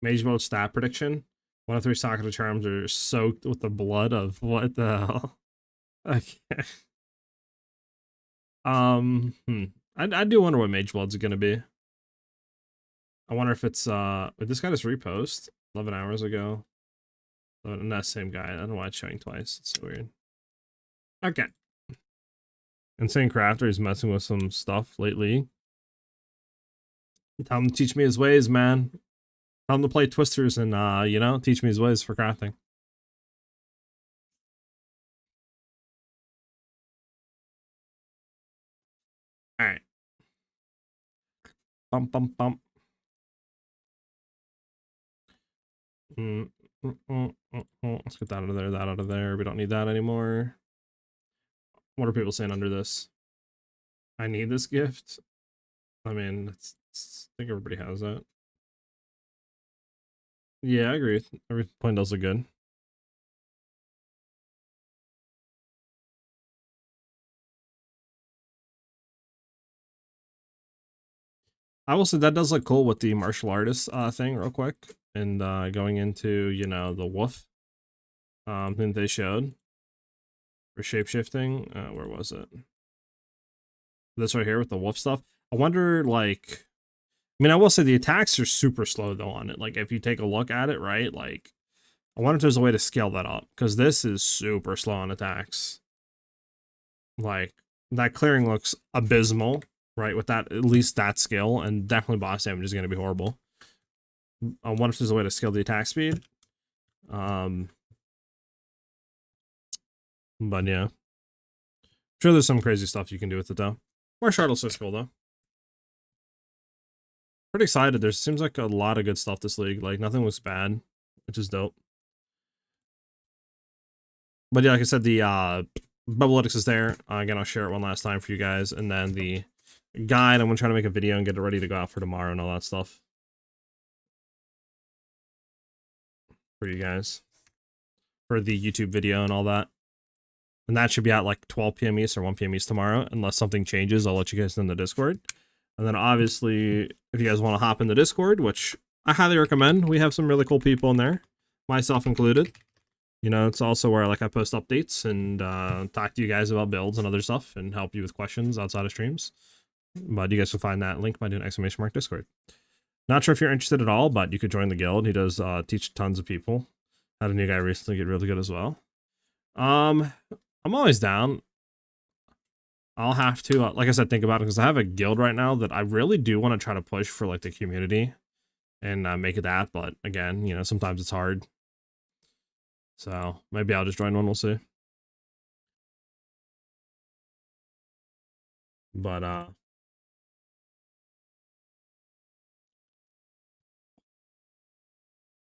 Mage mode stat prediction. 1 of 3 socket charms are soaked with the blood of what the hell? Okay. I do wonder what Mage Blood's gonna be. I wonder if it's this guy just repost 11 hours ago. And that same guy. I don't know why it's showing twice. It's so weird. Okay. Insane Crafter is messing with some stuff lately. Tell him to teach me his ways, man. Tell him to play Twisters and you know, teach me his ways for crafting. Alright. Bump, bump, bump. Let's get that out of there, that out of there. We don't need that anymore. What are people saying under this? I need this gift. I mean, I think everybody has that. Yeah, I agree with every point does look good. I will say that does look cool with the martial artist thing real quick. And going into, you know, the wolf thing they showed for shapeshifting. Where was it? This right here with the wolf stuff. I wonder, like, I mean, I will say the attacks are super slow though on it. Like, if you take a look at it, right, like, I wonder if there's a way to scale that up, because this is super slow on attacks. Like, that clearing looks abysmal, right, with that, at least that skill, and definitely boss damage is going to be horrible. I wonder if there's a way to scale the attack speed. But yeah. I'm sure there's some crazy stuff you can do with it though. Martial arts looks cool though. Pretty excited. There seems like a lot of good stuff this league. Like, nothing looks bad, which is dope. But yeah, like I said, the Bubblytics is there. Again, I'll share it one last time for you guys. And then the guide, I'm going to try to make a video and get it ready to go out for tomorrow and all that stuff. For you guys. For the YouTube video and all that. And that should be at like 12 p.m. East or 1 p.m. East tomorrow. Unless something changes, I'll let you guys know in the Discord. And then obviously, if you guys want to hop in the Discord, which I highly recommend, we have some really cool people in there, myself included. You know, it's also where like I post updates and talk to you guys about builds and other stuff and help you with questions outside of streams. But you guys can find that link by doing !Discord. Not sure if you're interested at all, but you could join the guild. He does teach tons of people. Had a new guy recently get really good as well. I'm always down. I'll have to, like I said, think about it, because I have a guild right now that I really do want to try to push for like the community and make it that. But again, you know, sometimes it's hard. So maybe I'll just join one. We'll see. But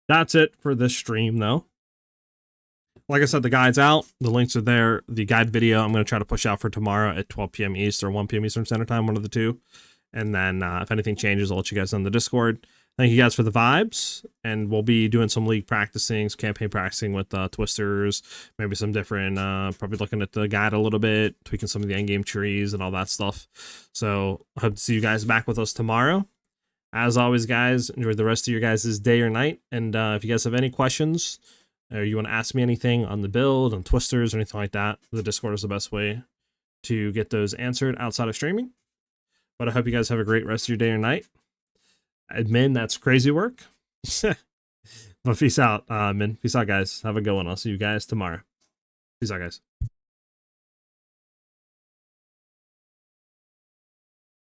that's it for this stream, though. Like I said, the guide's out. The links are there. The guide video I'm going to try to push out for tomorrow at 12 p.m. East or 1 p.m. Eastern Standard Time, one of the two. And then if anything changes, I'll let you guys know on the Discord. Thank you guys for the vibes. And we'll be doing some league practicing, some campaign practicing with Twisters, maybe some different, probably looking at the guide a little bit, tweaking some of the endgame trees and all that stuff. So I hope to see you guys back with us tomorrow. As always, guys, enjoy the rest of your guys' day or night. And if you guys have any questions or you want to ask me anything on the build, on Twisters, or anything like that, the Discord is the best way to get those answered outside of streaming. But I hope you guys have a great rest of your day or night. Admin, that's crazy work. But peace out, Min. Peace out, guys. Have a good one. I'll see you guys tomorrow. Peace out, guys.